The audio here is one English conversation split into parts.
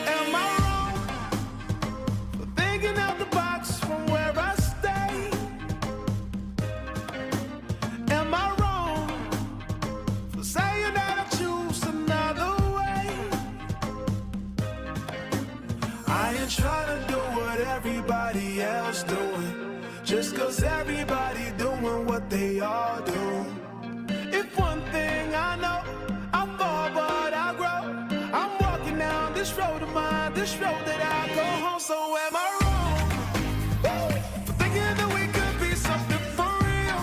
Am I wrong for thinking out the box from where I stay? Am I wrong for saying that I choose another way? I ain't trying to do what everybody else doing, just cause everybody doing what they all do. If one thing I know, I fall but I grow. I'm walking down this road of mine, this road that I go home. So am I wrong for thinking that we could be something for real?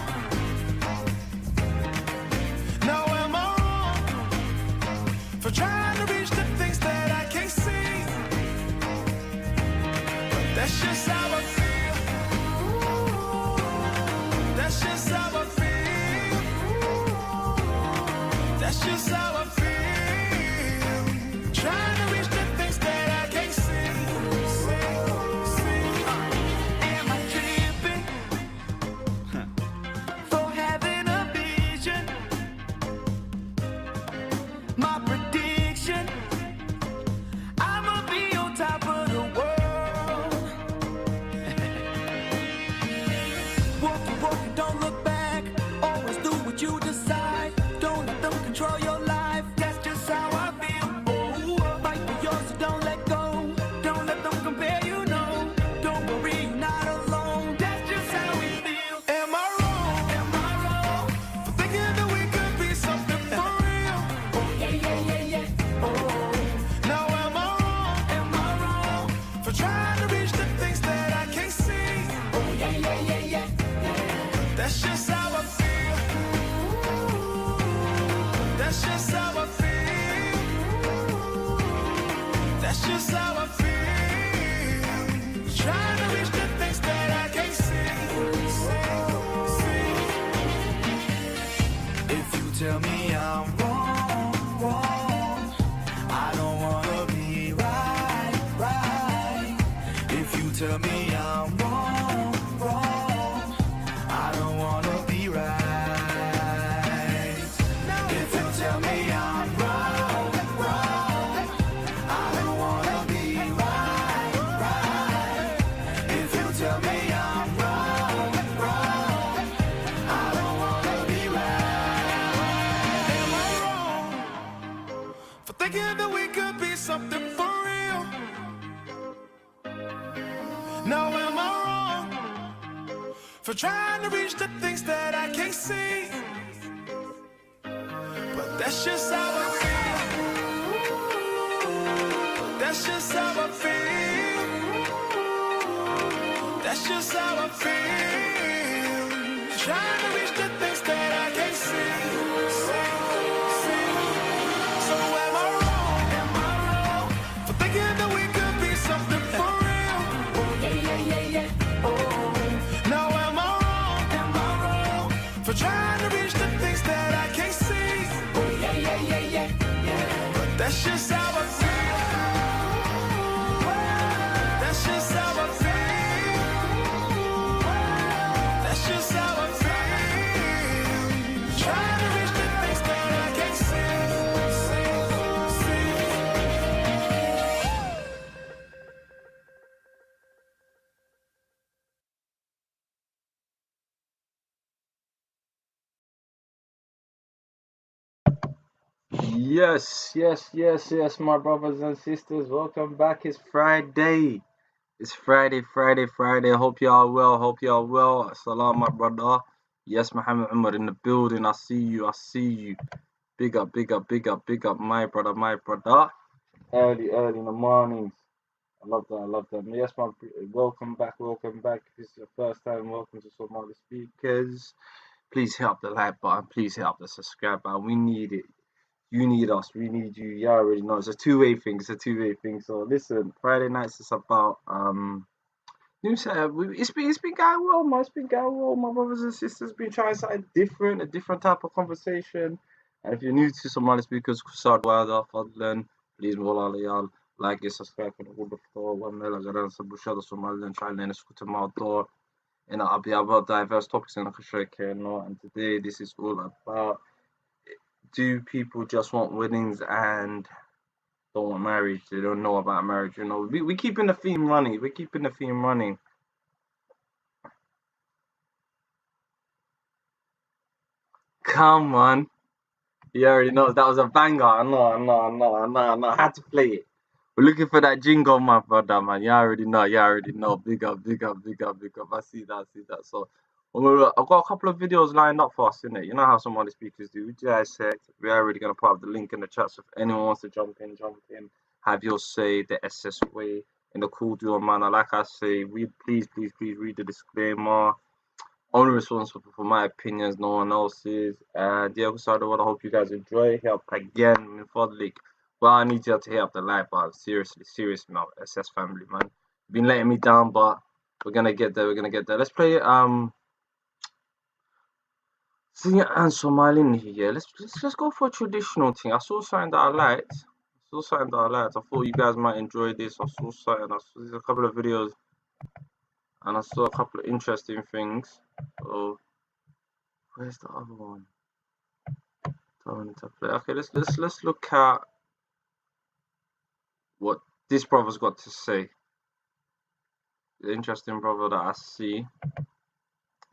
Now am I wrong for trying to reach the things that I can't see? But that's just how I feel. That's just how I feel. That's just how I feel. Trying to reach the things that I can't see. Am I tripping for having a vision? My prediction, I'ma be on top of the world. Walking, walking, don't look back. Always do what you decide. Don't let them control your life. That's just how I feel. Oh, fight for yours, so don't let go. Don't let them compare you, no. Don't worry, you're not alone. That's just how we feel. Am I wrong? Am I wrong for thinking that we could be something for real? Oh, yeah, yeah, yeah, yeah. Oh, now am I wrong? Am I wrong for trying to reach the things that I can't see? Oh, yeah, yeah, yeah, yeah. That's just how I feel. That's just how I feel. That's just how I feel. Trying to reach the things that I can't see. If you tell me I'm wrong, I don't wanna be right. If you tell me I'm wrong, I don't wanna be right. If you tell me I'm wrong, I don't wanna be right. If you tell me I'm wrong, I don't wanna be right. Am I wrong for thinking that we could be something for real? Now am I wrong for trying to reach the things that I can't see? But that's just how I feel. That's just how I feel. That's just how I feel. Trying to reach the things that I can't see. So am I wrong? Am I wrong for thinking that we could be something for real? Oh, yeah, yeah, yeah, yeah. Oh, now am I wrong? Am I wrong for trying to reach the things that I can't see? Oh, yeah, yeah, yeah, yeah. But that's just how I feel. That's just how I feel. That's just how I feel. Trying to reach the things that I can't see. Yes, my brothers and sisters. Welcome back. It's Friday. It's Friday. Hope y'all well. Salam, my brother. Yes, Muhammad Umar in the building. I see you. Big up, my brother. Early in the mornings. I love that. Yes, welcome back. If this is your first time, welcome to Somali Speakers. Please hit up the like button. Please hit up the subscribe button. We need it. You need us. We need you. You already know. It's a two-way thing. So listen, Friday nights is about new setup. It's been going well, man. It's been going well. My brothers and sisters been trying something different, a different type of conversation. And if you're new to Somali Speakers, Kusad Wada Fadlan, please Mola Layal. like iyo subscribe-kan ugu dhufto waa meel aad garanaysa bulshada Soomaalida jecel inay isku timaado in waxyaabo diverse topics in ka sheekeyno and today this is all about do people just want weddings and don't want marriage? They don't know about marriage, you know. We keeping the theme running. We're keeping the theme running. Come on. You already know that was a banger. I know. I had to play it. We're looking for that jingle, my brother, man. You already know. Big up. I see that. So I've got a couple of videos lined up for us, innit? You know how some other speakers do. We just said we're already gonna put up the link in the chat, so if anyone wants to jump in. Have your say the SS way in the cool duo manner. Like I say, please read the disclaimer. Only responsible for my opinions, no one else's. And yeah, so I hope you guys enjoy. Help again, Fadlik. Well, I need you to help the life out. Serious now, SS family, man. Been letting me down, but we're gonna get there. Let's play Sing and Somali here. Let's go for a traditional thing. I saw something that I liked. I thought you guys might enjoy this. I saw there's a couple of videos and I saw a couple of interesting things. So where's the other one? Don't need to play. Okay, let's look at what this brother's got to say. The interesting brother that I see.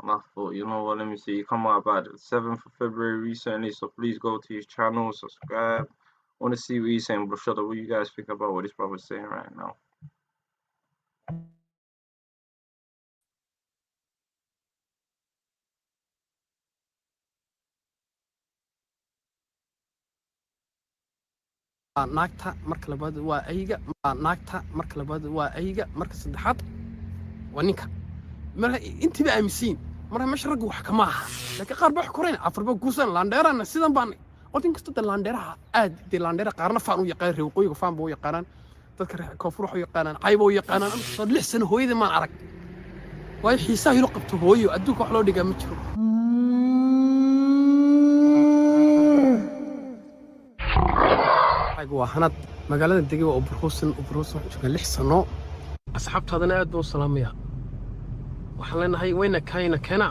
And I thought, you know what, let me see. He come out about the 7th of February recently, so please go to his channel, subscribe. I want to see what he's saying, but shut up, what you guys think about what this brother's saying right now? naagta marka labaad waa ayga naagta marka labaad waa ayga marka saddexaad waa ninka marka intiba aaminsiin marka meesha rag wax kama aha laakiin qaar baa koreen afarba guusan laandheerana sidan baan odin kasta laandheeraha aad de laandheera qaarna faan u yaqaan reeqooyiga faan buu yaqaanaan dadka koonfur wax u yaqaanaan qaybo u yaqaanaan ama 6 sano hooyada maan arag way xiisaha ilo qabto hooyo adduunka wax loo dhigaa ma jiro waa hanad magaalada degay waa Ubruusan jooga 6 sano asxaabtaadana aad buu salaamaya waxaan leenahay wayna keena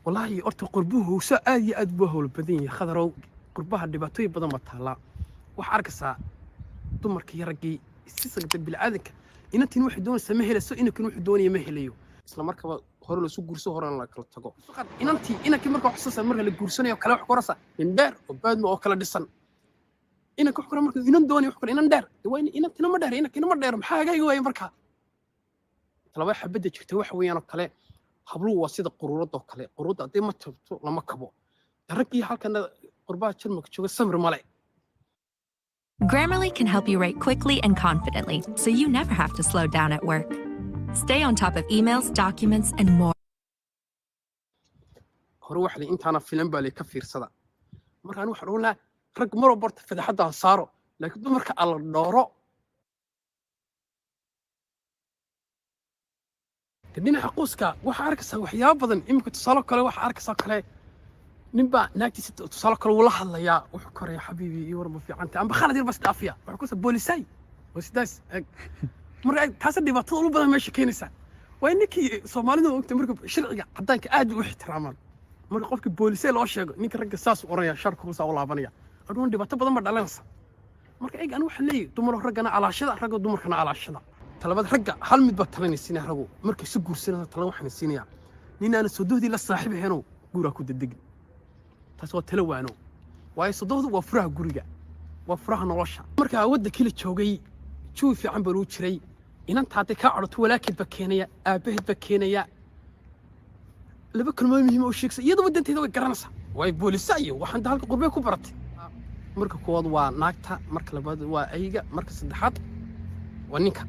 wallahi orta qurbuhu saa aad buu hawl badan yahay khadarow qurbaha dhibaatooyin badan ma taala wax arkaysaa dumarka iyo raggii isisagta bilaadanka inantiin wax doonaysa ma helayso inankin wax doonaya ma helayo isla markaba hore la soo guurso horena la kala tago inankii marka wax soo marka la guursanayo kala wax korasa in dheer oo baadmo oo kala dhisan inanka wax kora marka inan doonay wax kora inan dheer waa inantina ma dheer inankina ma dheer maxaa aga weeyay marka talaba xabada jirta wax weeyaan oo kale habluhu waa sida quruurada oo kale quruurada hadii ma tabto lama kabo ragii halkan qurbaha jirmaka jooga samir male Grammarly can help you write quickly and confidently, so you never have to slow down at work. Stay on top of emails, documents, and more. hore wax la intaana filan baa ka fiirsada markaan wax roona rag maro barta fadaxada saaro laakiin dumarka alla dhooro dhinaca qoyska waxa arkaysaa waxyaabo badan imika tusaale kale waxa arkaysaa kale ninba naagtiisa tusaale kale wala hadlayaa wuxuu koraya xabiibi iyo warba fiicanta amba khalad yar bas dhaafiya wuxuu ku soo boolisay wasidaas marka taas dhibaatada ugu badan meesha keenaysa waa ninkii Soomaalidu ogtay marka sharciga cadaanka aad u ixtiraamaan marka qofkii boolisay loo sheego ninka ragga saas u oraya sharku ku soo laabanaya aduun dhibaato badan ma dhalanaysa marka eeg aan waxa leeyahay dumar raggana alaashada ragga dumarkana alaashada talabad ragga hal mid ba talanaysiina raggu markay si guursanada talan waxaan siinaya ninaan sodohdii la saaxiibaheeno guura ku dadegin taas waa talo waano way sodohdu waa furaha guriga waa furaha nolosha marka wadda kala joogay juu fiican baa loo jiray inanta hadday ka codto walaakid ba keenaya aabaheed ba keenaya laba kalmood muhiim oo sheegay iyadoo wadanteeda way garanaysaa way boolisayo waxaan dalka qurbay ku baratay marka koowaad waa naagta marka labaad waa ayga marka saddexaad waa ninka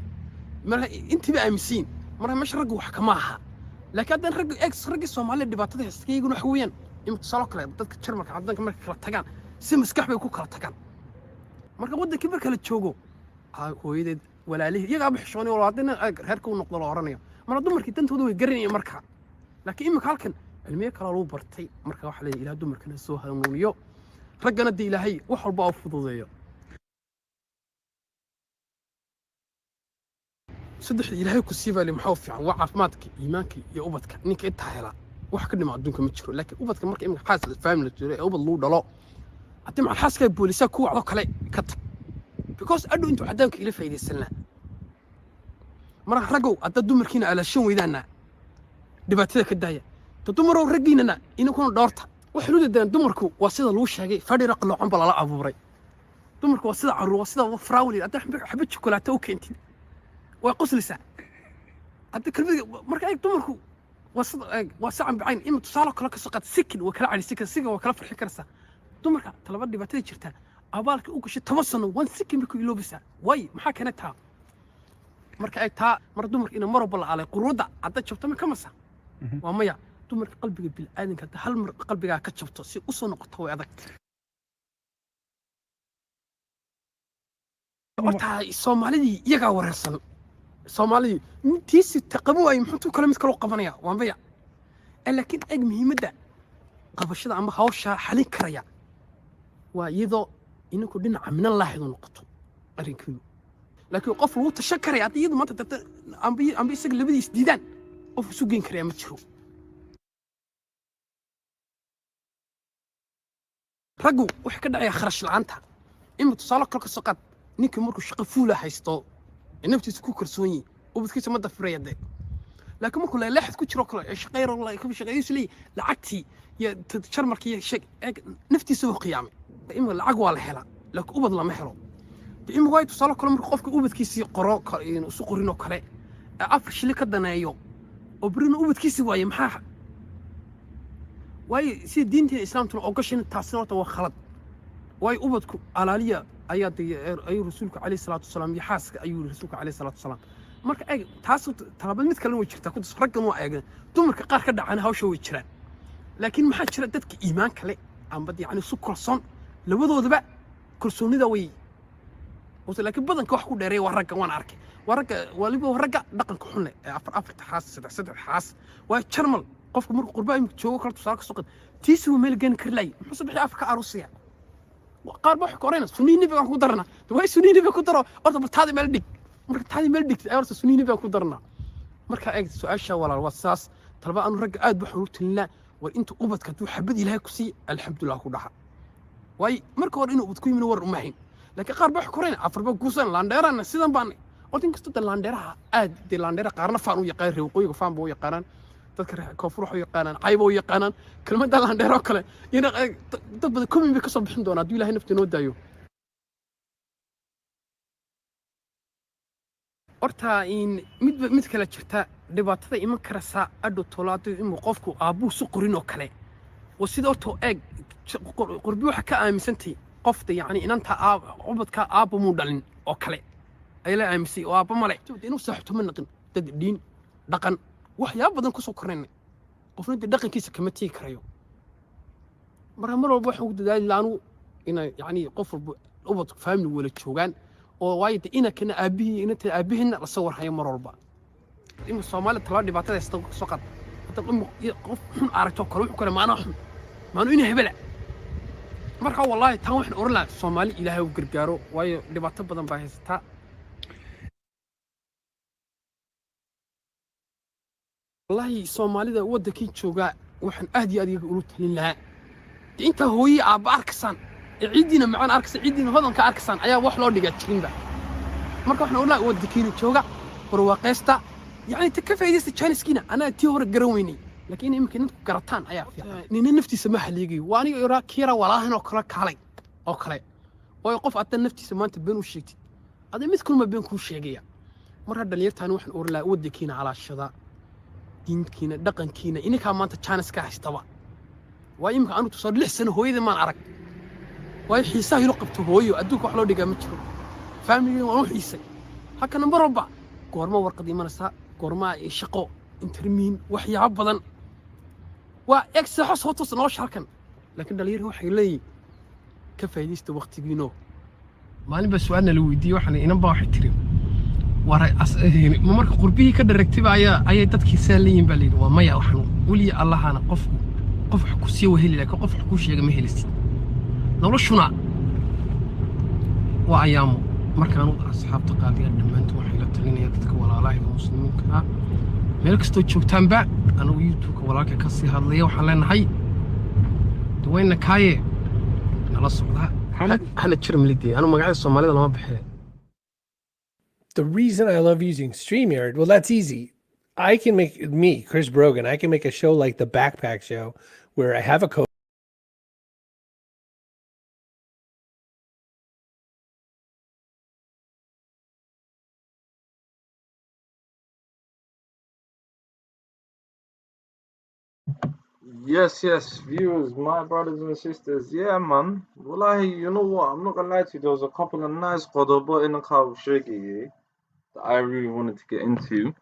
marka intiba aaminsiin marka meesha rag wax kama aha laakiin haddana ragga Soomaaliya dhibaatada haystayiguna wax weeyaan imta soo kale dadka Jarmalka cadaanka marka kala tagaan si maskax bay ku kala tagaan marka wadankii marka la joogo hooyadeed walaalihi iyaga bixishoonay walaadina reerka u noqdo la oranayo marka dumarkii dantooda way garanayeen marka laakiin imika halkan cilmiye kala loo bartay marka waxa la ilaa dumarkana soo hanuuniyo raggana dee ilaahay wax walba u fududeeyo saddex ilaahay ku siibaali maxaa fiican waa caafimaadka iimaanka iyo ubadka ninka inta hela wax ka dhima adduunka ma jiro laakiin ubadka marka imika xaas family jiro ee ubad loo dhalo hadii ma xaaska booliska ku wacdo kale ka tag because adu intu cadaanka ila faa'iideysanna marka raggow hadda dumarkiina ala shan weydaana dhibaatada ka daaya dumaroo raggiinana inuu doorta waxa loo dadaan dumarku waa sida loo sheegay fadhiira qaloocan bala la abuuray dumarku waa sida caruur waa sida faraawli hadda xabad chocolate oo keentid waa qoslisa hadda kalbiga marka ay dumarku waa sacan bacayn in tusaale kale ka soo qad sikin waa kala cali sikin waa kala farxi karsa dumarka talaba dhibaatada jirta abaalka u gashay 10 sano waan sikin ku iloobisa way maxaa kana taa marka ay taa mar dumarka in mar walba alay quruuda hadda jabto ma kamasa waa maya dumarka qalbiga bil aadanka hadda hal mar qalbiga ka jabto si u soo noqoto way adag horta Soomaalidii iyaga wareersan Soomaalidii intiisi taqabu ay muxuu kala mid kala qabanaya waa maya laakiin ag muhiimada qabashada ama hawsha xalin karaya waa iyadoo inuu dhinaca min Allah inuu noqoto arinkii laakiin qof uu tashakaraya hadii iyadu maanta amba isaga labadiis diidaan qof isu geen karaya ma jiro raggu wax ka dhacay kharash la'aanta in tusaale kale ka soo qad ninkii markuu shaqo fuula haysto naftiisa ku kalsoon yahay ubadkiisa ma dafreeyade laakiin markuu leexad ku jiro kale shaqeeyro la ka shaqeeyay li lacagtii ya jarmarkii shaq naftiisa uu qiyaamay ima lacag waa la helaa laakiin ubad lama helo ima way tusaale kale markuu qofka ubadkiisa qoro inuu soo qorino kale afar shil ka daneeyo oo birina ubadkiisa waaye maxaa way si diinta islaamka oo gashin taasina waa khalad way ubadku alaaliya ayaa ay rasuulku kaleey salaatu wasalaam iyo xaaska ayuu rasuulku kaleey salaatu wasalaam marka ay taas talabad mid kale way jirtaa ku raggan waa eegan dumarka qaar ka dhacana hawsha way jiraan laakiin maxaa jira dadka iimaan kale amba yani su kalsoon labadoodaba kalsoonida way wada laakiin badanka wax ku dheeray waa ragga waan arkay waa ragga waliba ragga dhaqanka xun leh afar xaas saddex xaas waa jarmal qofku markuu qurbaa imka joogo kala tusaale ka soo qad tiisu meel gaan karlay muxuu sabaxay afka arusiya qaar baa wax korayna sunniini baan ku darna way sunniini baan ku daro orda taadi meel dhig marka taadi meel dhig ay orda sunniini baan ku darna marka ay su'aasha walaal wasaas talba aanu rag aad wax u tilna way inta ubadka tuu xabad ilaahay ku sii alxamdulillah ku dhaxa way marka hore inuu ubadku yimin war umahin laakiin qaar baa wax korayna afarba guusan laandeerana sidan baan ordan kasta laandeeraha aad de laandeera qaarna faan u yaqaan reeqooyiga faan buu yaqaanaan dadka koonfur wax yaqaanaan qayb oo yaqaanaan kelmadda laandeero kale ina dad badan community ka soo bixin doona hadii ilaahay nafta noo daayo horta in mid kala jirta dhibaatada iman karaysa adho tolaado inuu qofku aabuu su qorin oo kale oo sidoo to eeg qurbi waxa ka aaminsantay qofta yani inanta ubadka aabbu mu dhalin oo kale ay la aaminsay oo aabba male inuu saaxto ma naqin dad diin dhaqan waxyaabo badan ku soo kornay qofna dhaqankiisa kama tii karayo mar walba waxa uu dadaal laanu ina yani qof ubad family wala joogan oo waayid ina kana aabihina la soo warhayo mar walba in Soomaaliya talaa dhibaatada soo qad qof xun aragto kale wuxuu kale maana xun maanu ina hebela marka wallahi taan waxaan oran lahaa Soomaali ilaahay u gargaaro waayo dhibaato badan baa haysata والله Soomaalida waddankii jooga waxaan aad iyo aad ugu talin lahaa inta hooyi aab arksan ciidina macaan arksan ciidina hodanka arksan ayaa wax loo dhigaa jirinba marka waxaan oolaa waddankii jooga barwaaqeysta yani ta ka faa'iideysta Chinese-kiina ana tii hore garan weynay laakiin imka ninku garataan ayaa fiican nin naftiisa ma haliigay waa aniga ira kiira walaahan oo kala kaalay oo kale oo qof aad naftiisa maanta been u sheegtid ada mid kulma been ku sheegaya marka dhalinyartaan waxaan oolaa waddankiina calaashada diinkiina dhaqankiina inaka maanta chance ka haystaba waa imka aanu tusoo 6 sano hooyada maan arag way xiisaha ilo qabto hooyo adduunka wax loo dhigaa ma jiro family waa xiisay halka number walba goorma warqad imanaysa goorma ay shaqo intermiin waxyaabo badan waa extra soo tos noo sharkan laakiin dhalinyaro waxay leeyihiin ka faa'iideysta waqtigiino maalin baa su'aal la weydiiyay waxaan inan baa wax tiri waray marka qurbihii ka dhareegtay ayay dadkii saaliyin baa leeyahay waa maya waxan wali allahana qof wax ku sii weheli laakiin qof wax ku sheega ma helisid noloshuna waa ayaamo markaan wada asxaabta qaadiya dhammaantood waxay la talinaya dadka walaalaha muslimiinka ah meel kastoo joogtaanba anigu youtube-ka walaalka ka sii hadlaya waxaan leenahay dawayna kaaye nala socdaa hana jira milidii anu magacyada soomaalida lama bixiyo. The reason I love using StreamYard, well, that's easy. I can make me, Chris Brogan, I can make a show like the Backpack Show where I have a coach. Yes, viewers, my brothers and sisters. Yeah, man. Wallahi, you know what? I'm not gonna lie to you. There was a couple of nice qodobo in the car with Shaggy that I really wanted to get into.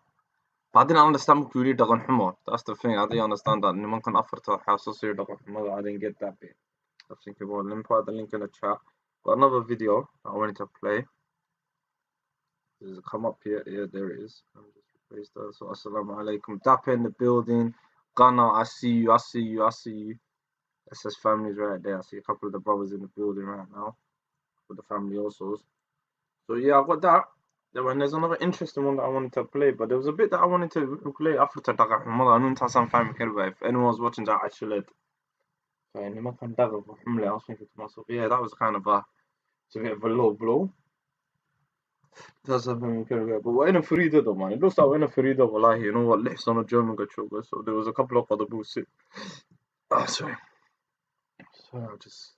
But I didn't understand really Dagan Humor. That's the thing. I didn't understand that. Niman kan afarta house here Dagan Humor. I didn't get that bit. I think about let me put the link in the chat. Got another video I wanted to play. Does it come up here? Yeah, there it is. Let me just replace that. So assalamu alaikum. Dapper in the building. Ghana, I see you. SS family's right there. I see a couple of the brothers in the building right now. With the family also. So yeah, I've got that. And there's another interesting one that I wanted to play, but there was a bit that I wanted to play after Daga Humala. I know some family here, but if anyone's watching that, I should let. I was thinking to myself, yeah, that was kind of it's a bit of a low blow. That's something but we're in a Farida though, man. It looks like we're in a Farida, wallahi. You know what? Left on a German Gachoga. So there was a couple of other boosts. Sorry. Sorry, I just,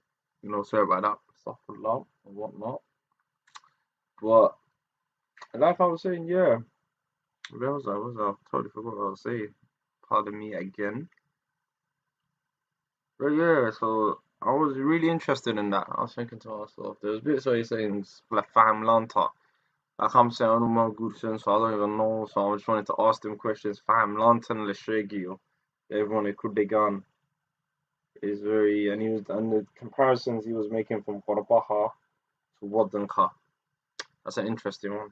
sorry about that. Stuff for love and whatnot. But, like I was saying, yeah. Where was I? Totally forgot what I was saying. Pardon me again. But yeah, so I was really interested in that. I was thinking to myself, there was bits where you're saying, like, Faham Lanta. Like I'm saying, I don't know good sense, so I don't even know. So I just wanted to ask them questions. Faham Lantan Leshegi, everyone could they gun is very, and the comparisons he was making from Qarabaha to Wadanka. That's an interesting one.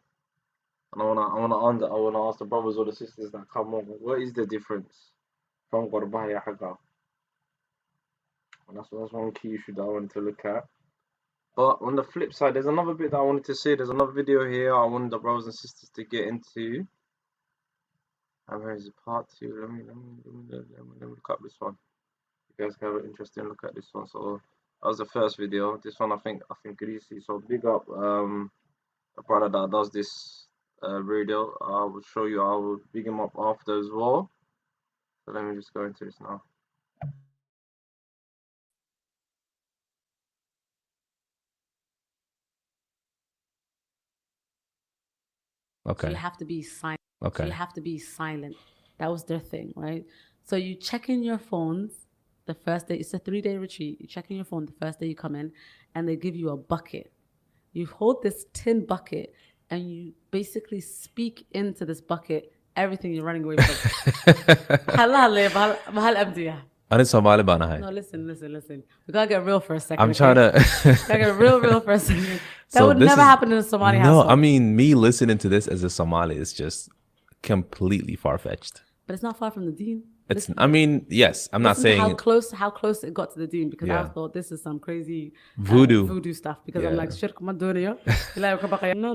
And I wanna ask the brothers or the sisters that come on, what is the difference from Qarabaha Haga? And that's one key issue that I wanted to look at. But on the flip side, there's another bit that I wanted to say. There's another video here I wanted the brothers and sisters to get into. And where is it? Part 2. Let me look up this one. You guys can have an interesting look at this one. So that was the first video. This one I think Greasy. So big up the brother that does this video. I will show you. I will big him up after as well. So let me just go into this now. Okay. So you have to be silent. Okay. So you have to be silent. That was their thing, right? So you check in your phones the first day. It's a 3-day retreat. You check in your phone the first day you come in, and they give you a bucket. You hold this tin bucket, and you basically speak into this bucket everything you're running away from. أنا Somali bana hai. No, listen. We gotta get real for a second. I'm trying to gotta get real for a second. That So would this never is- happen in a Somali No, household. I mean me listening to this as a Somali is just completely far-fetched. But it's not far from the deen. It's I mean, yes, I'm not Listen to saying how close it got to the deen, because I Yeah. thought this is some crazy Voodoo. stuff, because I'm Yeah. like shirk maduriya. No,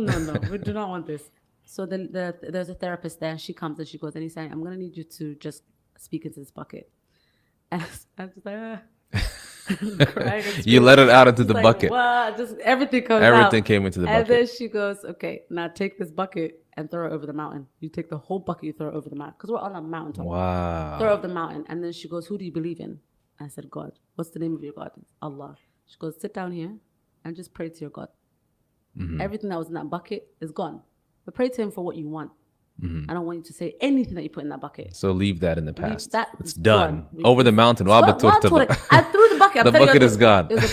we do not want this. So there's a therapist there, and she comes and she goes, and he's saying, I'm gonna need you to just speak into this bucket. And I'm just like, crying and You let it out into It's the like, bucket. what? Just everything comes out. Everything came into the And bucket. then she goes, okay, now take this bucket and throw it over the mountain. You take the whole bucket, you throw it over the mountain, because we're on a mountain top. Wow. Throw it over the mountain. And then she goes, who do you believe in? I said, God. What's the name of your God? Allah. She goes, sit down here and just pray to your God. Everything that was in that bucket is gone. But pray to him for what you want. I don't want you to say anything that you put in that bucket. So leave that in the past. that It's is done. gone. Over the mountain. I Waba turta. threw the bucket. I'm The telling you, bucket is gone. It was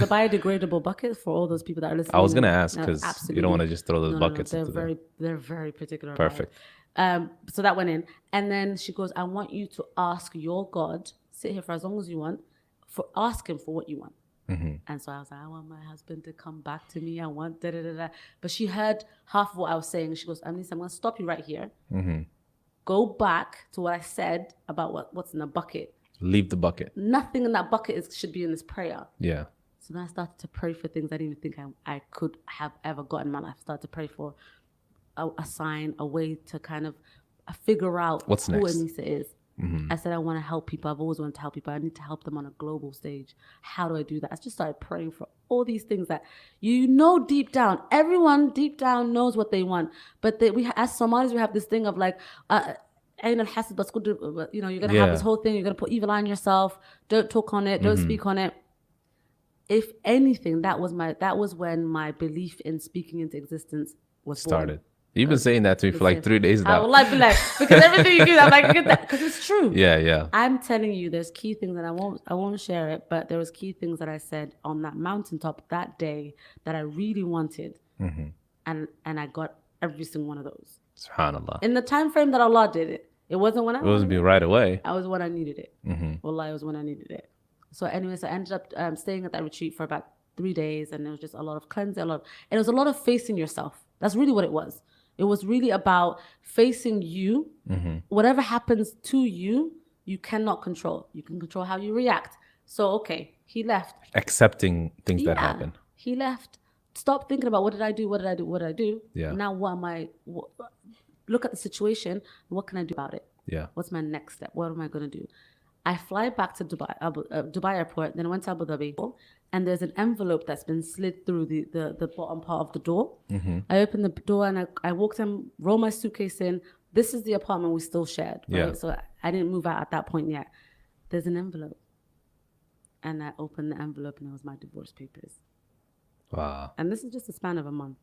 a biodegradable bucket for all those people that are listening. I was gonna And- ask no, 'cause you don't absolutely. wanna just throw those No, buckets They're into the- very particular. about it. Perfect. So that went in, and then she goes, I want you to ask your God, sit here for as long as you want, ask him for what you want. And so I was like, I want my husband to come back to me. I want da da da da. But she heard half of what I was saying. She goes, Anissa, I'm going to stop you right here. Go back to what I said about what's in the bucket. Leave the bucket. Nothing in that bucket should be in this prayer. Yeah. So then I started to pray for things I didn't even think I could have ever gotten in my life. I started to pray for a sign, a way to kind of figure out What's who next? Anissa is. I said, I want to help people. I've always wanted to help people. I need to help them on a global stage. How do I do that? I just started praying for all these things that deep down, everyone deep down knows what they want. But as Somalis, we have this thing of like, you're gonna have this whole thing. You're gonna put evil eye on yourself. Don't talk on it. Don't speak on it. If anything, that was when my belief in speaking into existence was Started. born. You've been saying that to me for like 3 days I now. would like be like, because everything you do, I'm like, because it's true. Yeah. I'm telling you, there's key things that I won't share it, but there was key things that I said on that mountaintop that day that I really wanted, and I got every single one of those Subhanallah. in the time frame that Allah did it. It wasn't when I It wasn't wanted be right away. I was when I needed it. Wallah, it was when I needed it. So anyways, I ended up staying at that retreat for about 3 days, and it was just a lot of cleansing, and it was a lot of facing yourself. That's really what it was. It was really about facing you. Whatever happens to you, you cannot control. You can control how you react. So, okay, he left. Accepting things that happen. He left. Stop thinking about what did I do? What did I do? What did I do? Yeah. Now look at the situation. What can I do about it? Yeah. What's my next step? What am I going to do? I fly back to Dubai airport, then I went to Abu Dhabi, and there's an envelope that's been slid through the bottom part of the door. I opened the door and I walked in, rolled my suitcase in. This is the apartment we still shared, right? Yeah. So I didn't move out at that point yet. There's an envelope. And I opened the envelope and it was my divorce papers. Wow. And this is just a span of a month.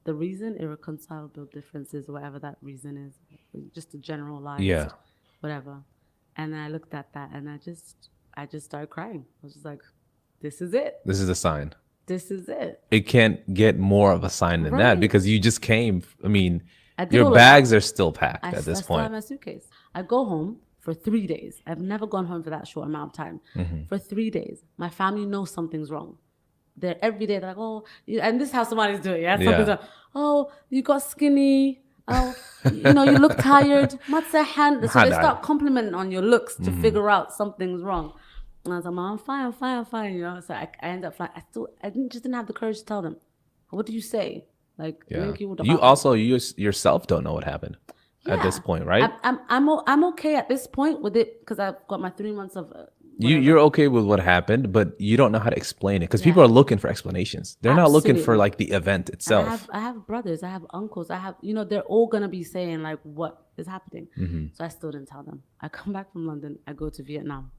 The reason, irreconcilable differences, whatever that reason is, just a generalized, whatever. And I looked at that and I just started crying. I was just like, this is it. This is a sign. This is it. It can't get more of a sign than that Right. because you just came. I mean, I did your all of bags are still packed I at this still have point. my suitcase. I go home for 3 days. I've never gone home for that short amount of time. For 3 days. My family knows something's wrong. They're every day, they're like, oh, and this is how somebody's doing. Yeah. Something's like, oh, you got skinny. Oh, you look tired. So they start complimenting on your looks to figure out something's wrong. And I was like, Mom, I'm fine. So I ended up flying. I didn't have the courage to tell them. What do you say? Like, Yeah. You also yourself don't know what happened at this Yeah. point, right? I'm okay at this point with it because I've got my 3 months of. You're okay with what happened, but you don't know how to explain it because people are looking for explanations. They're not looking for Absolutely. like the event itself. I have brothers, I have uncles, they're all gonna be saying like, what is happening? So I still didn't tell them. I come back from London, I go to Vietnam.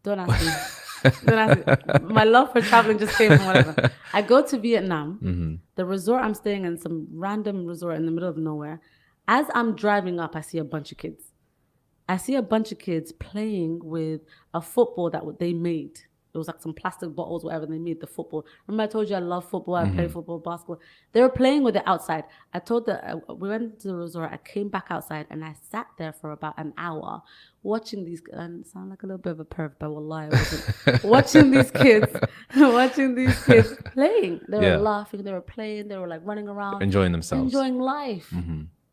Don't ask me. Don't ask me. My love for traveling just came from whatever. I go to Vietnam. The resort I'm staying in, some random resort in the middle of nowhere. As I'm driving up, I see a bunch of kids. I see a bunch of kids playing with a football that they made. It was like some plastic bottles, whatever, they made the football. Remember I told you I love football, I play football, basketball. They were playing with it outside. We went to the resort, I came back outside and I sat there for about an hour watching these, and I sound like a little bit of a perv, but wallahi, I wasn't. watching these kids playing. They were laughing, they were playing, they were like running around. Enjoying themselves. Enjoying life.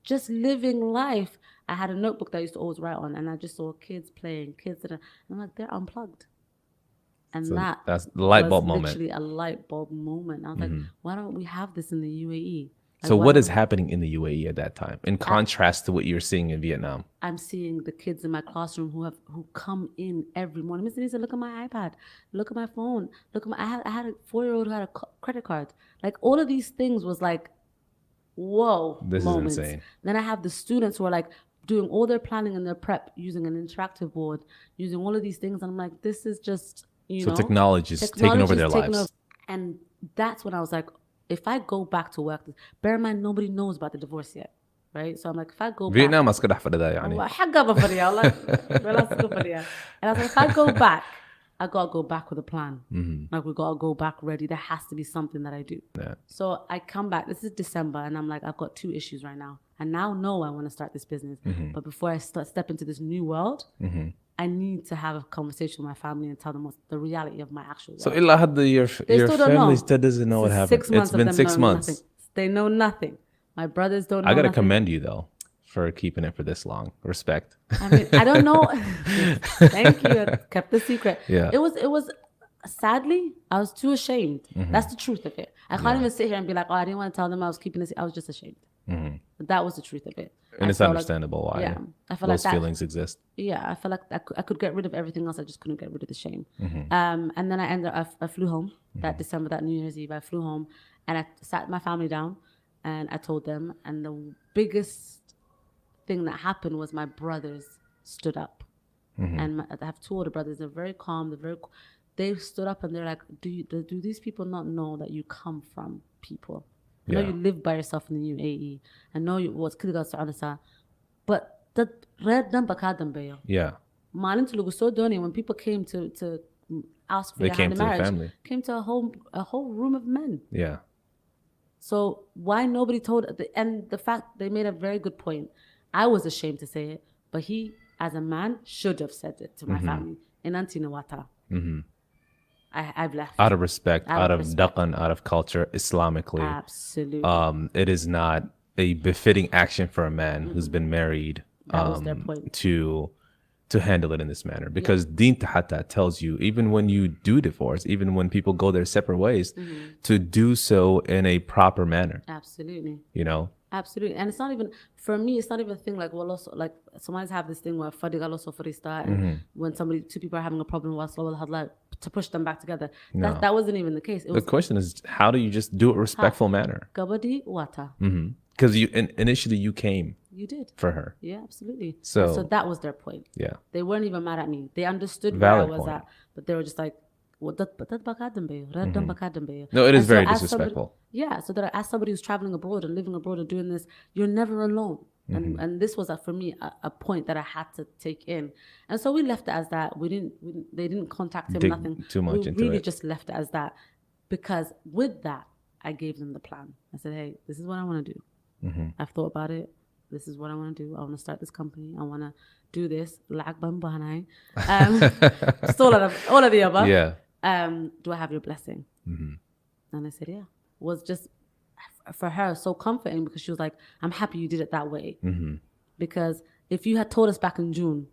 Just living life. I had a notebook that I used to always write on, and I just saw kids playing, and I'm like, they're unplugged. And So that's the light bulb was moment. literally a light bulb moment. I was like, why don't we have this in the UAE? Like, So why what is don't- happening in the UAE at that time in contrast to what you're seeing in Vietnam? I'm seeing the kids in my classroom who come in every morning. Mr. Nisa, look at my iPad, look at my phone, look at I had a 4-year-old who had a credit card. Like all of these things was like, whoa, This moments. is insane. Then I have the students who are like doing all their planning and their prep using an interactive board, using all of these things. And I'm like, this is just, So technology is taking over their lives. And that's when I was like, if I go back to work, bear in mind, nobody knows about the divorce yet, right? So I'm like, if I go فيتنام back, اسكت احفظ ده يعني. حقها بفريا والله بلا سكوب فريا. And I was like, if I go back, I gotta go back with a plan. Like we gotta go back ready. There has to be something that I do. Yeah. So I come back. This is December, and I'm like, I've got 2 issues right now. I now know I want to start this business, but before I step into this new world, I need to have a conversation with my family and tell them what's the reality of my actual world. So إلا هذا your still don't family know. still doesn't know what This is happened. 6 months It's of been them 6 knowing months. nothing. They know nothing. My brothers don't know I gotta nothing. commend you though for keeping it for this long. Respect. I mean, I don't know. Thank you. I kept the secret. Yeah. It was sadly, I was too ashamed. Mm-hmm. That's the truth of it. I can't even sit here and be like, oh, I didn't want to tell them I was keeping this. I was just ashamed. That was the truth of it. And it's felt understandable why yeah, I feel like those that, feelings exist. Yeah, I felt like I could get rid of everything else. I just couldn't get rid of the shame. Mm-hmm. And then I flew home that December, that New Year's Eve. I flew home and I sat my family down and I told them. And the biggest thing that happened was my brothers stood up. And I have two older brothers. They're very calm. They stood up and they're like, do these people not know that you come from people? I know you live by yourself in the UAE. I know you what's Kiliga, but that red number bayo. Yeah. Malin to so doni when people came to ask for They their came hand in to the marriage, family. came to a whole room of men. Yeah. So why nobody told? And the fact they made a very good point. I was ashamed to say it, but he, as a man, should have said it to my family. In Antinawata. I've left. Out of respect, out of respect. daqan, out of culture, Islamically. Absolutely. It is not a befitting action for a man who's been married That was their point. to handle it in this manner. Because Deen Tahata tells you, even when you do divorce, even when people go their separate ways, to do so in a proper manner. Absolutely. You know? Absolutely. And it's not even, for me, it's not even a thing like, well, also, like, Somalis have this thing where fadiga loso farista, and when two people are having a problem, to push them back together. No. That wasn't even the case. It The was question is, how do you just do it in a respectful manner? Gabadi Wata. Because initially you came You did. for her. Yeah, absolutely. So- So that was their point. Yeah. They weren't even mad at me. They understood Valid where I was point. at, but they were just like, "What that bakadam bayo, radam bakadam bayo." No, it is And so very as disrespectful. So that as somebody who's traveling abroad and living abroad and doing this, you're never alone. And this was for me a point that I had to take in. And so we left it as that. They didn't contact him. Dig Nothing. too much we into really it. just left it as that, because with that I gave them the plan. I said, "Hey, this is what I want to do. I've thought about it. This is what I want to do. I want to start this company. I want to do this. Just all of the above. Yeah. Do I have your blessing?" And I said, yeah. Was just for her so comforting, because she was like, I'm happy you did it that way. Because if you had told us back in June,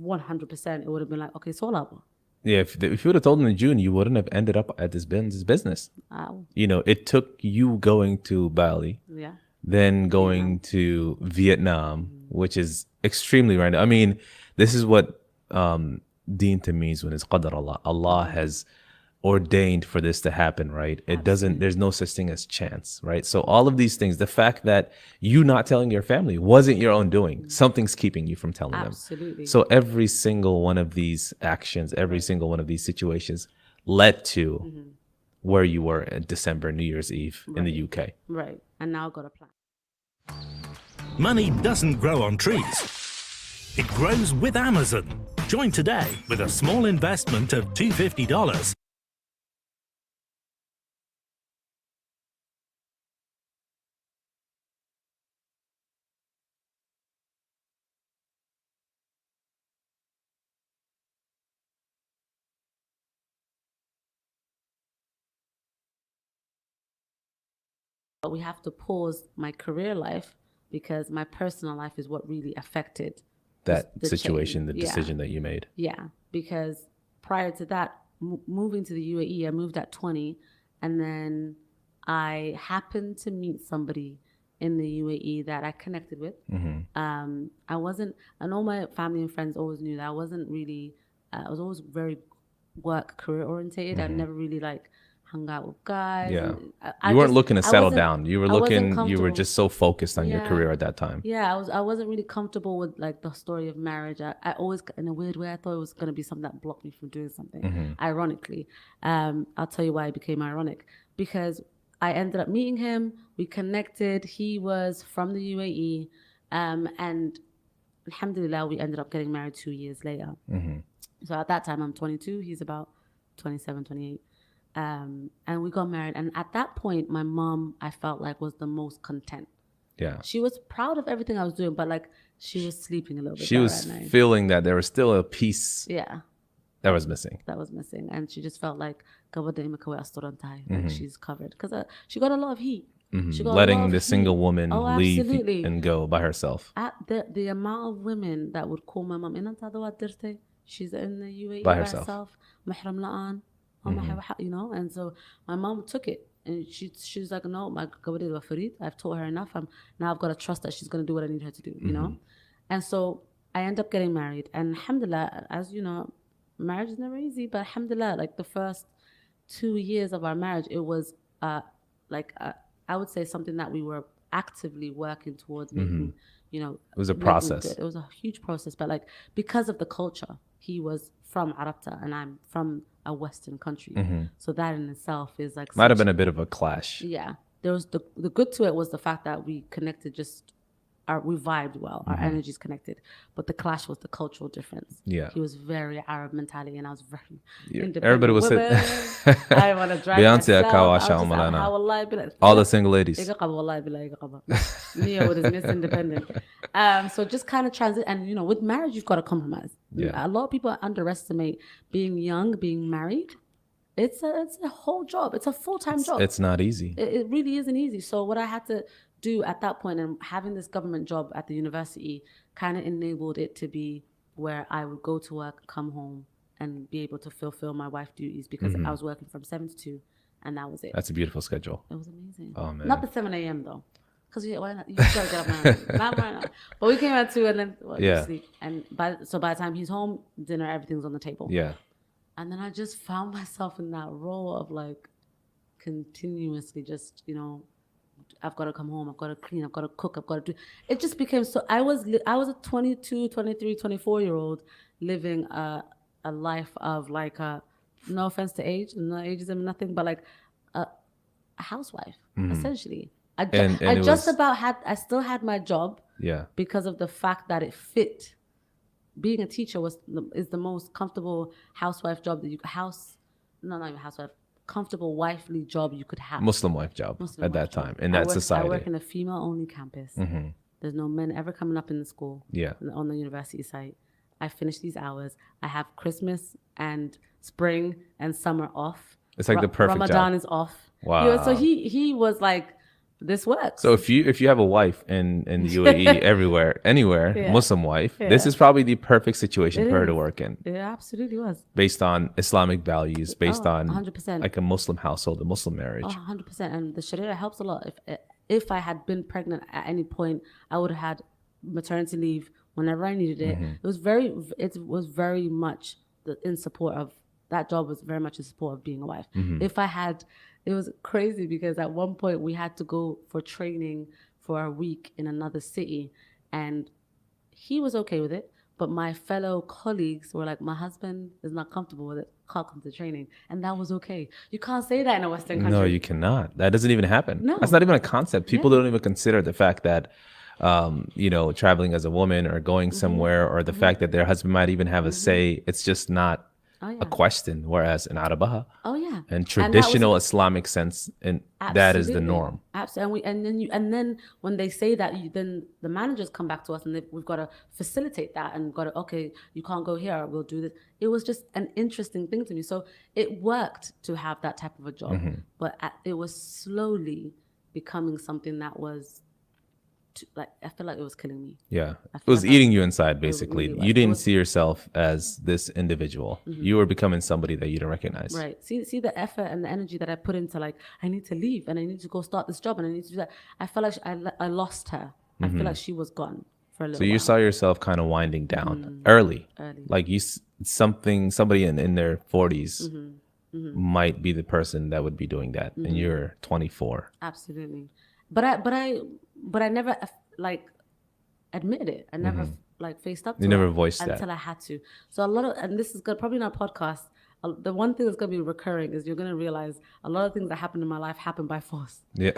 100%, it would have been like, okay, so Yeah, if you would have told them in June, you wouldn't have ended up at this business. You know, it took you going to Bali, yeah. then going to Vietnam, which is extremely random. I mean, this is what Deen to means when it's Qadar Allah. Allah has ordained for this to happen, right? It doesn't, there's no such thing as chance, right? So all of these things, the fact that you not telling your family wasn't your own doing, something's keeping you from telling them. Absolutely. So every single one of these actions, every single one of these situations led to where you were in December, New Year's Eve in the UK. Right. And now I've got a plan. Money doesn't grow on trees. It grows with Amazon. Join today with a small investment of $250. But we have to pause my career life, because my personal life is what really affected That the situation, change. the decision that you made. Yeah, because prior to that, moving to the UAE, I moved at 20, and then I happened to meet somebody in the UAE that I connected with. I wasn't, and all my family and friends always knew that I wasn't really, I was always very career orientated. I never really hung out with guys. Yeah. I You weren't just- looking to I settle wasn't- down. You were I wasn't looking, you were comfortable. just so focused on your Yeah. career at that time. Yeah, I wasn't really comfortable with the story of marriage. I always, in a weird way, I thought it was going to be something that blocked me from doing something. Ironically, I'll tell you why it became ironic. Because I ended up meeting him. We connected. He was from the UAE, and alhamdulillah, we ended up getting married 2 years later. So at that time, I'm 22. He's about 27, 28. And we got married. And at that point, my mom, I felt like, was the most content. Yeah. She was proud of everything I was doing, but she was sleeping a little bit. She was feeling that there was still a piece that was missing. That was missing. And she just felt like, she's covered. Because she got a lot of heat. She got a lot Letting of the heat. single woman leave absolutely. and go by herself. At the amount of women that would call my mom, she's in the UAE By by herself. herself. Mahram la'an. Oh my, you know. And so my mom took it, and she's like, no, my Farid, I've taught her enough. Now I've got to trust that she's going to do what I need her to do, you know. And so I end up getting married, and alhamdulillah, as you know, marriage is never easy, but alhamdulillah, like the first 2 years of our marriage, it was I would say something that we were actively working towards making, you know, It was a making process. good. It was a huge process, but like because of the culture, he was from Arabta and I'm from a Western country, so that in itself is like Might have been a bit of a clash. yeah. There was the good to it was the fact that we connected we vibed well, our energies connected, but the clash was the cultural difference. Yeah. He was very Arab mentality and I was very independent Everybody was woman. I want to drive Beyonce myself. Akawasha I was just, Umarana. how wallahi billah. All the single ladies. Iga qaba, wallahi billah, iga qaba. Neo with his Miss Independent. So just kind of transit, and you know, with marriage you've got to compromise. Yeah. A lot of people underestimate being young, being married. It's a whole job. It's a full-time job. It's not easy. It really isn't easy. So what I had to do at that point, and having this government job at the university kind of enabled it to be where I would go to work, come home, and be able to fulfill my wife duties because I was working from 7 to 2, and that was it. That's a beautiful schedule. It was amazing. Oh, man. Not the 7 a.m. though, because why not? You gotta get up now. Not right now. But we came at 2 and then you sleep. And by the time he's home, dinner, everything's on the table. Yeah. And then I just found myself in that role of like continuously just, you know, I've got to come home, I've got to clean, I've got to cook, I've got to do. It just became so. I was a 22, 23, 24-year-old living a life of like no offense to age, no ageism, nothing, but like a housewife essentially. I still had my job. Yeah. Because of the fact that it fit. Being a teacher is the most comfortable housewife job that you not even housewife, comfortable wifely job you could have. Muslim wife job at that time in that society. I work in a female-only campus. There's no men ever coming up in the school. Yeah. On the university site. I finish these hours. I have Christmas and spring and summer off. It's like the perfect Ramadan job. is off. Wow. You know, so he was like, this works. So if you have a wife in the UAE anywhere, Muslim wife, this is probably the perfect situation for her to work in. It absolutely was. Based on Islamic values, based on 100%. like a Muslim household, a Muslim marriage. 100%. And the Sharia helps a lot. If I had been pregnant at any point, I would have had maternity leave whenever I needed it. It was very much in support of that job. Was very much in support of being a wife. If I had. It was crazy because at one point we had to go for training for a week in another city, and he was okay with it. But my fellow colleagues were like, my husband is not comfortable with it, can't come to training. And that was okay. You can't say that in a Western country. No, you cannot. That doesn't even happen. No. That's not even a concept. People don't even consider the fact that, you know, traveling as a woman or going somewhere, or the fact that their husband might even have a say. It's just not a question. Whereas in Arabaha, and traditional Islamic sense, and that is the norm. Absolutely. And then when they say that, then the managers come back to us and we've got to facilitate that and got to, okay, you can't go here, we'll do this. It was just an interesting thing to me. So it worked to have that type of a job, but it was slowly becoming something that was I feel like it was killing me. Yeah. It was eating you inside, basically. Really you didn't see yourself as this individual. You were becoming somebody that you didn't recognize. Right. See the effort and the energy that I put into, like, I need to leave and I need to go start this job and I need to do that. I felt like I lost her. I feel like she was gone for a little So you while. saw yourself kind of winding down early. Like somebody in their 40s might be the person that would be doing that, and you're 24. Absolutely. But I never like admitted it. I never like faced up to You never it voiced that. until I had to. So a lot of, and this is good, probably not a podcast. The one thing that's going to be recurring is you're going to realize a lot of things that happened in my life happened by force. Yeah.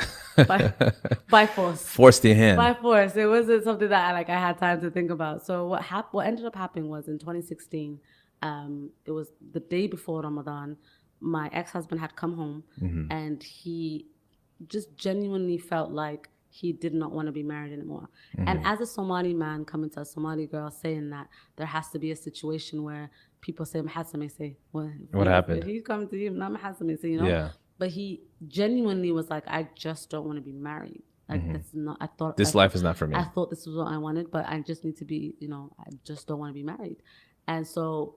By force. Forced your hand. By force. It wasn't something that I had time to think about. So what ended up happening was in 2016, it was the day before Ramadan, my ex-husband had come home and he just genuinely felt like he did not want to be married anymore. And as a Somali man coming to a Somali girl saying that, there has to be a situation where people say, Mahasame say, what happened? He's coming to you, not Mahasame say, you know? Yeah. But he genuinely was like, I just don't want to be married. Like that's not, I thought This life is not for me. I thought this was what I wanted, but I just need to be, I just don't want to be married. And so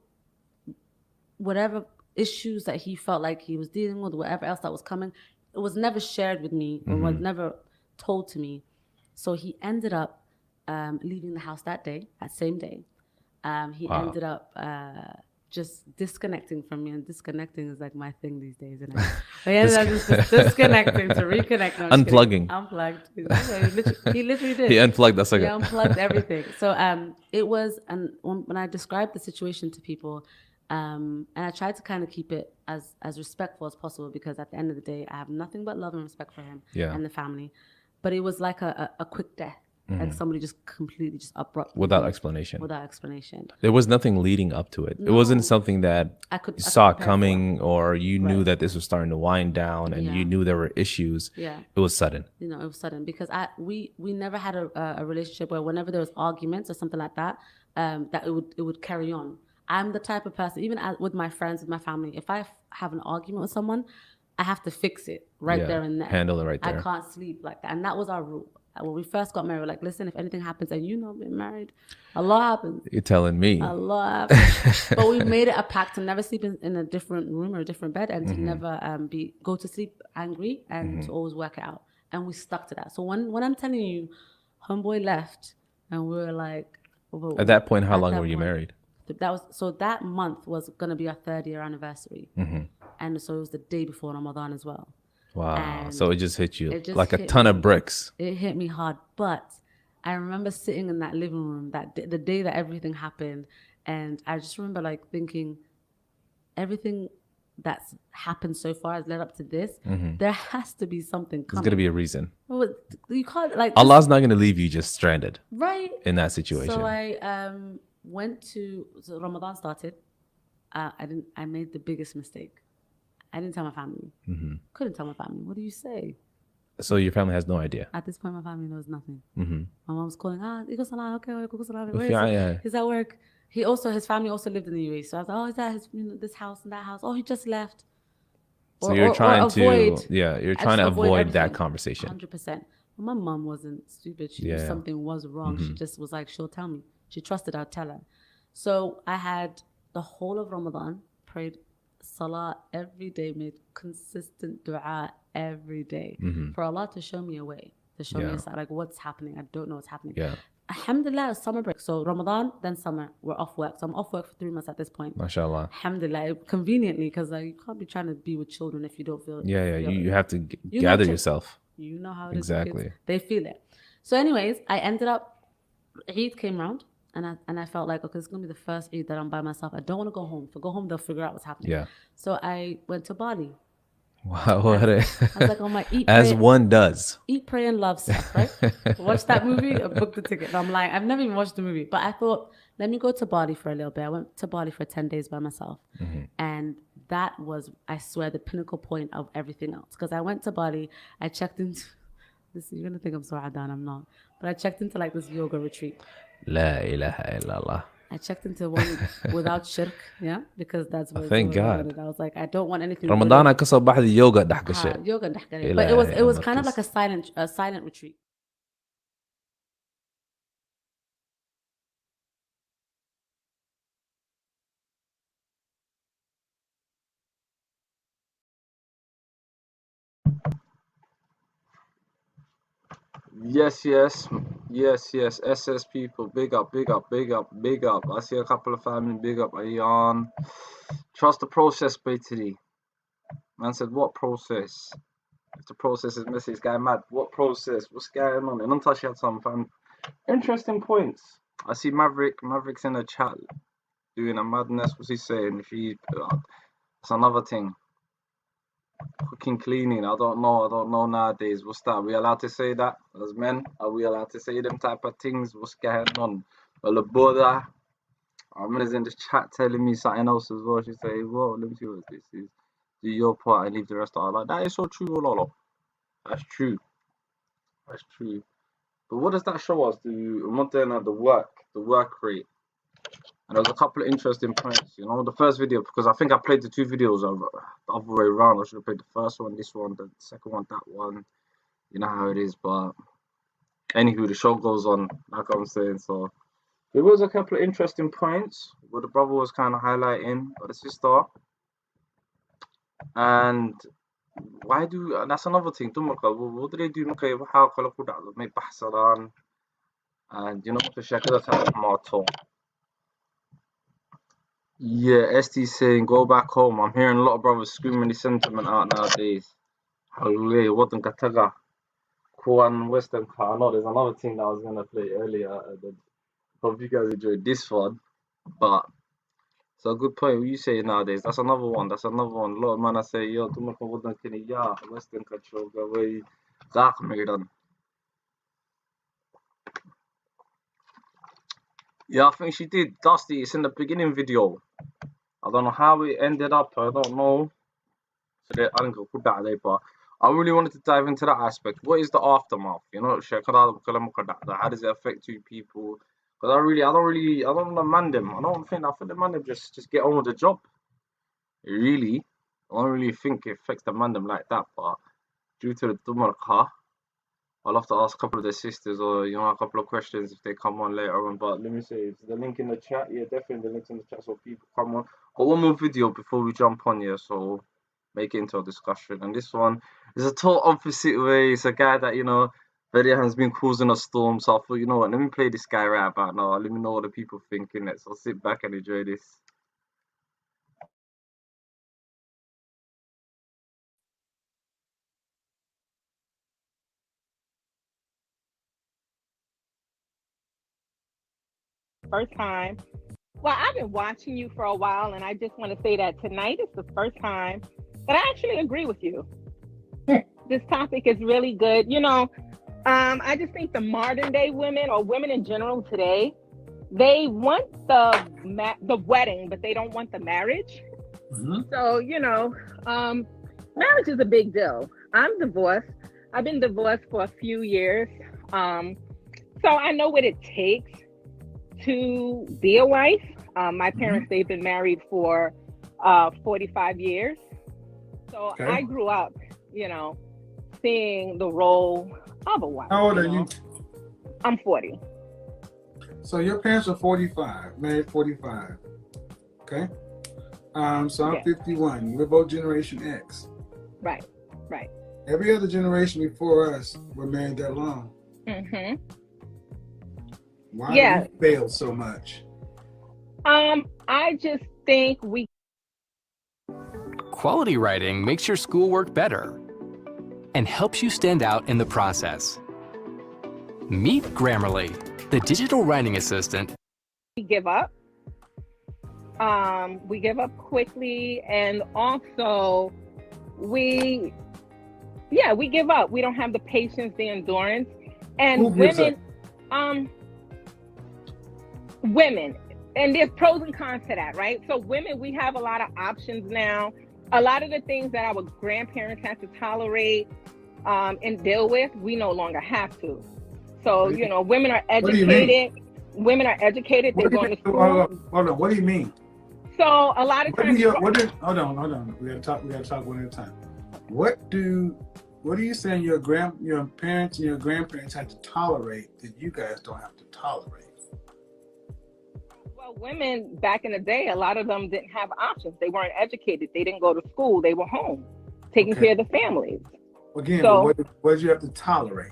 whatever issues that he felt like he was dealing with, whatever else that was coming, it was never shared with me or was never told to me. So he ended up leaving the house that day, that same day. He ended up just disconnecting from me, and disconnecting is like my thing these days. And he ended up just disconnecting to reconnect. No, Unplugging. Unplugged. He literally did. He unplugged us. He unplugged everything. So it was, and when I described the situation to people, and I tried to kind of keep it as respectful as possible, because at the end of the day, I have nothing but love and respect for him and the family. But it was like a quick death. Like somebody just completely just abruptly. Without explanation. Without explanation. There was nothing leading up to it. It wasn't something that you saw coming, or you knew that this was starting to wind down, and you knew there were issues. Yeah. It was sudden. You know, it was sudden, because we never had a relationship where whenever there was arguments or something like that, that it would carry on. I'm the type of person, even with my friends, with my family, if I have an argument with someone, I have to fix it right there and then. Handle it right there. I can't sleep like that. And that was our rule. When we first got married, we're like, listen, if anything happens, and you know, being married, a lot happens. You're telling me. A lot happens. But we made it a pact to never sleep in a different room or a different bed, and to never go to sleep angry, and to always work it out. And we stuck to that. So when I'm telling you, homeboy left, and we were like, at that point, how long were you married? That month was gonna be our 3rd-year anniversary, and so it was the day before Ramadan as well. Wow. And so it just hit you like a hit ton me. of bricks. It hit me hard. But I remember sitting in that living room the day that everything happened. And I just remember like thinking, everything that's happened so far has led up to this. There has to be something coming. There's going to be a reason. Well, you can't like... Allah's not going to leave you just stranded. Right. In that situation. So I so Ramadan started. I made the biggest mistake. I didn't tell my family. Couldn't tell my family. What do you say? So your family has no idea? At this point, my family knows nothing. My mom's calling, okay, he's at work. His family also lived in the UAE. So I was like, oh, is that this house and that house? Oh, he just left. So you're trying to avoid that conversation. 100%. My mom wasn't stupid. She knew something was wrong. She just was like, she'll tell me. She trusted I'd tell her. So I had the whole of Ramadan, prayed Salah every day, made consistent dua every day for Allah to show me a way, to show me a sign, like what's happening. I don't know what's happening. Alhamdulillah, summer break. So Ramadan, then summer, we're off work. So I'm off work for 3 months at this point. MashaAllah. Alhamdulillah, conveniently, because you can't be trying to be with children if you don't feel. You have to gather yourself. You know how it is. Exactly. They feel it. So, anyways, I ended up. Eid came round. And I felt like, okay, it's going to be the first Eid that I'm by myself. I don't want to go home. If I go home, they'll figure out what's happening. Yeah. So I went to Bali. Wow. I was like, oh my, as one does. Eat, pray, and love stuff, right? Watch that movie, I booked the ticket. I'm lying. I've never even watched the movie. But I thought, let me go to Bali for a little bit. I went to Bali for 10 days by myself. And that was, I swear, the pinnacle point of everything else. Because I went to Bali, I checked into, you're going to think I'm so adan, I'm not. But I checked into like this yoga retreat. La ilaha illallah. I checked into one without shirk, because that's what. Thank God. I was like, I don't want anything. Ramadan كسب بعد yoga ضحك الشيء. Yoga ضحك. But it was kind of like a silent retreat. Yes, SS people, big up. I see a couple of family, big up Ayan. Trust the process, basically. Man said, what process? If the process is missing, this guy mad. What process? What's going on? And Untashi had some interesting points. I see Maverick's in the chat doing a madness. What's he saying? It's another thing. Cooking, cleaning, I don't know nowadays. What's that? Are we allowed to say that as men? Are we allowed to say them type of things? What's going on? Well, the brother, is in the chat telling me something else as well. She say, well, let me see what this is. Do your part and leave the rest of our life. That is so true, Lolo. That's true. But what does that show us? The work rate. And there was a couple of interesting points, the first video, because I think I played the 2 videos of the other way around. I should have played the first one, this one, the second one, that one. You know how it is, but anywho, the show goes on, like I'm saying. So there was a couple of interesting points where the brother was kind of highlighting, but the sister, And that's another thing. Dumarka, what do they do markay waxaa kale ku dhacdo? May baxsadaan. And marka sheekada taa xumaato. Yeah, ST saying go back home. I'm hearing a lot of brothers screaming this sentiment out nowadays. Hallelujah, wadanka taga. Kuwan Western car. I know there's another thing that I was gonna play earlier. Hope you guys enjoyed this one. But it's a good point. What you say nowadays? That's another one. A lot of man I say, yo, dumarka wadanka yeah, Western control go away. Dark medan. Yeah, I think she did. Dusty, it's in the beginning video. I don't know how it ended up. I don't know. But I really wanted to dive into that aspect. What is the aftermath? How does it affect two people? Because I don't want to man them. I think the man them just get on with the job. Really, I don't really think it affects the man them like that. But due to the dumarka, I'll have to ask a couple of their sisters or a couple of questions if they come on later on. But let me say, it's the link in the chat. Yeah, definitely the link's in the chat so people come on. Got one more video before we jump on here, so make it into a discussion. And this one is a total opposite way. It's a guy that Vedia has been causing a storm. So I thought, you know what? Let me play this guy right about now. Let me know what the people think in it. So sit back and enjoy this. First time. Well, I've been watching you for a while, and I just want to say that tonight is the first time that I actually agree with you. This topic is really good. I just think the modern day women, or women in general today, they want the wedding, but they don't want the marriage. Mm-hmm. So, marriage is a big deal. I'm divorced. I've been divorced for a few years. So I know what it takes to be a wife. My parents, they've been married for 45 years. So okay. I grew up, seeing the role of a wife. How old are you? I'm 40. So your parents are 45, married 45. Okay. So I'm 51. We're both Generation X. Right. Every other generation before us were married that long. Mm-hmm. Why do we fail so much? I just think Quality writing makes your schoolwork better and helps you stand out in the process. Meet Grammarly, the digital writing assistant. We give up. We give up quickly, and also we give up. We don't have the patience, the endurance. And women, and there's pros and cons to that, right? So women, we have a lot of options now. A lot of the things that our grandparents had to tolerate and deal with, we no longer have to. So, women are educated. Women are educated. They're going to school. Hold on. What do you mean? So a lot of times. Hold on. We gotta talk one at a time. What are you saying your parents and your grandparents had to tolerate that you guys don't have to tolerate? Well, women back in the day, a lot of them didn't have options. They weren't educated. They didn't go to school. They were home, taking care of the families. Again, so, what did you have to tolerate?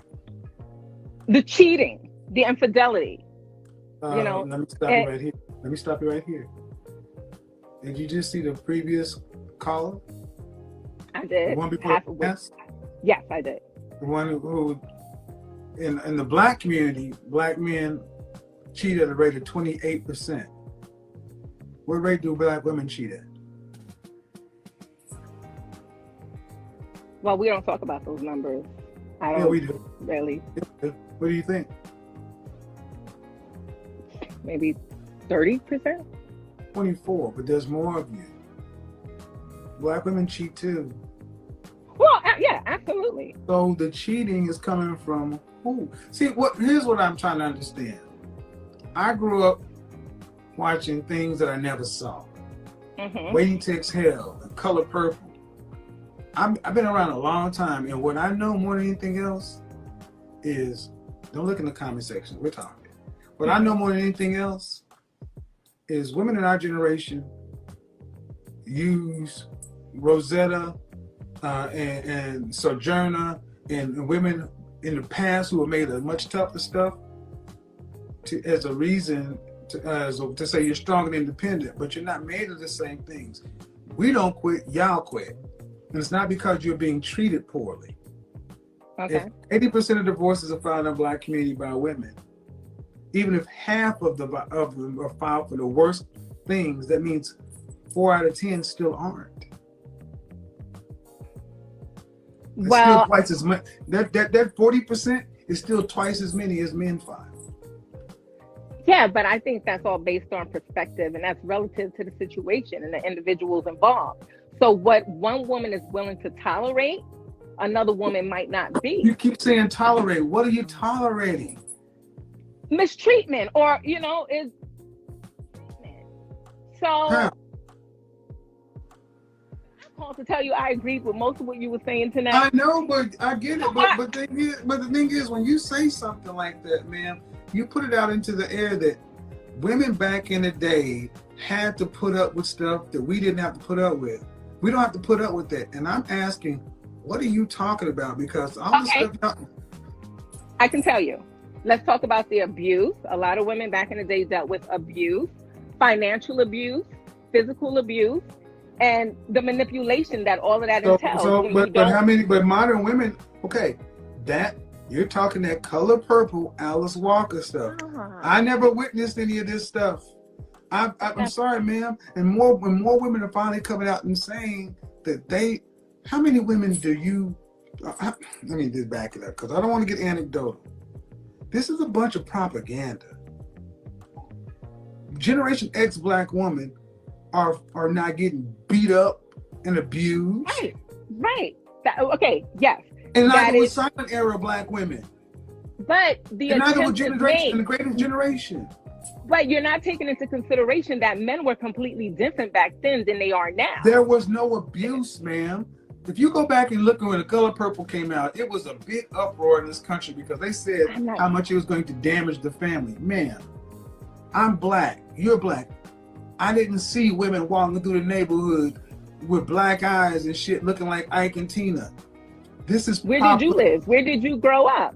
The cheating, the infidelity. Let me stop you right here. Did you just see the previous caller? I did. The one before Yes, I did. The one who, in the black community, black men cheat at a rate of 28%. What rate do black women cheat at? Well, we don't talk about those numbers. Yeah, we do. Really. What do you think? Maybe 30%? 24, but there's more of you. Black women cheat too. Well, yeah, absolutely. So the cheating is coming from who? See, here's what I'm trying to understand. I grew up watching things that I never saw. Mm-hmm. Waiting to Exhale, The Color Purple. I've been around a long time, and what I know more than anything else is, don't look in the comment section, we're talking. What I know more than anything else is women in our generation use Rosetta and Sojourner and women in the past who have made a much tougher stuff as a reason to say you're strong and independent, but you're not made of the same things. We don't quit, y'all quit. And it's not because you're being treated poorly. Okay. If 80% of divorces are filed in the Black community by women, even if half of them are filed for the worst things, that means 4 out of 10 still aren't. It's still twice as much. That 40% is still twice as many as men file. Yeah, but I think that's all based on perspective, and that's relative to the situation and the individuals involved. So what one woman is willing to tolerate, another woman might not be. You keep saying tolerate. What are you tolerating? Mistreatment, or is so. Huh. I called to tell you I agreed with most of what you were saying tonight. I know, but I get it. But the thing is, when you say something like that, man, you put it out into the air that women back in the day had to put up with stuff that we didn't have to put up with. We don't have to put up with that. And I'm asking, what are you talking about? Because all the stuff. I can tell you. Let's talk about the abuse. A lot of women back in the day dealt with abuse, financial abuse, physical abuse, and the manipulation that all of that entails. But modern women, okay, that you're talking that color purple Alice Walker stuff. I never witnessed any of this stuff. I'm sorry, ma'am. And more women are finally coming out and saying that how many women do you, let me just back it up because I don't want to get anecdotal. This is a bunch of propaganda. Generation X Black women are not getting beat up and abused. Right. Okay, yes. And neither was silent era Black women. But neither was the greatest generation. But you're not taking into consideration that men were completely different back then than they are now. There was no abuse, ma'am. If you go back and look at when The Color Purple came out, it was a big uproar in this country because they said how much it was going to damage the family. Man, I'm Black. You're Black. I didn't see women walking through the neighborhood with black eyes and shit looking like Ike and Tina. This is Where did you live? Where did you grow up?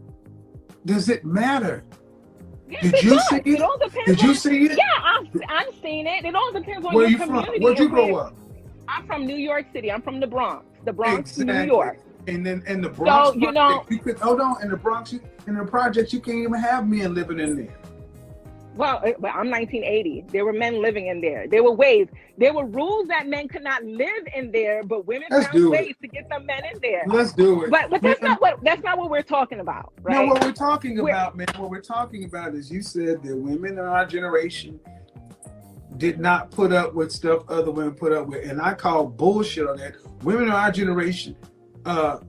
Does it matter? Yes, did you see it? It all depends. Did you see it? Yeah, I'm seeing it. It all depends on Where your you community. From? Where'd you grow up? I'm from New York City. I'm from the Bronx. The Bronx, exactly. New York. And then in the Bronx, so hold on. In the Bronx, in the projects, you can't even have men living in there. Well, I'm 1980. There were men living in there. There were ways. There were rules that men could not live in there, but women found ways to get the men in there. Let's do it. But that's not what we're talking about, right? No, what we're talking about, man. What we're talking about is you said that women in our generation did not put up with stuff other women put up with, and I call bullshit on that. Women in our generation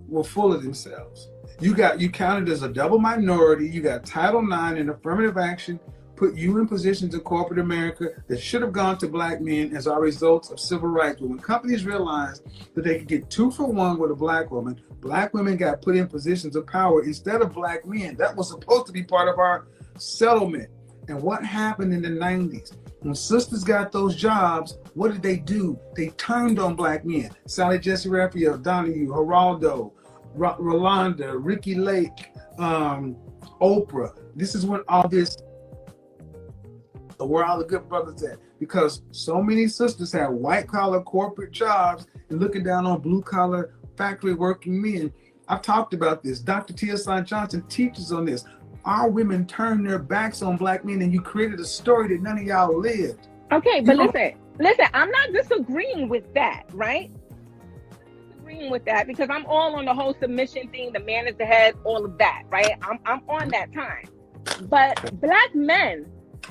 were full of themselves. You counted as a double minority. You got Title IX and affirmative action put you in positions in corporate America that should have gone to Black men as a result of civil rights. But when companies realized that they could get 2 for 1 with a Black woman, Black women got put in positions of power instead of Black men. That was supposed to be part of our settlement. And what happened in the 90s? When sisters got those jobs, what did they do? They turned on Black men. Sally Jesse Raphael, Donahue, Geraldo, Rolanda, Ricky Lake, Oprah. This is when all this, where all the good brothers at, because so many sisters have white collar corporate jobs and looking down on blue collar factory working men. I've talked about this. Dr. T.S.I. Johnson teaches on this. Our women turned their backs on Black men, and you created a story that none of y'all lived. Okay, but listen, I'm not disagreeing with that, right? Disagreeing with that because I'm all on the whole submission thing, the man is the head, all of that, right? I'm on that time. But Black men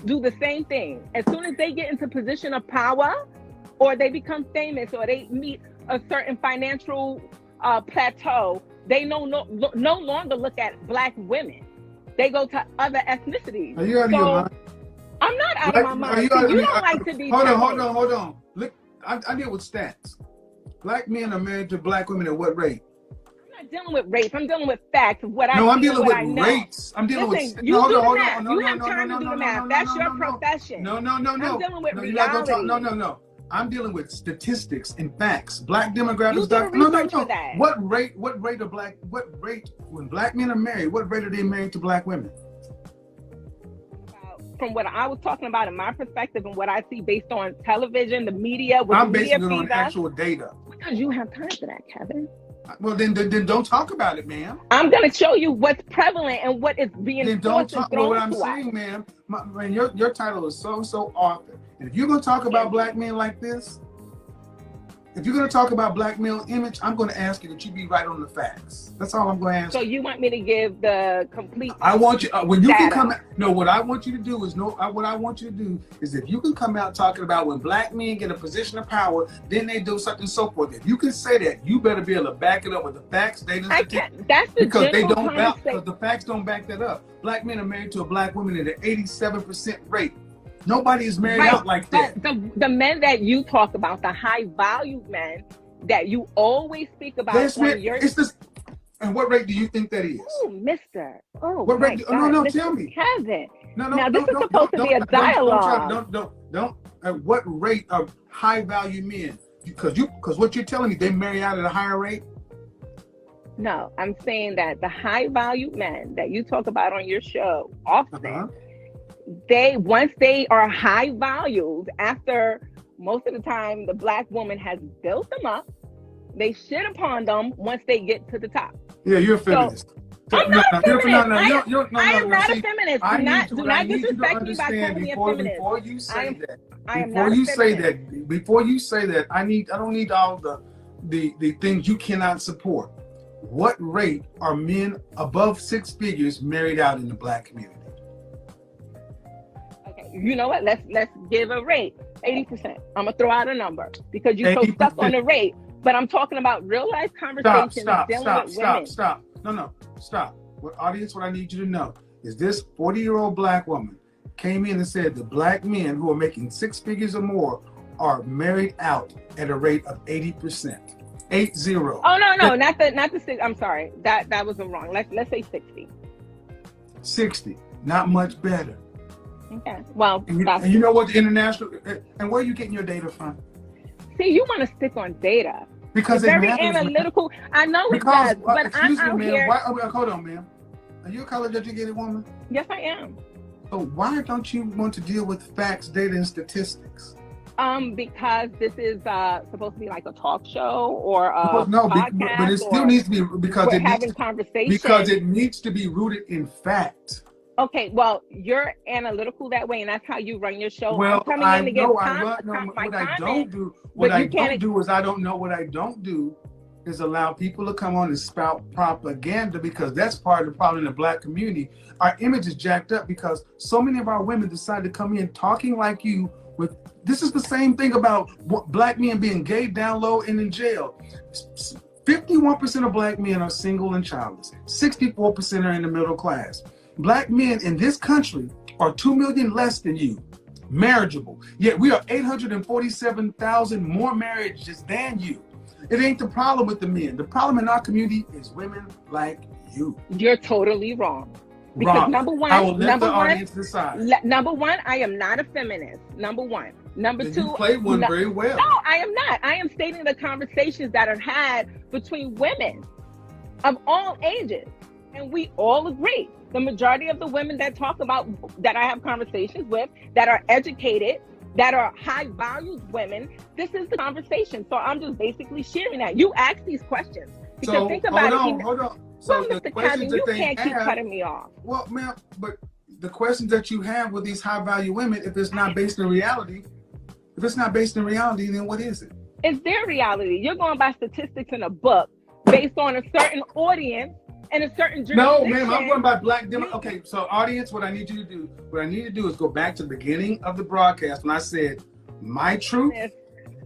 do the same thing. As soon as they get into position of power, or they become famous, or they meet a certain financial plateau, they no longer look at Black women. They go to other ethnicities. Are you out of your mind? I'm not out of my mind. You don't like to be. Hold on. Look, I deal with stats. Black men are married to Black women at what rate? I'm not dealing with race. I'm dealing with facts of what I know. No, I'm dealing with rates. I'm dealing with. You do the math. You have time to do the math. That's your profession. No. I'm dealing with reality. No. I'm dealing with statistics and facts. Black demographics. You do research for that. What rate when black men are married, what rate are they married to black women? From what I was talking about in my perspective and what I see based on television, the media, what I'm the media basing it on feeds us. actual data. Because you have time for that, Kevin. Well, then don't talk about it, ma'am. I'm going to show you what's prevalent and what is being Then don't forced and talk about thrown what I'm to us. saying, ma'am. Man, your title is so author. And if you're going to talk about black men like this, if you're going to talk about black male image, I'm going to ask you that you be right on the facts. That's all I'm going to ask. So you want me to give the complete? I want you when you data. can come. No, what I want you to do is what I want you to do is if you can come out talking about when black men get a position of power, then they do something and so forth. If you can say that, you better be able to back it up with the facts, data, I can't. That's the because they general don't back, concept. because the facts don't back that up. Black men are married to a black woman at an 87% rate. Nobody is married Right, out like that. but the men that you talk about, the high value men that you always speak about This on man, your. it's this. And what rate do you think that is? Oh, Mister. Oh, What my rate? God. No, Mr. tell me. Kevin. No, Now, this is supposed to be a dialogue. Don't. At what rate of high value men? Because what you're telling me, they marry out at a higher rate. No, I'm saying that the high value men that you talk about on your show often, once they are high valued, after most of the time the black woman has built them up, they shit upon them once they get to the top. Yeah, you're a feminist. I'm not a feminist. I am not a see, feminist. I Do not need you to disrespect me by understand calling me a before feminist. you say that. I am Before not a you say feminist. that, before you say that, I don't need all the things you cannot support. What rate are men above 6 figures married out in the black community? Okay, you know what? Let's give a rate. 80%. I'm gonna throw out a number because you're so stuck on the rate. But I'm talking about real life conversations dealing with women. Stop. No, stop. What I need you to know is this 40-year-old black woman came in and said the black men who are making 6 figures or more are married out at a rate of 80%. 80. Oh no, not the 6. I'm sorry. That was wrong. Let's say 60. 60. Not much better. Okay. Well, and you know what the international and where are you getting your data from? See, you want to stick on data. Because it's it very matters, analytical. I know it because, does, but I'm out me, here. Hold on, ma'am. Are you a college-educated woman? Yes, I am. So why don't you want to deal with facts, data, and statistics? Because this is supposed to be like a talk show or a podcast, but it still needs to be because we're having conversation. Because it needs to be rooted in fact. Okay, well, you're analytical that way, and that's how you run your show. Well, I'm coming in to give what I don't do is allow people to come on and spout propaganda, because that's part of the problem in the black community. Our image is jacked up because so many of our women decide to come in talking like you. This is the same thing about black men being gay down low and in jail. 51% of black men are single and childless. 64% are in the middle class. Black men in this country are 2 million less than you, marriageable. Yet we are 847,000 more marriages than you. It ain't the problem with the men. The problem in our community is women like you. You're totally wrong. Because wrong. Number one, I will let the audience decide. Number one, I am not a feminist. Number one. Number Then two, you played one very well. No, I am not. I am stating the conversations that are had between women of all ages, and we all agree. The majority of the women that I have conversations with, that are educated, that are high valued women, this is the conversation. So I'm just basically sharing that. You ask these questions because think about it. Hold on. So well, Mr. Kevin, you can't keep cutting me off. Well, ma'am, but the questions that you have with these high value women, if it's not based in reality, then what is it? It's their reality. You're going by statistics in a book based on a certain audience and a certain jurisdiction. No, ma'am, I'm going by black demo. Okay, so audience, what I need you to do is go back to the beginning of the broadcast when I said my truth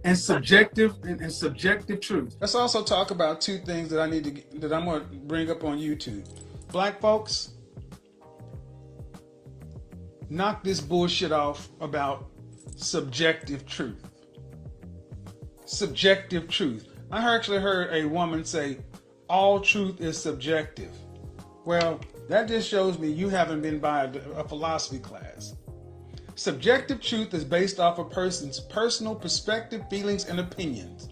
and subjective truth. Let's also talk about two things that I'm going to bring up on YouTube. Black folks, knock this bullshit off about subjective truth. Subjective truth. I actually heard a woman say, all truth is subjective. Well, that just shows me you haven't been by a philosophy class. Subjective truth is based off a person's personal perspective, feelings, and opinions.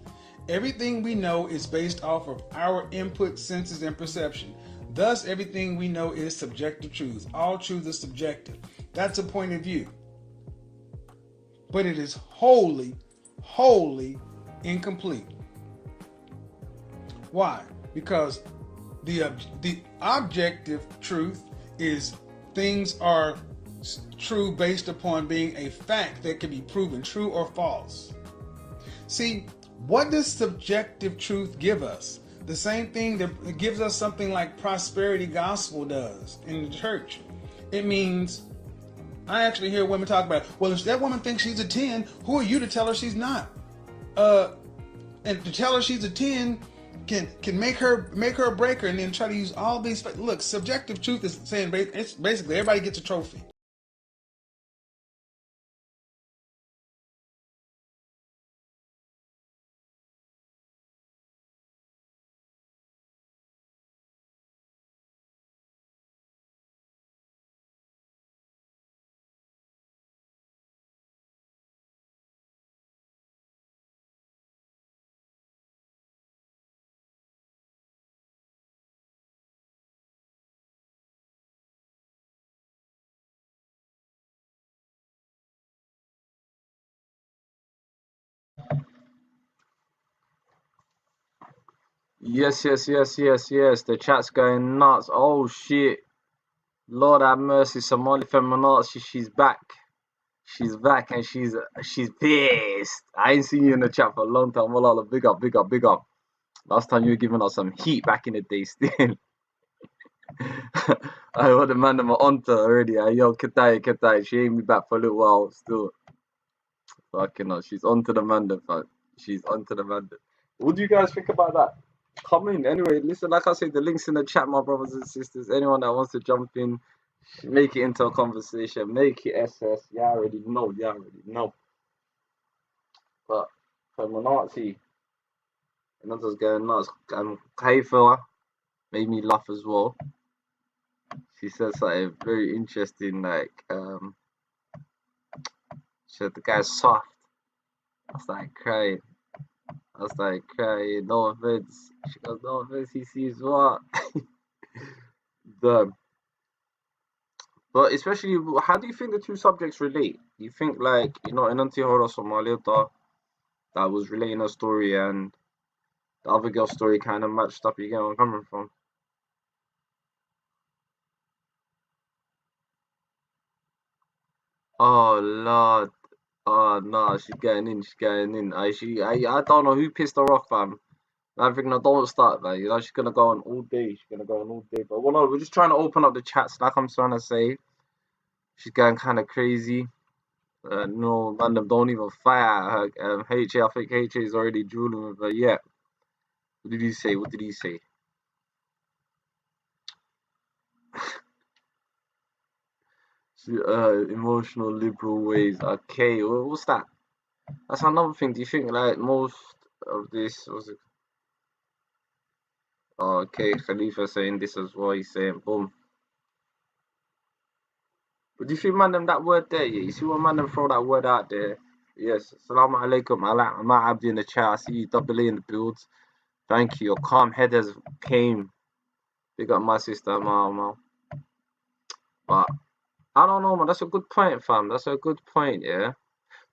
Everything we know is based off of our input, senses, and perception. Thus, everything we know is subjective truth. All truth is subjective. That's a point of view. But it is wholly, wholly incomplete. Why? Because the objective truth is things are true based upon being a fact that can be proven true or false. See, what does subjective truth give us? The same thing that gives us something like prosperity gospel does in the church. It means, I actually hear women talk about, well, if that woman thinks she's a 10, who are you to tell her she's not? And to tell her she's a 10 can make her a breaker, and then try to use all these. Look, subjective truth is saying it's basically everybody gets a trophy. Yes. The chat's going nuts. Oh shit. Lord have mercy. Somali feminazi. She's back. She's back and she's pissed. I ain't seen you in the chat for a long time. Wallah, big up. Last time you were giving us some heat back in the day still. I heard the man them onto already. Yo, Ketai. She ain't be back for a little while still. Fucking hell. She's onto the man them. She's onto the man them. What do you guys think about that? Come in. Anyway, listen, like I said, the link's in the chat, my brothers and sisters. Anyone that wants to jump in, make it into a conversation, make it SS. You already know. But feminazi, and that's going nuts. Kaifa made me laugh as well. She said something very interesting, like she said the guy's soft. I was like crying. No offense. She goes, no offense, he sees what? But especially, how do you think the two subjects relate? You think, like, you know, Inanti Hora Somalita, that was relating a story, and the other girl's story kind of matched up. You get where I'm coming from? Oh Lord. Oh no, she's getting in. I don't know who pissed her off, fam. I think, no, don't start, man. You know, she's gonna go on all day. But well, no, we're just trying to open up the chats, like I'm trying to say. She's going kind of crazy. No, random, don't even fire her. HA, I think HA is already drooling with her. Yeah. What did he say? Emotional liberal ways. Okay, well, what's that? That's another thing. Do you think, like, most of this was it? Oh, okay, Khalifa saying this as well. He's saying boom. But do you think, man, them that word there? Yeah, you see what, man, them throw that word out there? Yes. Assalamu alaikum. I'm Abdi in the chat. I see you, Double A in the builds. Thank you. Your calm headers came. Big up my sister, Mama. But I don't know, man. That's a good point, fam. That's a good point, yeah.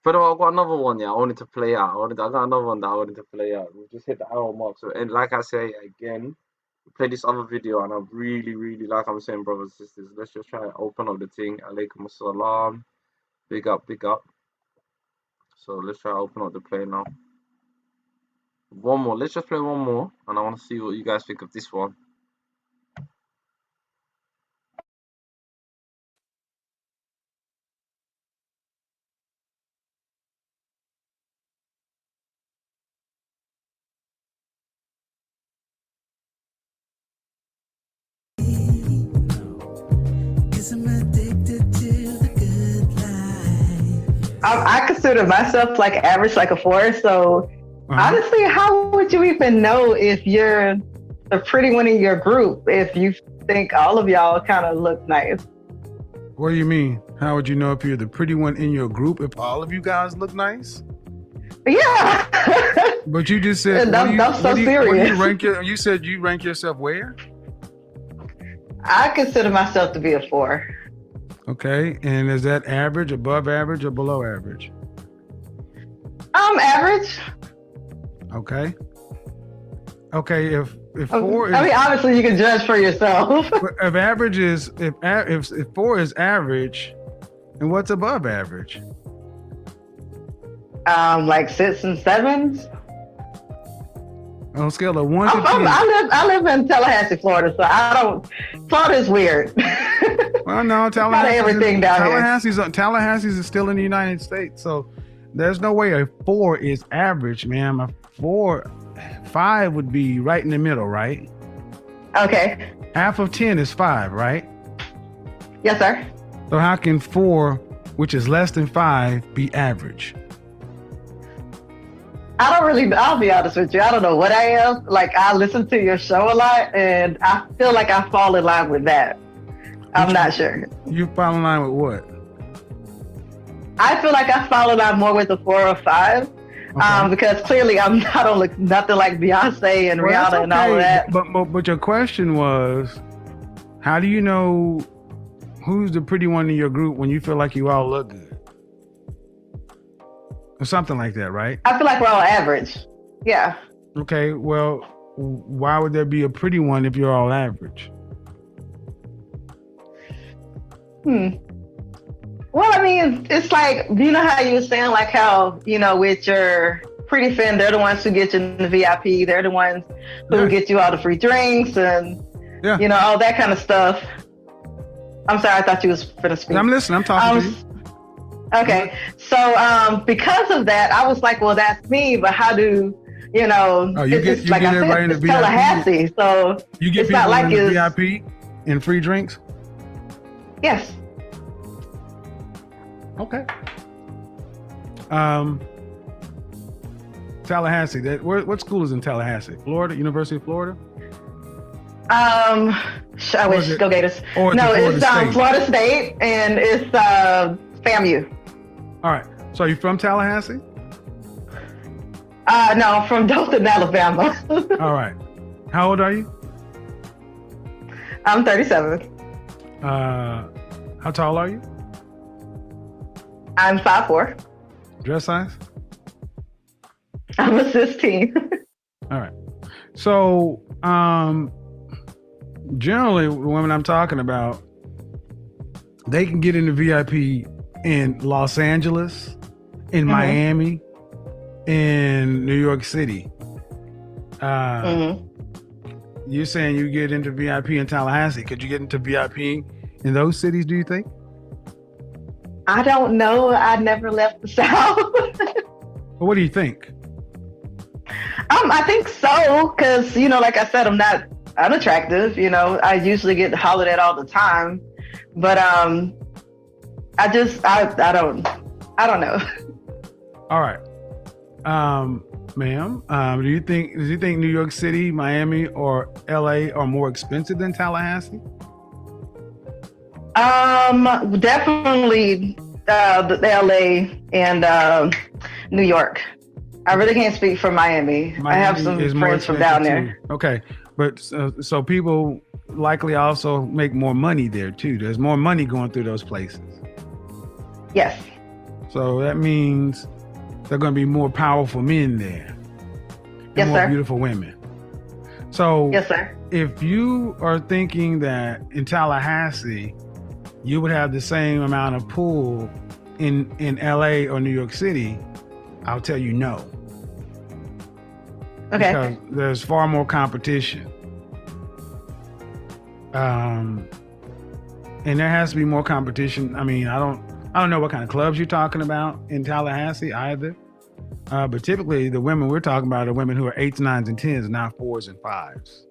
But I've got another one, yeah. I wanted to play out. I got another one that I wanted to play out. We just hit the hour mark. So, and like I say again, we played this other video, and I really like I'm saying, brothers and sisters. Let's just try to open up the thing. Alaikum assalam. Big up. So let's try to open up the play now. One more. Let's just play one more, and I want to see what you guys think of this one. I consider myself like average, like a 4. So honestly, how would you even know if you're the pretty one in your group if you think all of y'all kind of look nice? What do you mean? How would you know if you're the pretty one in your group if all of you guys look nice? Yeah. But you just said that's so serious. You said you rank yourself where? I consider myself to be a 4. Okay, and is that average, above average, or below average? Average. Okay. Okay, if 4 is, I mean, obviously you can judge for yourself. if average is if 4 is average, and what's above average? Like 6 and 7s. On a scale of 1 to 10. I live in Tallahassee, Florida, so Florida is weird. Well, no, everything down here. Tallahassee is still in the United States, so there's no way a 4 is average, ma'am. A 5 would be right in the middle, right? Okay. Half of 10 is 5, right? Yes, sir. So how can 4, which is less than 5, be average? I'll be honest with you. I don't know what I am. Like, I listen to your show a lot, and I feel like I fall in line with that. I'm not sure. You fall in line with what? I feel like I fall in line more with the 4 or 5. Okay. Because clearly I don't look nothing like Beyonce and Rihanna and all of that. But your question was, how do you know who's the pretty one in your group when you feel like you all look good? Or something like that, right? I feel like we're all average. Yeah. Okay, well, why would there be a pretty one if you're all average? Well, I mean, it's like, you know how you were saying, like how, with your pretty friend, they're the ones who get you in the VIP. They're the ones who get you all the free drinks and, all that kind of stuff. I'm sorry, I thought you was going to speak. I'm listening. I'm talking to you. Okay. So because of that, I was like, well, that's me, but how do, you get everybody in the VIP? Tallahassee, so you get it's people not like in the VIP and free drinks? Yes. Okay. Tallahassee. What school is in Tallahassee? Florida, University of Florida? I wish Go Gators. No, it's Florida State, and it's FAMU. All right. So are you from Tallahassee? No, I'm from Dothan, Alabama. All right. How old are you? I'm 37. How tall are you? I'm 5'4". Dress size? I'm a 16. All right. So, generally, the women I'm talking about, they can get into VIP in Los Angeles, in Miami, in New York City. You're saying you get into VIP in Tallahassee. Could you get into VIP in those cities, do you think? I don't know. I never left the South. Well, what do you think? I think so, because, like I said, I'm not unattractive. I usually get hollered at all the time. But I don't know. All right. Ma'am, do you think New York City, Miami, or LA are more expensive than Tallahassee? Definitely the LA and New York. I really can't speak for Miami. I have some friends from down there. Okay, but so people likely also make more money there too. There's more money going through those places. Yes. So that means there are going to be more powerful men there. Yes, more sir. Beautiful women. So yes, sir. If you are thinking that in Tallahassee, you would have the same amount of pull in LA or New York City, I'll tell you no. Okay. Because there's far more competition. And there has to be more competition. I mean, I don't know what kind of clubs you're talking about in Tallahassee either. But typically the women we're talking about are women who are 8s, 9s, and 10s, not 4s and 5s.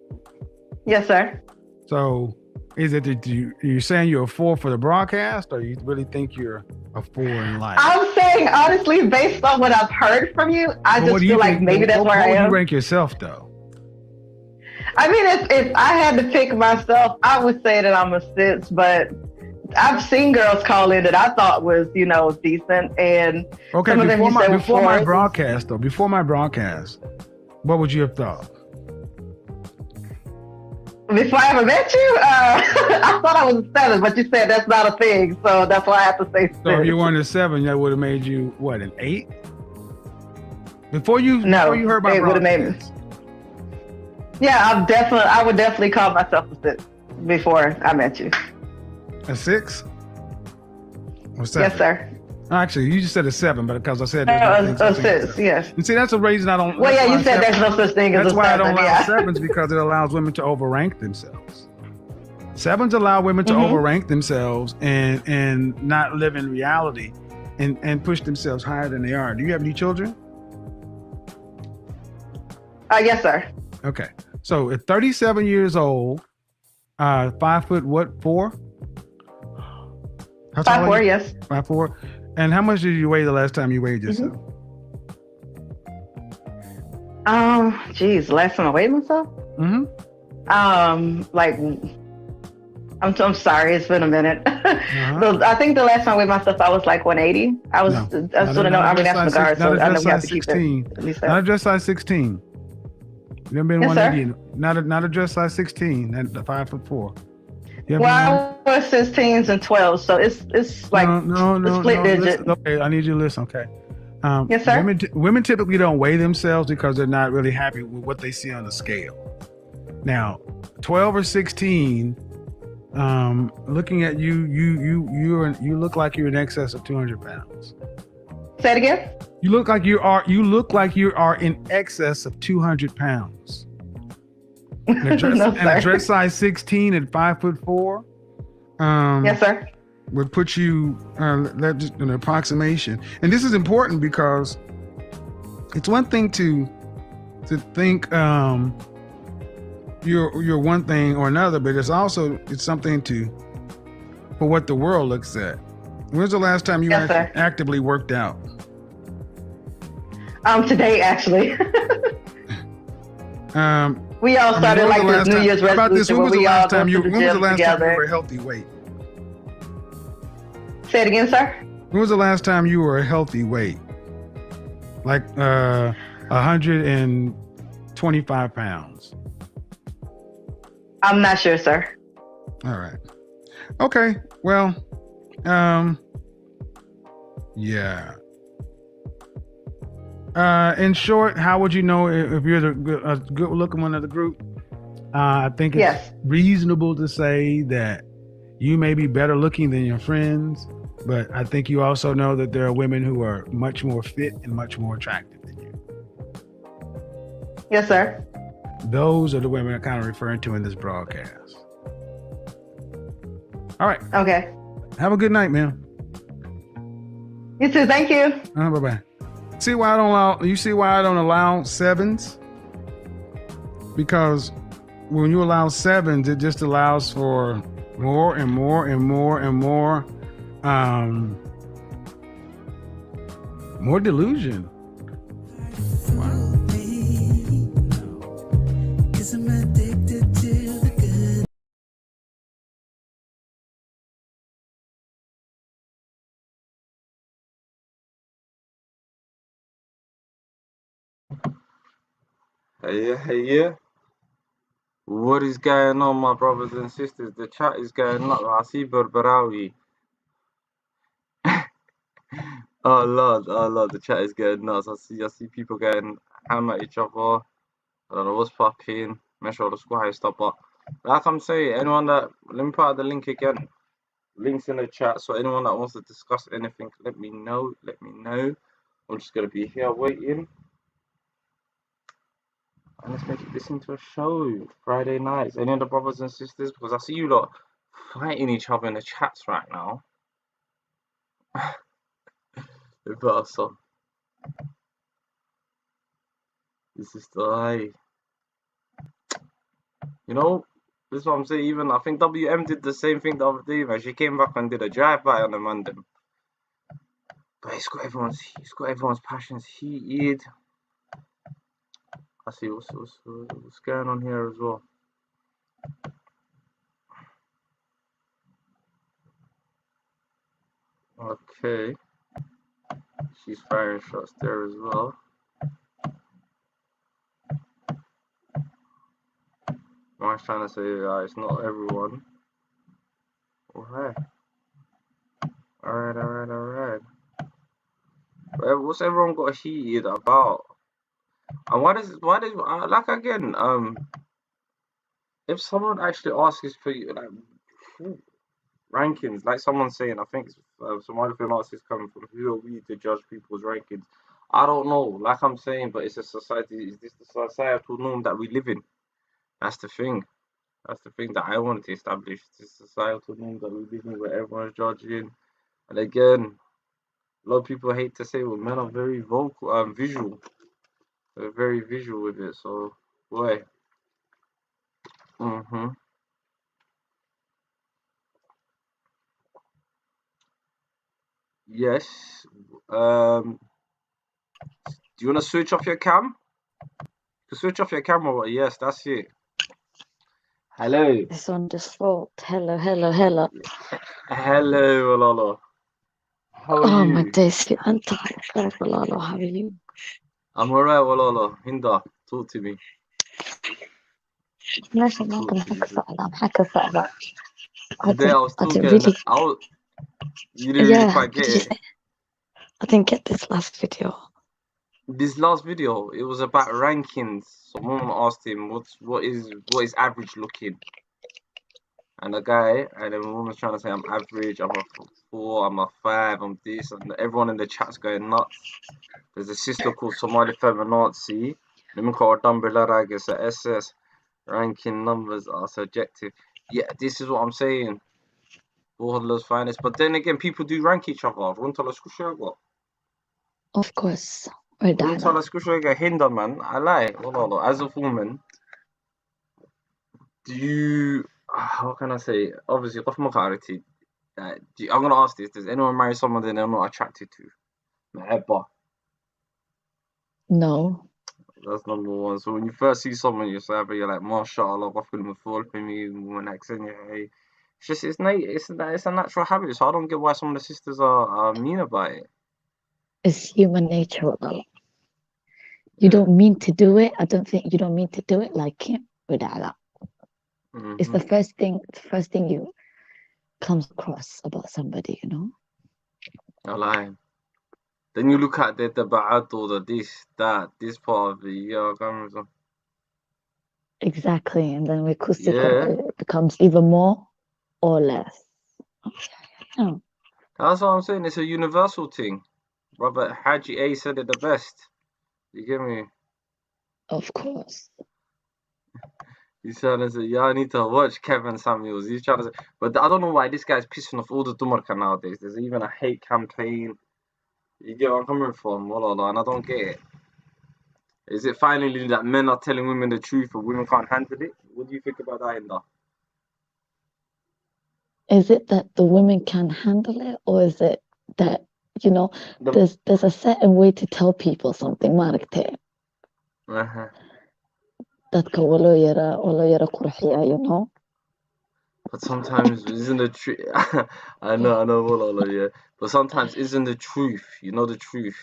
Yes, sir. So is it that you're saying you're a 4 for the broadcast, or you really think you're a 4 in life? I'm saying, honestly, based on what I've heard from you, I just feel like maybe that's where I am. How would you rank yourself, though? I mean, if I had to pick myself, I would say that I'm a 6, but I've seen girls call in that I thought was, decent, and Okay, some of them before you said before my were broadcast though, before my broadcast, what would you have thought? Before I ever met you, I thought I was a 7, but you said that's not a thing, so that's why I have to say 6. So if you weren't a 7, that would have made you what, an 8? Before you heard my it would have made me. Yeah, I would definitely call myself a 6 before I met you. A 6? Or 7? Yes, sir. Actually, you just said a 7, but because I said a 6, yes. And see, that's a reason I don't. Well, yeah, you said there's no such thing as a 7. That's why I don't allow yeah. 7s, because it allows women to overrank themselves. 7s allow women to overrank themselves and not live in reality and push themselves higher than they are. Do you have any children? Yes, sir. Okay. So at 37 years old, 5 foot what, 4? 5'4", yes. 5'4". And how much did you weigh the last time you weighed yourself? Geez, last time I weighed myself? Like, I'm sorry, it's been a minute. I think the last time I weighed myself, I was like 180. I was Army National Guard, so I know we have to keep it. Not a dress size 16. You never been 180. Not a dress size 16. At 5'4". Well, I was 16s and 12s, so it's like a split digit. Okay, I need you to listen. Okay. Yes, sir. Women typically don't weigh themselves because they're not really happy with what they see on the scale. Now, 12 or 16, looking at you look like you're in excess of 200 pounds. Say it again. You look like you are in excess of 200 pounds. And a dress size 16 at 5'4". Yes, sir. Would put you just an approximation. And this is important because it's one thing to think you're one thing or another, but it's something for what the world looks at. When's the last time you actively worked out? Today, actually. We all started this New Year's resolution where we all go to the gym together. When was the last time you were a healthy weight? Say it again, sir. When was the last time you were a healthy weight? Like 125 pounds. I'm not sure, sir. All right. Okay. Well, yeah. In short, how would you know if you're a good looking one of the group? I think it's reasonable to say that you may be better looking than your friends, but I think you also know that there are women who are much more fit and much more attractive than you. Yes, sir. Those are the women I'm kind of referring to in this broadcast. All right. Okay. Have a good night, man. You too. Thank you. Bye-bye. See why I don't allow 7s? Because when you allow 7s, it just allows for more and more and more and more more delusion. Hey. What is going on, my brothers and sisters? The chat is going nuts. I see Berberawi. Oh Lord, the chat is going nuts. I see people getting hammered at each other. I don't know what's popping. Make sure the squad stop up. Like I'm saying, let me put out the link again. Links in the chat, so anyone that wants to discuss anything, let me know. I'm just gonna be here waiting. And let's make this into a show. Friday nights. Any of the brothers and sisters? Because I see you lot fighting each other in the chats right now. So this is the lie. You know, this is what I'm saying. Even I think WM did the same thing the other day, man. She came back and did a drive-by on the Mandem. But it's got everyone's passions heated. I see what's going on here as well. Okay. She's firing shots there as well. I was trying to say it's not everyone. Alright. Alright. What's everyone got heated about? And why does like again, if someone actually asks for you like rankings, like someone's saying, I think some other film artists coming from, who are we to judge people's rankings? I don't know, like I'm saying, but it's a society, is this the societal norm that we live in? That's the thing. That's the thing that I wanted to establish. This societal norm that we live in where everyone's judging. And again, a lot of people hate to say, well, men are very visual. They're very visual with it, so boy. Yes. Do you want to switch off your cam? To switch off your camera, yes, that's it. Hello. It's on default. Hello. Hello, Lolo. How are Oh you? my days, I'm tired. Lalo, how are you? I'm alright, Lolo. Hinda, talk to me. ماشي ممكن حكى صعبة. Today I was talking. You didn't really quite get it. I didn't get this last video. This last video, it was about rankings. Someone asked him, what is average looking? And the guy, and then the woman's trying to say, I'm average, I'm a 4, I'm a 5, I'm this, and everyone in the chat's going nuts. There's a sister called Somali Feminazi. It's a SS. Ranking numbers are subjective. Yeah, this is what I'm saying. Warlord's finest. But then again, people do rank each other. Of course. Hinder, man. I lie. As a woman, do you, how can I say, obviously, I'm going to ask this, does anyone marry someone that they're not attracted to? No. That's number one. So when you first see someone, you're like, MashaAllah, it's a natural habit. So I don't get why some of the sisters are mean about it. It's human nature. You don't mean to do it. I don't think you don't mean to do it like him. It's the first thing you comes across about somebody, you know. I lie. Then you look at the ba'at or this part of the Exactly, and then with kusika it becomes even more or less. Oh. That's what I'm saying. It's a universal thing. Robert Haji A said it the best. You get me? Of course. He's trying to say, yeah, I need to watch Kevin Samuels. He's trying to say, but I don't know why this guy's pissing off all the Dumarka nowadays. There's even a hate campaign. You get where I'm coming from, and I don't get it. Is it finally that men are telling women the truth and women can't handle it? What do you think about that, Hinda? Is it that the women can handle it, or is it that, you know, there's a certain way to tell people something, Marikte? That you know? But sometimes isn't the truth. I know, yeah. But sometimes isn't the truth, you know, the truth.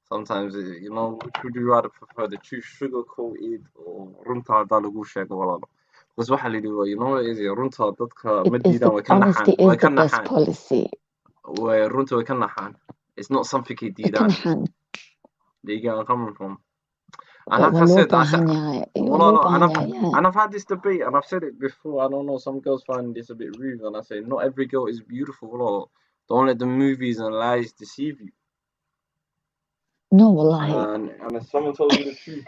Sometimes, you know, would you rather prefer the truth sugar coated or runta dalagu shega walala? Because what I do, you know what it is? Runta dadka honesty is the best policy. Where runta we can it's not something he did. Do you get where I'm coming from? And like I said, and I've had this debate, and I've said it before. I don't know, some girls find this a bit rude, and I say, not every girl is beautiful. Don't let the movies and lies deceive you. No, wallahi. And if someone tells you the truth,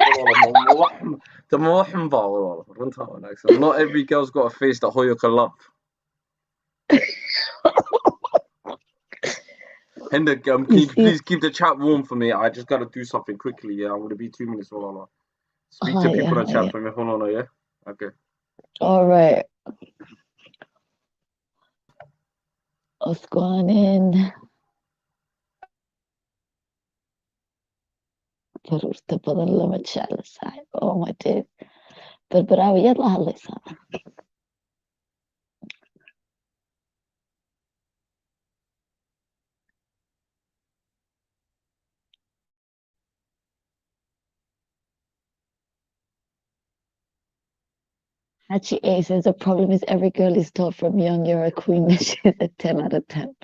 not every girl's got a face that Hoyo can love. Hinder, please keep the chat warm for me. I just gotta do something quickly. Yeah, I'm gonna be 2 minutes. Speak to people in chat for me. Hold on, yeah. Okay. All right. What's going in? ضرورته بدن لما تشعل الساعة. Oh my days. بالبراوي يطلع هالليسان. Hachi A says the problem is every girl is taught from young you're a queen. She's a 10 out of 10.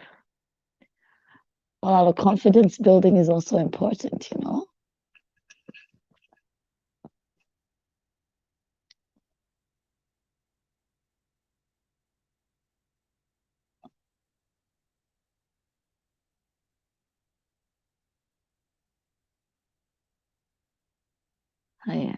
Well, confidence building is also important, you know. Oh, yeah.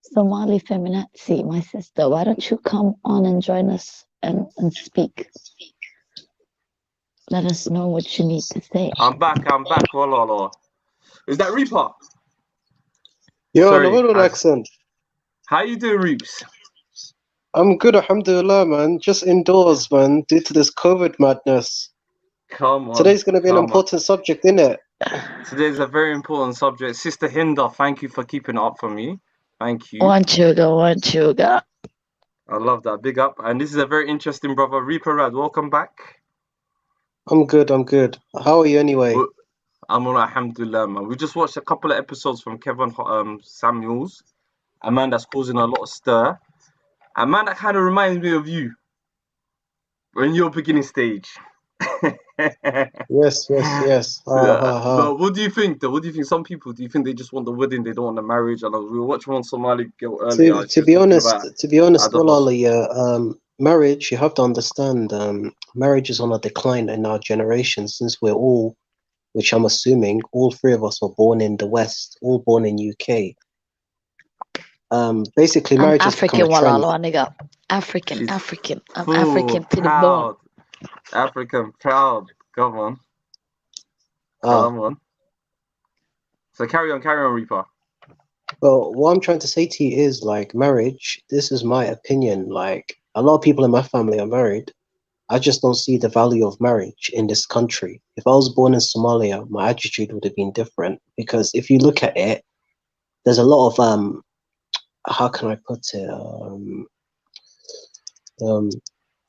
Somali feminazi, my sister, why don't you come on and join us and speak? Let us know what you need to say. I'm back. Wallah. Is that Reaper? Yo, Sorry, London accent. How you doing, Reeps? I'm good, alhamdulillah, man. Just indoors, man, due to this COVID madness. Come on. Today's going to be an important subject, innit? Today's a very important subject. Sister Hinda, thank you for keeping it up for me. Thank you. One sugar. I love that. Big up. And this is a very interesting brother. Reaper Rad, welcome back. I'm good. How are you anyway? I'm all right, alhamdulillah, man. We just watched a couple of episodes from Kevin Samuels, a man that's causing a lot of stir. A man that kind of reminds me of you when you're beginning stage. Yes. But what do you think, though? What do you think? Some people, do you think they just want the wedding, they don't want the marriage? And we were watching one Somali girl earlier. To be honest, Malala, marriage, you have to understand, marriage is on a decline in our generation since we're all, which I'm assuming, all three of us were born in the West, all born in UK. Basically, marriage has become a trend. Nigga. African. I'm Full, African to the bone. proud. African, proud. Come on. Come on. So carry on, Reaper. Well, what I'm trying to say to you is, like, marriage, this is my opinion. Like, a lot of people in my family are married. I just don't see the value of marriage in this country. If I was born in Somalia, my attitude would have been different. Because if you look at it, there's a lot of, how can I put it,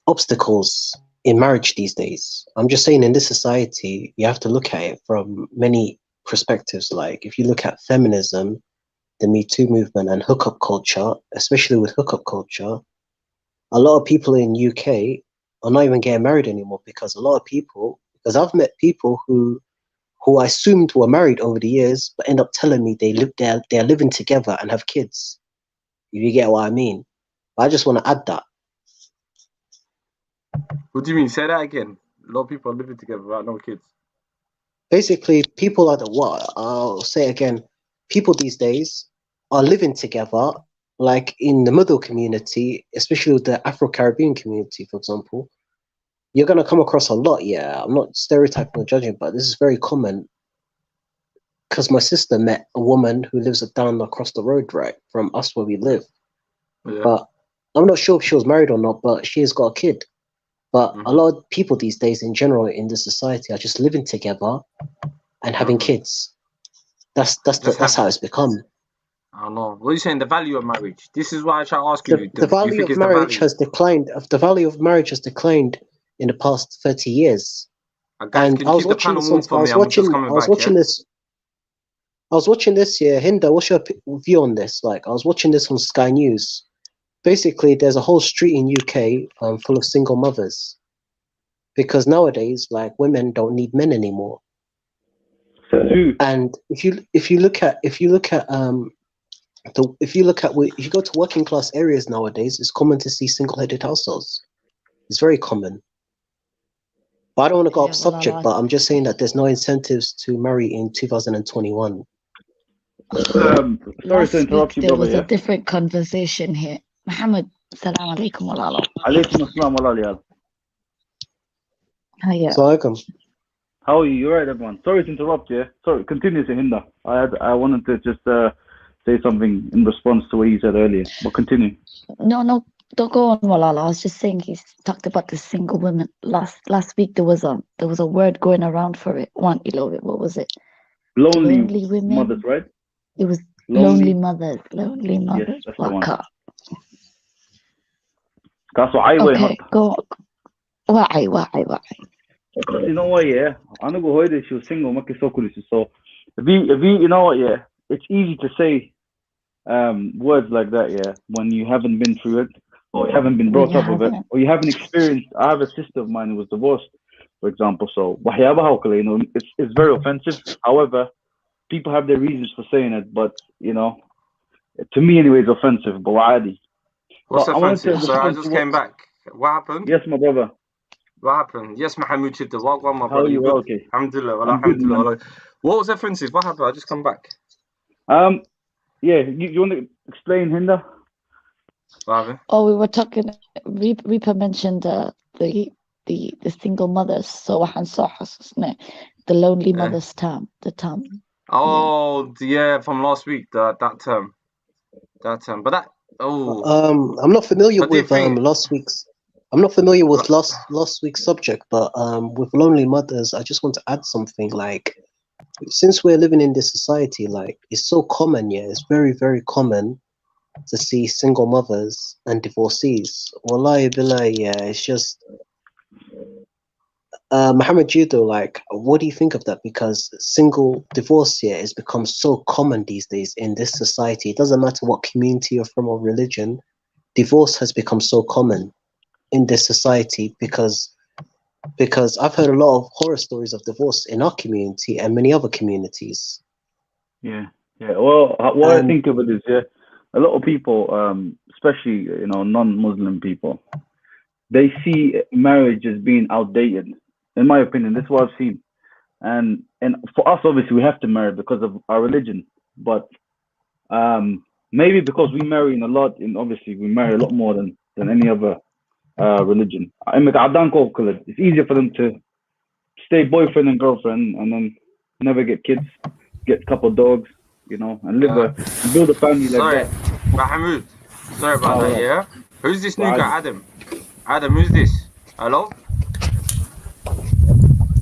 obstacles in marriage these days. I'm just saying, in this society, you have to look at it from many perspectives. Like, if you look at feminism, the Me Too movement, and hookup culture, especially with hookup culture, a lot of people in UK are not even getting married anymore because I've met people who I assumed were married over the years, but end up telling me they're living together and have kids. If you get what I mean. I just want to add that. What do you mean? Say that again. A lot of people are living together without no kids. Basically, people are I'll say it again. People these days are living together, like in the middle community, especially with the Afro-Caribbean community, for example. You're going to come across a lot, yeah. I'm not stereotyping or judging, but this is very common. Because my sister met a woman who lives down across the road, right, from us where we live. Yeah. But I'm not sure if she was married or not, but she has got a kid. But a lot of people these days in general in this society are just living together and having kids. That's how it's become. I don't know. What are you saying? The value of marriage. This is why I try to ask you. The value of marriage has declined. The value of marriage has declined in the past 30 years. And I was watching this here. Hinda, what's your view on this? Like, I was watching this on Sky News. Basically, there's a whole street in UK full of single mothers, because nowadays, like, women don't need men anymore. And if you go to working class areas nowadays, it's common to see single-headed households. It's very common. But I don't want to go off subject, but I'm just saying that there's no incentives to marry in 2021. Sorry to interrupt you, brother. There was a different conversation here. Muhammad, salam alaikum wa lalo. Alaikum assalam wa lalo. Hiya. How are you? You're right, everyone. Sorry to interrupt you. Sorry, continue, Hinda. I wanted to just say something in response to what you said earlier. But continue. No, don't go on, Malala. I was just saying he's talked about the single women. Last week there was a word going around for it. What was it? Lonely women. Mothers, right? It was lonely mothers. Yes, that's the one. Okay, go. Why? You know what, yeah? I know who she was single, so if you know what, yeah, it's easy to say words like that, yeah, when you haven't been through it, or you haven't been brought up with it, or you haven't experienced. I have a sister of mine who was divorced, for example, so you know, it's very offensive. However, people have their reasons for saying it, but you know, to me anyway, it's offensive. But what's offensive? Sorry, I just came back. What happened? Yes, my brother. What happened? Yes, Mohammed Chidda. Welcome, my How are brother. you? Good? Okay. Alhamdulillah. Well, I'm good, man. alhamdulillah. What was offensive? What happened? I just come back. Yeah, you want to explain, Hinda? Oh, we were talking. Reaper mentioned the single mothers. So the lonely mothers term. The term. Oh, yeah, from last week. That term. But that. Oh. I'm not familiar But do you with think- last week's. I'm not familiar with last week's subject, but with lonely mothers, I just want to add something. Like, since we're living in this society, like, it's so common, yeah, it's very, very common to see single mothers and divorcees. Wallahi billahi, yeah, it's just Muhammad Judo, like, what do you think of that? Because single divorce here has become so common these days in this society. It doesn't matter what community you're from or religion, divorce has become so common in this society because I've heard a lot of horror stories of divorce in our community and many other communities. Yeah. Well, what I think of it is, yeah, a lot of people, especially, you know, non-Muslim people, they see marriage as being outdated. In my opinion, this is what I've seen. And for us, obviously, we have to marry because of our religion. But maybe because we marry in a lot, and obviously we marry a lot more than any other religion. It's easier for them to stay boyfriend and girlfriend and then never get kids, get a couple of dogs, you know, and build a family like that. Mahmoud, sorry about that, right. yeah? Who's this new Right. guy, Adam? Adam, who's this? Hello?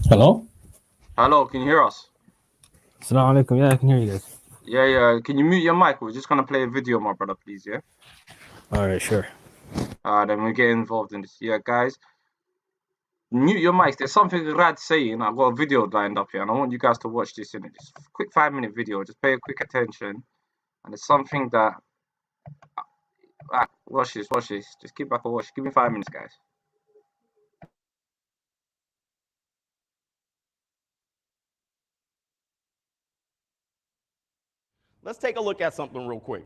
Hello, can you hear us? Assalamu alaikum. Yeah, I can hear you guys. Yeah. Can you mute your mic? We're just gonna play a video, my brother, please, yeah? All right, sure. Then we get involved in this. Yeah, guys. Mute your mics. There's something Rad's saying. I've got a video lined up here, and I want you guys to watch this in it. Just a quick 5-minute video. Just pay quick attention. And it's something that... watch this. Just keep back and watch. Give me 5 minutes, guys. Let's take a look at something real quick.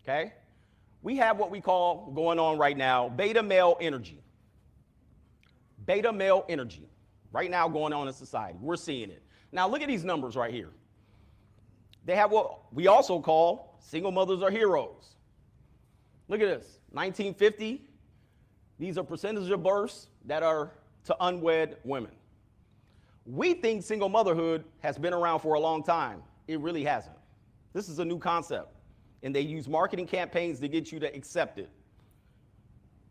Okay? We have what we call going on right now, beta male energy. Beta male energy. Right now going on in society. We're seeing it. Now look at these numbers right here. They have what we also call single mothers are heroes. Look at this. 1950. These are percentage of births that are to unwed women. We think single motherhood has been around for a long time. It really hasn't. This is a new concept, and they use marketing campaigns to get you to accept it.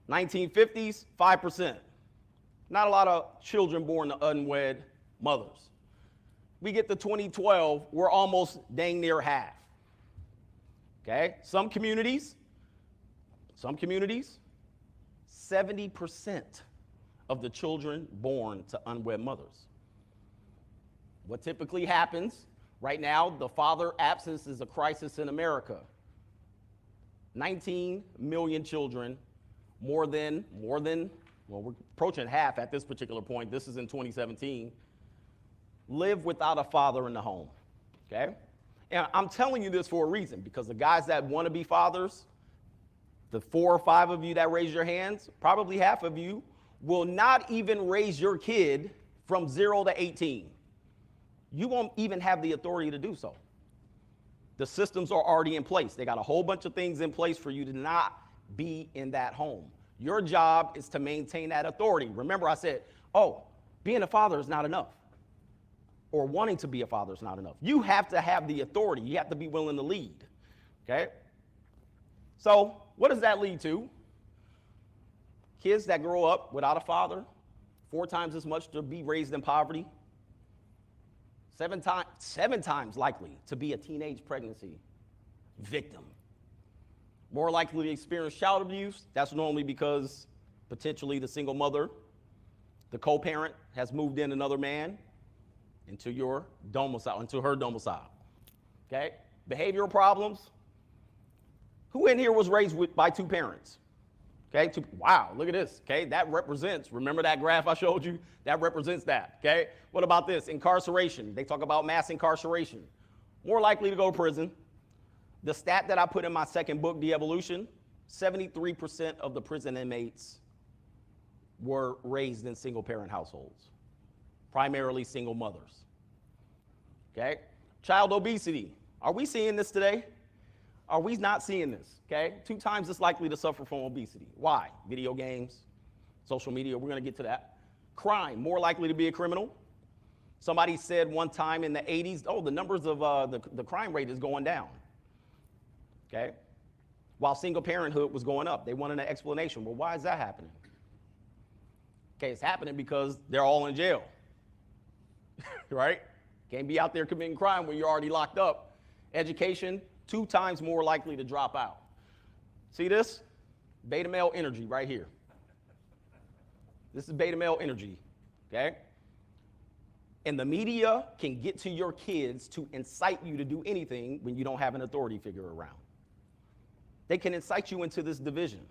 1950s, 5%. Not a lot of children born to unwed mothers. We get to 2012, we're almost dang near half. Okay? Some communities, 70% of the children born to unwed mothers. What typically happens right now, the father absence is a crisis in America. 19 million children, more than, well, we're approaching half at this particular point. This is in 2017, live without a father in the home, okay? And I'm telling you this for a reason, because the guys that want to be fathers, the 4 or 5 of you that raise your hands, probably half of you will not even raise your kid from 0 to 18. You won't even have the authority to do so. The systems are already in place. They got a whole bunch of things in place for you to not be in that home. Your job is to maintain that authority. Remember I said, being a father is not enough. Or wanting to be a father is not enough. You have to have the authority. You have to be willing to lead, okay? So what does that lead to? Kids that grow up without a father, 4 times as much to be raised in poverty, 7 times likely to be a teenage pregnancy victim. More likely to experience child abuse. That's normally because Potentially the single mother, the co-parent has moved in another man into your domicile, into her domicile. Okay? Behavioral problems. Who in here was raised by two parents? Okay? Wow, look at this. Okay? That represents, remember that graph I showed you? That represents that. Okay? What about this? Incarceration. They talk about mass incarceration. More likely to go to prison. The stat that I put in my second book, De-Evolution, 73% of the prison inmates were raised in single-parent households, primarily single mothers. Okay? Child obesity. Are we seeing this today? Are we not seeing this? Okay? 2 times as likely to suffer from obesity. Why? Video games, social media. We're going to get to that. Crime. More likely to be a criminal. Somebody said one time in the 80s, oh, the numbers of the crime rate is going down. Okay? While single parenthood was going up. They wanted an explanation. Well, why is that happening? Okay, it's happening because they're all in jail. Right? Can't be out there committing crime when you're already locked up. Education, 2 times more likely to drop out. See this? Beta male energy right here. This is beta male energy, okay? And the media can get to your kids to incite you to do anything when you don't have an authority figure around. They can incite you into this division.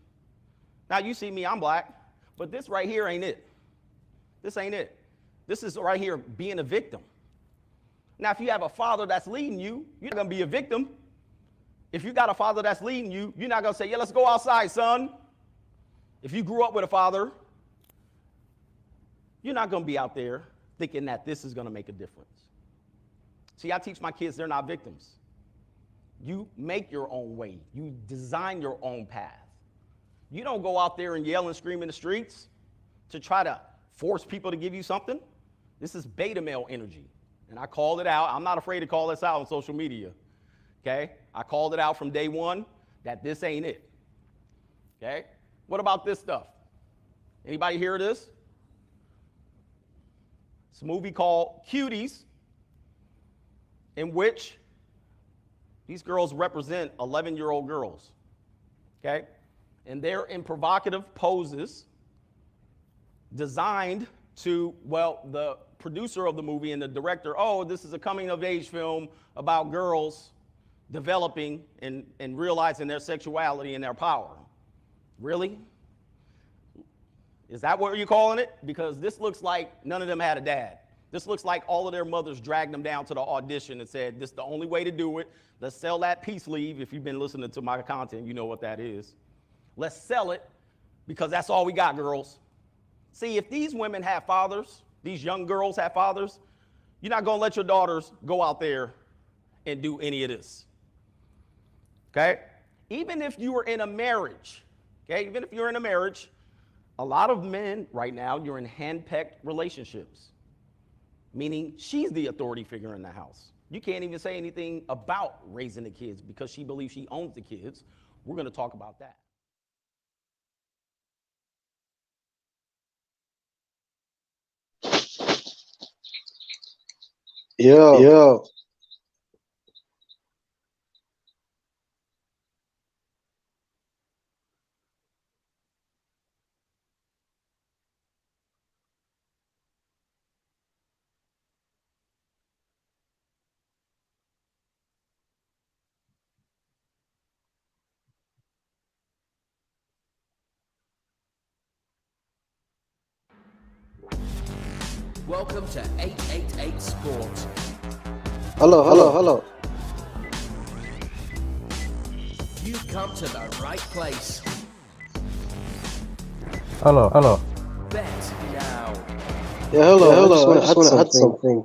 Now, you see me, I'm black, but this right here ain't it. This ain't it. This is right here being a victim. Now, if you have a father that's leading you, you're not going to be a victim. If you got a father that's leading you, you're not going to say, yeah, let's go outside, son. If you grew up with a father, you're not going to be out there thinking that this is going to make a difference. See, I teach my kids they're not victims. You make your own way. You design your own path. You don't go out there and yell and scream in the streets to try to force people to give you something. This is beta male energy. And I called it out. I'm not afraid to call this out on social media. Okay? I called it out from day one that this ain't it. Okay? What about this stuff? Anybody hear of this? It's a movie called Cuties, in which these girls represent 11-year-old girls. Okay? And they're in provocative poses designed to, well, the producer of the movie and the director, oh, this is a coming-of-age film about girls developing and realizing their sexuality and their power. Really? Is that what you're calling it? Because this looks like none of them had a dad. This looks like all of their mothers dragged them down to the audition and said, this is the only way to do it. Let's sell that peace leave. If you've been listening to my content, you know what that is. Let's sell it because that's all we got, girls. See, if these women have fathers, these young girls have fathers, you're not going to let your daughters go out there and do any of this. Okay? Even if you were in a marriage, okay, even if you're in a marriage, a lot of men right now, you're in hand-pecked relationships, meaning she's the authority figure in the house. You can't even say anything about raising the kids because she believes she owns the kids. We're going to talk about that. Yo. Welcome to 888 Sport. Hello. You've come to the right place. Hello. Bet now. Yeah, hello. I just want to add something.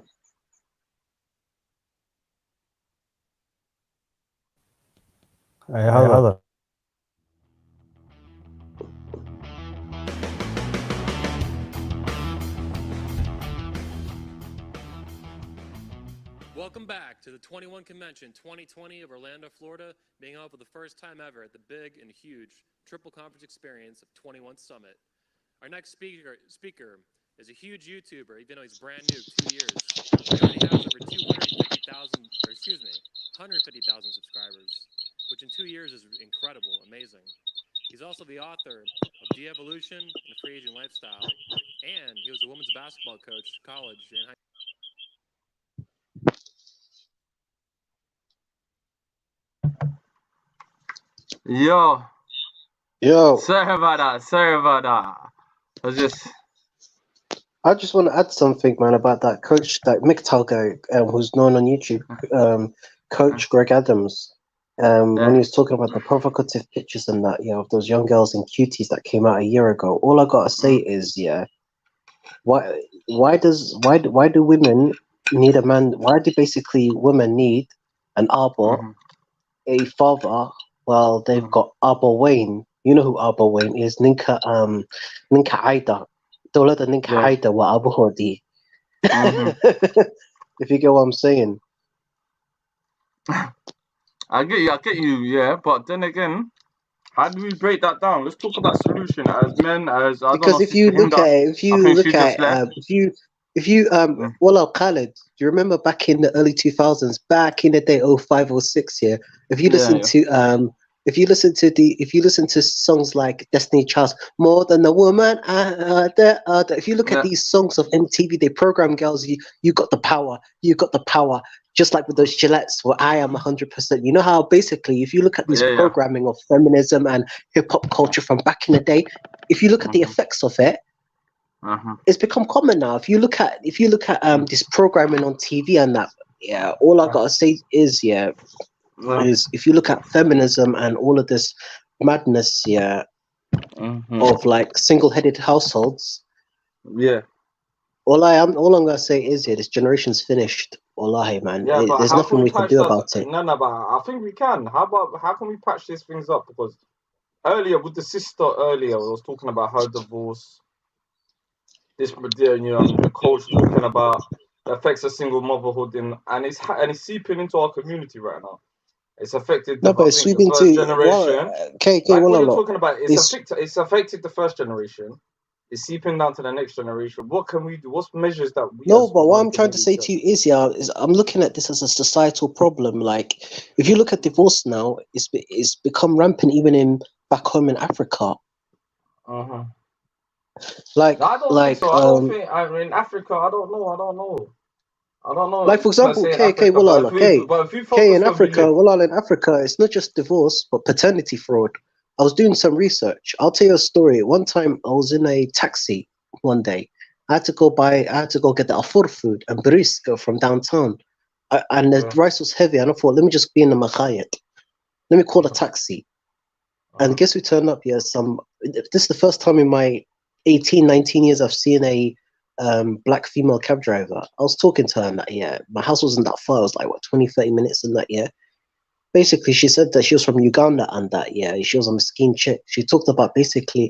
Hey, hello. Welcome back to the 21 Convention 2020 of Orlando, Florida, being held for the first time ever at the big and huge triple conference experience of 21 Summit. Our next speaker is a huge YouTuber, even though he's brand new, 2 years. He already has over 150,000 subscribers, which in 2 years is incredible, amazing. He's also the author of of de-evolution and a free aging lifestyle, and he was a women's basketball coach, college, and high. Yo. Sorry about that. I just want to add something, man, about that coach, that MGTOW guy, who's known on YouTube, Coach Greg Adams. When he was talking about the provocative pictures and that, of those young girls in cuties that came out a year ago. All I gotta say is, why do women need a man? Why do basically women need an Arbor, a father, while they've got Arbor Wayne? You know who Arbor Wayne is? Ninka Aida. Dawladda Ninka Aida wa abuhoodii. If you get what I'm saying. I get you, yeah. But then again, how do we break that down? Let's talk about solution as men, as I because if you look at it, well, Khaled, do you remember back in the early 2000s, back in the day, 05, 06, yeah? If you listen to if you listen to songs like Destiny Child's More Than a Woman, if you look at these songs of MTV, they program girls, you got the power, just like with those Gillettes where I am 100%. You know how basically, if you look at this programming of feminism and hip hop culture from back in the day, if you look at the effects of it, it's become common now. If you look at this programming on TV and that, all I gotta say is is if you look at feminism and all of this madness, of like single-headed households, all I'm gonna say is this generation's finished. Wallahi, man. There's nothing we can do about it. No, but I think we can. How can we patch these things up? Because earlier with the sister, I was talking about her divorce. This, the coach talking about the effects of single motherhood, and it's seeping into our community right now. It's affected the first generation. What you're talking about, it's affected the first generation. It's seeping down to the next generation. What can we do? What's measures that we? No, but what I'm trying to say to you is I'm looking at this as a societal problem. Like, if you look at divorce now, it's become rampant even in back home in Africa. Like, I don't think in Africa. I don't know. Like, for example, in Africa, it's not just divorce, but paternity fraud. I was doing some research. I'll tell you a story. One time, I was in a taxi one day. I had to go get the afur food and bris from downtown. And the rice was heavy. And I thought, let me just be in the makhayat. Let me call a taxi. And guess who turned up? This is the first time in my 18, 19 years I've seen a black female cab driver. I was talking to her and that, my house wasn't that far. It was like, 20, 30 minutes and that, Basically, she said that she was from Uganda and that, she was a Miskeen chick. She talked about basically,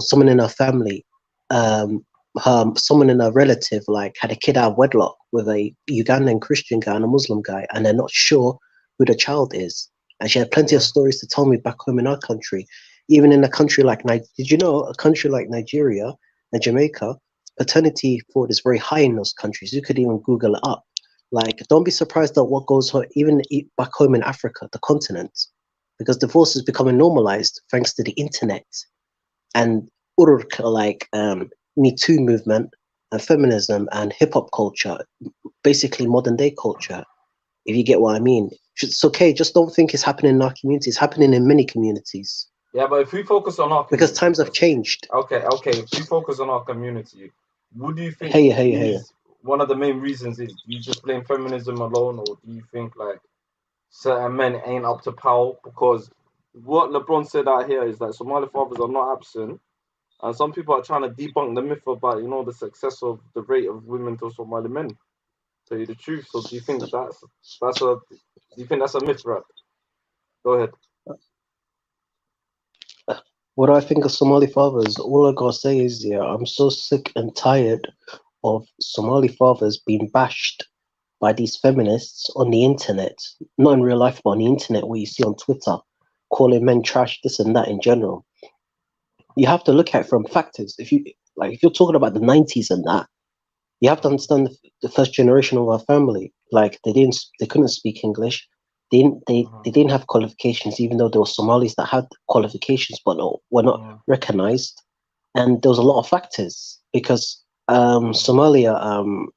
someone in her family, someone in her relative, like, had a kid out of wedlock with a Ugandan Christian guy and a Muslim guy, and they're not sure who the child is. And she had plenty of stories to tell me back home in our country. Even in a country like did you know a country like Nigeria and Jamaica, paternity fraud is very high in those countries. You could even Google it up. Like, don't be surprised at what goes on even back home in Africa, the continent, because divorce is becoming normalized thanks to the internet and Me Too movement and feminism and hip hop culture, basically modern day culture, if you get what I mean. It's okay, just don't think it's happening in our community. It's happening in many communities. Yeah, but if we focus on our community, because times have changed. Okay. If we focus on our community, what do you think? One of the main reasons is you just blame feminism alone, or do you think like certain men ain't up to par? Because what LeBron said out here is that Somali fathers are not absent, and some people are trying to debunk the myth about the success of the rate of women to Somali men. To tell you the truth, so do you think that's a myth, right? Go ahead. What do I think of Somali fathers? All I gotta say is, I'm so sick and tired of Somali fathers being bashed by these feminists on the internet, not in real life, but on the internet, where you see on Twitter, calling men trash, this and that in general. You have to look at it from factors. If you're talking about the 90s and that, you have to understand the first generation of our family. Like, they couldn't speak English. They didn't have qualifications, even though there were Somalis that had qualifications, but were not recognized. And there was a lot of factors because Somalia.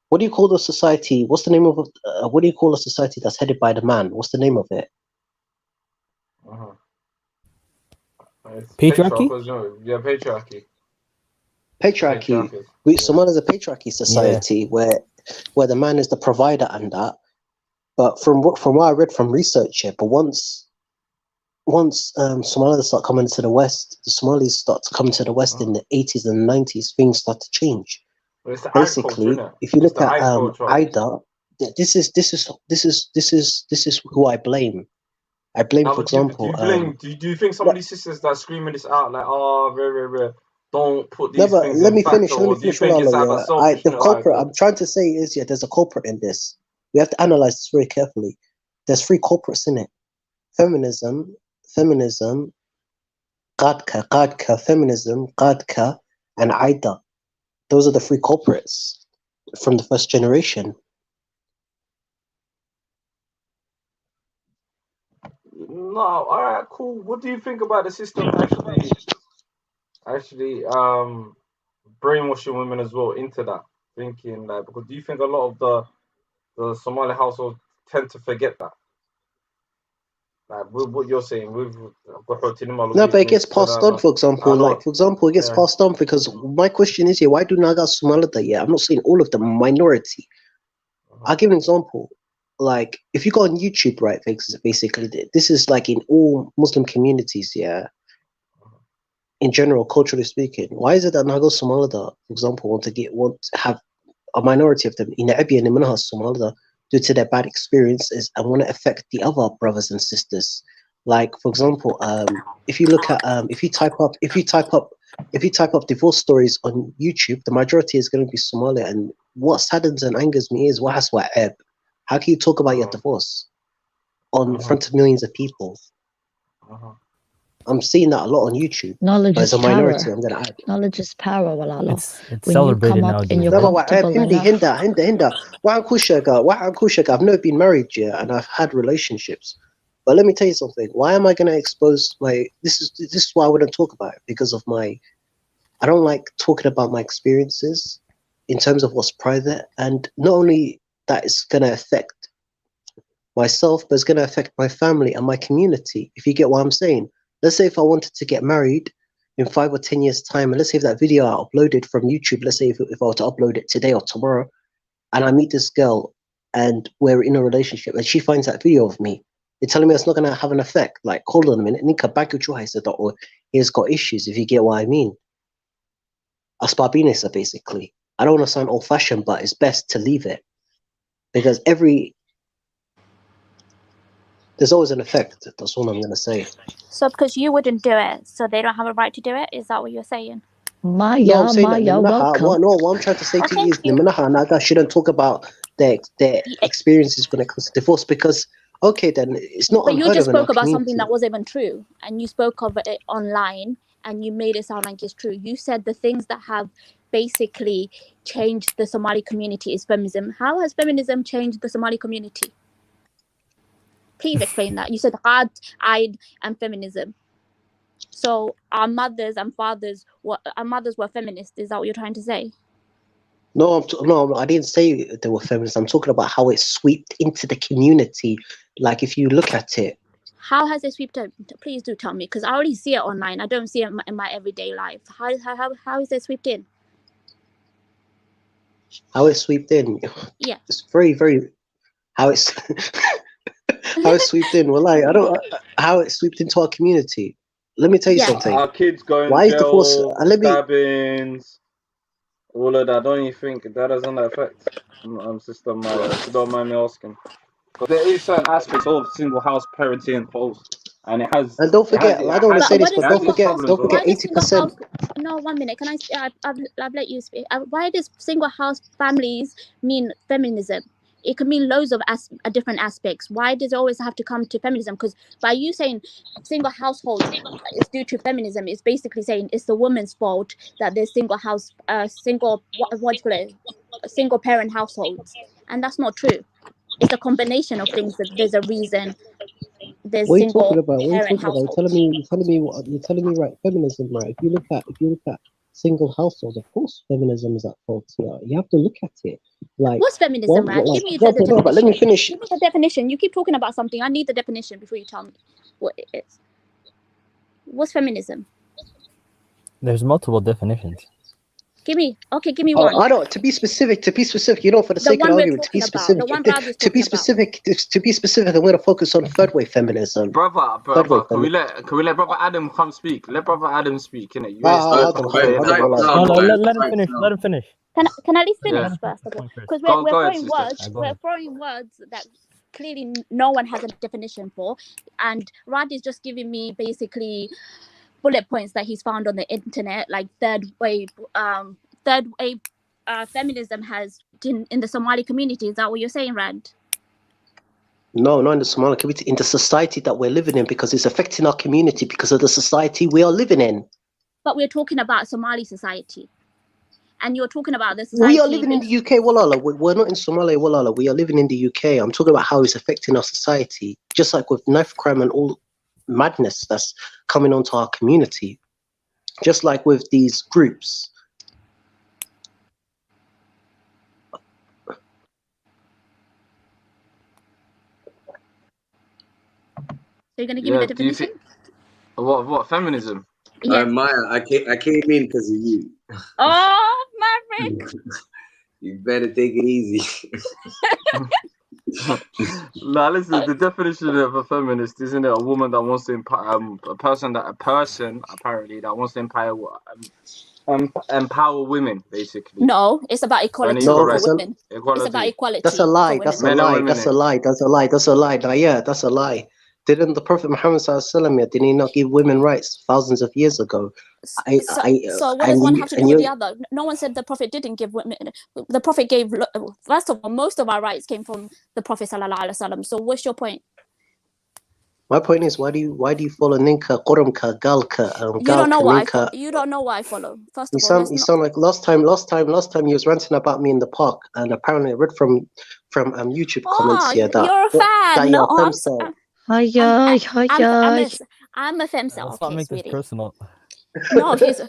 What do you call the society? What's the name of? What do you call a society that's headed by the man? What's the name of it? Patriarchy? Yeah, patriarchy. Patriarchy. Somalia is a patriarchy society where the man is the provider and that. But from what I read from research here, but once Somalia start coming to the West, the Somalis start to come to the West in the 80s and 90s, things start to change. Basically, if you look at Aida, this is who I blame. I blame, for example. Do you think some of these sisters that are screaming this out like, don't put these things let me in finish. factor, Let me or do you finish. think it's either selfish? The culprit I'm trying to say is there's a culprit in this. We have to analyze this very carefully. There's three culprits in it: feminism, qadka, feminism, qadka, and Aida. Those are the three culprits from the first generation. No, all right, cool. What do you think about the system actually brainwashing women as well into that thinking? Like, because do you think a lot of the Somali households tend to forget that? Like with what you're saying, No, but it gets passed on. For example, it gets passed on because my question is here: why do Nagas Somalida? Yeah, I'm not saying all of them, minority. I'll give an example. Like, if you go on YouTube, right, basically, this is like in all Muslim communities, yeah. In general, culturally speaking, why is it that Nagas Somalida, for example, want to have a minority of them in Arabiya and Manhas Somalida due to their bad experiences and want to affect the other brothers and sisters? Like, for example, if you look at if you type up divorce stories on YouTube, the majority is going to be Somalia. And what saddens and angers me is how can you talk about your divorce in front of millions of people? I'm seeing that a lot on YouTube. Knowledge is as a minority, power. I'm going to add. Knowledge is power, Walala. It's When you celebrated come up nowadays. and you're No, comfortable enough. I've never been married yet, and I've had relationships. But let me tell you something. Why am I going to expose my? This is why I wouldn't talk about it, because of my. I don't like talking about my experiences in terms of what's private, and not only that, it's going to affect myself, but it's going to affect my family and my community. If you get what I'm saying. Let's say if I wanted to get married in 5 or 10 years' time, and let's say if that video I uploaded from YouTube, let's say if I were to upload it today or tomorrow, and I meet this girl and we're in a relationship and she finds that video of me, you're telling me it's not going to have an effect? Like, hold on a minute, Nika or he's got issues, if you get what I mean. Asbabinesa, basically. I don't want to sound old-fashioned, but it's best to leave it. Because there's always an effect. That's all I'm going to say. So because you wouldn't do it, so they don't have a right to do it? Is that what you're saying? Maya, No, I'm saying Maya, welcome. what I'm trying to say to you is Niminaha and Naga shouldn't talk about their experiences when it comes to divorce, because, okay, then it's not But you unheard just of in our spoke about community. something that wasn't even true, and you spoke of it online, and you made it sound like it's true. You said the things that have basically changed the Somali community is feminism. How has feminism changed the Somali community? Please explain that. You said hard, Eid, and feminism. So our mothers and fathers were feminists. Is that what you're trying to say? No, I didn't say they were feminists. I'm talking about how it swept into the community. Like, if you look at it. How has it swept in? Please do tell me, because I already see it online. I don't see it in my everyday life. How is it swept in? How it swept in? Yeah. It's very, very... How it's... how it swept in. Well, how it swept into our community. Let me tell you something. Our kids going Why is jail, divorce? stabbings, all of that. Don't you think that doesn't affect Sister Maya? If you don't mind me asking, because there is certain aspects of single house parenting post, and it has. And don't forget, I don't want to say this, but don't forget 80%. No, 1 minute. Can I've let you speak. Why does single house families mean feminism? It could mean loads of different aspects. Why does it always have to come to feminism? Because by you saying single household is due to feminism, it's basically saying it's the woman's fault that there's single parent households, and that's not true. It's a combination of things. That there's a reason. There's What are you single talking about? What are you parent talking about? household. You're telling me right, feminism, right? If you look at single households, of course feminism is at fault. Yeah, you have to look at it. Like What's feminism, well, Rad? like, Give me the example, definition. no, but let me finish. Give me the definition. You keep talking about something. I need the definition before you tell me what it is. What's feminism? There's multiple definitions. Give me one. I don't. To be specific, you know, for the sake of the argument, to be specific, to be specific, I'm going to focus on third wave feminism. Brother, can we let brother Adam come speak? Let brother Adam speak, innit? Let him finish. Can I at least finish first of all? Because we're throwing words that clearly no one has a definition for, and Rad is just giving me basically bullet points that he's found on the internet, like third wave feminism has in the Somali community. Is that what you're saying, Rad? No, not in the Somali community, in the society that we're living in, because it's affecting our community because of the society we are living in. But we're talking about Somali society. And you're talking about the society. We are living in the UK, Walala. We're not in Somalia, Walala. We are living in the UK. I'm talking about how it's affecting our society, just like with knife crime and all madness that's coming onto our community, just like with these groups. So you're gonna give me the definition? What feminism? Yeah. Maya, I came in because of you. Oh, Maverick! You better take it easy. Nah, listen. The definition of a feminist, isn't it? A woman that wants to a person apparently that wants to empower women, basically. No, it's about equality for women. It's about equality. That's a lie. That's a lie. That's a lie. That's a lie. That's a lie. Now, yeah, that's a lie. Didn't the Prophet Muhammad sallallahu did he not give women rights thousands of years ago? So what does one have to do with the other? No one said the Prophet didn't give women. The Prophet gave. First of all, most of our rights came from the Prophet sallallahu alaihi wasallam. So what's your point? My point is, why do you follow Ninka, Qurumka, Galka, You don't know why. You don't know why I follow. First of all, you sound like last time you was ranting about me in the park, and apparently I read from YouTube comments here that you're a fan. That No, I'm a femcel. Let's not make this personal. No, he's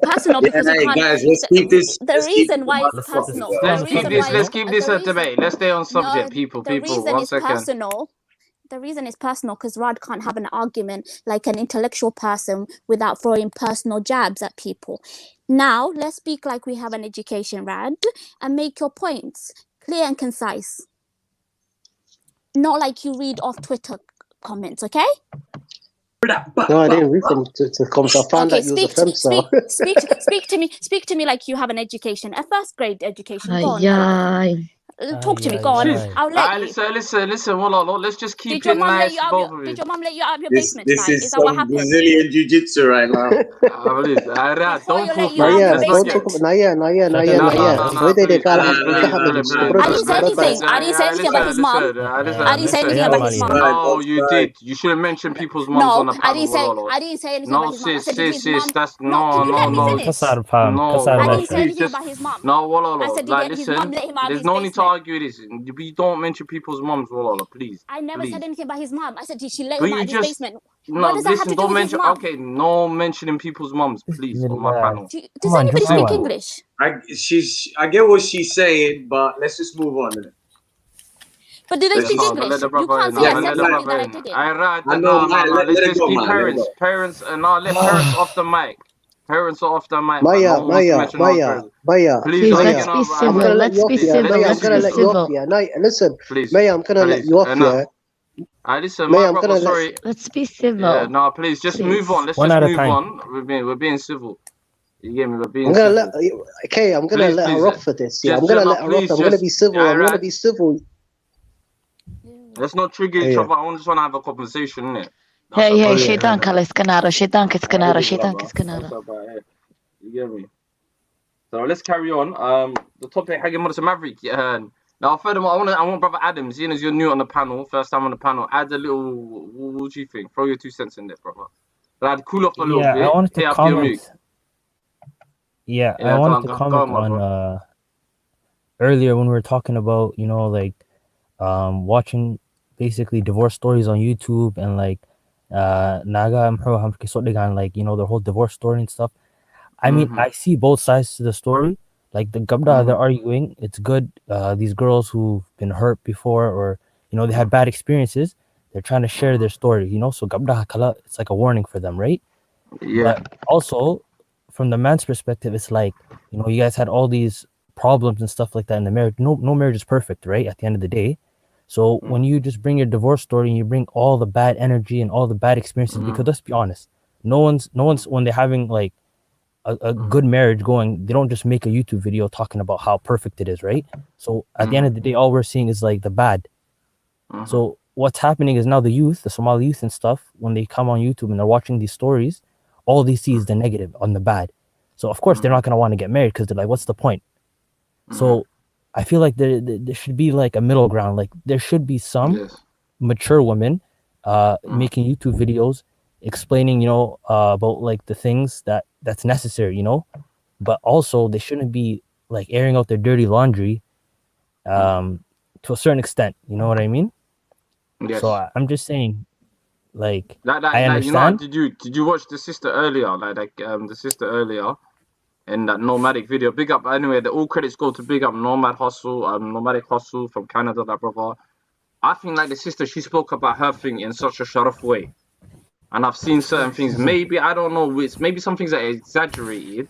personal because Hey guys, let's keep this. The reason why it's personal. Let's keep this a debate. Let's stay on subject, people. 1 second. The reason it's personal because Rad can't have an argument like an intellectual person without throwing personal jabs at people. Now, let's speak like we have an education, Rad, and make your points clear and concise. Not like you read off Twitter comments, okay? No, I didn't read them to comments. I found that you was a femcel. Speak to me like you have an education, a first grade education. Go on. Talk to me, go on. I'll let you. Listen, well, let's just keep it nice. Did your mom let you out of your basement This tonight? is Is that what some happened? Brazilian jiu-jitsu right now. Don't talk I didn't say anything about his mom. I didn't say anything about his mom. No, you did. You shouldn't mention people's moms on the panel. I didn't say anything about his mom. Sis, that's no. I didn't say anything about his mom. No, I said, like, his mom let him out of there's his no need to basement. argue this. We don't mention people's moms, please. I never said anything about his mom. I said she let But him out you of his just basement. no. What does that have Listen, to do don't with his mention. mom? Okay, no mentioning people's moms, please, on my panel. Does anybody speak English? I get what she's saying, but let's just move on. But do they speak English? You can't say I said something that I didn't. Let's just keep parents, let parents off the mic. Parents are off the mic. Maya. Please, let's be civil. I'm gonna let you off here. No, listen, please. Maya, I'm gonna let you off here. Listen, Maya, my brother, sorry. Let's be civil. Yeah, no, please, just move on. Let's just move on. We're being civil. You get me? We're being civil. I'm gonna let her off for this. Yeah, I'm gonna let her off. I'm gonna be civil. I'm gonna be civil. Let's not trigger each other. I just want to have a conversation, innit? Hey, shaitanka iskanara. You get me? So let's carry on. The topic, Hagimursa Maverick. Now, furthermore, I want Brother Adam, seeing as you're new on the panel, first time on the panel, add a little. What do you think? Throw your 2 cents in there, brother. I'd cool off a little bit. I wanted to comment. I wanted to comment on earlier when we were talking about, watching basically divorce stories on YouTube and like naga like, you know, the whole divorce story and stuff. I mean, I see both sides to the story. Like the Gabda, they're arguing it's good. These girls who've been hurt before, or you know, they had bad experiences, they're trying to share their story, you know. So Gabda Hakala, it's like a warning for them, right? Yeah. But also from the man's perspective, it's like, you know, you guys had all these problems and stuff like that in the marriage. No marriage is perfect, right? At the end of the day. So when you just bring your divorce story and you bring all the bad energy and all the bad experiences, because let's be honest, no one's when they're having like a good marriage going, they don't just make a YouTube video talking about how perfect it is, right? So at the end of the day, all we're seeing is like the bad. So what's happening is now the youth, the Somali youth and stuff, when they come on YouTube and they're watching these stories, all they see is the negative on the bad. So of course they're not going to want to get married because they're like, what's the point? So I feel like there should be like a middle ground. Like there should be some mature women making YouTube videos explaining, you know, about like the things that's necessary, you know, but also they shouldn't be like airing out their dirty laundry to a certain extent. You know what I mean? Yes. So I'm just saying, like, I understand. You know, did you watch the sister earlier? Like the sister earlier in that Nomadic video. Big up anyway. The all credits go to big up Nomadic Hustle from Canada, that brother. I think like the sister, she spoke about her thing in such a sharp way. And I've seen certain things, maybe, I don't know, maybe some things that are exaggerated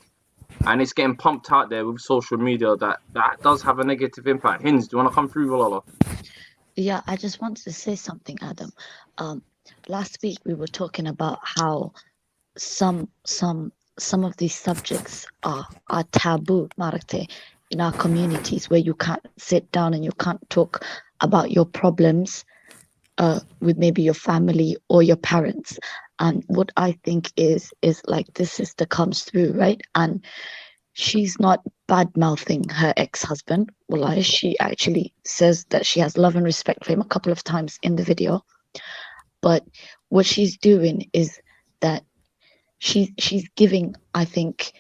and it's getting pumped out there with social media that does have a negative impact. Hinz, do you want to come through, Walala? Yeah, I just wanted to say something, Adam. Last week we were talking about how some of these subjects are taboo, Marakte, in our communities, where you can't sit down and you can't talk about your problems with maybe your family or your parents. And what I think is like this sister comes through, right? And she's not bad mouthing her ex-husband. Well, she actually says that she has love and respect for him a couple of times in the video. But what she's doing is that she's giving, I think,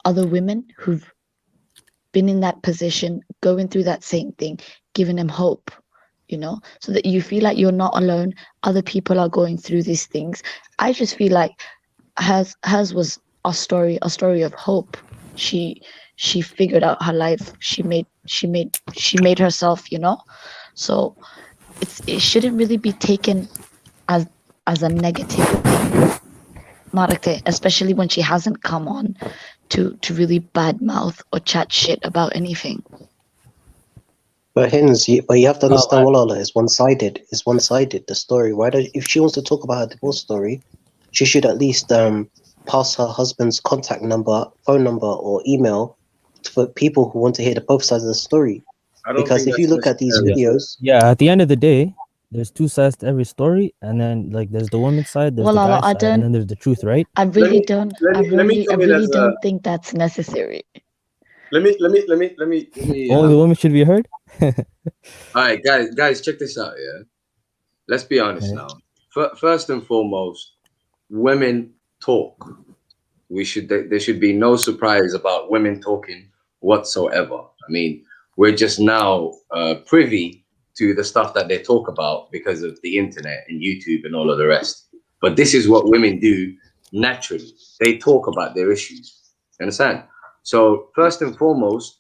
other women who've been in that position, going through that same thing, giving them hope, you know, so that you feel like you're not alone. Other people are going through these things. I just feel like hers was a story of hope. She figured out her life. She made herself, you know. So it shouldn't really be taken as a negative thing, Marakte, especially when she hasn't come on to really badmouth or chat shit about anything. But Hinz, you have to understand, Walala, it's one-sided. It's one-sided, the story. If she wants to talk about her divorce story, she should at least pass her husband's contact number, phone number, or email for people who want to hear both sides of the story. Because if you look at these videos... Yeah, at the end of the day, there's two sides to every story, and then like there's the woman's side, there's the guy's side, and then there's the truth, right? I really don't think that's necessary. Let me. Only the woman should be heard. All right, guys, check this out. Yeah, let's be honest now. First and foremost, women talk. There should be no surprise about women talking whatsoever. I mean, we're just now privy to the stuff that they talk about because of the internet and YouTube and all of the rest. But this is what women do naturally. They talk about their issues. You understand? So first and foremost,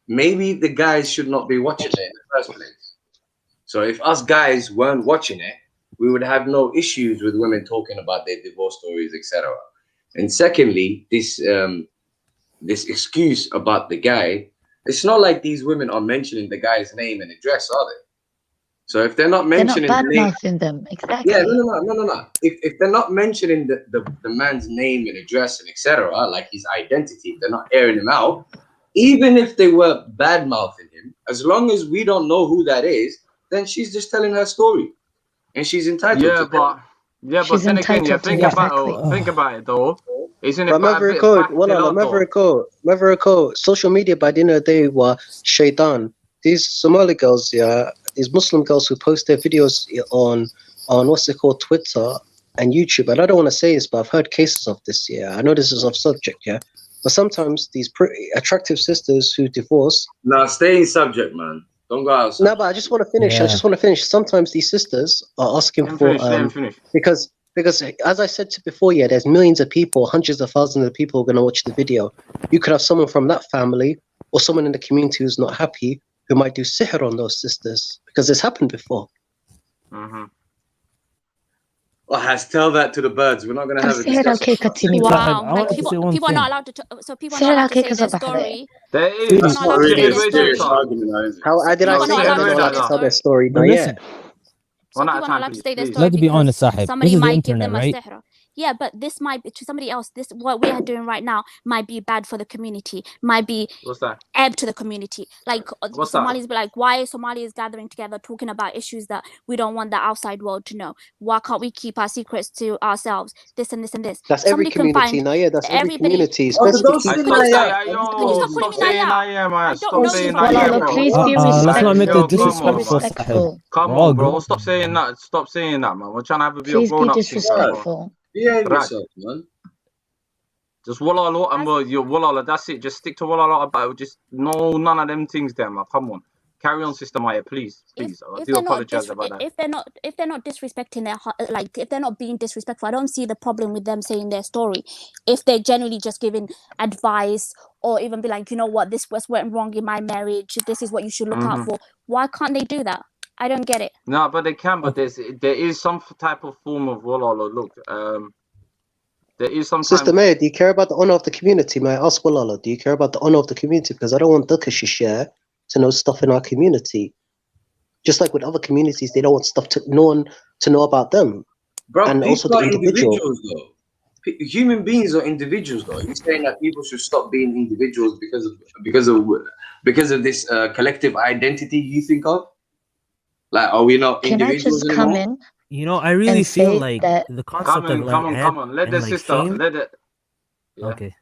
maybe the guys should not be watching it in the first place. So if us guys weren't watching it, we would have no issues with women talking about their divorce stories, etc. And secondly, this excuse about the guy, it's not like these women are mentioning the guy's name and address, are they? So if they're not mentioning they're not bad-mouthing them, exactly. Yeah, no. If they're not mentioning the man's name and address and etc., like his identity, if they're not airing him out, even if they were bad-mouthing him, as long as we don't know who that is, then she's just telling her story, and she's entitled to that. But then again, think about it though. Isn't it? Maverick, social media by the end of the day were shaitan. These Somali girls, these Muslim girls who post their videos on what's it called, Twitter and YouTube. And I don't want to say this, but I've heard cases of this. I know this is off subject, but sometimes these pretty attractive sisters who divorce. Now, stay in subject, man. Don't go outside. No, but I just want to finish. I Yeah. just want to finish. Sometimes these sisters are asking Let him for finish. Let him finish. because as I said before, yeah, there's millions of people, hundreds of thousands of people who are going to watch the video. You could have someone from that family or someone in the community who's not happy who might do sihr on those sisters because it's happened before. Mm-hmm. Well, has tell that to the birds. We're not going to have a سحر discussion. الكيكة تيمي. Wow, I like want to say one people are not thing. allowed to so people are سحر not allowed to say الكيكة their صباح story. There is. People are That's not not allowed to really say a their serious story. argument, now, is it? How did I People are say not that? allowed to Everyone say has their to tell their story. story. But Not listen, yet. So One at people a are not time, allowed to please. say their Please. story let's be because honest, Sahib. somebody This is the might give internet, them a right? sihr. Yeah, but this might be to somebody else. This what we are doing right now might be bad for the community. Might be What's that? ebb to the community. Like What's that? Somalis be like, why are Somalis gathering together talking about issues that we don't want the outside world to know? Why can't we keep our secrets to ourselves? This and this and this. That's every Somebody can community. find Now, yeah, that's every everybody. community. It's Oh, best so to don't keep say Hey, it. stop Naya. saying, Can you yo, stop calling stop me saying Naya? I am, I man. don't Stop know you saying from I here, am, Walala, bro. bro. please be Let's not make Yo, it respectful. Please be come on, disrespectful, man. Sahib. respectful. Come We're all on, bro. good. Stop saying that. Stop saying that, man. We're trying to have a bit of Please be grown-up thing, come on. disrespectful. Behave Right. yourself, man. Just walla and walla, that's it. Just stick to walla about it. Just none of them things there, man. Come on. Carry on, Sister Maya, please. Please. I If do they're not apologize about that. if they're not disrespecting their like if they're not being disrespectful, I don't see the problem with them saying their story. If they're generally just giving advice or even be like, you know what, this was went wrong in my marriage, this is what you should look out for, why can't they do that? I don't get it. No, but they can. But there is some type of form of walla. Look, there is some Sister Maya, do you care about the honor of the community? May I ask Walala, do you care about the honor of the community? Because I don't want Dukka Shishare to know stuff in our community. Just like with other communities, they don't want no one to know about them. Bro, And also people the are individual. individuals, though. Human beings are individuals, though. You're saying that people should stop being individuals because of this collective identity you think of? Like, are we not Can I individuals just come anymore? in You know, I really and feel say like that the concept of like come on. Let and the like sister, shame. let it. Yeah. Okay.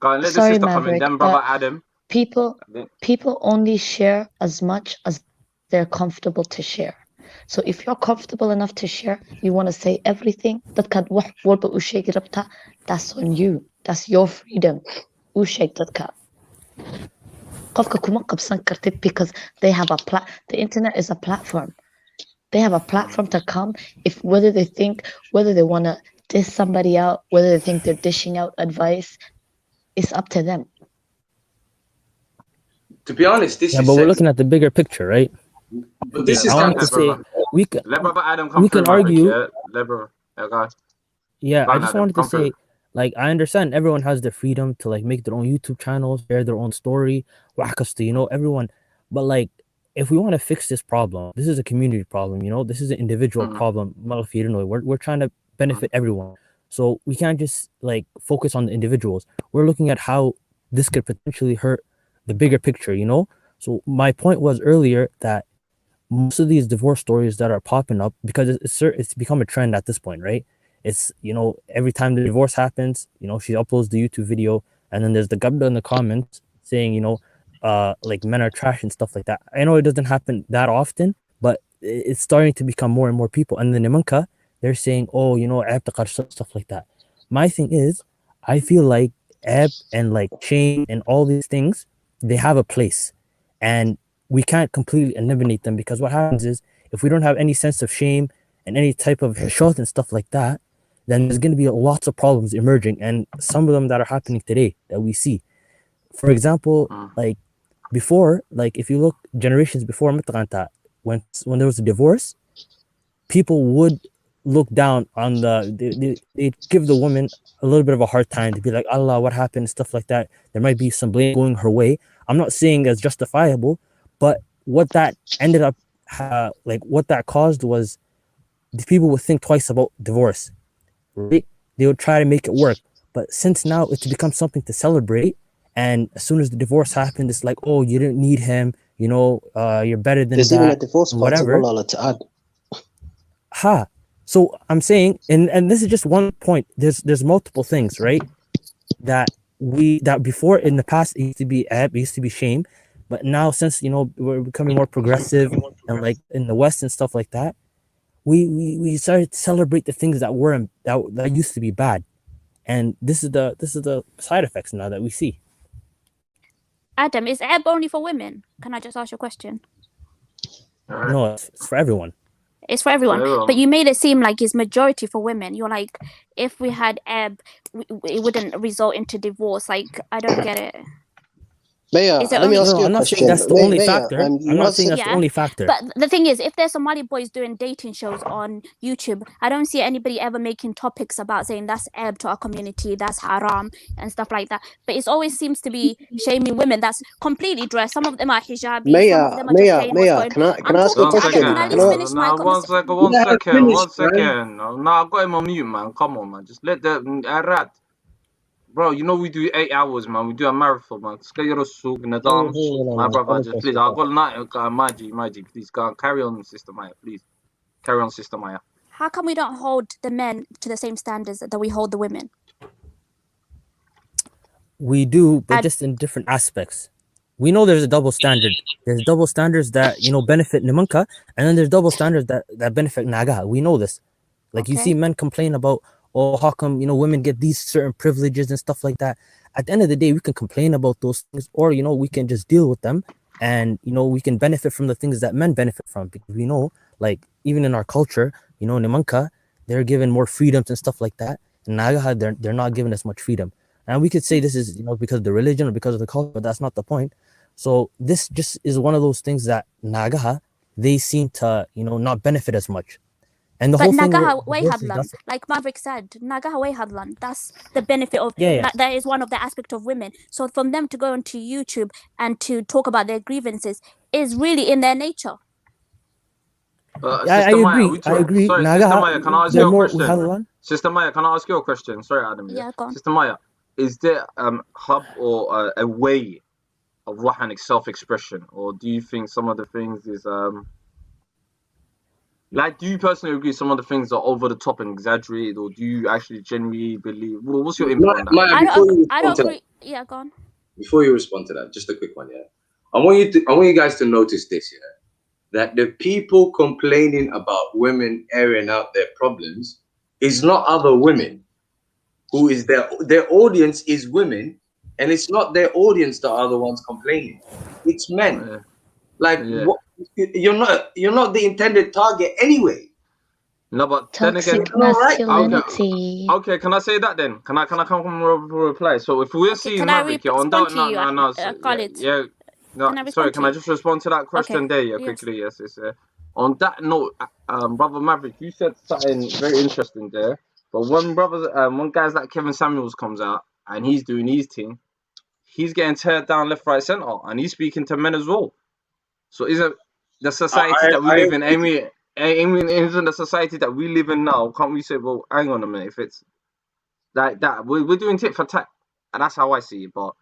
Go on, let the sorry, sister come in. Maverick, Then brother but Adam. people only share as much as they're comfortable to share. So if you're comfortable enough to share, you want to say everything, that's on you. That's your freedom. Because they have the internet is a platform. They have a platform to come whether they want to diss somebody out, whether they think they're dishing out advice, it's up to them. To be honest, this Yeah, is but we're looking at the bigger picture, right? But this is I wanted to say we can let brother Adam come we through, can Maverick, argue. yeah? Let brother. Okay. Yeah, Go I on, just Adam, wanted to come through. say, like, I understand everyone has their freedom to like make their own YouTube channels, share their own story, you know, everyone. But like, if we want to fix this problem, this is a community problem, you know, this is an individual problem. We're trying to benefit everyone. So we can't just like focus on the individuals. We're looking at how this could potentially hurt the bigger picture, you know? So my point was earlier that most of these divorce stories that are popping up, because it's become a trend at this point, right? It's, you know, every time the divorce happens, you know, she uploads the YouTube video and then there's the gabda in the comments saying, you know, like men are trash and stuff like that. I know it doesn't happen that often, but it's starting to become more and more people. And then Nimanka, they're saying, oh, you know, stuff like that. My thing is, I feel like ebb and like shame and all these things, they have a place. And we can't completely eliminate them, because what happens is if we don't have any sense of shame and any type of hishot and stuff like that, then there's going to be lots of problems emerging, and some of them that are happening today that we see. For example, like before, like if you look generations before, when there was a divorce, people would look down on they give the woman a little bit of a hard time, to be like, Allah, what happened, stuff like that. There might be some blame going her way. I'm not saying that's justifiable, but what that ended up like what that caused was the people would think twice about divorce, right? They would try to make it work. But since now it's become something to celebrate, and as soon as the divorce happened, it's like, oh, you didn't need him, you know, you're better than There's that, even a divorce part whatever. to add. So I'm saying, and this is just one point. There's multiple things, right? That before in the past it used to be ebb, it used to be shame, but now since, you know, we're becoming more progressive and like in the West and stuff like that, we started to celebrate the things that were that used to be bad, and this is the side effects now that we see. Adam, is ebb only for women? Can I just ask you a question? No, it's for everyone. It's for everyone. But you made it seem like it's majority for women. You're like, if we had ebb, it wouldn't result into divorce. Like, I don't get it. Maya, Is it let me only- ask you I'm a not saying question. that's the only Maya, factor. I'm you not saying answered- that's the only factor. But the thing is, if there's Somali boys doing dating shows on YouTube, I don't see anybody ever making topics about saying that's ebb to our community, that's haram and stuff like that. But it always seems to be shaming women that's completely dressed. Some of them are hijabi, some of them are just saying what's going Can I I'm ask a talking to Adam. question? Can I Can just I- finish my One second, one Yeah, second, finish, one man. second. No, I got him on mute, man. Come on, man. Just let the Arad. Bro, you know we do 8 hours, man. We do a marathon, man. Just get your souk and the dance. My brother, just please. I got night, my G, please. Go on, carry on, Sister Maya, please. Carry on, Sister Maya. How come we don't hold the men to the same standards that we hold the women? We do, but just in different aspects. We know there's a double standard. There's double standards that, you know, benefit Nimanka, and then there's double standards that benefit Naga. We know this. Like, you see men complain about, oh, how come, you know, women get these certain privileges and stuff like that. At the end of the day, we can complain about those things, or, you know, we can just deal with them, and, you know, we can benefit from the things that men benefit from, because we know, like, even in our culture, you know, Nimanka, they're given more freedoms and stuff like that. In Nagaha, they're not given as much freedom. And we could say this is, you know, because of the religion or because of the culture, but that's not the point. So this just is one of those things that Nagaha, they seem to, you know, not benefit as much. And the But whole thing Nagaha with way divorce is hadlan, that's- like Maverick said, Nagaha way hadlan. That's the benefit of Yeah. that is one of the aspects of women. So from them to go onto YouTube and to talk about their grievances is really in their nature. I agree. Sorry, Naga, Sister Maya, can I ask they're you a more question? Hadlan. Sister Maya, can I ask you a question? Sorry, Adam. Yeah, go on. Sister Maya, is there hub or a way of Wahanic self-expression, or do you think some of the things is like, do you personally agree some of the things are over the top and exaggerated, or do you actually genuinely believe? Well, what's your input on that? Maya, I don't agree. Yeah, go on. Before you respond to that, just a quick one, yeah. I want you guys to notice this, yeah. That the people complaining about women airing out their problems is not other women. Who is their audience is women, and it's not their audience that are the ones complaining. It's men. What, you're not the intended target anyway. No, but then again, masculinity. Okay, can I say that then? Can I come from a reply? So if we're seeing Can I Maverick, on that, respond to you, Khalid? No, Can I sorry, respond can to I you? just respond to that question Okay, there? Yeah, yes. quickly. Yes. On that note, brother Maverick, you said something very interesting there. But when guys like Kevin Samuels comes out and he's doing his thing, he's getting teared down left, right, center, and he's speaking to men as well. So isn't the society that we live in, isn't the society that we live in now? Can't we say, well, hang on a minute, if it's like that, we're doing tit for tat, and that's how I see it. But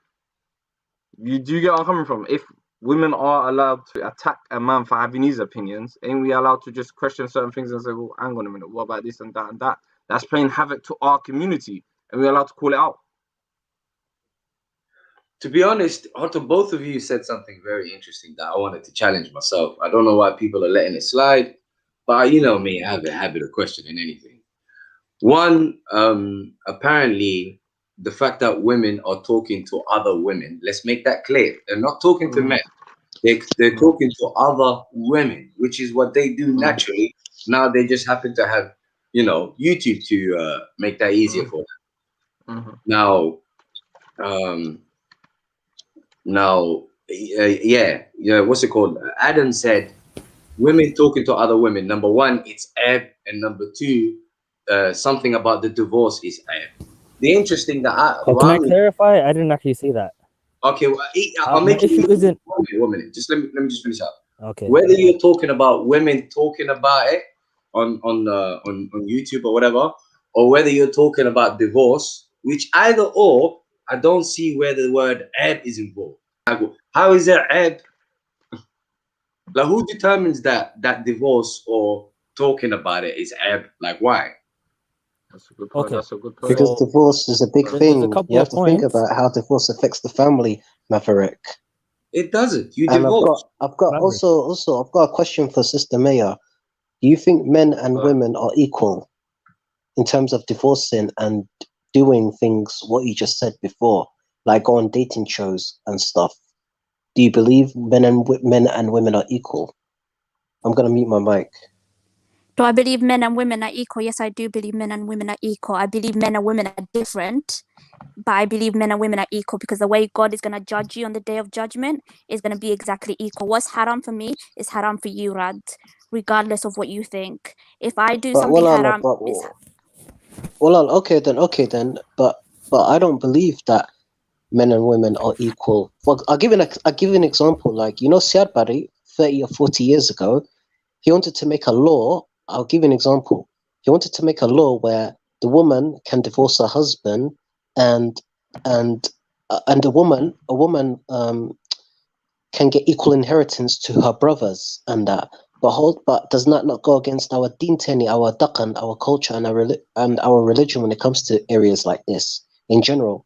you do get where I'm coming from. If women are allowed to attack a man for having his opinions, ain't we allowed to just question certain things and say, well, hang on a minute, what about this and that and that? That's playing havoc to our community, and we're allowed to call it out. To be honest, Otto, both of you said something very interesting that I wanted to challenge myself. I don't know why people are letting it slide, but you know me, I have a habit of questioning anything. One, apparently, the fact that women are talking to other women, let's make that clear. They're not talking to men. They're talking to other women, which is what they do naturally. Now they just happen to have, you know, YouTube to make that easier for them. Now, what's it called? Adam said, women talking to other women. Number one, it's ebb, and number two, something about the divorce is ebb. The interesting that Can I clarify? I didn't actually say that. Okay, well, I'll make issue isn't. 1 minute. Just let me just finish up. Okay. Whether you're talking about women talking about it on YouTube or whatever, or whether you're talking about divorce, which either or, I don't see where the word ebb is involved. How is there ebb? Like, who determines that divorce or talking about it is ebb? Like, why? That's a good point. Okay. That's a good point. Because divorce is a big thing. You have to think points. about how divorce affects the family, Maverick. It doesn't. You And divorce. I've got also I've got a question for Sister Maya. Do you think men and women are equal in terms of divorcing and doing things what you just said before, like on dating shows and stuff? Do you believe men and women are equal? I'm gonna mute my mic. Do I believe men and women are equal? Yes, I do believe men and women are equal. I believe men and women are different, but I believe men and women are equal because the way God is going to judge you on the day of judgment is going to be exactly equal. What's haram for me is haram for you, Rad, regardless of what you think. If I do something haram, it's Okay then. But I don't believe that men and women are equal. Well, I'll give an example. Like, you know, Siad Barre, 30 or 40 years ago, he wanted to make a law. I'll give you an example. He wanted to make a law where the woman can divorce her husband, and a woman can get equal inheritance to her brothers and that. But does not go against our deen tani, our daqan, our culture, and our religion when it comes to areas like this in general.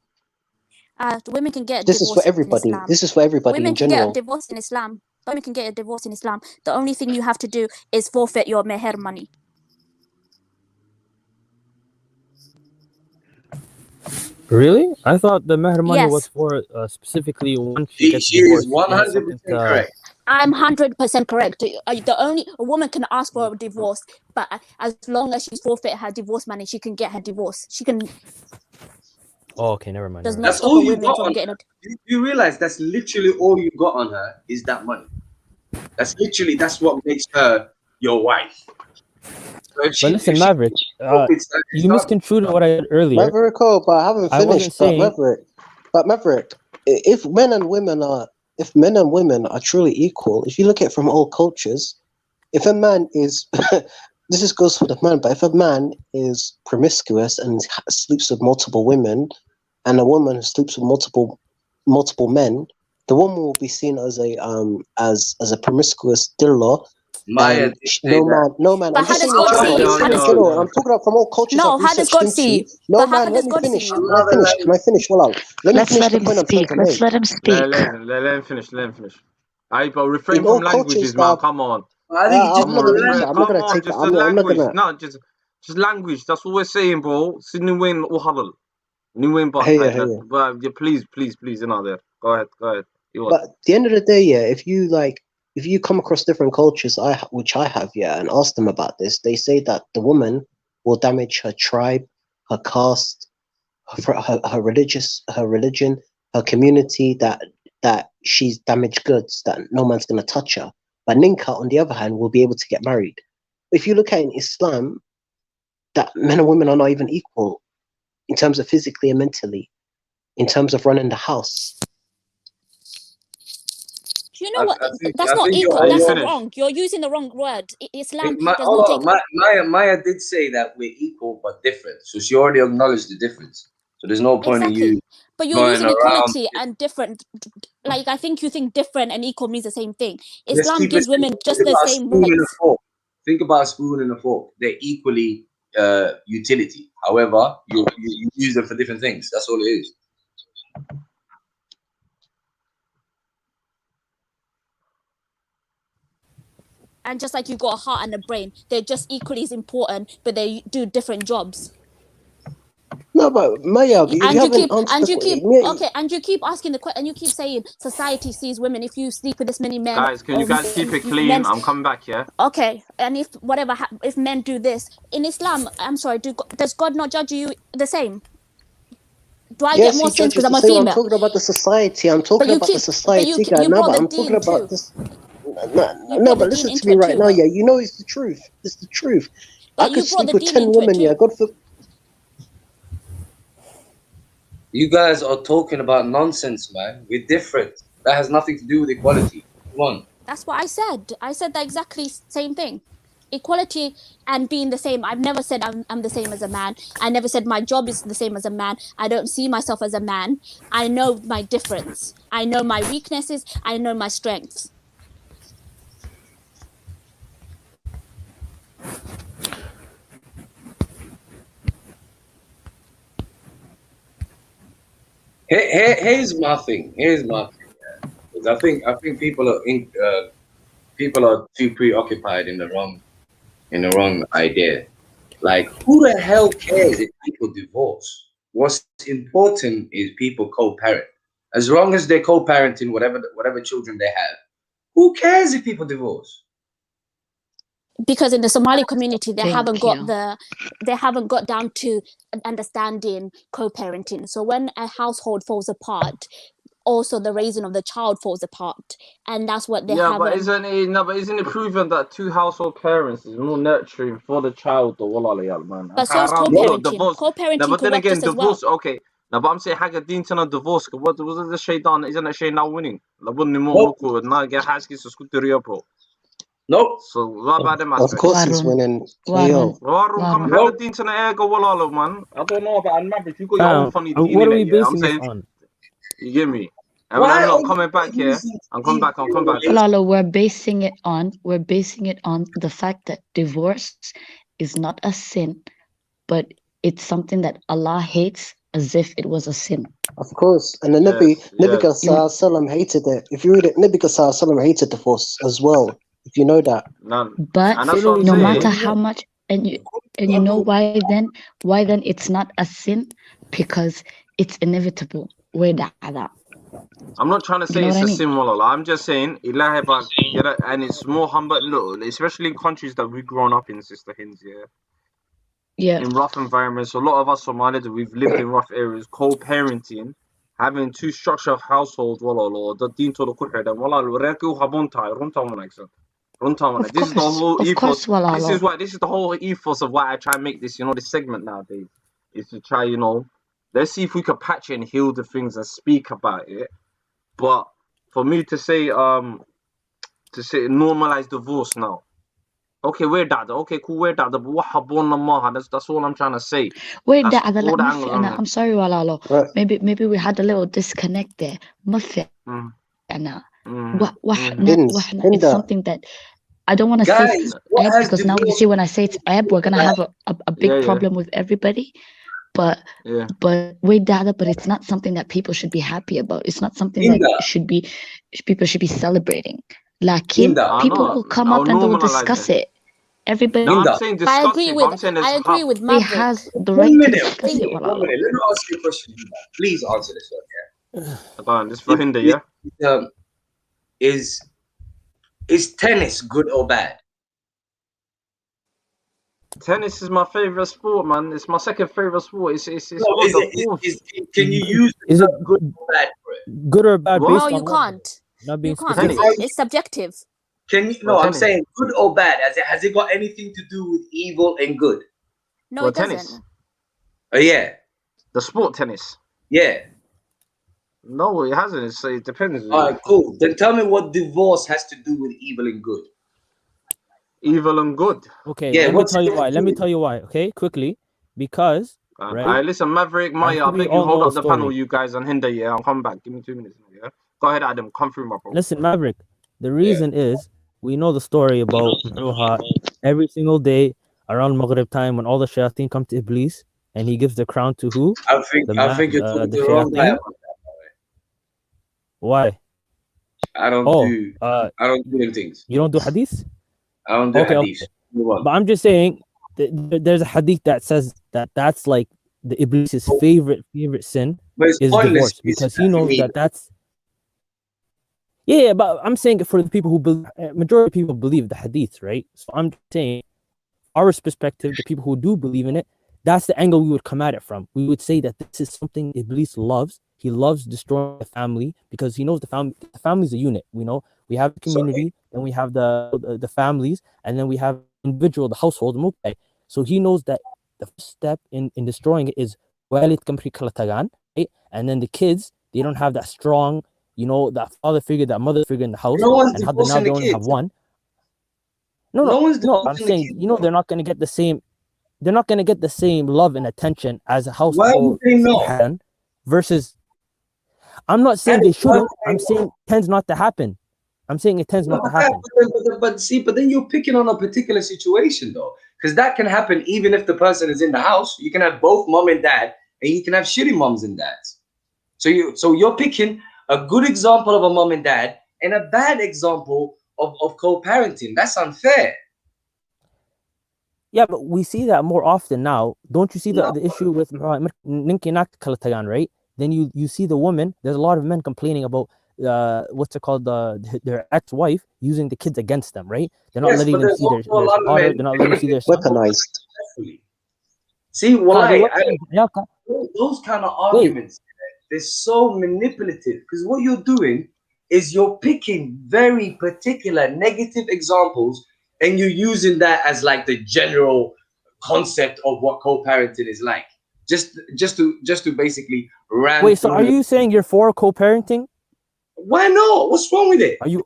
women can get This is for divorced in everybody. Islam. This is for everybody Women in can get a general. divorce in Islam. Women can get a divorce in Islam. The only thing you have to do is forfeit your meher money. Really? I thought the meher money was Yes. for specifically when she gets She divorced. is 100% correct. I'm 100% correct. A woman can ask for a divorce, but as long as she's forfeit her divorce money, she can get her divorce. She can. Oh, okay, never mind. Does not That's stop all a you woman got from on getting her. You realize that's literally all you got on her is that money. That's what makes her your wife. But listen, Maverick, you misconstrued what I said earlier. Maverick, but I haven't I wasn't finished. saying. But Maverick, if men and women are truly equal, if you look at it from all cultures, if a man is, this goes for the man, but if a man is promiscuous and sleeps with multiple women, and a woman sleeps with multiple men, the woman will be seen as a promiscuous dillah. Maya, No man. But I'm how just does saying God see you? in general. I'm talking about from all cultures. No, I've how does researched God see you? into. No But how man, does let me God see finish. you? Can I finish? Well, let me finish the point I'm trying to make. Let him finish. But refrain In all from languages, cultures, man. Come on. I think I'm not gonna take that. Just the language. No, just language. That's what we're saying, bro. Sinuwin uhalal. Niwin but please, you know there. Go ahead. But at the end of the day, if you come across different cultures, which I have, and ask them about this, they say that the woman will damage her tribe, her caste, her religion, her community, that she's damaged goods, that no man's gonna touch her. But Ninka, on the other hand, will be able to get married. If you look at in Islam, that men and women are not even equal in terms of physically and mentally, in terms of running the house. Do you know what? That's not equal. That's wrong. You're using the wrong word. Islam does not take. Maya did say that we're equal but different, so she already acknowledged the difference. So there's no point in you. But you're using equality and different. Like, I think you think different and equal means the same thing. Islam gives women just the same rights. Think about a spoon and a fork. They're equally utility. However, you use them for different things. That's all it is. And just like you've got a heart and a brain, they're just equally as important, but they do different jobs. No, but Maya, you keep asking the question, and you keep saying society sees women. If you sleep with this many men, guys, can you guys keep it clean? I'm coming back, yeah. Okay, and if men do this in Islam, I'm sorry, does God not judge you the same? Do I get more sins because I'm a female? I'm talking about the society. I'm talking about the society, guy. No, but I'm talking about this. No, but listen to me right now. Yeah, you know it's the truth. It's the truth. I could sleep with 10 women. Yeah, God forbid. You guys are talking about nonsense, man. We're different. That has nothing to do with equality. Come on. That's what I said. I said the exactly same thing. Equality and being the same. I've never said I'm the same as a man. I never said my job is the same as a man. I don't see myself as a man. I know my difference. I know my weaknesses. I know my strengths. Here's my thing. Because I think people are too preoccupied in the wrong idea. Like, who the hell cares if people divorce? What's important is people co-parent. As long as they're co-parenting whatever children they have, who cares if people divorce? because in the Somali community they Thank haven't you. got down to understanding co-parenting. So when a household falls apart, also the raising of the child falls apart, and that's what they Yeah, haven't. but isn't it proven that two household parents is more nurturing for the child though? Wallah, man. But so is Haram, look, co-parenting. divorce. Co-parenting No, but could then work again, just as well. divorce. Okay. No, but I'm saying حاجة دينتنا divorce. What was the shaitan? Isn't that shaitan winning? لابد نمو مكو ناقة حاسكي سكوت ريا bro. Nope. So what about them Of aspects? course he's winning. KO. Warun come Nope. حاجة دينتنا إيه والله man. I don't know about Maverick. You got your own funny deen What in are we it, yeah. I'm basing this saying, on? you get me. And Why I'm are not coming back here. using I'm coming back. Lalo, we're basing it on the fact that divorce is not a sin, but it's something that Allah hates as if it was a sin. Of course. And the Nabi Sallallahu hated it. If you read it, Nabi Sallallahu hated divorce as well. If you know that. But And that's what I'm no saying. matter how much, and you know why then it's not a sin? Because it's inevitable. I'm not trying to say know it's what I a mean? sin, wallah. I'm just saying, ilahi bak, and it's more humble. Look, especially in countries that we've grown up in, Sister Hinds, Yeah. in rough environments. A lot of us Somalis, we've lived in rough areas, co-parenting, having two structured households, wallah, the deen to the kuhida, wallah, reku habunta, runta wanaksa. This is the whole ethos. This is the whole ethos of why I try and make this, this segment nowadays. Is to try, let's see if we can patch it and heal the things and speak about it. But for me to say normalize divorce now. Okay, we're that. Okay, cool, we're that. But what habona maha? That's all I'm trying to say. Wait, That's that all the angles on it. I'm sorry, Walalo. Maybe we had a little disconnect there. It's something that I don't want to say it's Eb, because now you see when I say it's Eb, we're gonna have a big problem with everybody. But wait, dada, but it's not something that people should be happy about. It's not something that people should be celebrating. Like people will come up and they will discuss it. Everybody. No, I'm saying discuss I agree with He Maverick. has the right to discuss it. Let me ask you a question. Please answer this one, yeah? This for Hinda, yeah? Is tennis good or bad? Tennis is my favorite sport, man. It's my second favorite sport. Can you use is it good or bad for it? Good or bad? No, you can't. Not being you can't. specific. It's subjective. I'm saying good or bad. Has it got anything to do with evil and good? No, it doesn't. Oh yeah, the sport tennis. Yeah. No, it hasn't. It depends. All right, cool. Then tell me what divorce has to do with evil and good. Evil and good. Okay, let me tell you why. Okay, quickly, because right. Listen, Maverick, Maya, I beg you hold up the panel, you guys, and Hinda. Yeah, I'll come back. Give me 2 minutes. Yeah, go ahead, Adam. Come through, my bro. Listen, Maverick. The reason is we know the story about Ruha every single day around Maghrib time when all the shayateen come to Iblis and he gives the crown to who? I think you're talking the wrong guy. Why? I don't do them things. You don't do hadith? I don't do hadith. Okay. But I'm just saying there's a hadith that says that's like the Iblis's favorite sin is divorce, because he knows that's but I'm saying for the people who believe, majority of people believe the hadith, right? So I'm saying our perspective, the people who do believe in it, that's the angle we would come at it from. We would say that this is something Iblis loves. He loves destroying the family because he knows the family is a unit. We know we have the community, then we have the families, and then we have individual, the household. So he knows that the first step in destroying it is right? And then the kids, they don't have that strong, that father figure, that mother figure in the house, and how now they only have one. No. I'm saying, they're not going to get the same. They're not going to get the same love and attention as a household versus. I'm not saying they shouldn't. I'm saying it tends not to happen. I'm saying it tends not to happen. But then you're picking on a particular situation though, because that can happen even if the person is in the house. You can have both mom and dad, and you can have shitty moms and dads. So you're picking a good example of a mom and dad and a bad example of co-parenting. That's unfair. Yeah, but we see that more often now. Don't you see the issue with right? Then you see the woman. There's a lot of men complaining about what's it called, their ex-wife using the kids against them, right? They're not Yes, letting but them there's see their also a lot of daughter. men They're not letting them see their son. Weaponized. See, why? Yeah, Those kind of wait. arguments, they're so manipulative because what you're doing is you're picking very particular negative examples and you're using that as like the general concept of what co-parenting is like. Just to basically rant. Wait, so are you saying you're for co-parenting? Why not? What's wrong with it? Are you?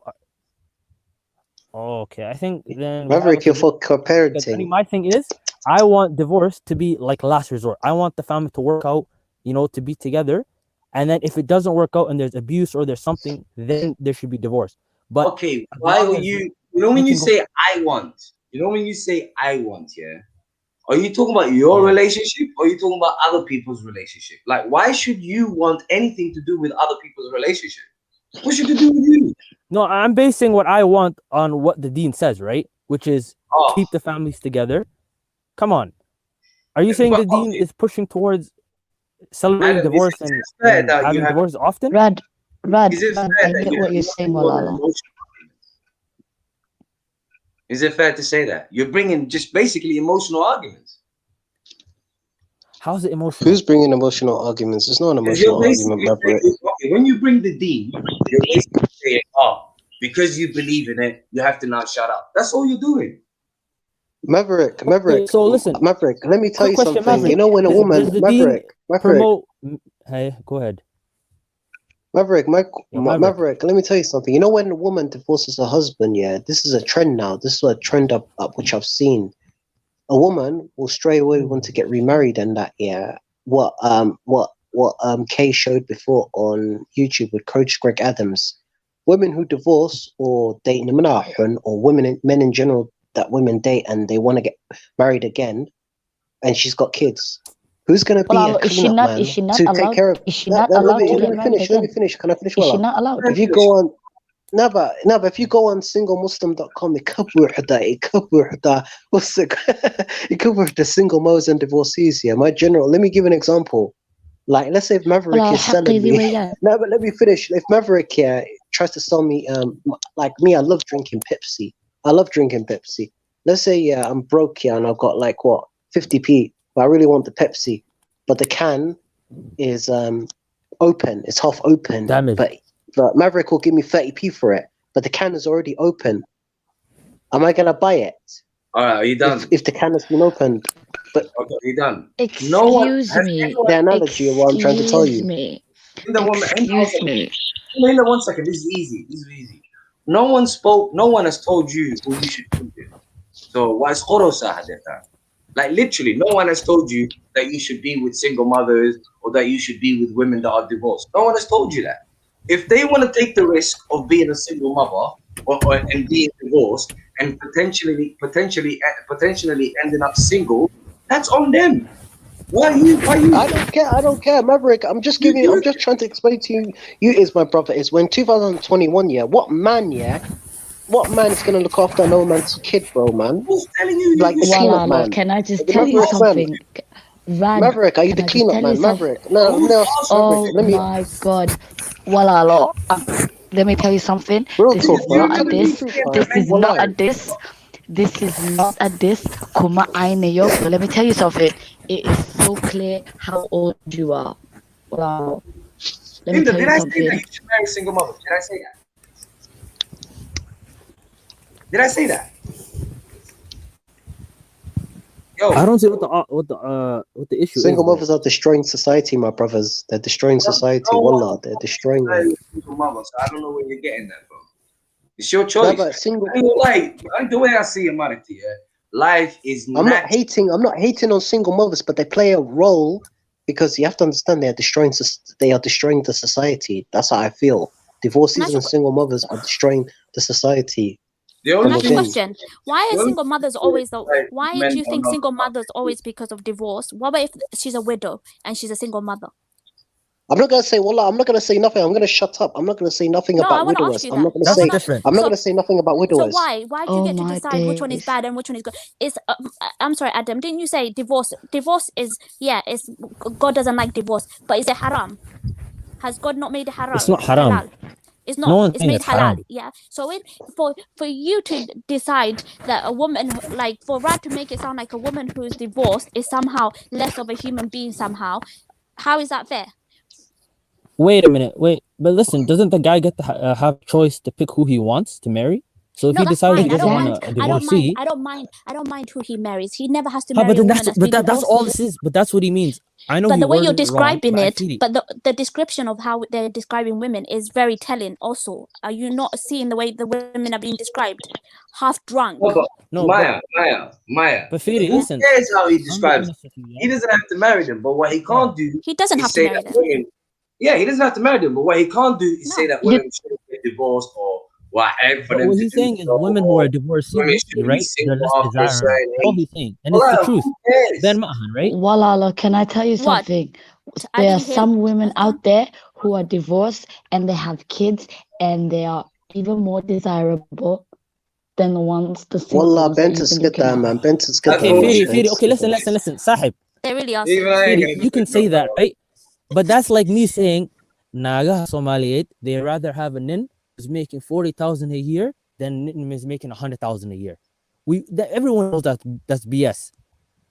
Oh, okay, I think then. Maverick, you're for Because, co-parenting. I mean, my thing is, I want divorce to be like last resort. I want the family to work out, to be together, and then if it doesn't work out and there's abuse or there's something, then there should be divorce. But okay, why are you? You know when you say I want, yeah. Are you talking about your relationship or are you talking about other people's relationship? Like, why should you want anything to do with other people's relationship? What should it do with you? No, I'm basing what I want on what the Deen says, right? Which is keep the families together. Come on. Are you saying the Deen is pushing towards celebrating divorce and having divorce often? Rad, I Is it fair that get you what have you're saying, more than Malala. emotional arguments? Is it fair to say that you're bringing just basically emotional arguments? How's it emotional? Who's bringing emotional arguments? It's not an emotional argument, Maverick. Okay, when you bring the Deen, you're basically saying, because you believe in it, you have to now shut up. That's all you're doing. Maverick. So listen, Maverick, let me tell quick you question, something. Maverick. You know when a Does woman, the Deen Maverick. promote? Hey, go ahead. Maverick, let me tell you something. You know when a woman divorces her husband, yeah, this is a trend now. This is a trend up which I've seen. A woman will straight away want to get remarried, and that, yeah. What Kay showed before on YouTube with Coach Greg Adams. Women who divorce or date or men in general that women date and they want to get married again, and she's got kids. Who's going to be a cleanup man to take care of? Is she not allowed to get married Let me finish. Can I finish? Is she not allowed? If you go on, but if you go on singlemuslim.com, what's the single mothers and divorcees here. My general, let me give an example. Like, let's say if Maverick is selling me. No, but let me finish. If Maverick tries to sell me, like me, I love drinking Pepsi. Let's say I'm broke and I've got 50p, but I really want the Pepsi, but the can is open. It's half open. Damaged. But Maverick will give me 30p for it, but the can is already open. Am I gonna buy it? All right, are you done? If the can has been opened, but okay, are you done? Excuse me. The analogy of what I'm trying to tell you. Excuse me. One second. This is easy. No one has told you who you should be with. So why is like literally, no one has told you that you should be with single mothers or that you should be with women that are divorced. No one has told you that. If they want to take the risk of being a single mother and being divorced and potentially ending up single, that's on them. Why you? I don't care, Maverick. I'm just trying to explain to you. You is my brother. Is when 2021. Yeah, what man is gonna look after an old man's kid, bro, man? Who's telling you? Like the cleanup man. Can I just tell you something? Maverick, are you the cleanup man? Maverick, no. Oh my God, Walalo. Let me tell you something. This is not a diss. This is not a diss. Kuma Aineyo. But let me tell you something. It is so clear how old you are. Wow. Let me tell you something. Did I say that you should marry single mothers? Did I say that? Did I say that? Yo, I don't see what the issue Single is. mothers are destroying society, my brothers. They're destroying society. Wallah, they're destroying it. Single mothers. I don't know where you're getting that from. It's your choice. No, but single. The way I see it, Marity, life is. I'm not hating on single mothers, but they play a role because you have to understand they are destroying the society. That's how I feel. Divorcees and single mothers are destroying the society. Can I ask a question? Why are single mothers always why do you think single mothers always because of divorce? What about if she's a widow and she's a single mother? I'm not gonna say wallah, I'm not gonna say nothing. I'm gonna shut up. I'm not gonna say nothing about widowers. I'm not gonna say nothing about widowers. So why do you get to decide which one is bad and which one is good? I'm sorry, Adam, didn't you say divorce is God doesn't like divorce, but is it haram? Has God not made it haram? It's not haram. It's No not. one's It's saying made it's halal. haram. Yeah. So for you to decide that a woman, like for Rad to make it sound like a woman who is divorced is somehow less of a human being somehow, how is that fair? Wait a minute. Wait, but listen, doesn't the guy get to have choice to pick who he wants to marry? So if No, he that's decides he fine. I doesn't don't want mind. a divorcee, I don't mind who he marries. He never has to but marry a then woman that's been that's divorced. all this is. But that's what he means. I know But he the way you're worded it wrong, describing but I it, feel it. but the description of how they're describing women is very telling also. Are you not seeing the way the women are being described? Half drunk. No, but No, Maya. but Firi, Who listen. cares how he I'm describes? honest with you, yeah? He doesn't have to marry them, but what he can't do He doesn't is have to say marry that them. women. Yeah, he doesn't have to marry them, but what he can't do is say that You women shouldn't get divorced or whatever for But them what to he's do saying is so, women who or are divorced, women shouldn't be right? They're single less after a desirable. certain That's all age. he's saying. And it's the Well, truth. who cares? Ben Ma'han, right? Walala, can I tell you What? something? I There are didn't hear. some women out there who are divorced and they have kids and they are even more desirable than the ones, the single Wallah, ones that you've Benton's been good looking there, at. man. Benton's good Okay, there. Firi. Okay, listen. Sahib. They really are. Even I ain't Firi, gonna you can say that, right? But that's like me saying, Naga Somaliyet, they rather have a nin who's making 40,000 a year than nin is making 100,000 a year. Everyone knows that's BS.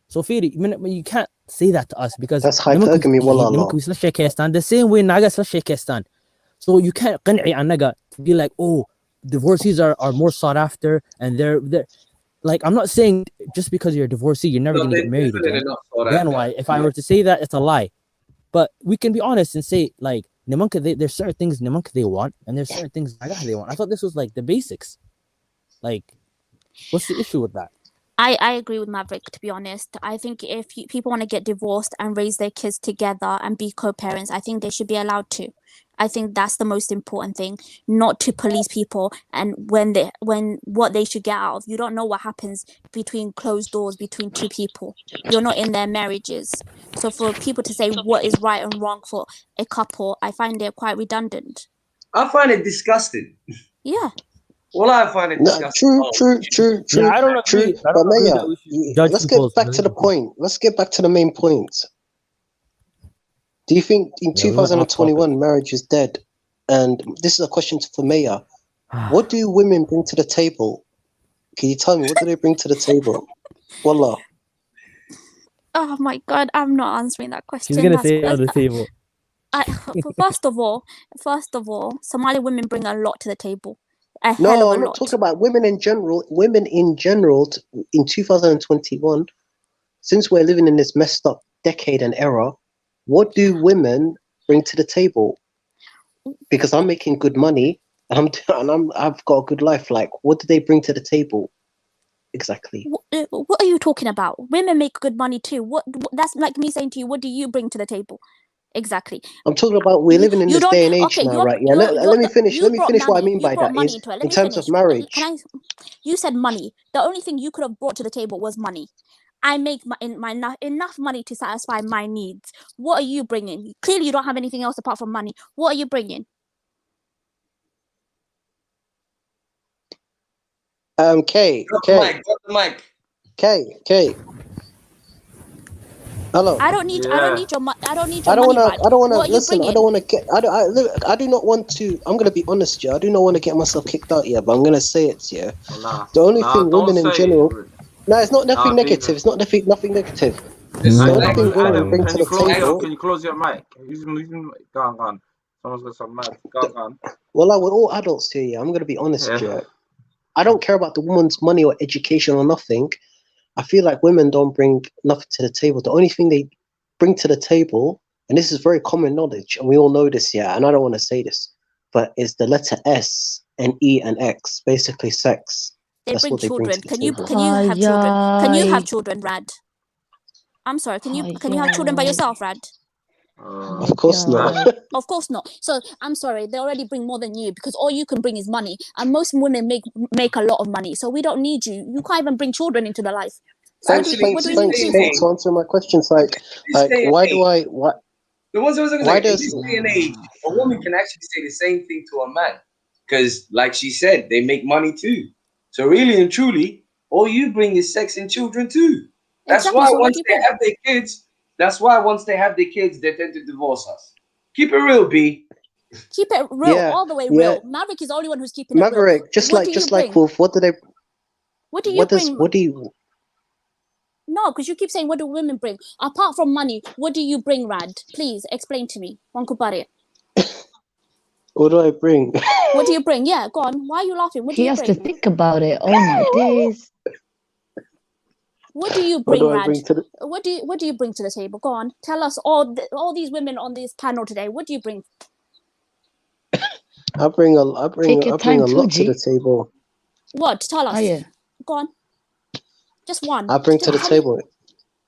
So Firi, you can't say that to us because That's hypergamy, wallah. the same way Naga Shekestan. So you can't qan'i an Naga to be like, oh, divorcees are more sought after and they're like, I'm not saying just because you're a divorcee you're never No, gonna they're get married definitely again. not sought Then after. why? If I were to say that, it's a lie. But we can be honest and say like there's certain things they want and there's certain things they want. I thought this was like the basics. Like, what's the issue with that? I agree with Maverick, to be honest. I think if people want to get divorced and raise their kids together and be co-parents, I think they should be allowed to. I think that's the most important thing, not to police people and when what they should get out of. You don't know what happens between closed doors between two people. You're not in their marriages. So for people to say what is right and wrong for a couple, I find it quite redundant. I find it disgusting. Yeah. Well, I find it disgusting. True. Yeah, I don't agree. But agree Maya, that we should judge let's get people's back to the point. Let's get back to the main point. Do you think in Yeah, we went off 2021 marriage is dead? And this is a question for Maya. What do women bring to the table? Can you tell me, what do they bring to the table? Wallah. Oh my God, I'm not answering that question. She's gonna That's say on the table. First of all, Somali women bring a lot to the table. A hell No, of a I'm not lot. talking about women in general. Women in general in 2021, since we're living in this messed up decade and era, what do women bring to the table? Because I'm making good money and I've got a good life. Like, what do they bring to the table? Exactly. What are you talking about? Women make good money too. What that's like me saying to you, what do you bring to the table? Exactly. I'm talking about we're living in You this don't. day and age Okay, now, right? Yeah. Let me finish. Let me finish what I mean by that. money Is into it. Let in me terms finish. of marriage. You said money. The only thing you could have brought to the table was money. I make enough money to satisfy my needs. What are you bringing? Clearly, you don't have anything else apart from money. What are you bringing? Kay. Drop the mic. Kay. Hello. I don't need your money, I don't want to listen. I don't want to get. I do not want to. I'm gonna be honest, yeah. I do not want to get myself kicked out, yeah. But I'm gonna say it, yeah. The only thing women in general. No, it's not nothing negative. It's not nothing negative. The only thing women bring to the table. Can you close your mic? Go on. Someone's got some mic. Go on. Well, we're all adults here, yeah. I'm gonna be honest, yeah. I don't care about the woman's money or education or nothing. I feel like women don't bring nothing to the table. The only thing they bring to the table, and this is very common knowledge, and we all know this, yeah, and I don't want to say this, but it's the letter S and E and X, basically sex. They That's bring what they bring children. to the Can you table. have children? Can you have children, Rad? I'm sorry. Can you have children by yourself, Rad? Of course not. Of course not. So I'm sorry, they already bring more than you because all you can bring is money, and most women make a lot of money. So we don't need you. You can't even bring children into the life. So Thanks for answering my questions. Like why do I what? The ones I was going to Why say, in does- this day and age, a woman can actually say the same thing to a man. Because, like she said, they make money too. So really and truly, all you bring is sex and children too. That's Exactly, why so what once do you they bring? have their kids, they tend to divorce us. Keep it real, B. Keep it real, Yeah, all the way yeah. real. Maverick is the only one who's keeping it real. Maverick, just What like do you just like bring? Wolf, what do they What do you what does bring? what do you No, because you keep saying, what do women bring? Apart from money, what do you bring, Rad? Please explain to me. Wankubari. what do I bring? What do you bring? Yeah, go on. Why are you laughing? What do He you has to bring? think about it. Oh my days. What do you What bring, do I Rad? bring to the What do you bring to the table? Go on. Tell us all these women on this panel today. What do you bring? I bring a Take your time, lot to the Tuji. table. What? Tell us. Oh yeah. Go on. Just one. I bring to the Tell me. table.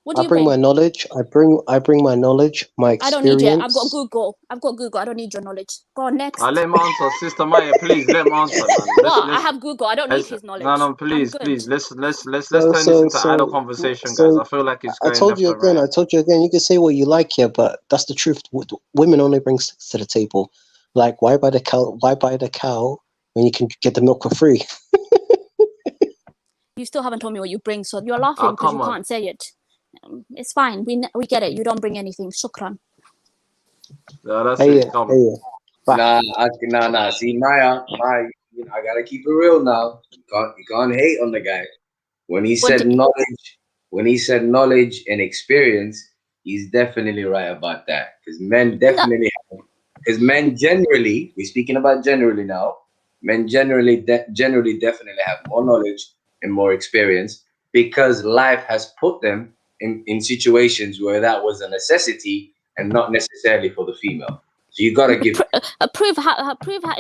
What do I you bring bring? my knowledge. I bring my knowledge, my I don't need it. experience. I've got Google. I don't need your knowledge. Go on, next. Let him answer, Sister Maya. Please let him answer, man. Well, I have Google. I don't need his knowledge. No, please, I'm good. please. Let's So turn this so into adult so conversation, guys. so I feel like it's I going told left you and again. right. I told you again. You can say what you like here, but that's the truth. Women only bring sex to the table. Like, why buy the cow? Why buy the cow when you can get the milk for free? You still haven't told me what you bring, so you're laughing because Come you on. can't say it. It's fine. We get it. You don't bring anything. Shukran. Yeah, that's Hey, it. Come. Nah. See, Maya, you know, I gotta keep it real now. You can't hate on the guy. When he said knowledge and experience, he's definitely right about that. Because men generally, we're speaking about generally now, men generally definitely have more knowledge and more experience because life has put them in situations where that was a necessity and not necessarily for the female. So you gotta give Prove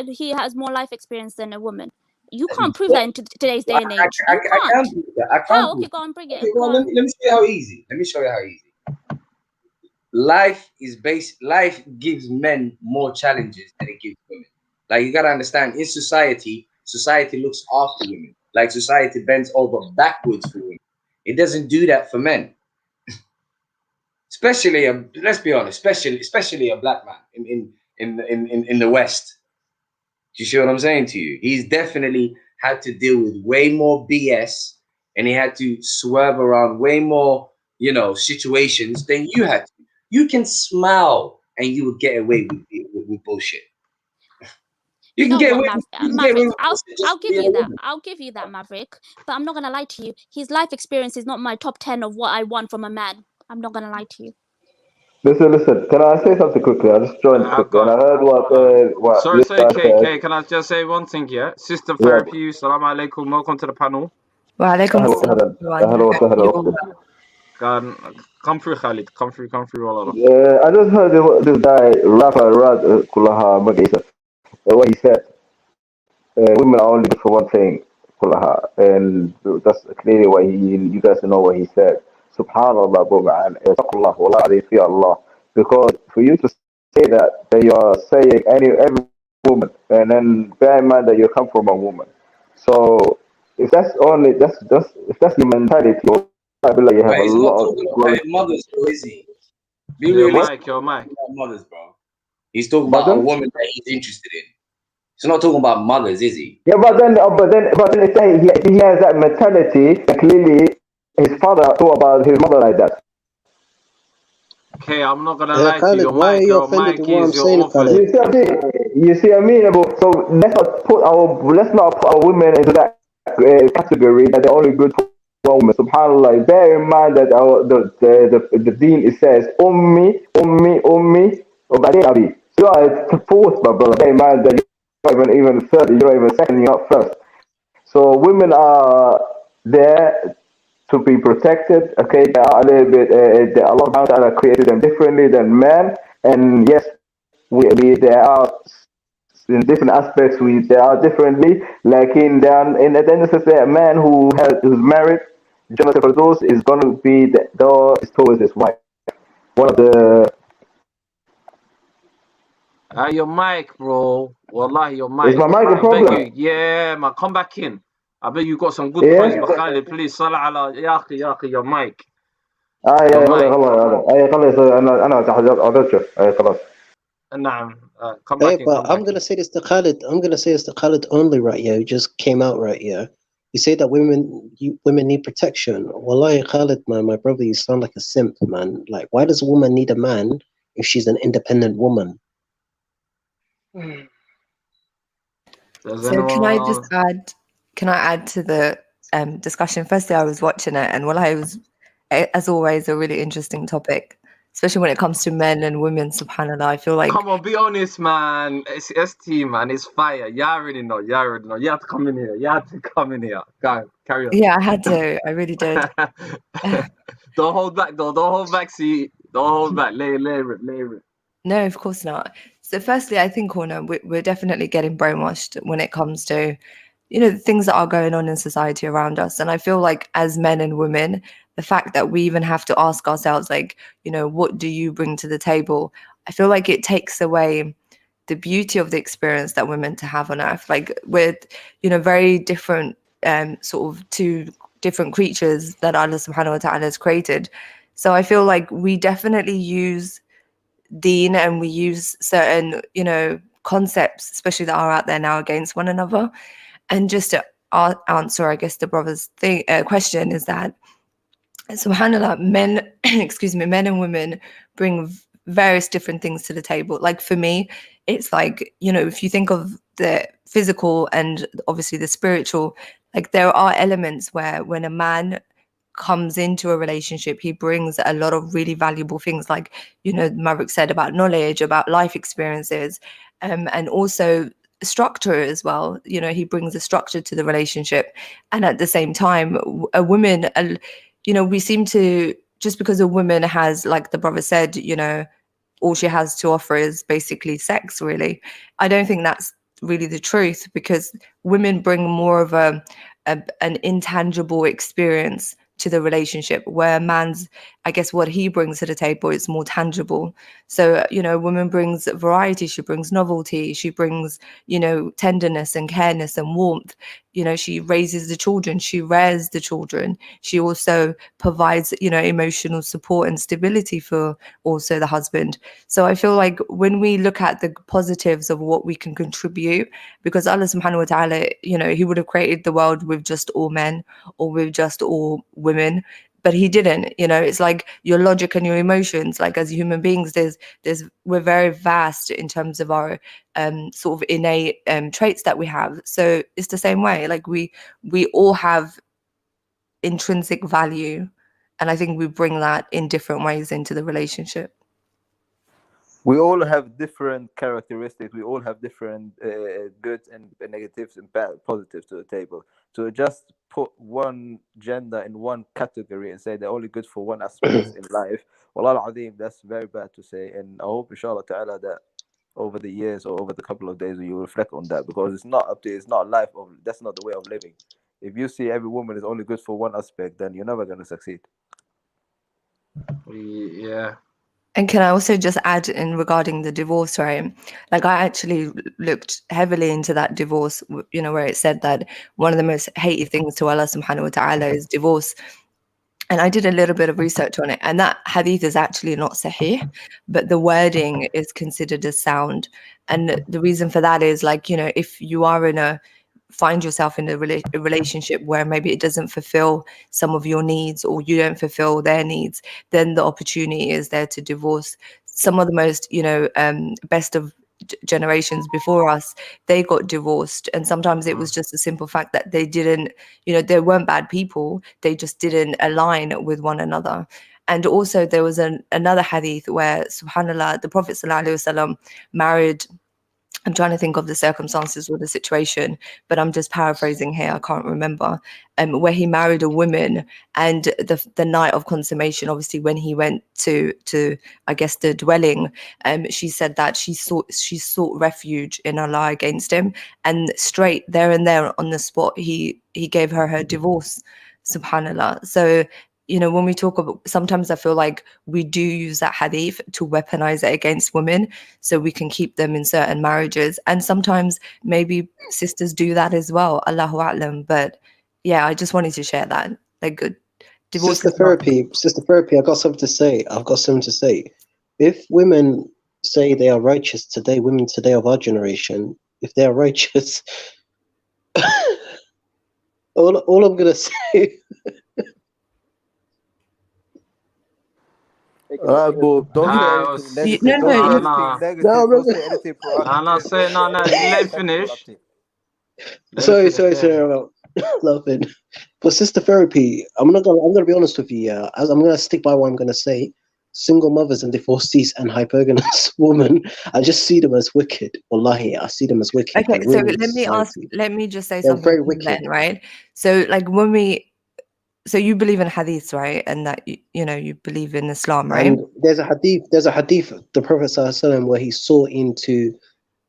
he has more life experience than a woman. You can't prove that in today's day and age. I You can't. can't do that. I can't How? do Okay, that. go on, bring it. Okay, well, let me show you how easy. Life gives men more challenges than it gives women. Like, you gotta understand, in society looks after women. Like, society bends over backwards for women. It doesn't do that for men. Especially let's be honest, especially a black man in the West. Do you see what I'm saying to you? He's definitely had to deal with way more BS, and he had to swerve around way more, situations than you had to. You can smile and you would get away with bullshit. You can get away with Maverick, bullshit. I'll give you that. I'll give you that, Maverick. But I'm not gonna lie to you. His life experience is not my top 10 of what I want from a man. I'm not gonna lie to you. Listen. Can I say something quickly? I just joined quickly, and I heard what Sorry, said. Kay, can I just say one thing, yeah? Sister Therapy, Assalamu alaikum, welcome to the panel. Come through, Khalid. Come through, Wallah. I just heard this guy, rapper Rad Kulaha Magisa, what he said. Women are only good for one thing, Kulaha, and that's clearly what you guys know what he said. Subhanallah, Taqullah, Wallah, they fear Allah. Because for you to say that you are saying every woman, and then bear in mind that you come from a woman. So if that's your mentality, I feel like you have a lot of mothers, though, is he? Your mic. Mothers, bro. He's talking about a woman that he's interested in. He's not talking about mothers, is he? Yeah, but then if he has that mentality, clearly his father thought about his mother like that. Okay, I'm not gonna lie to you. Why are you offended with what I'm saying, Khaled? You see what I mean? So let's not put our women into that category that they're only good for women. Subhanallah. Bear in mind that the deen, it says ummi, وبعدين abi. You are fourth, my brother. Bear in mind that you're not even third, you're not even second, you're not first. So women are there to be protected. Okay, they are a little bit. Allah Ta'ala created them differently than men, and yes, there are in different aspects. They are differently. Like in the end of the day, a man who's married, Jonathan Firdaus, is going to be the door towards his wife. One of the. Your mic, bro. Wallahi, your mic. Is my mic a problem? Yeah, man, come back in. I bet you got some good points, but Khalid, please, salah ala yaqi, your mic. Come back in. But I'm gonna say this to Khalid. Only, right? Yeah, who just came out, right? Yeah. You say that women need protection. Wallahi, Khalid, man, my brother, you sound like a simp, man. Like, why does a woman need a man if she's an independent woman? Does So can I just anyone? add? Can I add to the discussion? Firstly, I was watching it, and I was, as always, a really interesting topic, especially when it comes to men and women. Subhanallah, I feel like Come on, be honest, man. It's ST, man. It's fire. You already know. You already know. You have to come in here. You have to come in here. Go, carry on. yeah, I had to. I really did. Don't hold back, though. Don't hold back. See, don't hold back. Lay it. No, of course not. So, firstly, I think, Corner, we're definitely getting brainwashed when it comes to, the things that are going on in society around us. And I feel like as men and women, the fact that we even have to ask ourselves, like, what do you bring to the table? I feel like it takes away the beauty of the experience that we're meant to have on earth. Like, we're, very different, sort of two different creatures that Allah subhanahu wa ta'ala has created. So I feel like we definitely use deen and we use certain, concepts, especially that are out there now, against one another. And just to answer, I guess, the brother's question is that, subhanallah, men, men and women bring various different things to the table. Like for me, it's like, if you think of the physical and obviously the spiritual, like there are elements where when a man comes into a relationship, he brings a lot of really valuable things, like, Maverick said, about knowledge, about life experiences, and also structure as well. He brings a structure to the relationship. And at the same time, a woman, we seem to, just because a woman has, like the brother said, all she has to offer is basically sex, really. I don't think that's really the truth, because women bring more of an intangible experience to the relationship, where man's, I guess, what he brings to the table is more tangible. So, a woman brings variety, she brings novelty, she brings, tenderness and careness and warmth. She raises the children, she rears the children. She also provides, emotional support and stability for also the husband. So I feel like when we look at the positives of what we can contribute, because Allah subhanahu wa ta'ala, he would have created the world with just all men or with just all women, but he didn't. It's like your logic and your emotions, like as human beings, we're very vast in terms of our sort of innate traits that we have. So it's the same way, like we all have intrinsic value, and I think we bring that in different ways into the relationship. We all have different characteristics. We all have different goods and negatives and positives to the table. So just put one gender in one category and say they're only good for one aspect in life, Wallah al-Azim, that's very bad to say. And I hope, inshallah ta'ala, that over the years or over the couple of days you reflect on that, because it's not life of, that's not the way of living. If you see every woman is only good for one aspect, then you're never going to succeed. Yeah. And can I also just add in regarding the divorce, right? Like I actually looked heavily into that divorce, where it said that one of the most hated things to Allah subhanahu wa ta'ala is divorce. And I did a little bit of research on it, and that hadith is actually not sahih, but the wording is considered as sound. And the reason for that is, like, if you are find yourself in a relationship where maybe it doesn't fulfill some of your needs, or you don't fulfill their needs, then the opportunity is there to divorce. Some of the most, best of generations before us, they got divorced, and sometimes it was just a simple fact that they didn't, they weren't bad people, they just didn't align with one another. And also there was another hadith where, subhanallah, the Prophet ﷺ married, I'm trying to think of the circumstances or the situation, but I'm just paraphrasing here, I can't remember, where he married a woman, and the night of consummation, obviously when he went to I guess the dwelling, she said that she sought refuge in Allah against him, and straight there and there on the spot he gave her divorce, subhanallah. So when we talk about, sometimes I feel like we do use that hadith to weaponize it against women so we can keep them in certain marriages. And sometimes maybe sisters do that as well, Allahu A'lam. But yeah, I just wanted to share that. Like, good divorce. Sister therapy, I've got something to say. If women say they are righteous today, women today of our generation, if they are righteous, all I'm going to say... Don't say anything negative. Don't say anything negative. Don't say anything proactive. Say let him finish. Sorry, laughing. But sister therapy, I'm gonna be honest with you. Yeah, as I'm gonna stick by what I'm gonna say. Single mothers and divorcees and hypergamous women, I just see them as wicked. Wallahi, I see them as wicked. Okay, so let me just say something very wicked. then, right? So like so you believe in hadiths, right? And that you believe in Islam, right? And there's a hadith, the Prophet ﷺ, where he saw into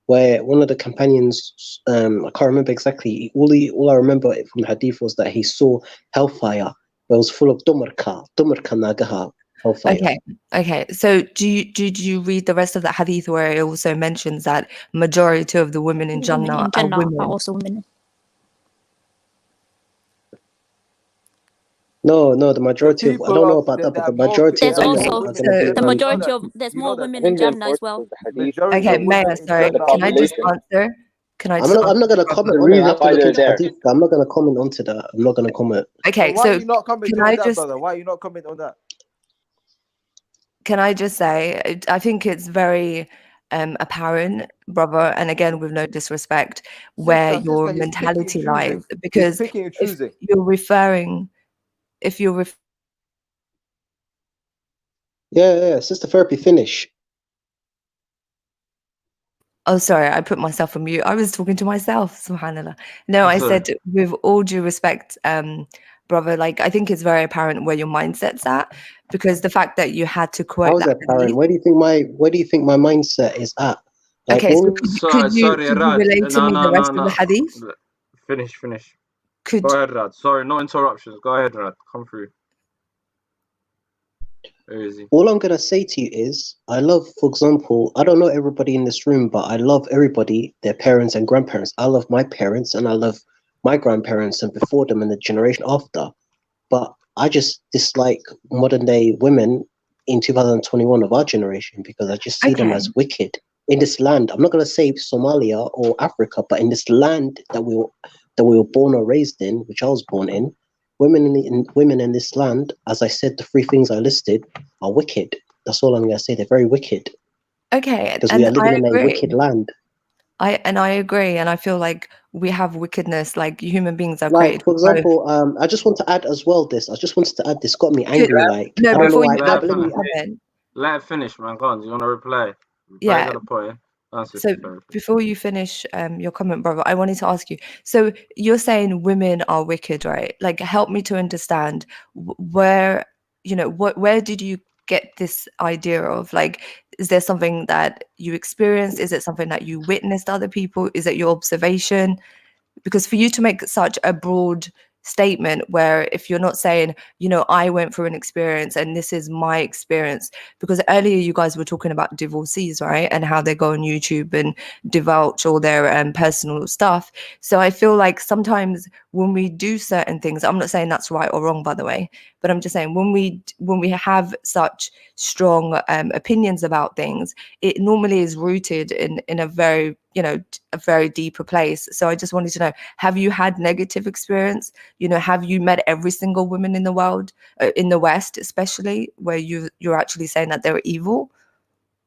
where one of the companions, I can't remember exactly. All I remember from the hadith was that he saw hellfire. It was full of dumarka nagaha. Hellfire. Okay. So did you read the rest of the hadith where it also mentions that majority of the women in Jannah are women? Are also women. No, the majority of I don't know about that, but the majority there's also the majority of there's more women in Jannah as well. Okay, Maya, sorry, can I just answer? I'm not gonna comment on it. I have to look into hadith. I'm not gonna comment onto that. I'm not gonna comment. Okay, why so are you not commenting on that, brother? Why are you not commenting on that? Can I just say, I think it's very apparent, brother, and again, with no disrespect, where your mentality lies. Because if you're referring, Yeah, sister therapy, finish. Oh, sorry, I put myself on mute. I was talking to myself, subhanAllah. No, I said, with all due respect, brother, like, I think it's very apparent where your mindset's at, because the fact that you had to quote that. Apparent? Where do you think my mindset is at? Like, okay, so could you relate to me the rest of the hadith? Finish. Go ahead, Rad. Sorry, no interruptions. Go ahead, Rad. Come through. All I'm gonna say to you is, I love, for example, I don't know everybody in this room, but I love everybody, their parents and grandparents. I love my parents and I love my grandparents and before them and the generation after. But I just dislike modern day women in 2021 of our generation because I just see them as wicked in this land. I'm not gonna say Somalia or Africa, but in this land that we were born or raised in, which I was born in. Women in this land, as I said, the three things I listed are wicked. That's all I'm going to say. They're very wicked. Okay, because we are living in a wicked land. I agree, and I feel like we have wickedness. Like human beings are created. For example, I just want to add as well. I just wanted to add this. Got me angry. Like no, I don't before know you let it finish, man. Go on. Do you want to reply? Yeah. So before you finish your comment, brother, I wanted to ask you. So you're saying women are wicked, right? Like, help me to understand where did you get this idea of? Like, is there something that you experienced? Is it something that you witnessed other people? Is it your observation? Because for you to make such a broad statement where if you're not saying, I went through an experience and this is my experience, because earlier you guys were talking about divorcees, right? And how they go on YouTube and divulge all their personal stuff. So I feel like sometimes when we do certain things, I'm not saying that's right or wrong, by the way, but I'm just saying when we have such strong opinions about things, it normally is rooted in a very a very deeper place. So I just wanted to know, have you had negative experience? Have you met every single woman in the world, in the West especially, where you're actually saying that they're evil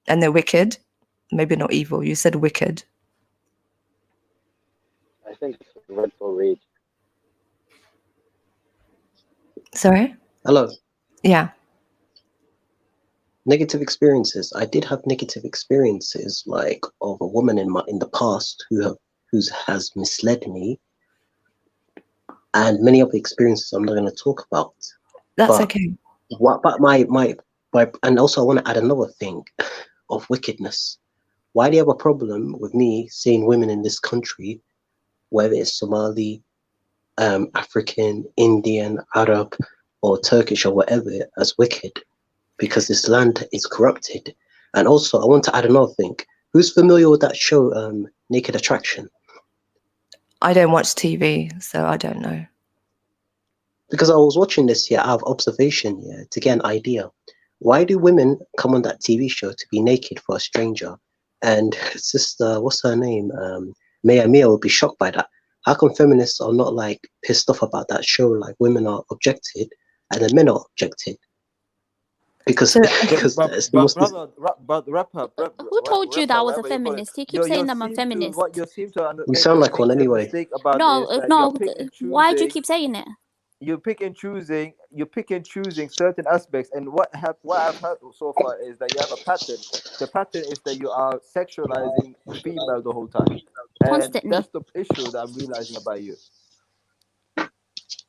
and they're wicked? Maybe not evil, you said wicked. I think it's red for rage. Sorry? Hello. Yeah. Negative experiences. I did have negative experiences, like of a woman in the past who has misled me, and many of the experiences I'm not going to talk about. That's okay. But my and also I want to add another thing of wickedness. Why do you have a problem with me seeing women in this country, whether it's Somali, African, Indian, Arab, or Turkish or whatever, as wicked? Because this land is corrupted. And also, I want to add another thing. Who's familiar with that show, Naked Attraction? I don't watch TV, so I don't know. Because I was watching this out of observation to get an idea. Why do women come on that TV show to be naked for a stranger? And sister, what's her name? Maya Mia will be shocked by that. How come feminists are not like pissed off about that show? Like women are objected and then men are objected. because So because But, it's but almost brother, wrap up, Who told you that I was a whatever you call it. feminist? He keeps saying I'm a feminist. What you seem to you sound like one make the anyway. mistake about No, is that no. you're pick and Why do you choosing. keep saying it? You pick and choosing certain aspects, and what I've heard so far is that you have a pattern. The pattern is that you are sexualizing female the whole time, and Constantly. that's the issue that I'm realizing about you.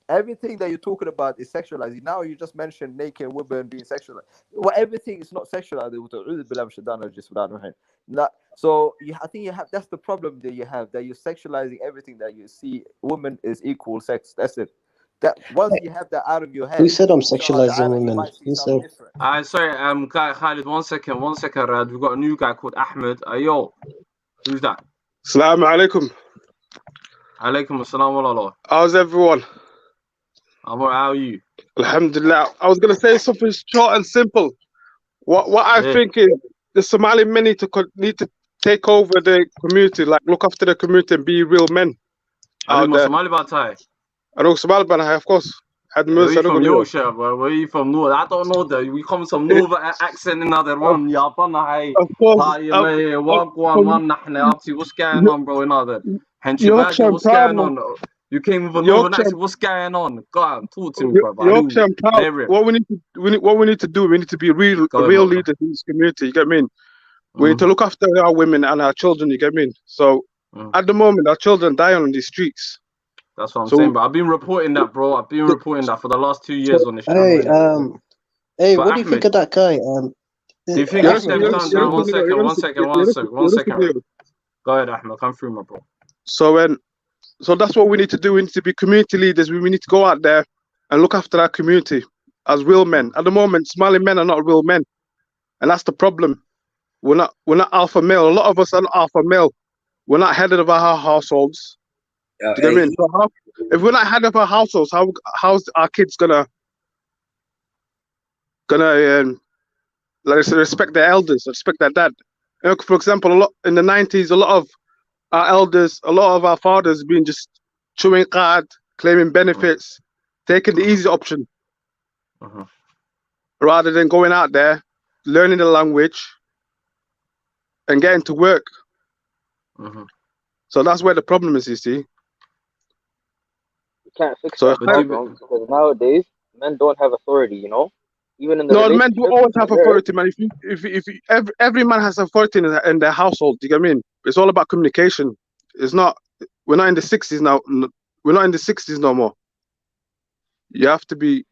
Everything that you're talking about is sexualizing. Now you just mentioned naked women being sexualized. Well, everything is not sexualized. So I think you have, that's the problem that you have, that you're sexualizing everything that you see. Woman is equal sex. That's it. That once you have that out of your head, Who said I'm so on the sexualizing island, you women? might see Who something said? different. Sorry, Khalid, one second, Rad. We've got a new guy called Ahmed. Yo, who's that? Assalamu alaikum. Alaikum assalam wa rahmatullah. How's everyone? I'm alright, how are you? Alhamdulillah. I was gonna say something short and simple. What I think is the Somali men need to take over the community, like look after the community and be real men out there. Somali Batai. I know Somali Batai, of course. Where are you from? Yorkshire, bro? Where are you from? North? I don't know that. We come from northern accent in other one. Yeah, of course. What's going on, bro? In other. Yorkshire, what's going on? You came with a northern accent. What's going on? Go on, talk to me, bro. Yorkshire, I'm proud. What we need to do, we need to be real leaders in this community. You get me? We need to look after our women and our children. You get me? So at the moment, our children die on these streets. That's what I'm saying. But I've been reporting that, bro. I've been reporting that for the last 2 years on this channel. Hey, what do you think of that guy? Do you think one second. Go ahead, Ahmed. Come through, my bro. So that's what we need to do. We need to be community leaders. We need to go out there and look after our community as real men. At the moment, Somali men are not real men, and that's the problem. We're not alpha male. A lot of us are not alpha male. We're not head of our households. Do you get me? So if we're not head of our households, how's our kids gonna respect their elders, respect their dad? For example, in the 90s, a lot of our elders, a lot of our fathers been just chewing card, claiming benefits, taking the easy option, rather than going out there, learning the language, and getting to work. So that's where the problem is, you see. You can't fix that problem because nowadays men don't have authority, you know? Even in the men do always have authority, man. If every man has authority in their household, you get what I mean? It's all about communication. It's not. We're not in the 60s now. We're not in the 60s no more. You have to be.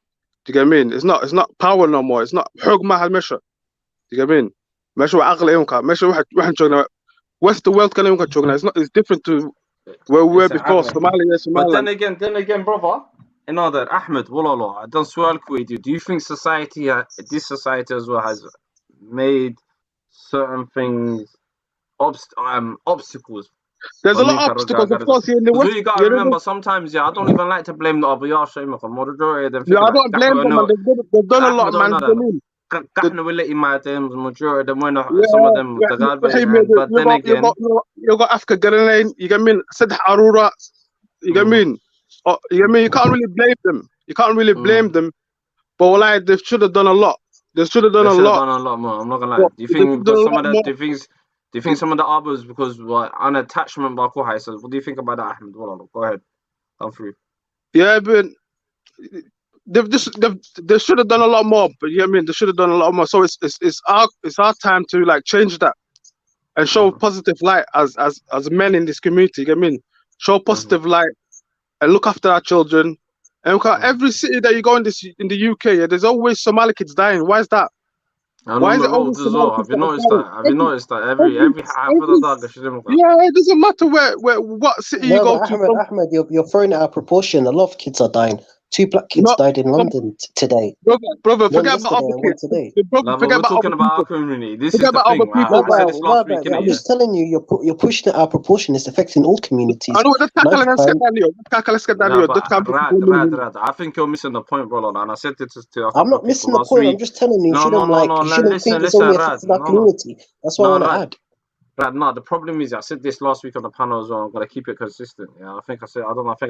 Do you get what I mean? It's not power no more. It's not حكمة هالمشى. Do you get what I mean? مشى وعقل يومك. مشى واحد شغلنا. West the world كلام يومك شغلنا. It's different to where we were before. Somalia. But then again, brother. Another Ahmed, wallah, I don't swear with you. Do you think this society as well, has made certain things obstacles? There's a lot of obstacles, of course. In the West, you gotta remember, sometimes, I don't even like to blame the Abiyah Shayma. Majority of them. I don't blame them, man. They've done a lot, man. Majority of them, some of them, but then again, you got Africa Grenade, you get me? Said Harura, you get me? You can't really blame them. You can't really blame them. But well, they should have done a lot. They should have done a lot more. I'm not gonna lie. Do you think some of the do you think some of the others because an attachment by Kohai? So what do you think about that, Ahmed? Go ahead. Come through. Yeah, but they should have done a lot more. But you know what I mean? They should have done a lot more. So it's our time to like change that and show positive light as men in this community. You get what I mean? Show positive light. And look after our children. And every city that you go in the UK, there's always Somali kids dying. Why is that? Why is it always Somali kids? Have you noticed that? Every yeah, it doesn't matter what city you go to. Ahmed, you're throwing it out of proportion. A lot of kids are dying. 2 black kids died in London today. Brother, forget about other kids. We're talking about our community. This is the thing. I'm just telling you, you're pushing it out of proportion. It's affecting all communities. I know. Let's get that. I think you're missing the point, bro. And I said it to. I'm not missing the point. I'm just telling you, you shouldn't think it's only affecting our community. That's what I want to add. Like, no, the problem is, I said this last week on the panel as well. I'm gonna keep it consistent. Yeah, I think I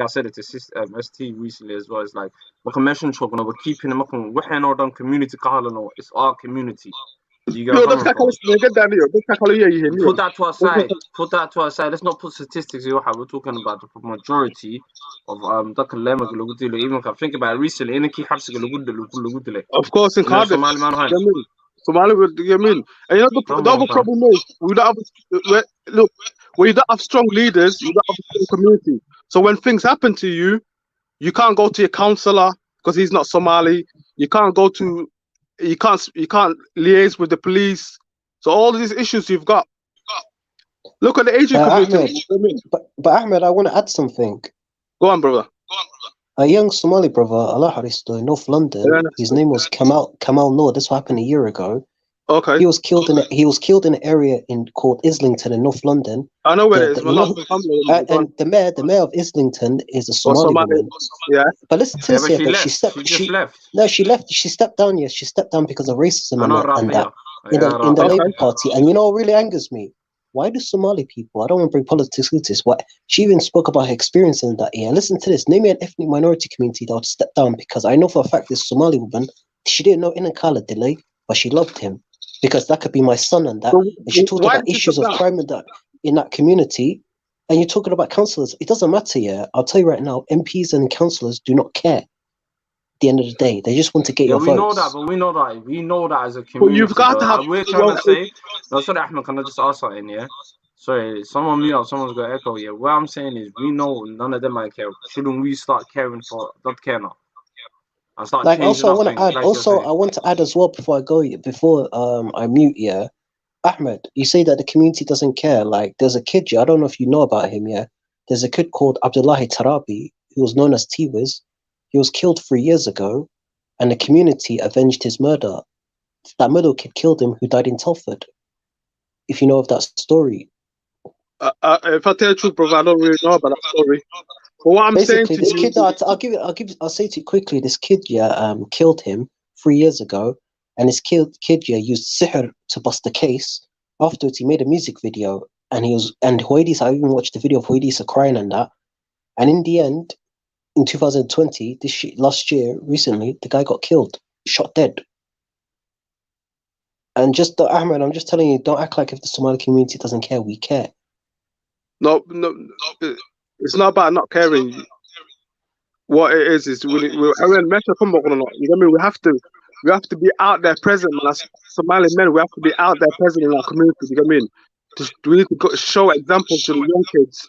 said it to ST recently as well. It's like, like I mentioned, we're keeping them up on. We're done community kahalo. It's our community. Do you get what I'm coming from? Put that to aside. Put that to aside. Let's not put statistics. We're talking about the majority of even if I think about it recently. Of course, in Cardiff. Somali, you mean? And you know the other problem is we don't have. Look, when you don't have strong leaders, you don't have a strong community. So when things happen to you, you can't go to your counsellor because he's not Somali. You can't liaise with the police. So all these issues you've got. Look at the Asian community. Ahmed, but Ahmed, I want to add something. Go on, brother. A young Somali brother, Allah Haristo, in North London. His name was Kamal Noor. This happened a year ago. Okay. He was killed in an area called Islington in North London. I know where it is. And the mayor of Islington is a Somali woman. Yeah. But listen to this here. She left. No, she left. She stepped down. Yes, she stepped down because of racism and that in the Labour Party. And you know what really angers me? Why do Somali people, I don't want to bring politics into this, she even spoke about her experience in that year. Listen to this, name me an ethnic minority community that would step down, because I know for a fact this Somali woman, she didn't know Inakala delay, but she loved him, because that could be my son and that. And she talked about issues of crime in that community, and you're talking about councillors. It doesn't matter, yeah. I'll tell you right now, MPs and councillors do not care. At the end of the day, they just want to get your votes. We know that as a community. But you've got to have. We're trying to say. No, sorry, Ahmed, can I just ask something? Yeah. Sorry, someone mute up. Someone's got echo. Yeah. What I'm saying is, we know none of them might care. Shouldn't we start caring for that care now? And start changing also, I want to add. Like also, I want to add as well before I mute. Yeah, Ahmed, you say that the community doesn't care. Like, there's a kid. Yeah, I don't know if you know about him. Yeah, there's a kid called Abdullahi Tarabi, who was known as T-Wiz. He was killed 3 years ago, and the community avenged his murder. That middle kid killed him, who died in Telford. If you know of that story. If I tell you the truth, brother, I don't really know about that story. But what I'm saying to this you, kid, I'll say to you quickly. This kid, killed him 3 years ago, and this kid, used sihr to bust the case. Afterwards, he made a music video, and Huwaidis. I even watched the video of Huwaidis crying and that. And in the end, in 2020, last year, recently, the guy got killed, shot dead. And just Ahmed, I'm just telling you, don't act like if the Somali community doesn't care, we care. No, it's not about not caring. What it is we have to be out there present, man. As Somali men, we have to be out there present in our community. You get me? We need to show examples to the young kids.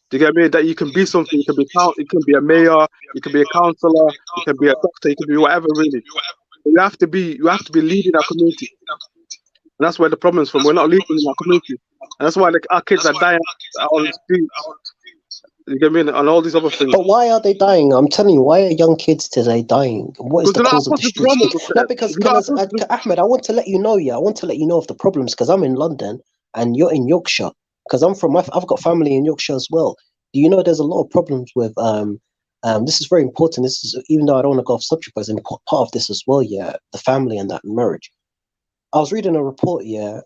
Do you get me? That you can be something. You can be a mayor. You can be a councillor. You can be a doctor. You can be whatever, really. You have to be leading our community. And that's where the problem's from. We're not leading in our community, and that's why our kids are dying on the street. You get me? And all these other things. But why are they dying? I'm telling you, why are young kids today dying? What is the cause of the streets? No, because Ahmed, I want to let you know. Yeah, I want to let you know of the problems, because I'm in London and you're in Yorkshire. Because I've got family in Yorkshire as well. Do you know there's a lot of problems with this is very important. This is, even though I don't want to go off subject, but it's part of this as well. Yeah, the family and that marriage. I was reading a report. Yeah,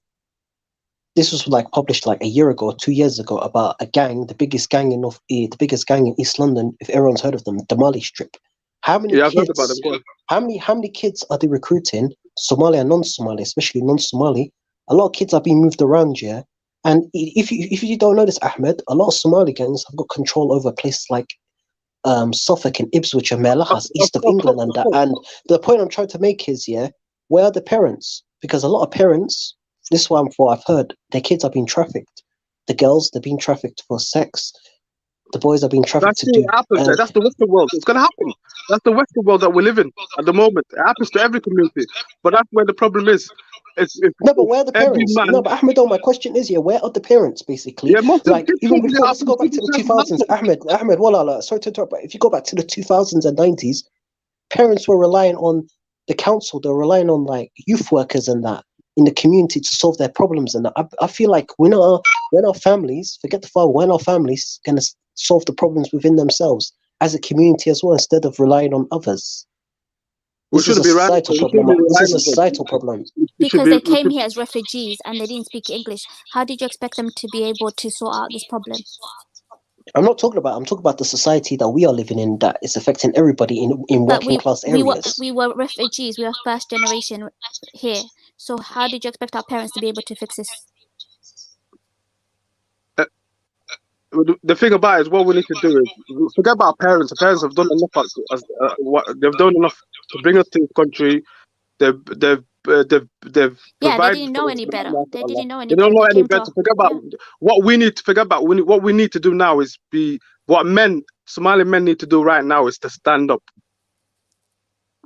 this was published a year ago, 2 years ago, about a gang, the biggest gang in East London. If everyone's heard of them, the Mali Strip. How many kids? I've heard about them. How many kids are they recruiting? Somali and non-Somali, especially non-Somali. A lot of kids are being moved around. Yeah. And if you don't know this, Ahmed, a lot of Somali gangs have got control over places like Suffolk and Ipswich and Melachas, east of England and that. And the point I'm trying to make is, where are the parents? Because a lot of parents, this is what I've heard, their kids are being trafficked. The girls, they're being trafficked for sex. The boys are being trafficked to do. That's the Western world. It's going to happen. That's the Western world that we live in at the moment. It happens to every community. But that's where the problem is. No, but where are the parents? No, but Ahmed, my question is, where are the parents, basically? Yeah, even before, let's go back to the 2000s. Ahmed, wallah, sorry to interrupt, but if you go back to the 2000s and 90s, parents were relying on the council. They were relying on youth workers and that in the community to solve their problems and that. I feel like when our families, forget the father, when our families going to solve the problems within themselves as a community as well, instead of relying on others. This is a societal problem. This is a societal problem. Because they came here as refugees and they didn't speak English. How did you expect them to be able to sort out this problem? I'm talking about the society that we are living in that is affecting everybody in working class areas. We were refugees. We were first generation here. So how did you expect our parents to be able to fix this? The thing about it is, what we need to do is forget about parents. The parents have done enough. They've done enough to bring us to this country. They've they didn't know any better. They didn't know any better. Forget about what we need to forget about. What we need to do now is what Somali men need to do right now is to stand up.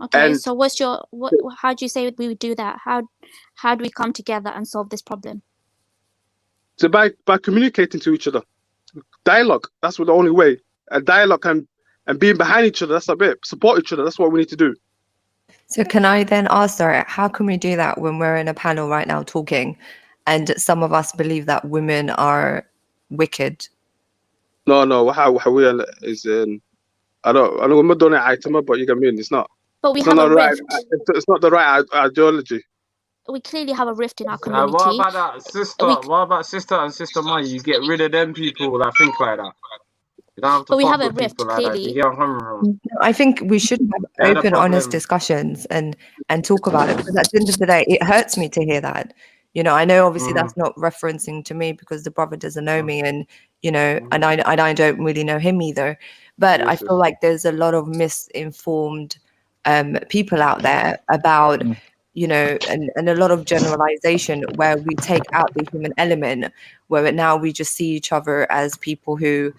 Okay, so how do you say we would do that? How do we come together and solve this problem? So by communicating to each other. Dialogue, that's the only way. A dialogue and being behind each other, that's a bit. Support each other, that's what we need to do. So can I then ask, sorry, how can we do that when we're in a panel right now talking and some of us believe that women are wicked? No, how we is I don't I'm not doing it item, but you get me, it's not. But we have a rift. It's not the right ideology. We clearly have a rift in our community. What about that sister? What about sister and sister Maya? You get rid of them people that think like that. You don't have to. But we have a rift clearly. I think we should have open, honest discussions and talk about it. Because at the end of the day, it hurts me to hear that. You know, I know obviously that's not referencing to me because the brother doesn't know me, and you know, and I don't really know him either. But I feel like there's a lot of misinformed people out there about. You know, and a lot of generalization where we take out the human element, where now we just see each other as people who,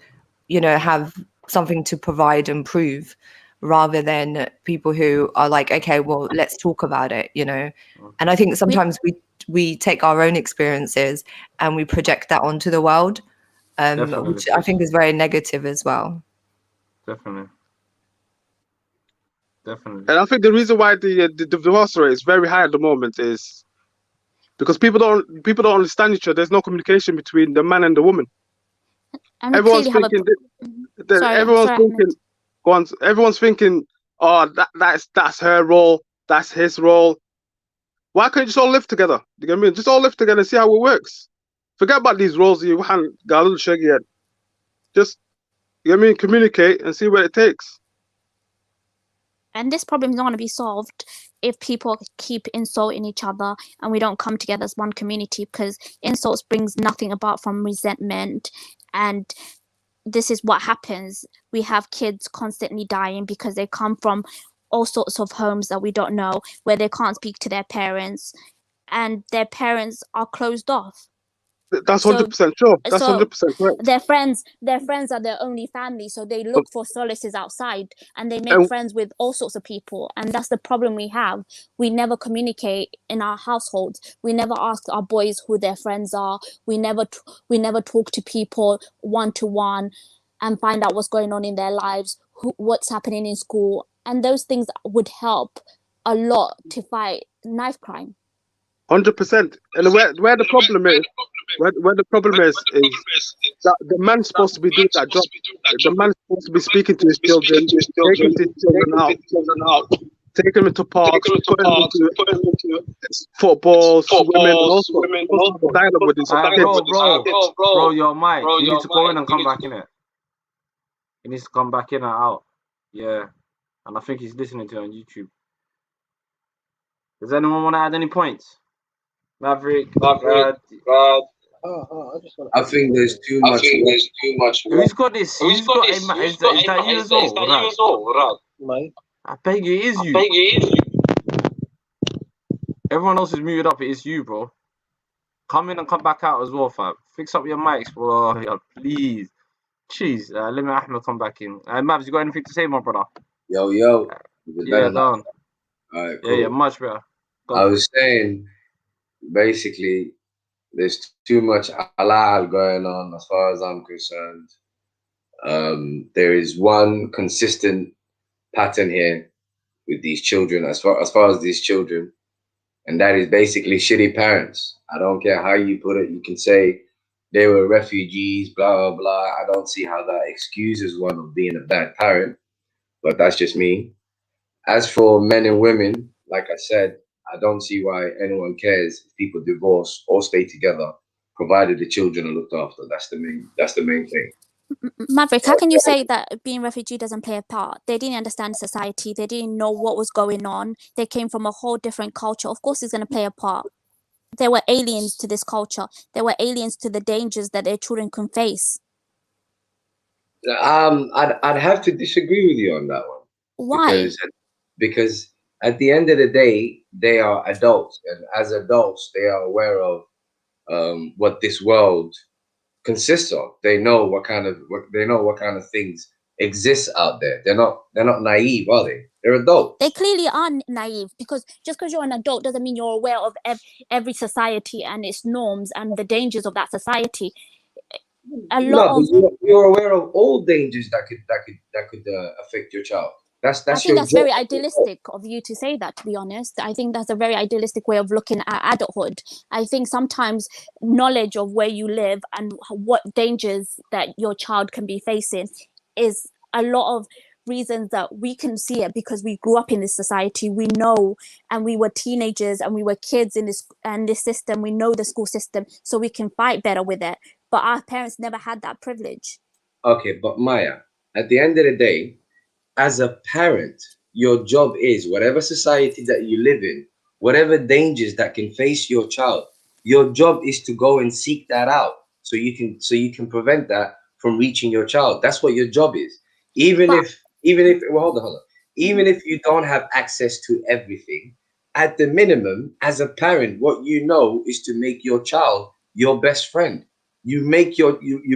you know, have something to provide and prove, rather than people who are like, okay, well, let's talk about it, you know. And I think sometimes we take our own experiences and we project that onto the world, which I think is very negative as well. Definitely. And I think the reason why the divorce rate is very high at the moment is because people don't understand each other. There's no communication between the man and the woman. And everyone's thinking, everyone's thinking, oh, that's her role, that's his role. Why can't you just all live together? You know what I mean? Just all live together and see how it works. Forget about these roles. Just, you know what I mean? Communicate and see where it takes. And this problem is not going to be solved if people keep insulting each other and we don't come together as one community, because insults brings nothing about from resentment. And this is what happens. We have kids constantly dying because they come from all sorts of homes that we don't know, where they can't speak to their parents and their parents are closed off. That's 100% sure. That's 100% correct. Their friends are their only family, so they look for solaces outside, and they make friends with all sorts of people. And that's the problem we have. We never communicate in our households. We never ask our boys who their friends are. We never talk to people one-to-one and find out what's going on in their lives, what's happening in school, and those things would help a lot to fight knife crime. 100%. And where the problem is, where the problem is that the man's supposed to be doing that job. The man's supposed to be speaking to his children, taking his children out, taking them into parks, putting them into football, swimming, also dialogue with his kids. Bro, your mic. You need to go in and come back in it. He needs to come back in and out. Yeah. And I think he's listening to it on YouTube. Does anyone want to add any points? Maverick. I think there's too much. Who's got this? Is that you as well? Right. I beg you, it is you. Everyone else is muted up. It is you, bro. Come in and come back out as well, fam. Fix up your mics, bro. Yeah, please. Jeez. Let me Ahmed come back in. Mavs, you got anything to say, my brother? Yo. Yeah, done. Alright, cool. Yeah, much better. I was saying, basically, there's too much halal going on as far as I'm concerned. There is one consistent pattern here with these children, as far as these children, and that is basically shitty parents. I don't care how you put it. You can say they were refugees, blah, blah, blah. I don't see how that excuses one of being a bad parent, but that's just me. As for men and women, like I said, I don't see why anyone cares if people divorce or stay together, provided the children are looked after. That's the main thing. Maverick, how can you say that being refugee doesn't play a part? They didn't understand society. They didn't know what was going on. They came from a whole different culture. Of course, it's going to play a part. They were aliens to this culture. They were aliens to the dangers that their children can face. I'd have to disagree with you on that one. Why? Because at the end of the day, they are adults, and as adults, they are aware of what this world consists of. They know what kind of things exist out there. They're not naive, are they? They're adults. They clearly are naive, because just because you're an adult doesn't mean you're aware of every society and its norms and the dangers of that society. You're aware of all dangers that could affect your child. I think that's very idealistic of you to say that, to be honest. I think that's a very idealistic way of looking at adulthood. I think sometimes knowledge of where you live and what dangers that your child can be facing is a lot of reasons that we can see it, because we grew up in this society. We know, and we were teenagers and we were kids in this system. We know the school system, so we can fight better with it. But our parents never had that privilege. Okay, but Maya, at the end of the day, as a parent, your job is, whatever society that you live in, whatever dangers that can face your child, your job is to go and seek that out so you can prevent that from reaching your child. That's what your job is. Even if hold on. Even if you don't have access to everything, at the minimum, as a parent, what you know is to make your child your best friend. You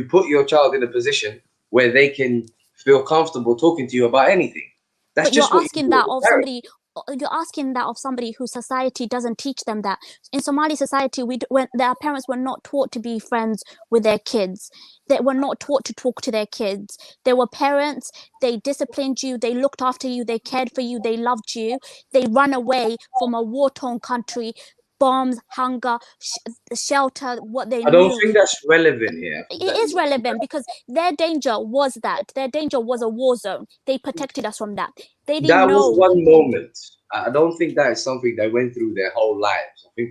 put your child in a position where they can feel comfortable talking to you about anything. That's just you're asking that of somebody. You're asking that of somebody whose society doesn't teach them that. In Somali society, when their parents were not taught to be friends with their kids, they were not taught to talk to their kids. They were parents. They disciplined you. They looked after you. They cared for you. They loved you. They ran away from a war-torn country. Bombs, hunger, shelter, what they knew. I don't think that's relevant here. It is relevant, because their danger was that. Their danger was a war zone. They protected us from that. They didn't know. That was one moment. I don't think that is something they went through their whole lives. I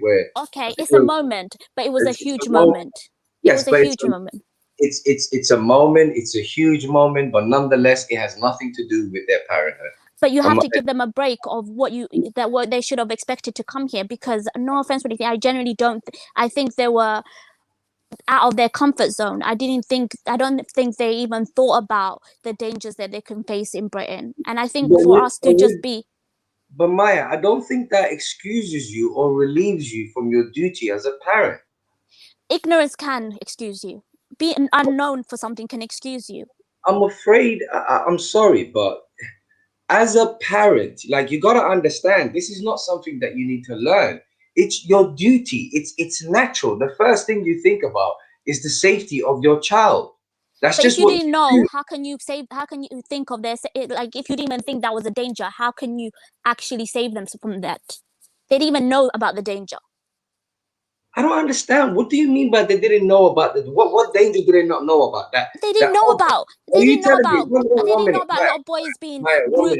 think it's a moment, but it was a huge moment. Yes, but it's a moment. It's a moment. It's a huge moment, but nonetheless, it has nothing to do with their parenthood. But you have to give them a break of what they should have expected to come here, because no offense or anything, I generally don't. I think they were out of their comfort zone. I don't think they even thought about the dangers that they can face in Britain. And I think for us to just be. But Maya, I don't think that excuses you or relieves you from your duty as a parent. Ignorance can excuse you. Being unknown for something can excuse you. I'm afraid, I'm sorry, but as a parent, like, you got to understand, this is not something that you need to learn. It's your duty. It's natural. The first thing you think about is the safety of your child. That's just if you didn't know, how can you think of this? Like, if you didn't even think that was a danger, how can you actually save them from that? They didn't even know about the danger. I don't understand. What do you mean by they didn't know about the what danger did they not know about that? They didn't know about. They didn't know about little boys being groomed.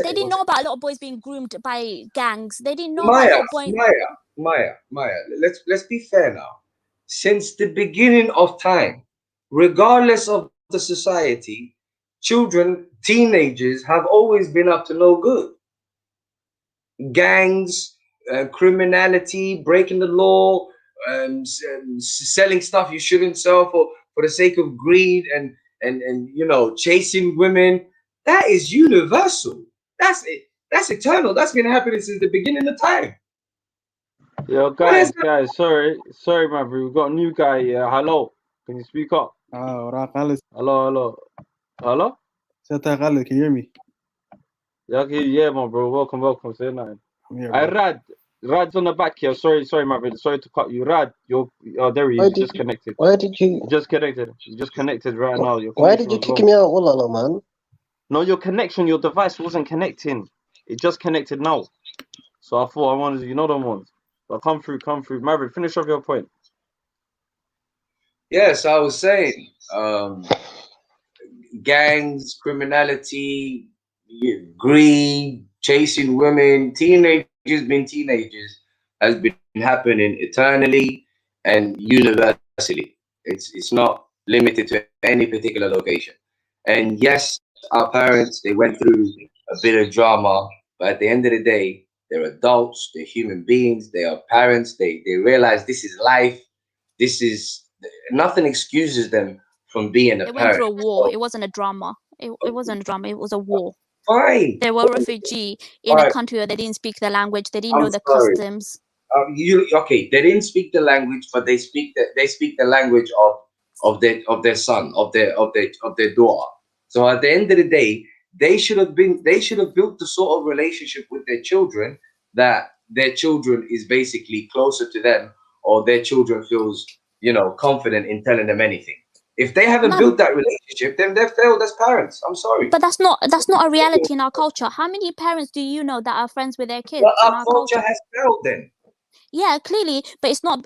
They didn't know about little boys being groomed by gangs. They didn't know about little boys. Maya. Let's be fair now. Since the beginning of time, regardless of the society, children, teenagers have always been up to no good. Gangs, criminality, breaking the law, selling stuff you shouldn't sell for the sake of greed, and chasing women. That is universal. That's it. That's eternal. That's been happening since the beginning of time. Yo, guys, sorry, man, we've got a new guy here. Hello, can you speak up? Hello. Can you hear me? Yeah, man, bro. Welcome. Say nothing. Rad's on the back here. Sorry, my brother. Sorry to cut you. Rad, there he is. Just connected. Why did you? You just connected right now. Why did you kick me out, Wallah, man? No, your device wasn't connecting. It just connected now. So I thought I wanted, them ones. But come through. Maverick, finish off your point. Yes, I was saying, gangs, criminality, greed, chasing women, teenagers being teenagers, has been happening eternally and universally. It's not limited to any particular location. And yes, our parents, they went through a bit of drama, but at the end of the day, they're adults, they're human beings, they are parents, they realize this is life. This is nothing excuses them from being a They went parent. through a war. It wasn't a drama. It wasn't a drama. It was a war. Fine. They were refugee in a country where they didn't speak the language. They didn't know the customs. Okay? They didn't speak the language, but they speak the language of their son, of their daughter. So at the end of the day, they should have built the sort of relationship with their children that their children is basically closer to them, or their children feels confident in telling them anything. If they haven't built that relationship, then they've failed as parents. I'm sorry. But that's not a reality in our culture. How many parents do you know that are friends with their kids? Well, in our culture has failed then. Yeah, clearly, but it's not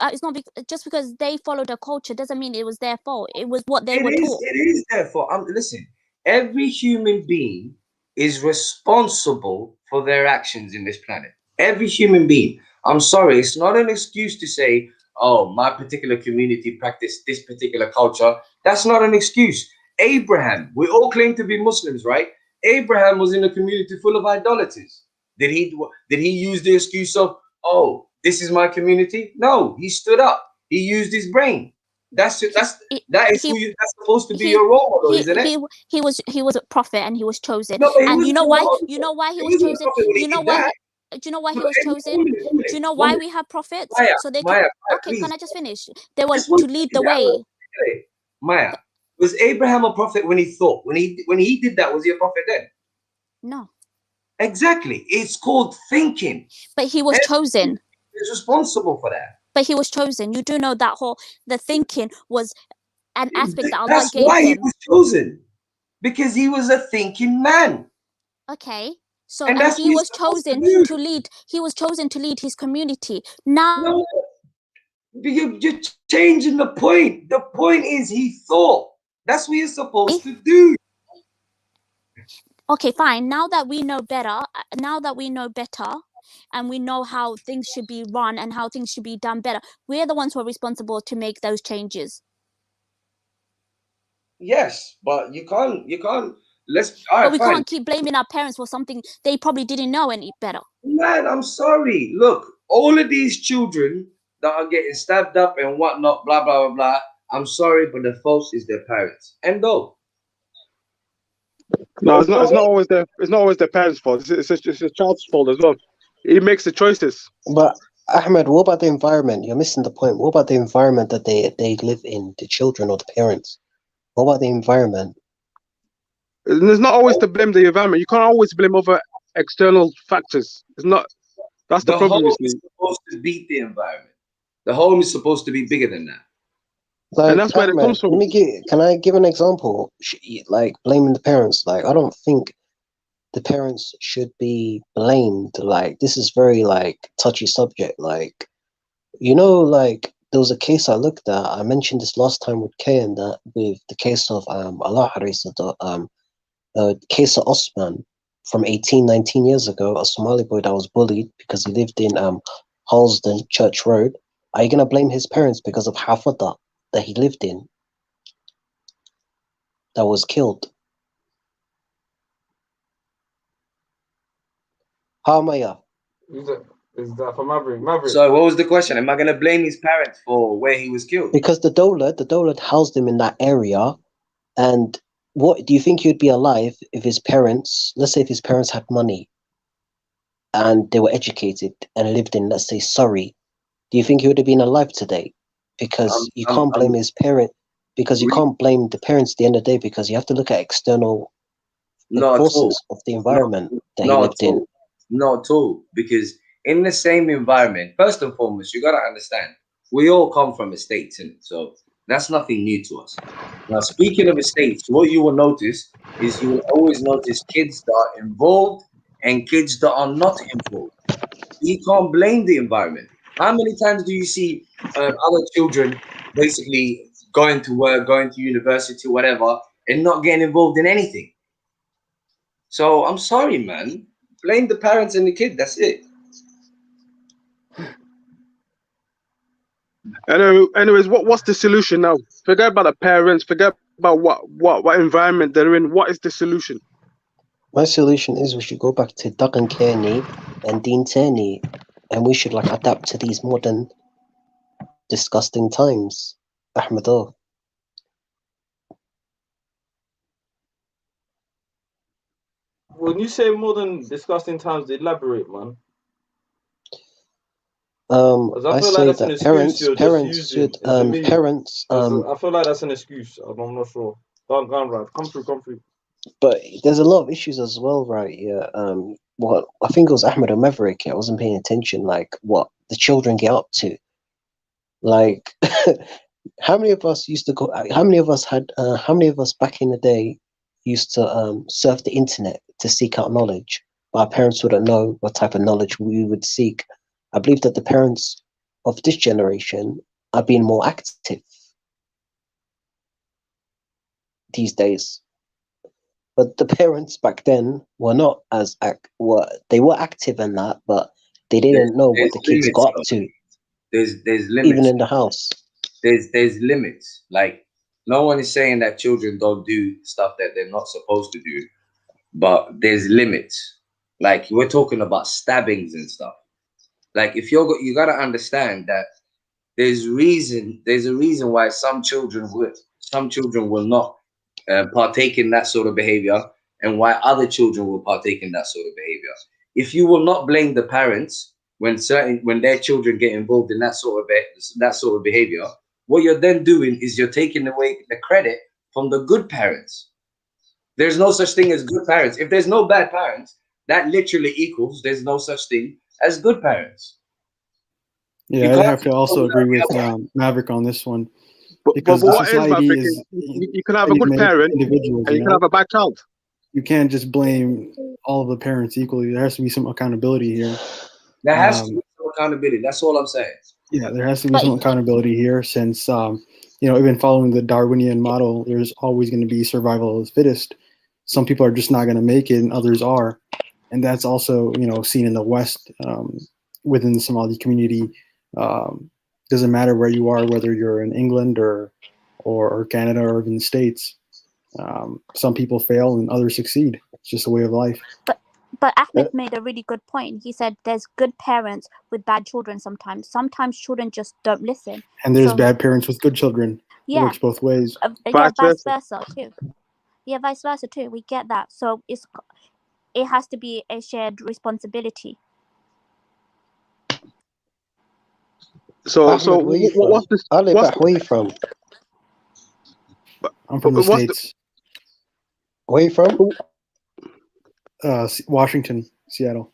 just because they followed a culture doesn't mean it was their fault. It was what they were taught. It is their fault. Listen, every human being is responsible for their actions in this planet. Every human being. I'm sorry, it's not an excuse to say, oh, my particular community practiced this particular culture. That's not an excuse. Abraham, we all claim to be Muslims, right? Abraham was in a community full of idolaters. Did he use the excuse of, oh, this is my community? No, he stood up. He used his brain. That's supposed to be your role model, isn't it? He was a prophet and he was chosen. No, and you know why? You know why he was chosen? You know why? Do you know why he was chosen? Do you know why we have prophets? So they can. Okay, can I just finish? They were to lead the way. Maya, was Abraham a prophet when he thought? When he did that, was he a prophet then? No. Exactly. It's called thinking. But he was chosen. He's responsible for that. But he was chosen. You do know that the thinking was an aspect that Allah That's gave why him. he was chosen. Because he was a thinking man. Okay. So And and that's he what was he's supposed to chosen do. to lead. He was chosen to lead his community. Now You're changing the point. The point is he thought. That's what you're supposed to do. Okay, fine. Now that we know better, and we know how things should be run and how things should be done better, we're the ones who are responsible to make those changes. Yes, but you can't. But we can't keep blaming our parents for something they probably didn't know any better. Man, I'm sorry. Look, all of these children that are getting stabbed up and whatnot, blah blah blah blah. I'm sorry, but the fault is their parents. And though. No, it's not always their parents' fault. It's a child's fault as well. He makes the choices. But Ahmed, what about the environment? You're missing the point. What about the environment that they live in, the children or the parents? What about the environment? There's not always to blame the environment. You can't always blame other external factors. It's not. That's the problem. Home is supposed to beat the environment. The home is supposed to be bigger than that. Like, and that's where it comes from. Can I give an example? Like blaming the parents. Like, I don't think the parents should be blamed. Like, this is very touchy subject. Like, like there was a case I looked at. I mentioned this last time with Kayan, that with the case of Allah Harisa, the case of Osman from 19 years ago, a Somali boy that was bullied because he lived in Harlesden Church Road. Are you gonna blame his parents because of Hafada that he lived in that was killed? How am I? Is that for Maverick? So what was the question? Am I going to blame his parents for where he was killed? Because the Dawlad housed him in that area. And what do you think he'd be alive if his parents, let's say if his parents had money and they were educated and lived in, let's say, Surrey, do you think he would have been alive today? Because you can't blame his parent, because you can't blame the parents at the end of the day, because you have to look at external forces of the environment that he lived in. Not at all, because in the same environment, first and foremost, you got to understand, we all come from estates, and so that's nothing new to us. Now, speaking of estates, what you will notice is you will always notice kids that are involved and kids that are not involved. You can't blame the environment. How many times do you see other children basically going to work, going to university, whatever, and not getting involved in anything? So I'm sorry, man. blame the parents and the kid. That's it. Anyways, what's the solution now? Forget about the parents. Forget about what environment they're in. What is the solution? My solution is we should go back to Duggan Kearney and Dean Tierney, and we should like adapt to these modern, disgusting times. Ahmedo. When you say modern disgusting times, elaborate, man. I say that parents should I feel like that's an excuse. I'm not sure. Go on, right. Come through. But there's a lot of issues as well, right? Yeah. What I think it was Ahmed or Maverick. I wasn't paying attention. Like what the children get up to. Like, how many of us used to go? How many of us back in the day used to surf the internet to seek out knowledge? Our parents wouldn't know what type of knowledge we would seek. I believe that the parents of this generation are being more active these days. But the parents back then were not as they were active in that, but they didn't know what the kids got up to. There's limits. Even in the house. There's limits. Like, no one is saying that children don't do stuff that they're not supposed to do, but there's limits. Like, we're talking about stabbings and stuff. Like, if you gotta understand that there's a reason why some children will not partake in that sort of behavior, and why other children will partake in that sort of behavior. If you will not blame the parents when their children get involved in that sort of behavior, what you're then doing is you're taking away the credit from the good parents. There's no such thing as good parents. If there's no bad parents, that literally equals there's no such thing as good parents. Yeah, I have to also agree with Maverick on this one. Because but what society is you can have a good parent and you can have a bad child. You can't just blame all of the parents equally. There has to be some accountability here. There has to be some accountability. That's all I'm saying. Yeah, there has to be some accountability here since, even following the Darwinian model, there's always going to be survival of the fittest. Some people are just not going to make it and others are. And that's also, seen in the West within the Somali community. Doesn't matter where you are, whether you're in England or Canada or even the States. Some people fail and others succeed. It's just a way of life. But Ahmed made a really good point. He said there's good parents with bad children sometimes. Sometimes children just don't listen. And there's bad parents with good children. Yeah. It works both ways. Vice versa too. Yeah, vice versa too. We get that. So it has to be a shared responsibility. So what's this? Ali, where are you from? I'm from the States. Where are you from? Washington, Seattle.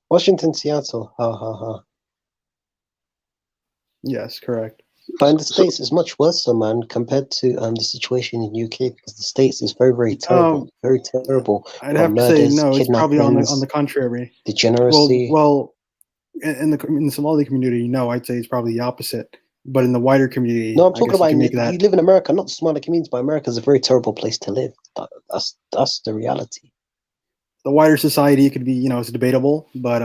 Washington, Seattle. Yes, correct. But in the States, it's much worse, man, compared to the situation in UK, because the States is very, very terrible. Very terrible. I'd have to say no. It's probably on the contrary. Degeneracy. Well, in the Somali community, no, I'd say it's probably the opposite. But in the wider community, no, I'm talking about you live in America, not the Somali community, but America is a very terrible place to live. That's the reality. The wider society, it could be, it's debatable, but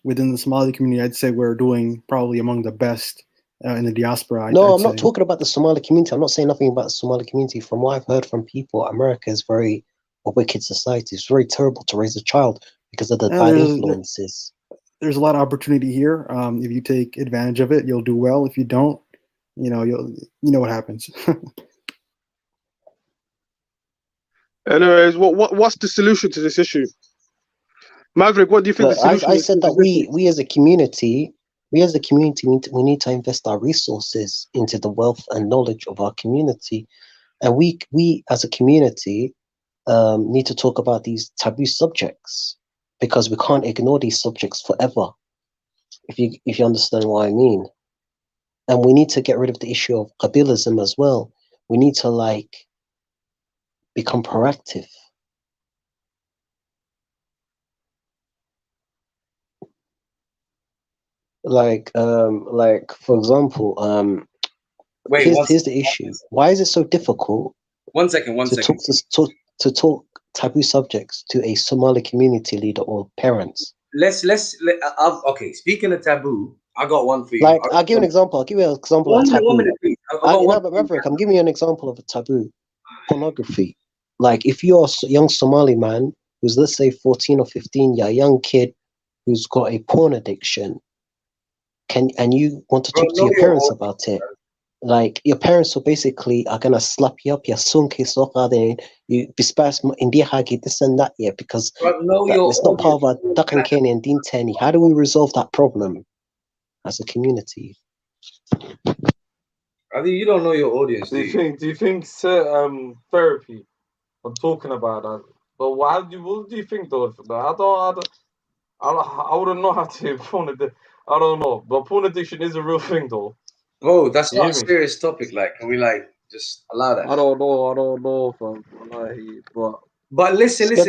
within the Somali community, I'd say we're doing probably among the best in the diaspora. I'm not talking about the Somali community. I'm not saying nothing about the Somali community. From what I've heard from people, America is a wicked society. It's very terrible to raise a child because of the bad influences. There's a lot of opportunity here. If you take advantage of it, you'll do well. If you don't, you know what happens. Anyways, what's the solution to this issue? Maverick, what do you think the solution is? I said that we as a community, we need to invest our resources into the wealth and knowledge of our community. And we as a community need to talk about these taboo subjects, because we can't ignore these subjects forever, if you understand what I mean. And we need to get rid of the issue of Qabilism as well. We need to become proactive. For example, here's the issue. Why is it so difficult? One second. To talk taboo subjects to a Somali community leader or parents? Okay, speaking of taboo, I got one for you. Like, I'll give you an example. I'll give you an example of a taboo. 1 minute, please. But Maverick, I'm giving you an example of a taboo. Pornography. Like, if you're a young Somali man who's, let's say, 14 or 15, you're a young kid who's got a porn addiction, and you want to talk to your parents about it, like, your parents are gonna slap you up, you bispas this and that, yeah, because it's not part of our Dakan Kenyan and Din Teni. How do we resolve that problem as a community? I think you don't know your audience. Do you think therapy? I'm talking about that. But what do you think though? I wouldn't know how to porn addiction. I don't know, but porn addiction is a real thing though. Oh, that's not a serious topic. Like, can we just allow that? I don't know, fam. But listen. Forget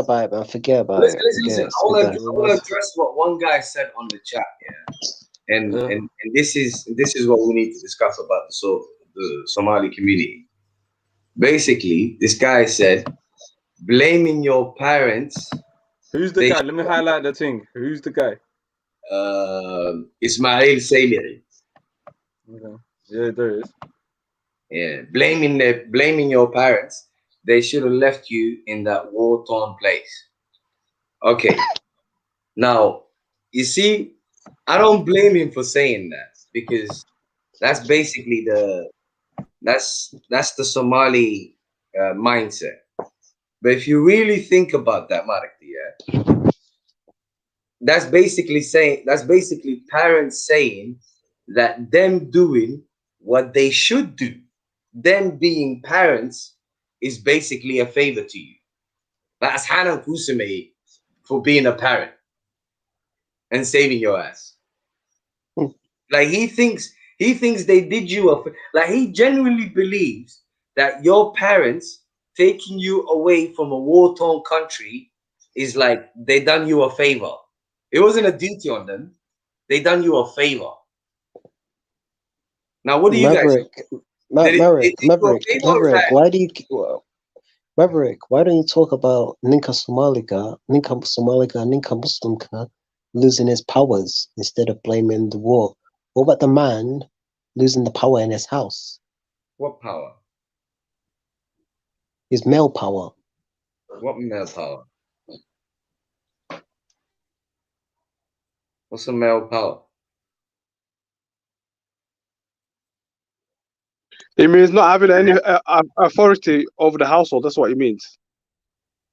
about it, man. Forget about it. Listen. I want to address what one guy said on the chat, yeah. And this is what we need to discuss about the Somali community. Basically, this guy said, blaming your parents. Who's the guy? Let me highlight the thing. Who's the guy? Ismail Sailiri. Okay. Yeah, there is. Yeah, blaming your parents. They should have left you in that war-torn place. Okay. Now, you see, I don't blame him for saying that, because that's basically that's the Somali mindset. But if you really think about that, Marakti, yeah, that's basically parents saying that them doing what they should do, them being parents, is basically a favor to you. That's Hanan Kusame for being a parent and saving your ass. Like, he thinks they did you he genuinely believes that your parents taking you away from a war-torn country is like they done you a favor. It wasn't a duty on them. They done you a favor. Now, what do you guys? Maverick, why don't you talk about Ninka Somaliga, Ninka Muslimka losing his powers instead of blaming the war? What about the man losing the power in his house? What power? His male power. What male power? What's a male power? It means not having any authority over the household. That's what it means.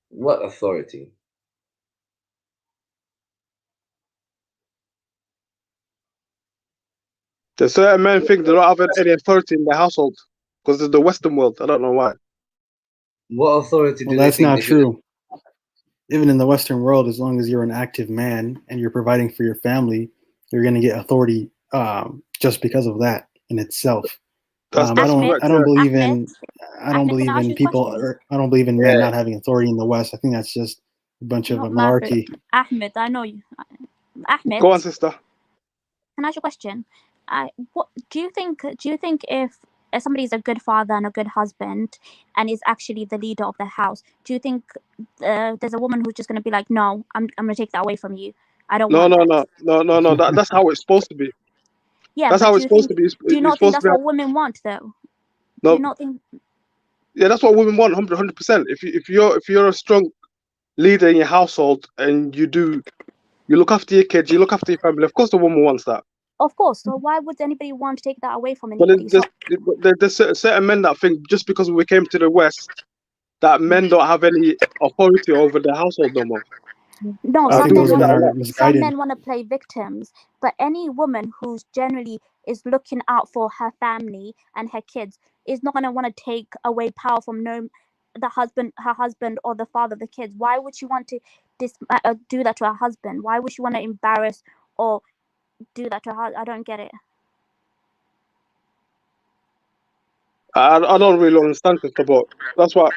What authority? There's certain men think they don't have any authority in the household because of the Western world. I don't know why. What authority do well, they that's think not they true. Even in the Western world, as long as you're an active man and you're providing for your family, you're going to get authority just because of that in itself. I don't believe in men not having authority in the West. I think that's just a bunch of malarkey. Ahmed, I know you. Ahmed. Go on, sister. Can I ask you a question? What do you think? Do you think if somebody is a good father and a good husband and is actually the leader of the house, do you think there's a woman who's just going to be like, no, I'm going to take that away from you? I don't want that. That's how it's supposed to be. Yeah, that's how it's supposed to be. Do you not think that's what women want, though? No. Do you not think? Yeah, that's what women want, 100%. If you're a strong leader in your household and you look after your kids, you look after your family, of course the woman wants that. Of course. So why would anybody want to take that away from anybody? But there's certain men that think just because we came to the West that men don't have any authority over the household no more. No, some men want to play victims, but any woman who's generally is looking out for her family and her kids is not going to want to take away power from her husband or the father of the kids. Why would she want to do that to her husband? Why would she want to embarrass or do that to her? I don't get it. I don't really understand this, but that's what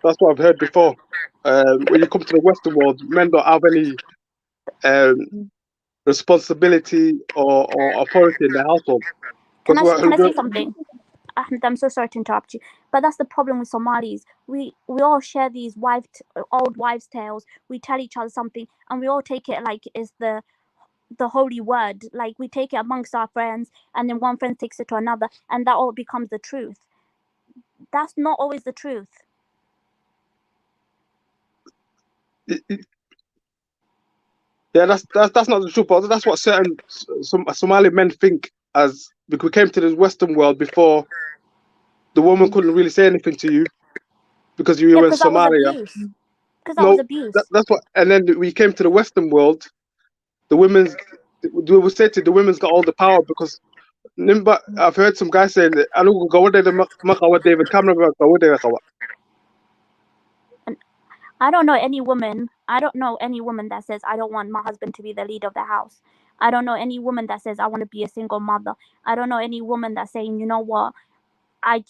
I've heard before. When you come to the Western world, men don't have any responsibility or authority in the household. Can I say something? Ahmed, I'm so sorry to interrupt you, but that's the problem with Somalis. We all share these old wives' tales. We tell each other something, and we all take it like it's the holy word. Like we take it amongst our friends, and then one friend takes it to another, and that all becomes the truth. That's not always the truth. Yeah, that's not the truth, but that's what certain Somali men think. As we came to the Western world before, the woman couldn't really say anything to you because you were in Somalia. Because that was abuse. That's what. And then we came to the Western world. The women's, we would say to the women's got all the power because. I've heard some guys saying that I don't go with David Cameron. I don't know any woman that says I don't want my husband to be the leader of the house. I don't know any woman that says I want to be a single mother. I don't know any woman that's saying, you know what, I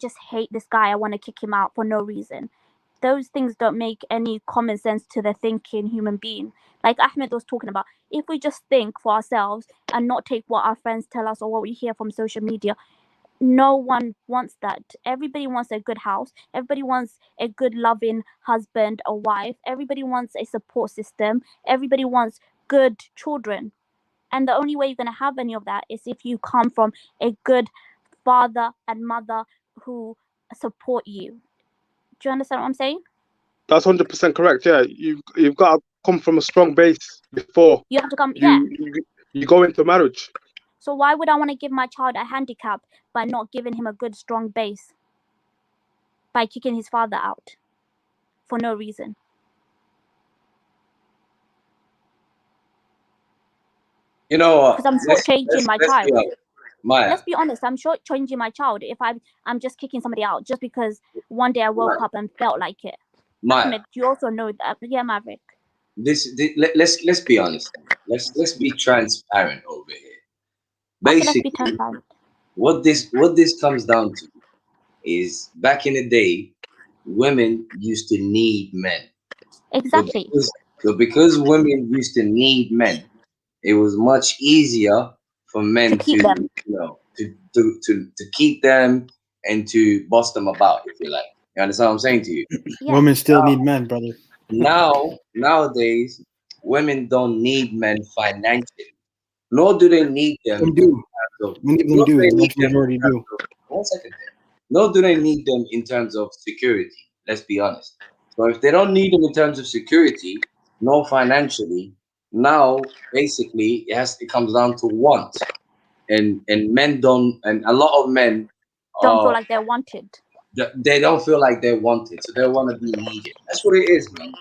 just hate this guy. I want to kick him out for no reason. Those things don't make any common sense to the thinking human being. Like Ahmed was talking about, if we just think for ourselves and not take what our friends tell us or what we hear from social media, no one wants that. Everybody wants a good house. Everybody wants a good, loving husband or wife. Everybody wants a support system. Everybody wants good children. And the only way you're going to have any of that is if you come from a good father and mother who support you. Do you understand what I'm saying? That's 100% correct. Yeah, you've got to come from a strong base before you have to come. You go into marriage. So why would I want to give my child a handicap by not giving him a good, strong base? By kicking his father out for no reason. You know what? Because I'm shortchanging my child. Maya. Let's be honest. I'm shortchanging my child if I'm just kicking somebody out just because one day I woke up and felt like it. Maya. Ahmed, you also know that. Yeah, Maverick. Let's be honest. Let's be transparent over here. Basically, what this comes down to is back in the day, women used to need men. Exactly. So because women used to need men, it was much easier for men to keep them and to boss them about, if you like. You understand what I'm saying to you? Yeah. Women still need men, brother. Nowadays, women don't need men financially, nor do they need them. Many of them do. The majority do. 1 second. Nor do they need them in terms of security. Let's be honest. So if they don't need them in terms of security, nor financially, now basically it comes down to want, and men don't, and a lot of men don't feel like they're wanted. They don't feel like they're wanted, so they want to be needed. That's what it is, man.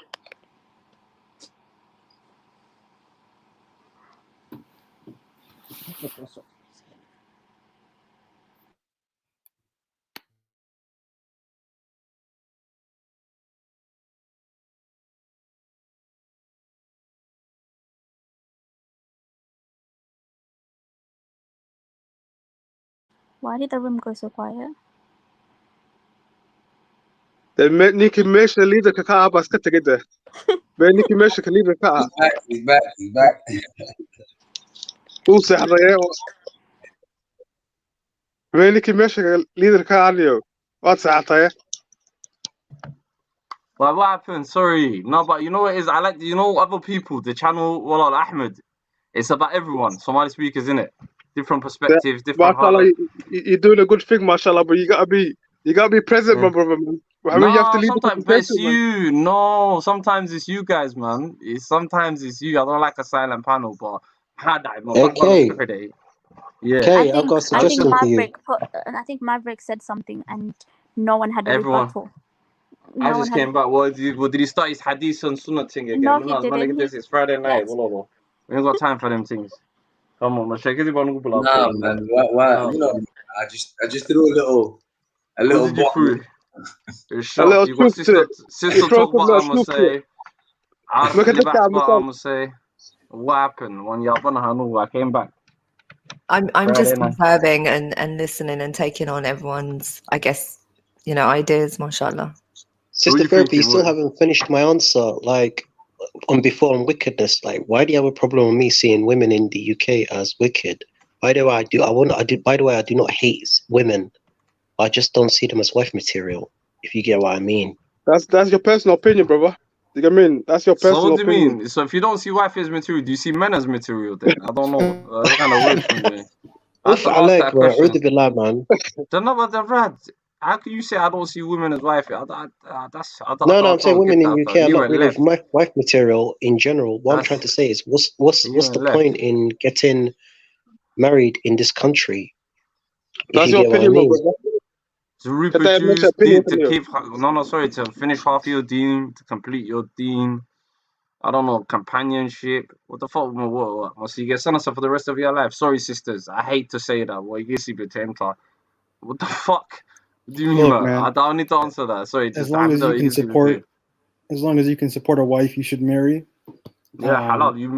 Why did the room go so quiet? Nikki Mesh leader Kaka bas kata gida. Nikki Mesh leader Kaka. He's back. Who's that? Nikki Mesh leader Kaka. What's that? Well, what happened? Sorry. No, but you know what it is? I like, other people, the channel, Walal Ahmed. It's about everyone. Somali speakers, innit? Different perspectives, different. Mashallah, you're doing a good thing, mashallah, but you gotta be present, my brother, man. I mean, you have to leave sometimes it's you. Man. No, sometimes it's you guys, man. Sometimes it's you. I don't like a silent panel, but okay. Yeah. Okay, I've got a suggestion for you. I think Maverick said something, and no one had a rebuttal. I just came back. Well, did he start his hadith and sunnah thing again? No, he didn't. It's Friday night. Yes. We ain't got time for them things. Come on, man. Nah, man. Why? You know, I just threw a little. What did you threw? You got sister talk what I'ma say. I'ma say. What happened? When I came back. I'm just observing and listening and taking on everyone's, I guess, ideas, mashallah. Sister Therapy, you still haven't finished my answer. Like on wickedness, like why do you have a problem with me seeing women in the UK as wicked? By the way, I do not hate women. I just don't see them as wife material, if you get what I mean. That's your personal opinion, brother. You get what I mean? That's your So personal what do you opinion. mean? So if you don't see wife as material, do you see men as material then? I don't know. That's kind of weird for me. I had to ask that question. Man. Rad, how can you say I don't see women as wife? No, I'm saying women in UK are not really wife material in general. What I'm trying to say is, what's the point in getting married in this country? That's your opinion, brother. To reproduce, to finish half your deen, to complete your deen. I don't know, companionship. What the fuck? What? So you get sentenced for the rest of your life. Sorry, sisters. I hate to say that. What the fuck? What do you mean, Look, man? man, I don't need to answer that. Sorry, as long as you can support a wife, you should marry. Yeah, halal. You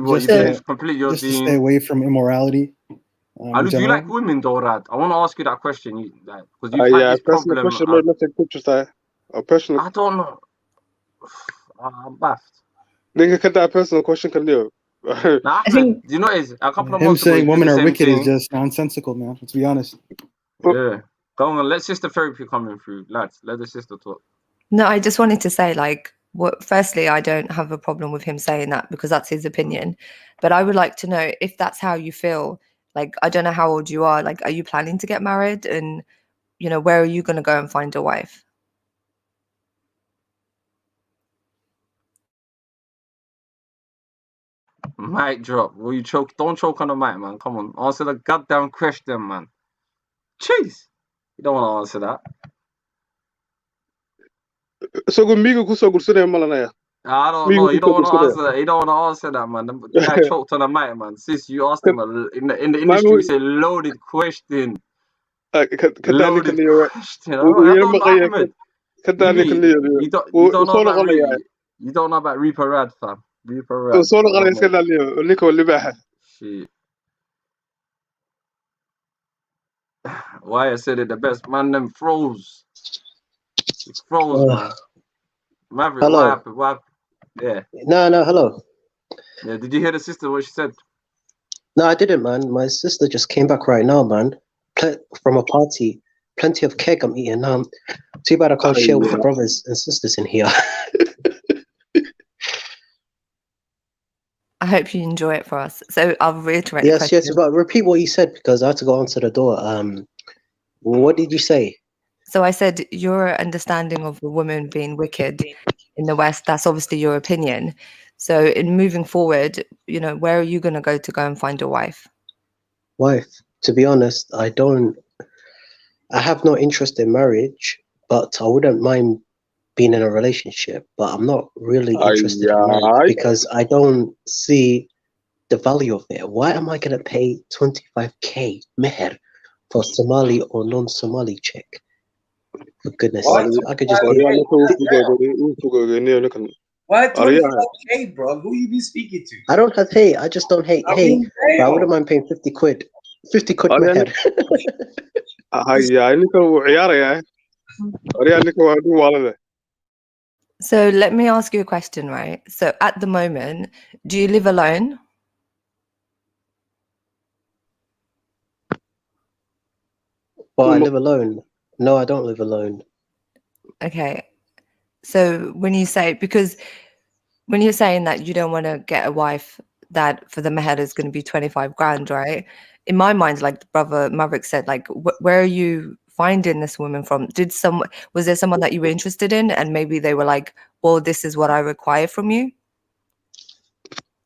complete your just deen. to stay away from immorality. Do you like women, though, Rad? I want to ask you that question. Because you've had this personal problem. question, mate. Nothing pictures there. Personal. I don't know. I'm baffed. Nigga, get that personal question, can do. I think, do you know what it is? A couple of him months ago, saying he did women the are same wicked thing. is just nonsensical, man. Let's be honest. Yeah. Go on, let sister therapy coming through. Lads, let the sister talk. No, I just wanted to say, like, firstly, I don't have a problem with him saying that because that's his opinion. But I would like to know if that's how you feel. Like, I don't know how old you are. Like, are you planning to get married? And, you know, where are you going to go and find a wife? Mic drop. Will you choke? Don't choke on the mic, man. Come on. Answer the goddamn question, man. Jeez. You don't want to answer that. So good, Migo, so good, I don't know. You don't want to answer that. You don't want to answer that, man. The guy choked on the mic, man. Sis, you asked him in the industry. You say loaded question. Loaded question. I don't know, Ahmed. You don't know about you don't know about Reaper Rad, fam. Reaper Rad. Shit. Why I said it the best, man. Them froze. It froze, man. Maverick, hello. what happened? What happened? Yeah. No, hello. Yeah, did you hear the sister what she said? No, I didn't, man. My sister just came back right now, man. From a party. Plenty of cake I'm eating. Too bad I can't share with the brothers and sisters in here. I hope you enjoy it for us. So I'll reiterate. Yes, but repeat what you said because I had to go answer the door. What did you say? So I said your understanding of a woman being wicked in the West, that's obviously your opinion. So in moving forward, you know, where are you going to go and find a wife? Wife, to be honest, I have no interest in marriage, but I wouldn't mind being in a relationship, but I'm not really interested in marriage because I don't see the value of it. Why am I going to pay 25k meher for Somali or non-Somali chick? For goodness sake, I could just Why 25k, bro? Who you be speaking to? I don't have hate. I just don't hate hate. But I wouldn't mind paying 50 quid. 50 quid meher. So let me ask you a question, right? So at the moment, do you live alone? Well, I live alone. No, I don't live alone. Okay. So when you say, because when you're saying that you don't want to get a wife that for the meher is going to be 25 grand, right? In my mind, like the brother Maverick said, like, where are you finding this woman from? Was there someone that you were interested in and maybe they were like, well, this is what I require from you?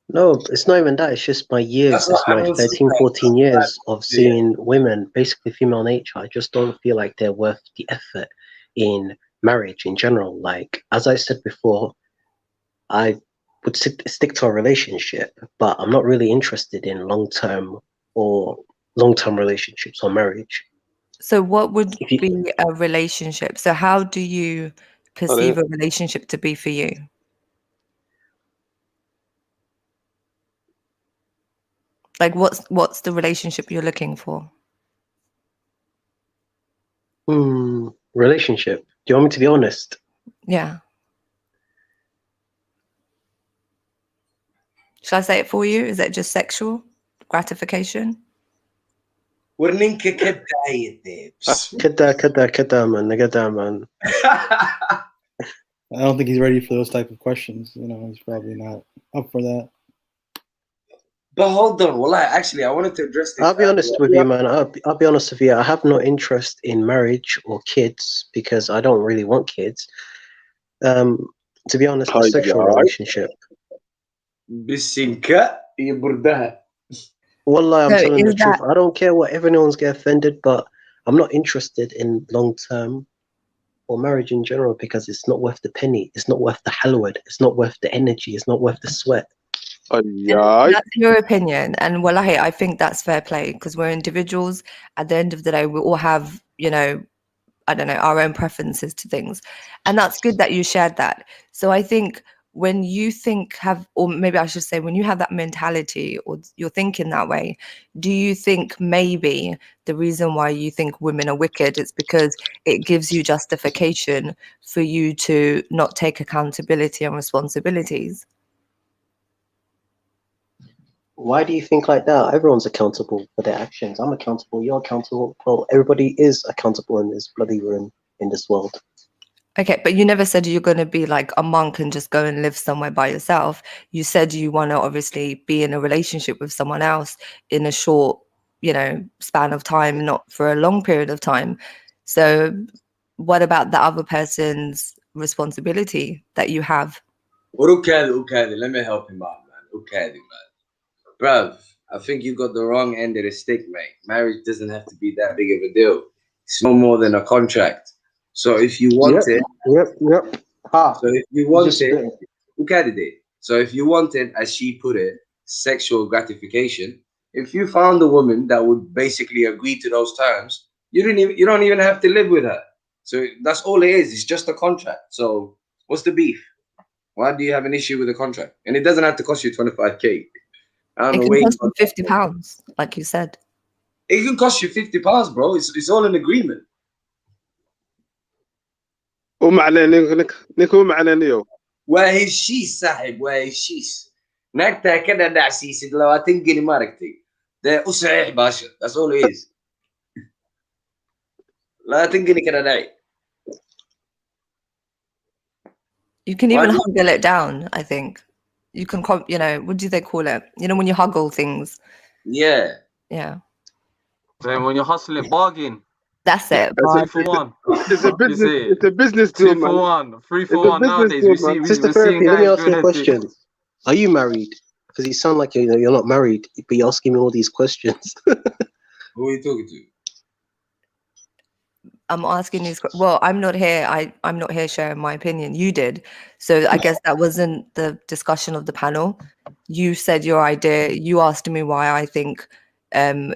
No, it's not even that. It's just my years. It's my 13, 14 years of seeing women, basically female nature. I just don't feel like they're worth the effort in marriage in general. Like, as I said before, I would stick to a relationship, but I'm not really interested in long-term relationships or marriage. So what would be a relationship? So how do you perceive a relationship to be for you? Like what's the relationship you're looking for? Relationship. Do you want me to be honest? Yeah. Should I say it for you? Is it just sexual gratification? ورنينك كداية كده man. I don't think he's ready for those type of questions. You know, he's probably not up for that. But hold on, well, actually, I wanted to address this. I'll be honest with you, man. I'll be honest with you. I have no interest in marriage or kids because I don't really want kids. To be honest, a sexual relationship. بالسنكة يبردها. Wallah, I'm So telling the is truth. that I don't care what everyone's get offended, but I'm not interested in long term or marriage in general because it's not worth the penny. It's not worth the halwad. It's not worth the energy. It's not worth the sweat. that's your opinion? And wallahi, I think that's fair play because we're individuals. At the end of the day, we all have, you know, I don't know, our own preferences to things. And that's good that you shared that. So I think when you or maybe I should say, when you have that mentality or you're thinking that way, do you think maybe the reason why you think women are wicked is because it gives you justification for you to not take accountability and responsibilities? Why do you think like that? Everyone's accountable for their actions. I'm accountable. You're accountable. Well, everybody is accountable in this bloody room, in this world. Okay, but you never said you're going to be like a monk and just go and live somewhere by yourself. You said you want to obviously be in a relationship with someone else in a short, you know, span of time, not for a long period of time. So what about the other person's responsibility that you have? Okay, let me help him out, man. Okay, man. Bruv, I think you got the wrong end of the stick, mate. Marriage doesn't have to be that big of a deal. It's no more than a contract. So if you want it, So if you wanted, So if you wanted, as she put it, sexual gratification, if you found a woman that would basically agree to those terms, you don't even have to live with her. So that's all it is. It's just a contract. So what's the beef? Why do you have an issue with a contract? And it doesn't have to cost you 25k. I don't It know can where cost you £50, like you said. It can cost you £50, bro. It's all an agreement. وهالشيس صاحب وهالشيس نكتة كده دعسيس لو هتنقلي مرقتي ده صحيح باشا. That's all it is. لا تنقلي كده داعي. You can even huggle it down, I think. You can, you know, what do they call it? You know, when you huggle things. Yeah. Yeah. So when you're hustling, bargain. That's it. 3 for 1. It's a business. It's a business 2 deal, for man. 1, 3 for 1 nowadays. We're Sister seeing Therapy, let me guys ask you doing a it. question. Are you married? Because you sound like you're not married, but you're asking me all these questions. Who are you talking to? I'm asking these. Well, I'm not here. I'm not here sharing my opinion. You did. So I guess that wasn't the discussion of the panel. You said your idea. You asked me why I think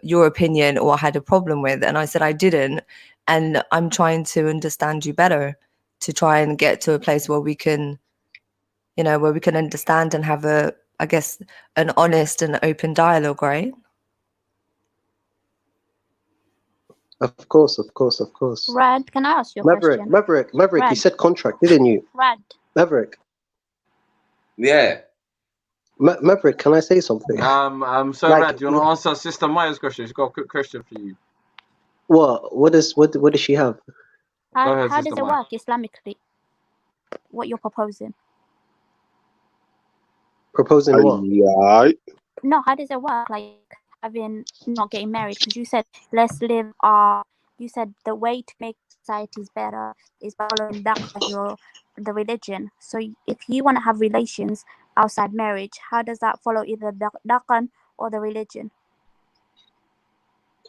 your opinion or I had a problem with. And I said I didn't. And I'm trying to understand you better to try and get to a place where we can, you know, where we can understand and have I guess, an honest and open dialogue, right? Of course. Rad, can I ask you a Maverick, question? Maverick, Rad. you said contract, didn't you? Rad. Maverick. Yeah. Maverick, can I say something? So Like, Rad, do you want to answer Sister Maya's question? She's got a quick question for you. What does she have? How does it work Islamically? What you're proposing? Proposing what? No, how does it work? Like having not getting married? Because you said let's live you said the way to make societies better is following the religion. So if you want to have relations outside marriage, how does that follow either the daqan or the religion?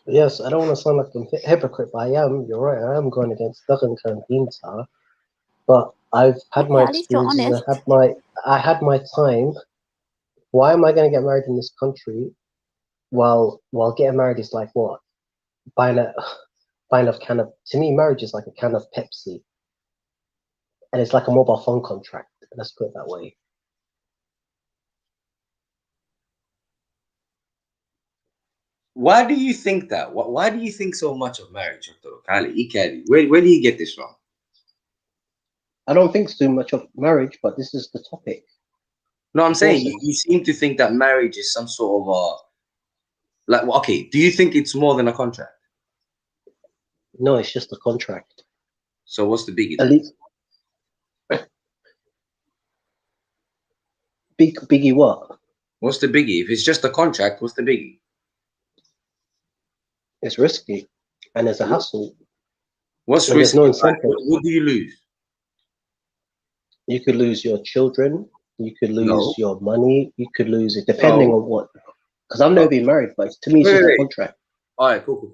Yes, I don't want to sound like a hypocrite, but I am. You're right. I am going against Daqan Kanpinta, but I've had my at least you're experiences. honest. I had my time. Why am I going to get married in this country? While getting married is like what? Buying a can of. To me, marriage is like a can of Pepsi, and it's like a mobile phone contract. Let's put it that way. Why do you think that? Why do you think so much of marriage, Dr. Kali? Where do you get this from? I don't think too much of marriage, but this is the topic. No, I'm saying you seem to think that marriage is some sort of Like, okay, do you think it's more than a contract? No, it's just a contract. So what's the biggie? At least biggie what? What's the biggie? If it's just a contract, what's the biggie? It's risky, and it's a hassle. What's and risky? there's no incentive. What do you lose? You could lose your children. You could lose No. your money. You could lose it, depending No. on what. Because I've never been married, but to me, it's just a contract. All right, cool.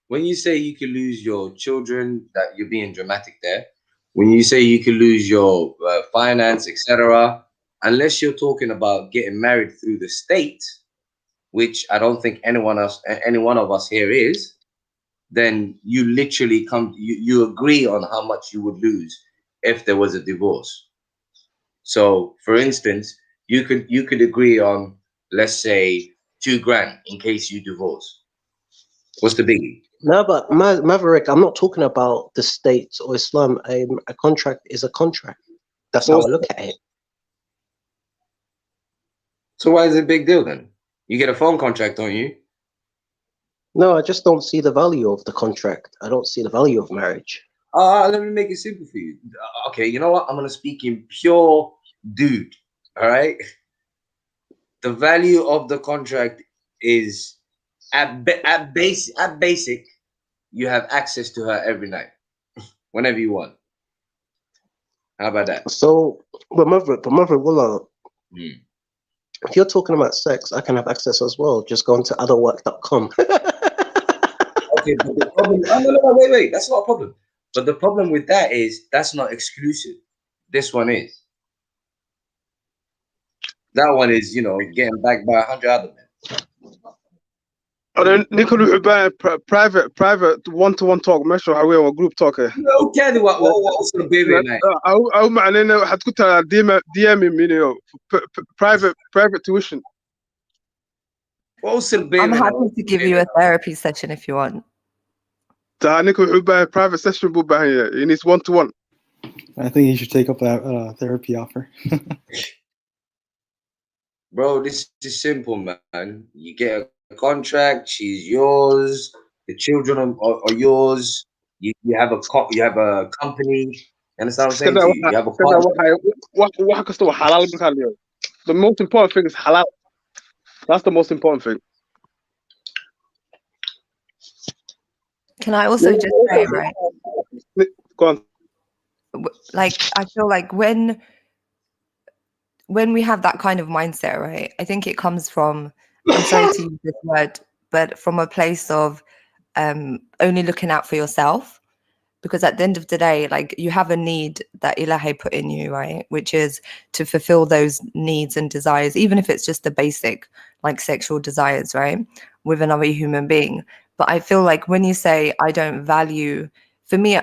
When you say you could lose your children, that you're being dramatic there. When you say you could lose your finance, etc., unless you're talking about getting married through the state, which I don't think any one of us here is, then you literally you agree on how much you would lose if there was a divorce. So, for instance, you could agree on, let's say, $2,000 in case you divorce. What's the biggie? No, but Maverick, I'm not talking about the state or Islam. A contract is a contract. That's how I look at it. So why is it a big deal then? You get a phone contract, don't you? No, I just don't see the value of the contract. I don't see the value of marriage. Let me make it simple for you. Okay, you know what? I'm gonna speak in pure dude. All right. The value of the contract is at basic, you have access to her every night, whenever you want. How about that? So, but Maverick, well, if you're talking about sex, I can have access as well. Just go onto otherwork.com. Okay, but the problem. No, wait. That's not a problem. But the problem with that is that's not exclusive. This one is. That one is, getting backed by 100 other men. Then Nickel private one-to-one talk ماشي حوي group talk. Okay, what's the baby night? أو معناه حتكون DM مني private tuition. I'm happy to give you a therapy session if you want. Nickel private session he needs one-to-one. I think you should take up that therapy offer. Bro, this is simple, man. You get a contract, she's yours, the children are yours, you have a company. You understand what I'm saying to you? You have a partner. The most important thing is halal. That's the most important thing. Can I also just say, right? Go on. Like, I feel like when we have that kind of mindset, right, I think it comes from, I'm sorry to use this word, but from a place of only looking out for yourself. Because at the end of the day, like, you have a need that Ilahi put in you, right, which is to fulfill those needs and desires, even if it's just the basic, like, sexual desires, right, with another human being. But I feel like when you say, I don't value, for me,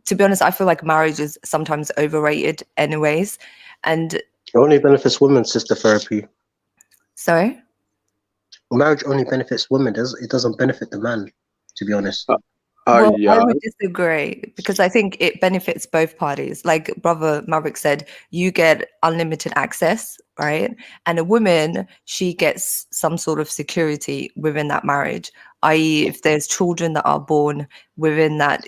to be honest, I feel like marriage is sometimes overrated anyways. And it only benefits women, sister therapy. Sorry? Marriage only benefits women. It doesn't benefit the man, to be honest. Well, I would disagree, because I think it benefits both parties. Like Brother Maverick said, you get unlimited access, right? And a woman, she gets some sort of security within that marriage, i.e. if there's children that are born within that,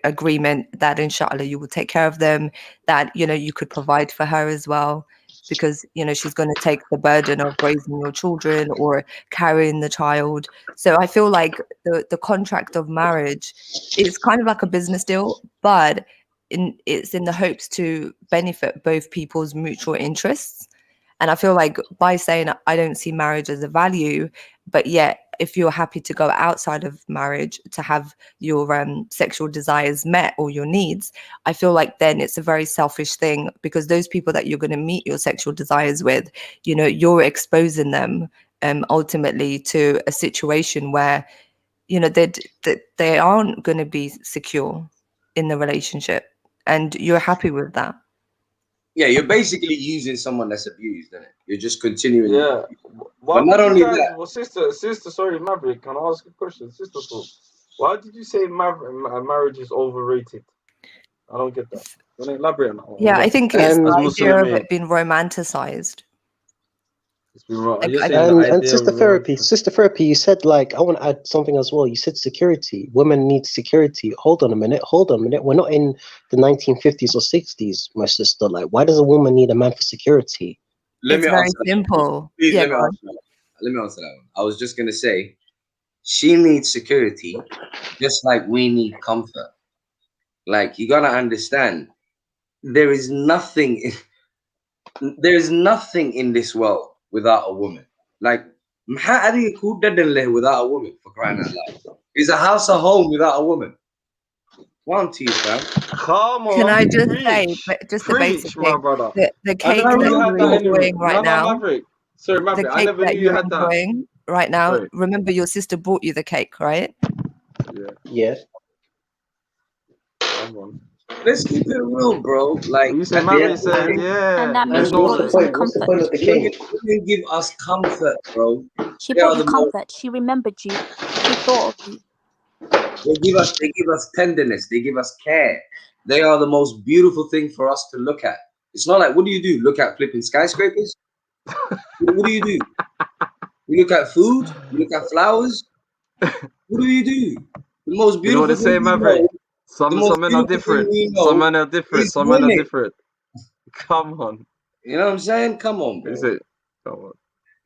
agreement, that inshallah you will take care of them, that, you could provide for her as well, because, she's going to take the burden of raising your children or carrying the child. So I feel like the contract of marriage is kind of like a business deal, but it's in the hopes to benefit both people's mutual interests. And I feel like by saying I don't see marriage as a value, but yet if you're happy to go outside of marriage to have your sexual desires met or your needs, I feel like then it's a very selfish thing, because those people that you're going to meet your sexual desires with, you're exposing them ultimately to a situation where, they aren't going to be secure in the relationship, and you're happy with that. Yeah, you're basically using someone that's abused, isn't it? You're just continuing. Yeah. But not only that. Well, sister, sorry, Maverick, can I ask a question? Sister, why did you say marriage is overrated? I don't get that. Can you elaborate on that? Yeah, I think it's the idea of it being romanticized. It's been wrong. Like, You're I saying the And idea of sister therapy, you said like I want to add something as well. You said security. Women need security. Hold on a minute. We're not in the 1950s or 60s, my sister. Like, why does a woman need a man for security? Let it's me very answer that. simple. Please Yeah, let me go on. answer that. Let me answer that one. I was just gonna say, she needs security, just like we need comfort. Like you gotta understand, there is nothing. There is nothing in this world without a woman. Like, how do you cool without a woman, for crying out loud? Is a house a home without a woman? One to you, fam. Come Can I on, just say, preach, just the basic preach, my thing, brother. the I cake never that knew you had that you're anyway. enjoying right No, now, Maverick. Sorry, the Maverick. I cake never knew that you you're had that. enjoying right now, Sorry. remember your sister bought you the cake, right? Yeah. Yes. Come on. Let's keep it real, bro. Like You said at the end Maverick of the said, day, yeah. And that There's means she no. bought you some What's the comfort. point of the cake? women give us comfort, bro. She They bought are you the most. comfort. She remembered you. She thought of you. They give us tenderness. They give us care. They are the most beautiful thing for us to look at. It's not like, what do you do? Look at flipping skyscrapers? What do you do? You look at food? You look at flowers? What do you do? The most You know what beautiful they thing say, we Maverick? know, Some men are different. Some men are different. is Some men are women. different. Come on. You know what I'm saying? Come on, Is bro. it? Come on.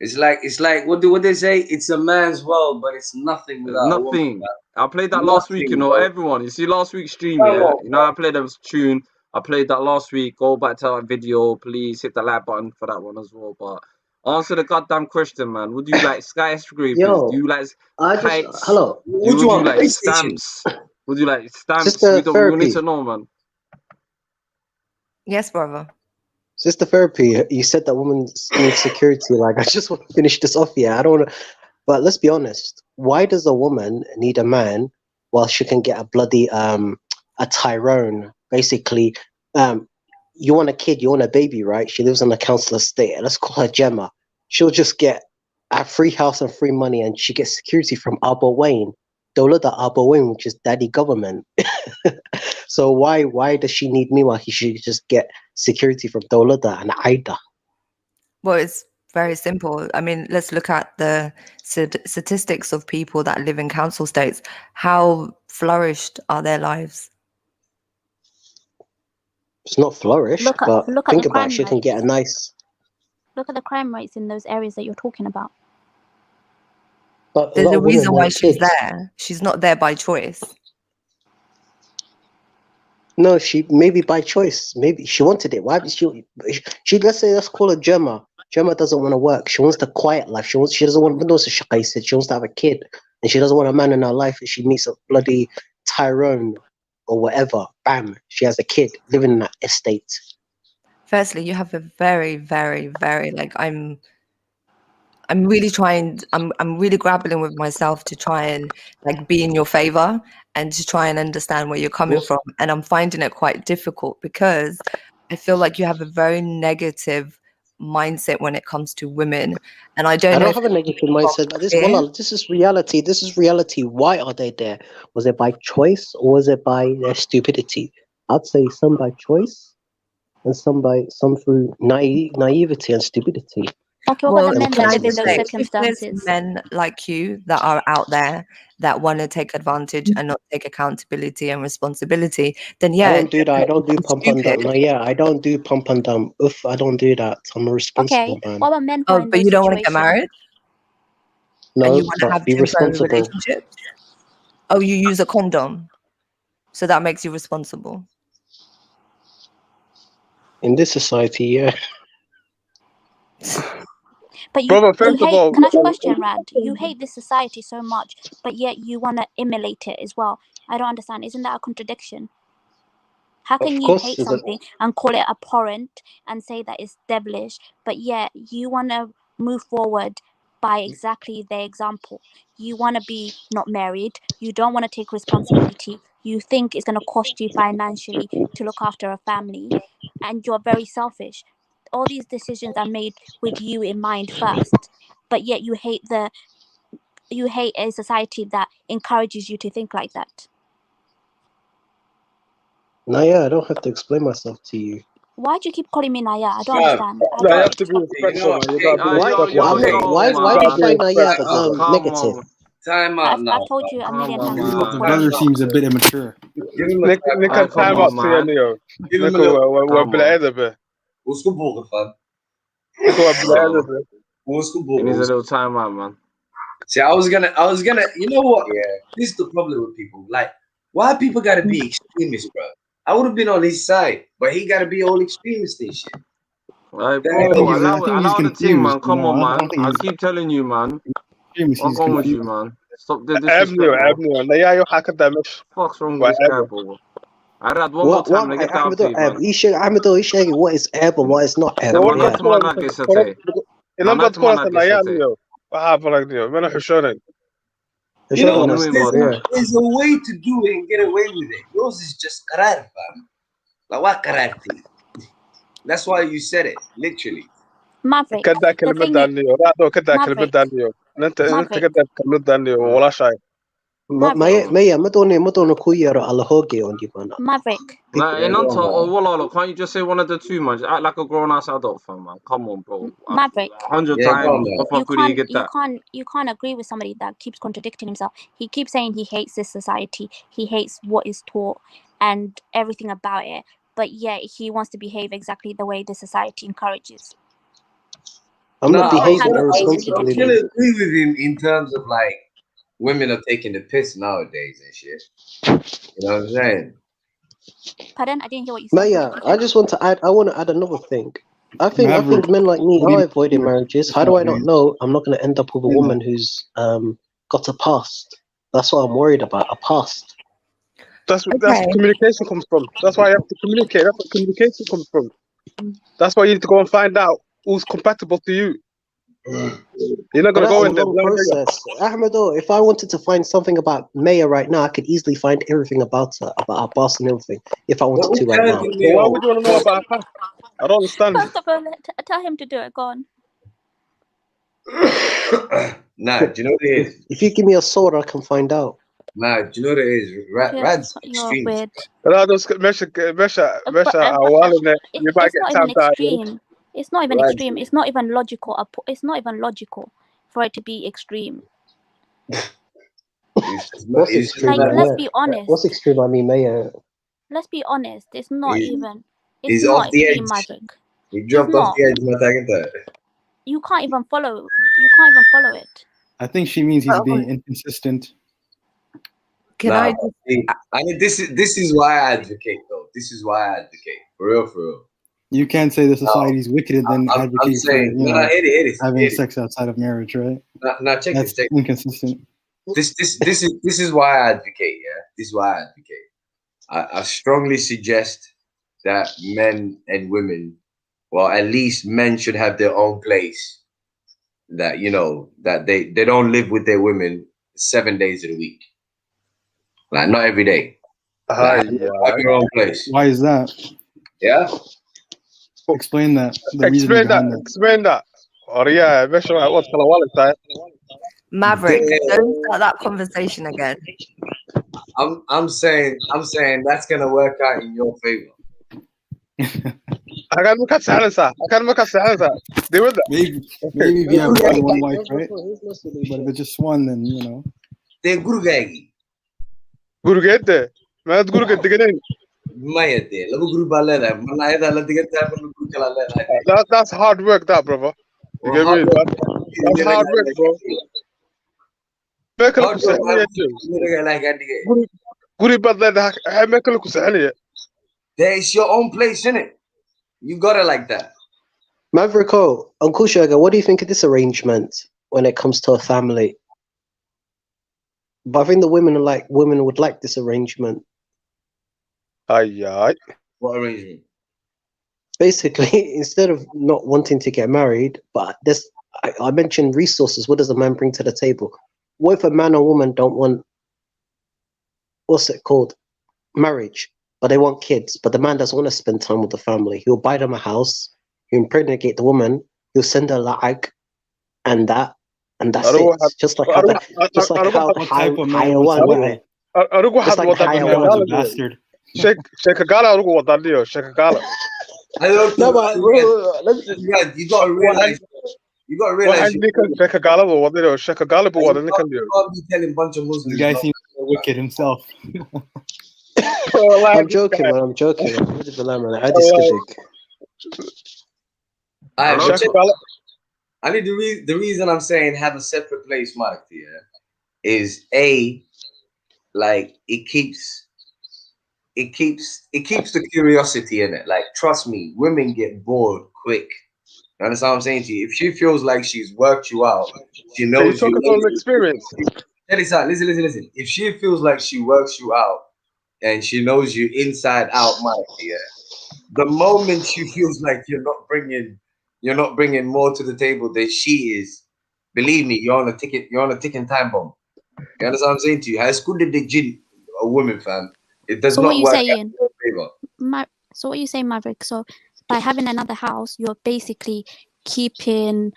It's like what they say? It's a man's world, but it's nothing without a woman. Nothing. I played that last week, you Nothing, know, bro. everyone. You see last week's stream, Come yeah? on, You know, I played a tune. I played that last week. Go back to that video. Please hit the like button for that one as well. But answer the goddamn question, man. Would you like skyscrapers? Yo, Do you like I just kites? hello. What do you Would you want? like PlayStation? stamps? Would you like stamps? Sister We need therapy. to know, man. Yes, brother. Sister therapy. You said that women need security. Like, I just want to finish this off here. I don't want to, but let's be honest. Why does a woman need a man while she can get a bloody a Tyrone? Basically, you want a kid, you want a baby, right? She lives on a council estate. Let's call her Gemma. She'll just get a free house and free money, and she gets security from Abba Wayne. Dawlada Abba Wayne, which is daddy government. So why does she need me while he should just get security from Dawlada and Aida? Well, it's very simple. I mean, let's look at the statistics of people that live in council states. How flourished are their lives? It's not flourished, Look at but think the about it. crime She can get a rates. nice. Look at the crime rates in those areas that you're talking about. But a There's lot a of women reason why want she's kids. there. She's not there by choice. No, she maybe by choice. Maybe she wanted it. Why? She let's say let's call her Gemma. Gemma doesn't want to work. She wants the quiet life. She doesn't want windows to shut. She wants to have a kid, and she doesn't want a man in her life. And she meets a bloody Tyrone or whatever. Bam, she has a kid living in that estate. Firstly, you have a very, very, very I'm really trying. I'm really grappling with myself to try and like be in your favor and to try and understand where you're coming from. And I'm finding it quite difficult because I feel like you have a very negative mindset when it comes to women. And I don't I know don't if have a negative mindset, but this is reality. This is reality. Why are they there? Was it by choice or was it by their stupidity? I'd say some by choice and some through naivety and stupidity. Okay, what Well, about the men can that I live in just those say, if there's circumstances? men like you that are out there that want to take advantage and not take accountability and responsibility, then I yeah, don't do that. I don't do pump and dump. No, yeah, I don't do pump and dump. Oof, I don't do that. I'm a responsible Okay, man. what about men who are in but those you don't want to get situations? married and No, you want to but have be temporary responsible. relationships? Oh, you use a condom, so that makes you responsible. In this society, yeah. But you Brother, first of hate. all, Can I ask a question, Rad? You hate this society so much, but yet you want to emulate it as well. I don't understand. Isn't that a contradiction? How Of can you course, hate something and call it abhorrent and say that it's devilish, but yet you want to move forward by exactly their example? You want to be not married. You don't want to take responsibility. You think it's going to cost you financially to look after a family, and you're very selfish. All these decisions are made with you in mind first, but yet you hate a society that encourages you to think like that. No, yeah, I don't have to explain myself to you. Why do you keep calling me Naya? I don't Fam, understand. I No, you don't. have to be respectful, man. You gotta be Why respectful. why You do you gotta be find Naya respectful, bro. negative? Time out now. I've told you a million times. The Stop calling brother me. seems a bit immature. Give him a Nick, time Nick, out. time out to you, Neo. Give him a Nick, little. we're بلا What's good, Boga, fam? Nick, we're بلا What's good, He needs a Boga? little time out, man. See, I was gonna, you know what? Yeah, this is the problem with people. Like, why people gotta be extremists, bro? I would have been on his side, but he gotta be all extremist and shit. Right, That bro, ain't no allow the thing, man. confused, Come you know, on, I man. don't think I he's keep telling you, man. extremist, What's he's wrong with you, confused. man? Stop the disrespect, bro. Naya يحكي ده مش What's wrong with this guy, bro? I read one more time. Let get down to you, man. Ahmedo, what is Arab and what is not Arab? Lama Yeah. not ma nagisate. لما تكون نaya Neo وحافظك Neo من حشونين. You know, No, there's a way to do it and get away with it. Yours is just karar, fam. Like what kararti? That's why you said it, literally. Maverick. كده كلمة دانيو لا كده كلمة دانيو انت كده كلمة دانيو ولا شيء. Maya, madonna kuyara alahoge on you, man. Maverick. Like, in Anto or Wallala, can't you just say one of the two, man? Act like a grown-ass adult, fam, man. Come on, bro. Maverick. 100 times. You can't agree with somebody that keeps contradicting himself. He keeps saying he hates this society. He hates what is taught and everything about it. But yet he wants to behave exactly the way the society encourages. I'm not behaving I'm irresponsibly. gonna agree with him in terms of like women are taking the piss nowadays and shit. You know what I'm saying? Pardon? I didn't hear what you said. Maya, I want to add another thing. I think men like me are avoiding marriages. How do I not know I'm not going to end up with a woman who's got a past? That's what I'm worried about, a past. That's where communication comes from. That's why you have to communicate. That's where communication comes from. That's why you need to go and find out who's compatible to you. You're not gonna go in there. Process. Ahmedo, if I wanted to find something about Maya right now, I could easily find everything about her, about her past and everything, if I wanted to right now. Why would you want to know about her? I don't understand. First of all, tell him to do it. Go on. Nah, do you know what it is? If you give me a sword, I can find out. Nah, do you know what it is? Rad's extreme. It's not even extreme. It's not even logical. It's not even logical for it to be extreme. What's extreme? Like, let's be honest. What's extreme? I mean, Maya. Let's be honest. It's not even. He's It's not off the extreme edge. magic. He jumped off the edge. You can't even follow. You can't even follow it. I think she means he's being inconsistent. I mean, this is why I advocate, though. This is why I advocate. For real. You can't say the society's wicked and then advocate for having sex outside of marriage, right? Now check That's this. inconsistent. This is why I advocate. Yeah, this is why I advocate. I strongly suggest that men and women, well, at least men should have their own place. That that they don't live with their women 7 days of the week. Like not every day. Like, have your own place. Why is that? Yeah. Explain that. Explain that. Or yeah, what's the Maverick, don't start that conversation again. I'm saying that's gonna work out in your favor. I can't make a Maybe if you have more than one wife, right? But if it's just one, then They're gurugagi. Gurugete. Man, gurugete again. That's hard work, that brother. You get me? That's hard work, bro. It's your own place, innit? You got it like that. Maverico, Uncle Sugar, what do you think of this arrangement when it comes to a family? But I think the women would like this arrangement. What arrangement? Basically, instead of not wanting to get married, but I mentioned resources. What does a man bring to the table? What if a man or woman don't want, what's it called, marriage, but they want kids, but the man doesn't want to spend time with the family? He'll buy them a house, he'll impregnate the woman, he'll send her la'ag, and that's it. Just like how Shekagala. I don't No, know. but Yeah, you gotta realize. You gotta realize. You Shaka Galibu, what did you Shaka Galibu? What did you can't be telling a bunch of Muslims. The guy seems wicked himself. I'm joking, man. I'm joking. I need the reason I'm saying have a separate place, Mark, here, is like it keeps the curiosity in it. Like, trust me, women get bored quick. You understand what I'm saying to you? If she feels like she's worked you out, she knows you. Talk about experience. Listen. If she feels like she works you out and she knows you inside out, Mark, yeah, the moment she feels like you're not bringing more to the table than she is, believe me, you're on a ticking time bomb. You understand what I'm saying to you? As good as they did a woman, fam, it does So not what you work saying? out in your favor. So what you saying, Maverick? So by having another house, you're basically keeping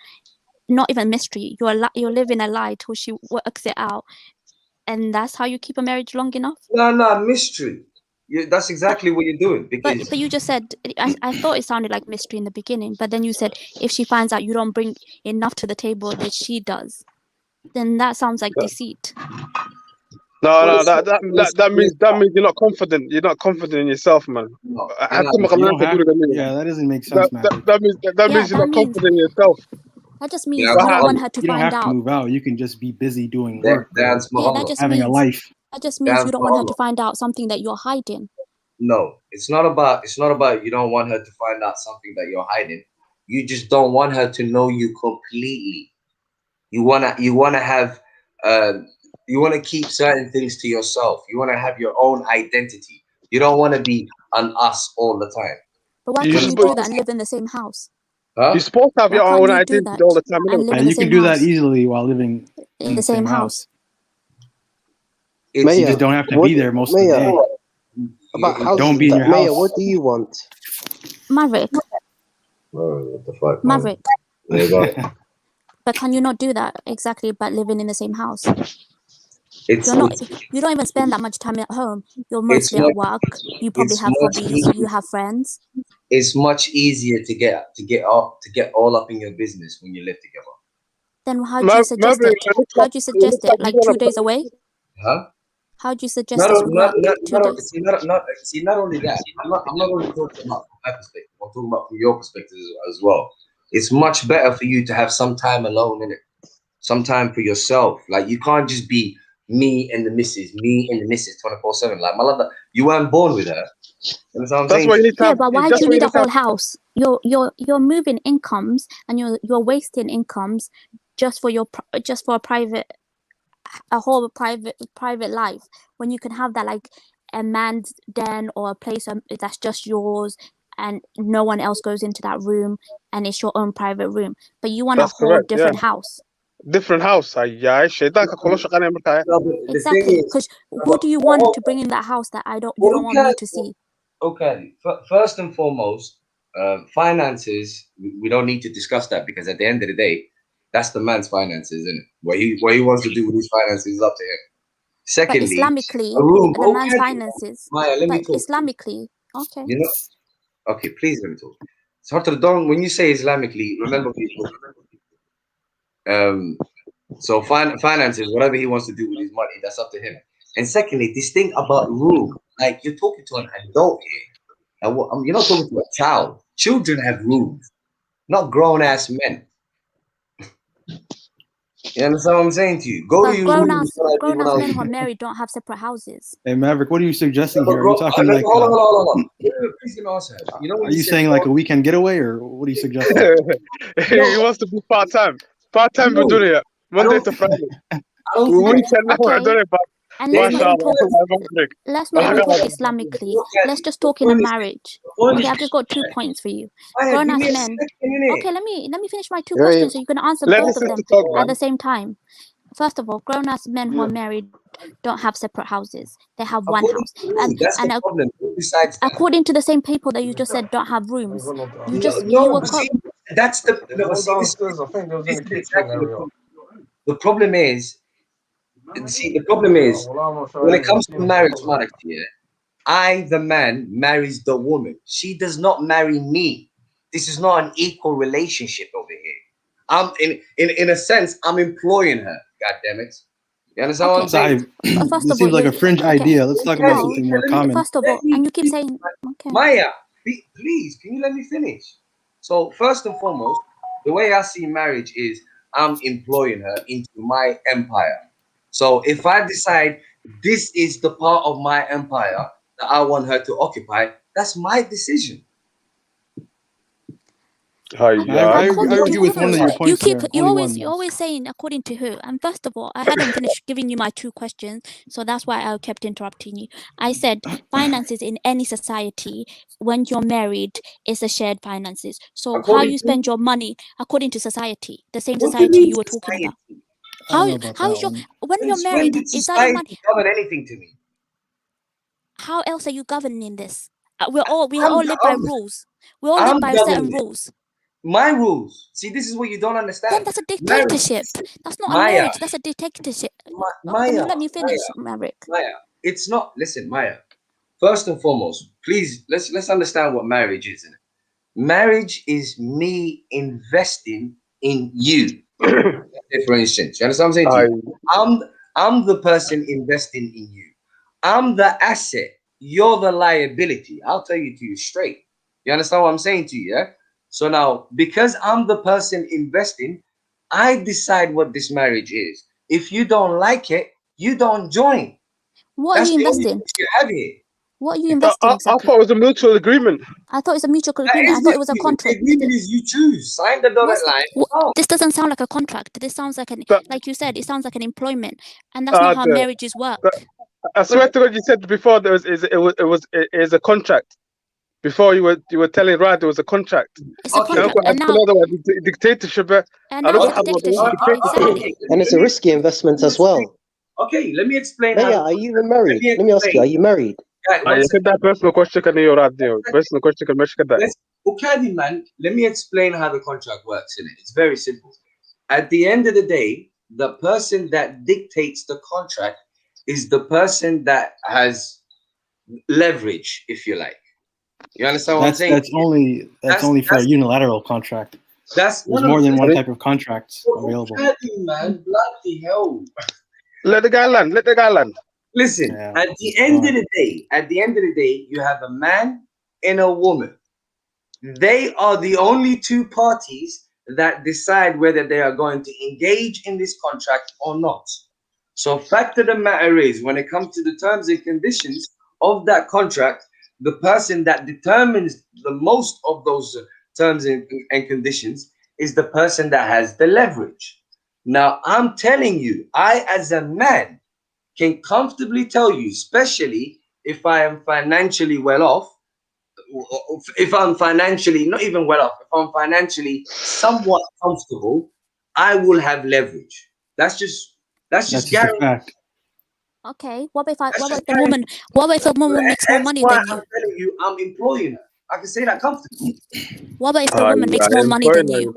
not even mystery. You're living a lie till she works it out, and that's how you keep a marriage long enough. No, mystery. That's exactly what you're doing. Because But you just said, I thought it sounded like mystery in the beginning, but then you said if she finds out you don't bring enough to the table that she does, then that sounds like deceit. No, that means you're not confident. You're not confident in yourself, man. Yeah, that doesn't make sense, man. That means you're not confident in yourself. That just means you don't want her to You don't find have out. to move out. You can just be busy doing work, Yeah, that just having means a life. that just means you don't want her to find out something that you're hiding. no, it's not about you don't want her to find out something that you're hiding. You just don't want her to know you completely. You wanna have you want to keep certain things to yourself. You want to have your own identity. You don't want to be an us all the time. But why can't you do that and live in the same house? Huh? You're supposed to have your own identity all the time. You can do that easily while living in the same house. You just don't have to be there most of the day. Don't be in your house. What do you want? Maverick. What the fuck? Maverick. There you go. But can you not do that exactly but living in the same house? You don't even spend that much time at home. You're mostly at work. You probably have hobbies. You have friends. It's much easier to get all up in your business when you live together. Then how do you suggest it? How do you suggest it? Like 2 days away? Huh? How do you suggest this would work? Not only that. I'm not only talking about from my perspective. I'm talking about from your perspective as well. It's much better for you to have some time alone in it, some time for yourself. Like, you can't just be me and the missus 24/7. Like, my love, you weren't born with her. That's what I'm saying. Why you need to have, but why do you need a whole house? You're moving incomes and you're wasting incomes just for a whole private life, when you can have that like a man's den or a place that's just yours and no one else goes into that room and it's your own private room. But you want a whole different house. Different house. Exactly. Because who do you want to bring in that house that you don't want me to see? Okay. First and foremost, finances, we don't need to discuss that, because at the end of the day, that's the man's finances, isn't it? What he wants to do with his finances is up to him. Secondly, but Islamically, the man's finances. Maya, let me talk. Islamically, okay. You know, okay, please let me talk. So when you say Islamically, remember people. So finances, whatever he wants to do with his money, that's up to him. And secondly, this thing about room, like, you're talking to an adult here, and you're not talking to a child. Children have rooms, not grown ass men. You understand what I'm saying to you? Grown-ass men who are married don't have separate houses. Hey, Maverick, what are you suggesting here? Are you talking like? Hold on. Are you saying like a weekend getaway, or what are you suggesting? He wants to be part-time. Part-time, we're doing it Monday to Friday. And let's not even talk Islamically. Let's just talk in a marriage. Okay, I've just got 2 points for you. Grown-ass men. Okay, let me finish my 2 questions so you can answer both of them at the same time. First of all, grown-ass men who are married don't have separate houses. They have one house. And according to the same people that you just said don't have rooms, that's the the problem is. See, the problem is, when it comes to marriage, I, the man, marries the woman. She does not marry me. This is not an equal relationship over here. I'm in a sense, I'm employing her. God damn it. You understand what I'm saying? This seems like a fringe idea. Let's talk about something more common. First of all, and you keep saying, okay. Maya, please, can you let me finish? So first and foremost, the way I see marriage is I'm employing her into my empire. So if I decide this is the part of my empire that I want her to occupy, that's my decision. I agree with one of your points. You're always saying according to who. And first of all, I hadn't finished giving you my 2 questions, so that's why I kept interrupting you. I said finances in any society, when you're married, is a shared finances. So how you spend your money according to society, the same society you were talking about. How is your when you're married? Is that your money? Govern anything to me? How else are you governing this? We all live by rules. We all live by certain rules. My rules. See, this is what you don't understand. Then that's a dictatorship. That's not a marriage. That's a dictatorship. Can you let me finish, Maverick? Maya, it's not. Listen, Maya. First and foremost, please let's understand what marriage is. Marriage is me investing in you. For instance, you understand what I'm saying to you? I'm the person investing in you. I'm the asset. You're the liability. I'll tell you to you straight. You understand what I'm saying to you? Yeah. So now, because I'm the person investing, I decide what this marriage is. If you don't like it, you don't join. What are you investing? You have here. What are you investing exactly? I thought it was a mutual agreement. I thought it was a mutual agreement. I thought it was a contract. The agreement is you choose. Sign the dotted line. This doesn't sound like a contract. This sounds like like you said, it sounds like an employment, and that's not how marriages work. I swear to God, you said before it was a contract. Before you were telling Rad there was a contract. It's a contract. And now, dictatorship. And it's a risky investment as well. Okay, let me explain. Maya, are you even married? Let me ask you, are you married? Personal question can you Personal question can Okay, man, let me explain how the contract works in it. It's very simple. At the end of the day, the person that dictates the contract is the person that has leverage, if you like. You understand what I'm saying? That's only for a unilateral contract. There's more than one type of contracts available. Man, bloody hell. Let the guy land. Listen, at the end of the day, you have a man and a woman. They are the only 2 parties that decide whether they are going to engage in this contract or not. So fact of the matter is, when it comes to the terms and conditions of that contract, the person that determines the most of those terms and conditions is the person that has the leverage. Now, I'm telling you, I, as a man, can comfortably tell you, especially if I am financially well off, if I'm financially, not even well off, if I'm financially somewhat comfortable, I will have leverage. That's just guaranteed. Okay, what if the woman makes more money than you? I'm telling you, I'm employing her. I can say that comfortably. What if the woman makes more money than you?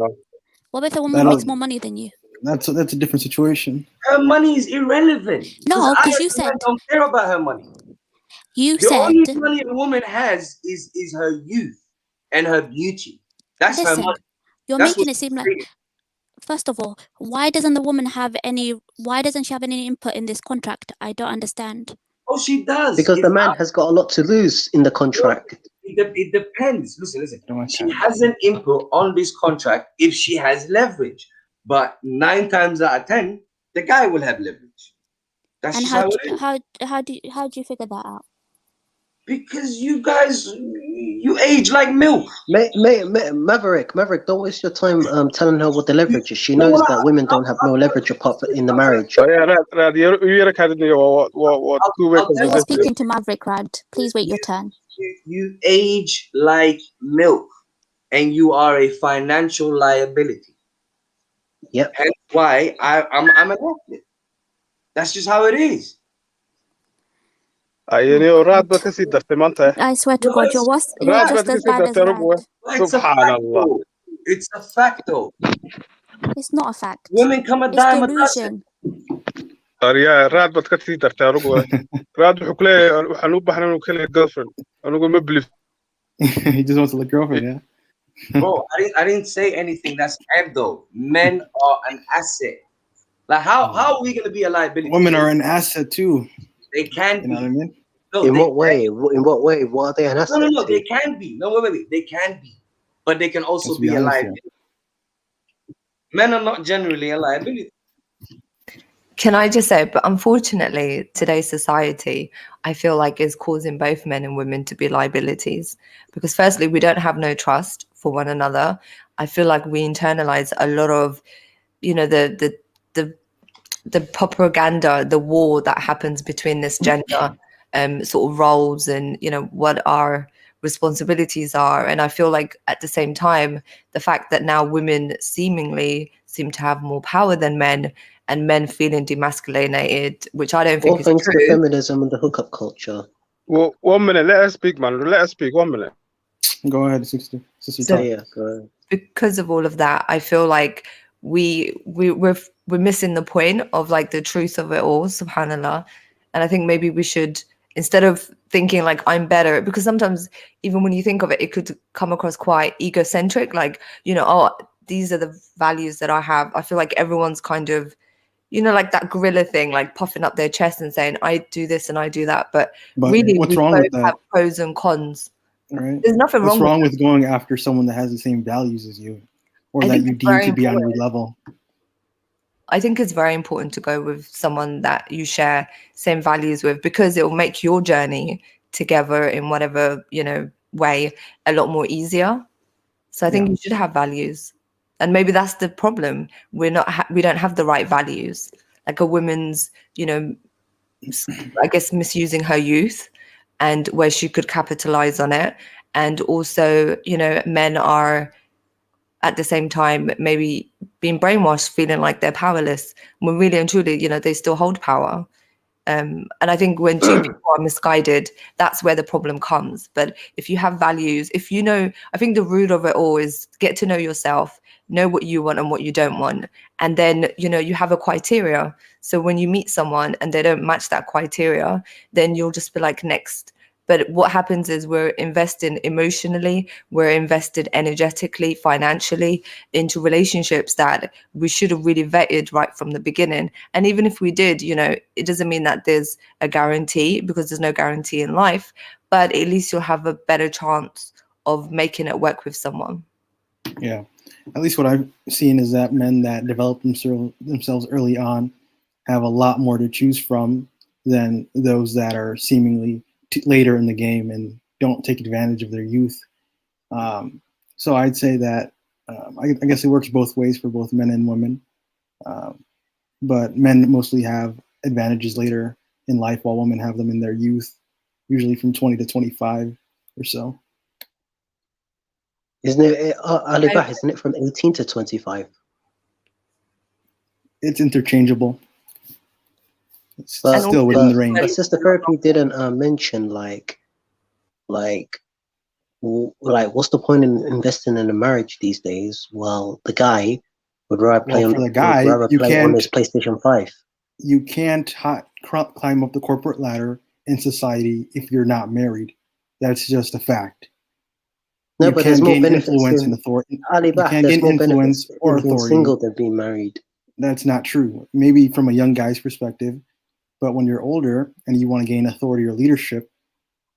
What if the woman makes more money than you? That's a different situation. Her money is irrelevant. No, because you said I don't care about her money. The only money a woman has is her youth and her beauty. That's her money. You're making it seem like. First of all, why doesn't she have any input in this contract? I don't understand. Oh, she does. Because the man has got a lot to lose in the contract. It depends. Listen. She has an input on this contract if she has leverage. But 9 times out of 10, the guy will have leverage. That's and how do you figure that out? Because you guys, you age like milk. Maverick, don't waste your time telling her what the leverage is. She knows that women don't have no leverage apart from in the marriage. You're speaking to Maverick, Rad. Please wait your turn. You age like milk, and you are a financial liability. Yep. Hence why I'm an athlete. That's just how it is. I swear to God, you're just as bad as Rad. It's a fact, though. It's not a fact. Women come a dime a dozen. Arya raad bad ka tii dartay anigu raad wuxuu kuleeyahay waxaan u baahnaa inuu kale girlfriend anigu ma believe he just wants a girlfriend, yeah. Bro, I didn't say anything. That's bad though. Men are an asset. Like how are we gonna be a liability? Women are an asset too. They can be. You know what I mean? No, in what way? In what way? What are they an asset? No. They can be. No, wait. They can be, but they can also be a liability. Men are not generally a liability. Can I just say, but unfortunately, today's society, I feel like is causing both men and women to be liabilities. Because firstly, we don't have no trust for one another. I feel like we internalize a lot of, you know, the propaganda, the war that happens between this gender sort of roles and, you know, what our responsibilities are. And I feel like at the same time, the fact that now women seemingly seem to have more power than men, and men feeling demasculinated, which I don't think is thanks true. to feminism and the hookup culture. Well, 1 minute, let us speak, man. Let us speak. 1 minute. Go ahead, sister. So, yeah, go ahead. Because of all of that, I feel like we're missing the point of like the truth of it all, subhanallah. And I think maybe we should, instead of thinking like I'm better, because sometimes even when you think of it, it could come across quite egocentric, like, you know, oh, these are the values that I have. I feel like everyone's kind of, you know, like that gorilla thing, like puffing up their chest and saying, I do this and I do that. But really, what's we wrong both with that? have pros and cons. Right? There's nothing what's wrong with going after someone that has the same values as you, or that you deem to be on your level? I think it's very important to go with someone that you share same values with, because it will make your journey together in whatever, you know, way a lot more easier. So I think you should have values. And maybe that's the problem. We don't have the right values. Like a woman's, you know, I guess misusing her youth, and where she could capitalize on it. And also, you know, men are at the same time maybe being brainwashed, feeling like they're powerless, when really and truly, you know, they still hold power. And I think when two people are misguided, that's where the problem comes. But if you have values, if you know, I think the root of it all is get to know yourself, know what you want and what you don't want. And then, you know, you have a criteria. So when you meet someone and they don't match that criteria, then you'll just be like, next. But what happens is we're investing emotionally, we're invested energetically, financially into relationships that we should have really vetted right from the beginning. And even if we did, you know, it doesn't mean that there's a guarantee, because there's no guarantee in life, but at least you'll have a better chance of making it work with someone. Yeah. At least what I've seen is that men that develop themselves early on have a lot more to choose from than those that are seemingly later in the game and don't take advantage of their youth. So I'd say that I guess it works both ways for both men and women. But men mostly have advantages later in life, while women have them in their youth, usually from 20 to 25 or so. Isn't it, Ali Bah, isn't it from 18 to 25? It's interchangeable. It's still within the range. But Sister Therapy didn't mention like, what's the point in investing in a marriage these days? Well, the guy would rather play on his PlayStation 5. You can't climb up the corporate ladder in society if you're not married. That's just a fact. No, but there's more benefits in authority. Ali Bah, you can't gain influence or being authority. Single than being married. That's not true. Maybe from a young guy's perspective, but when you're older and you want to gain authority or leadership,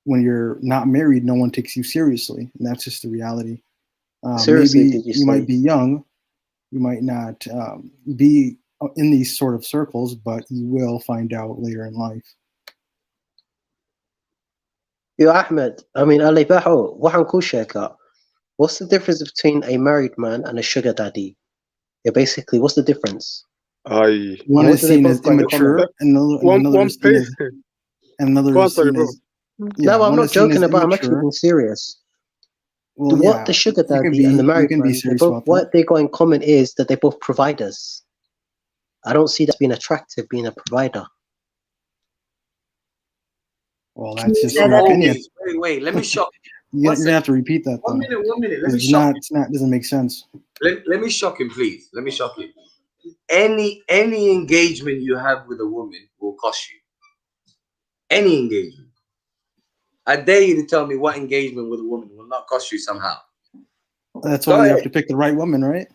when you're not married, no one takes you seriously, and that's just the reality. Seriously, maybe did you you might be young, you might not be in these sort of circles, but you will find out later in life. Yo, Ahmed, I mean, Ali Baho, what's the difference between a married man and a sugar daddy? Yeah, basically, what's the difference? One is seen as immature, and another is seen as, no, I'm not joking about. I'm actually being serious. Well, what the sugar daddy and the married man, what they got in common is that they're both providers. I don't see that being attractive, being a provider. Well, that's just your opinion. Wait, let me shock you. You're gonna have to repeat that. One minute. Let me shock him. Doesn't make sense. Let me shock him, please. Let me shock him. any engagement you have with a woman will cost you. Any engagement. I dare you to tell me what engagement with a woman will not cost you somehow. That's why you have to pick the right woman, right?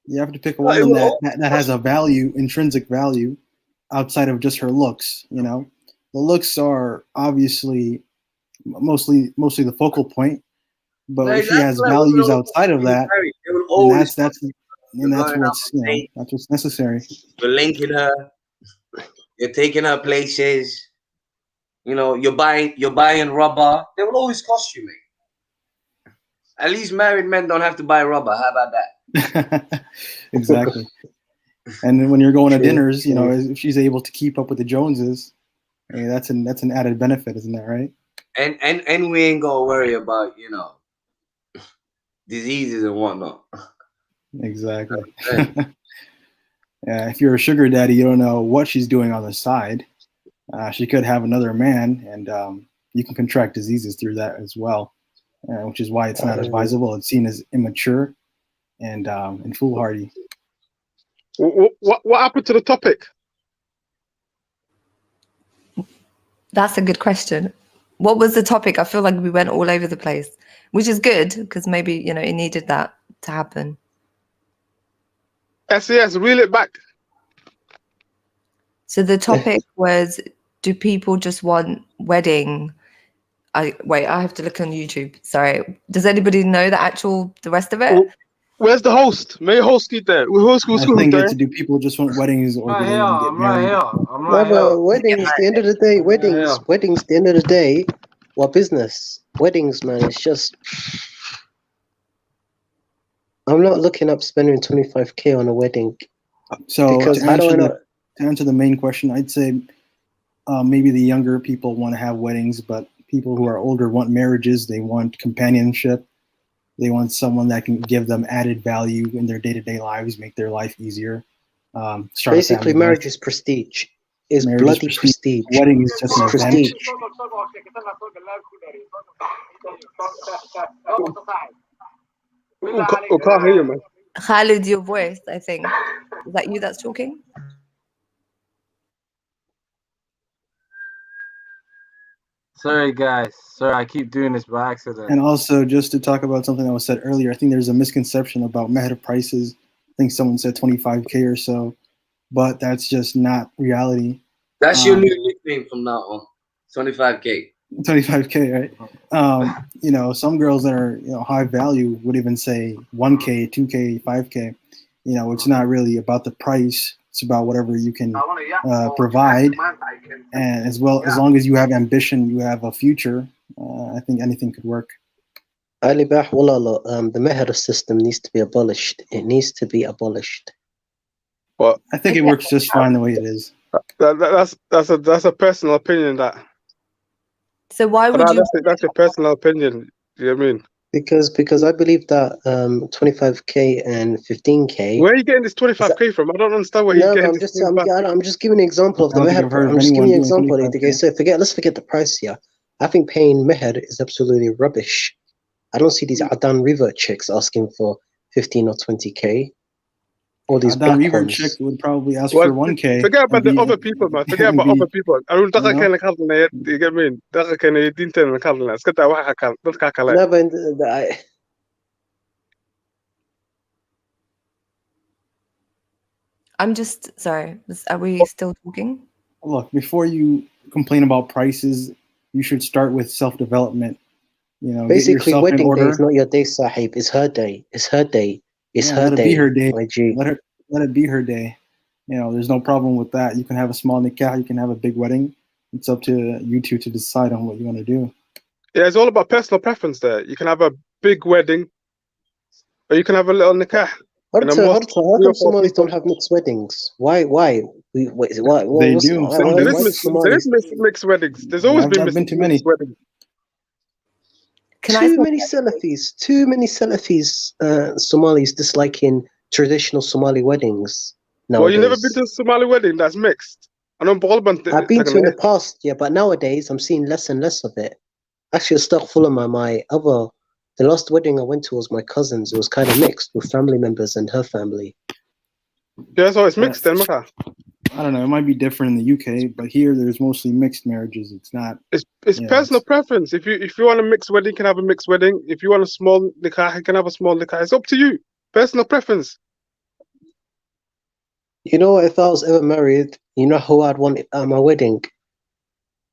You have to pick a woman that has a value, intrinsic value, outside of just her looks. You know, the looks are obviously mostly the focal point, but if she has values outside of that, then that's what's necessary. You're linking her. You're taking her places. You know, you're buying rubber. They will always cost you, mate. At least married men don't have to buy rubber. How about that? Exactly. And then when you're going to dinners, you know, if she's able to keep up with the Joneses, I mean, that's an added benefit, isn't that right? And we ain't gonna worry about, you know, diseases and whatnot. Exactly. Yeah, if you're a sugar daddy, you don't know what she's doing on the side. She could have another man, and you can contract diseases through that as well, which is why it's not advisable. It's seen as immature and foolhardy. What happened to the topic? That's a good question. What was the topic? I feel like we went all over the place, which is good because maybe, you know, it needed that to happen. SES, reel it back. So the topic was, do people just want wedding? I have to look on YouTube. Sorry. Does anybody know the rest of it? Where's the host? May host it there. I think it's, do people just want weddings or do they want to get married? But weddings, the end of the day, weddings, the end of the day, what business? Weddings, man, it's just. I'm not looking up spending 25K on a wedding. So because to answer the main question, I'd say maybe the younger people want to have weddings, but people who are older want marriages. They want companionship. They want someone that can give them added value in their day-to-day lives, make their life easier. Basically, marriage is prestige. It's bloody prestige. Wedding is just an prestige. Can't hear you, man. Khalid, your voice, I think. Is that you that's talking? Sorry, guys. Sorry, I keep doing this by accident. And also, just to talk about something that was said earlier, I think there's a misconception about meher prices. I think someone said 25K or so, but that's just not reality. That's your new nickname from now on. 25K. 25K, right? You know, some girls that are, you know, high value would even say 1K, 2K, 5K. You know, it's not really about the price. It's about whatever you can provide, and as long as you have ambition, you have a future. I think anything could work. Ali Bah, the meher system needs to be abolished. It needs to be abolished. Well, I think it works just fine the way it is. That's a personal opinion. That. So why would you? That's a personal opinion. Do you know what I mean? Because I believe that 25K and 15K. Where are you getting this 25K from? I don't understand where you're getting this. I'm just giving an example of the meher. I'm just giving you an example. Let's forget the price here. I think paying meher is absolutely rubbish. I don't see these Adan River chicks asking for 15 or 20K. All these Adan River chick would probably ask for 1K. Forget about the other people, man. Forget about other people. I don't think I can you get me? I can I'm just sorry. Are we still talking? Look, before you complain about prices, you should start with self-development. You know, basically, wedding day is not your day, Sahib. It's her day. It's her day. It's her day. Let it be her day. Let it be her day. You know, there's no problem with that. You can have a small nikah. You can have a big wedding. It's up to you two to decide on what you want to do. Yeah, it's all about personal preference there. You can have a big wedding, or you can have a little nikah. How come Somalis don't have mixed weddings? Why? Why? They do. There is mixed weddings. There's always been mixed weddings. Too many Salafis, Somalis disliking traditional Somali weddings. Well, you've never been to a Somali wedding that's mixed? I've been to in the past, yeah, but nowadays I'm seeing less and less of it. Actually, astaghfirullah, the last wedding I went to was my cousin's. It was kind of mixed with family members and her family. Yeah, so it's mixed then, Maka. I don't know. It might be different in the UK, but here there's mostly mixed marriages. It's not. It's Yeah, personal preference. If you want a mixed wedding, you can have a mixed wedding. If you want a small nikah, you can have a small nikah. It's up to you. Personal preference. You know, if I was ever married, you know who I'd want at my wedding?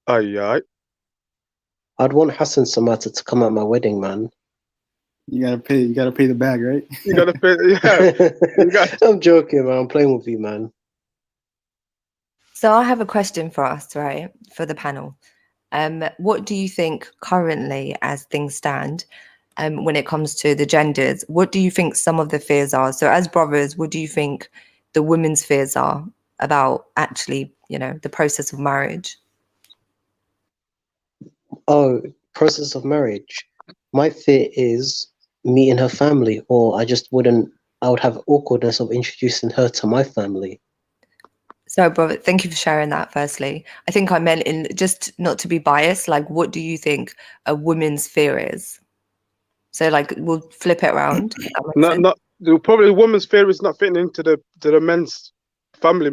Aye. I'd want Hassan Samata to come at my wedding, man. You gotta pay. You gotta pay the bag, right? You gotta pay. Yeah. I'm joking, man. I'm playing with you, man. So I have a question for us, right, for the panel. What do you think currently, as things stand, when it comes to the genders? What do you think some of the fears are? So as brothers, what do you think the women's fears are about actually, the process of marriage? Oh, process of marriage. My fear is meeting her family, or I would have awkwardness of introducing her to my family. So, brother, thank you for sharing that, firstly. I think I meant, in just not to be biased, like, what do you think a woman's fear is? So, like, we'll flip it around. Probably a woman's fear is not fitting into the men's family.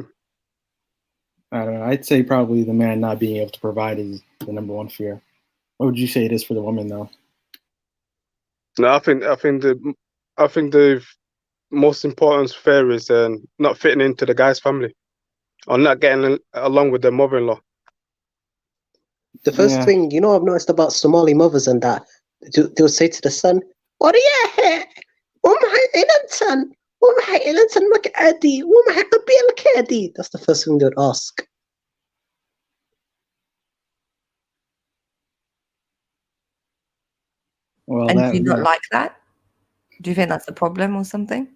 I don't know. I'd say probably the man not being able to provide is the number one fear. What would you say it is for the woman, though? No, I think the most important fear is not fitting into the guy's family, or not getting along with their mother-in-law. The first thing, I've noticed about Somali mothers and that, they'll say to the son, "What are you here? That's the first thing they would ask. Well, and do you not like that? Do you think that's a problem or something?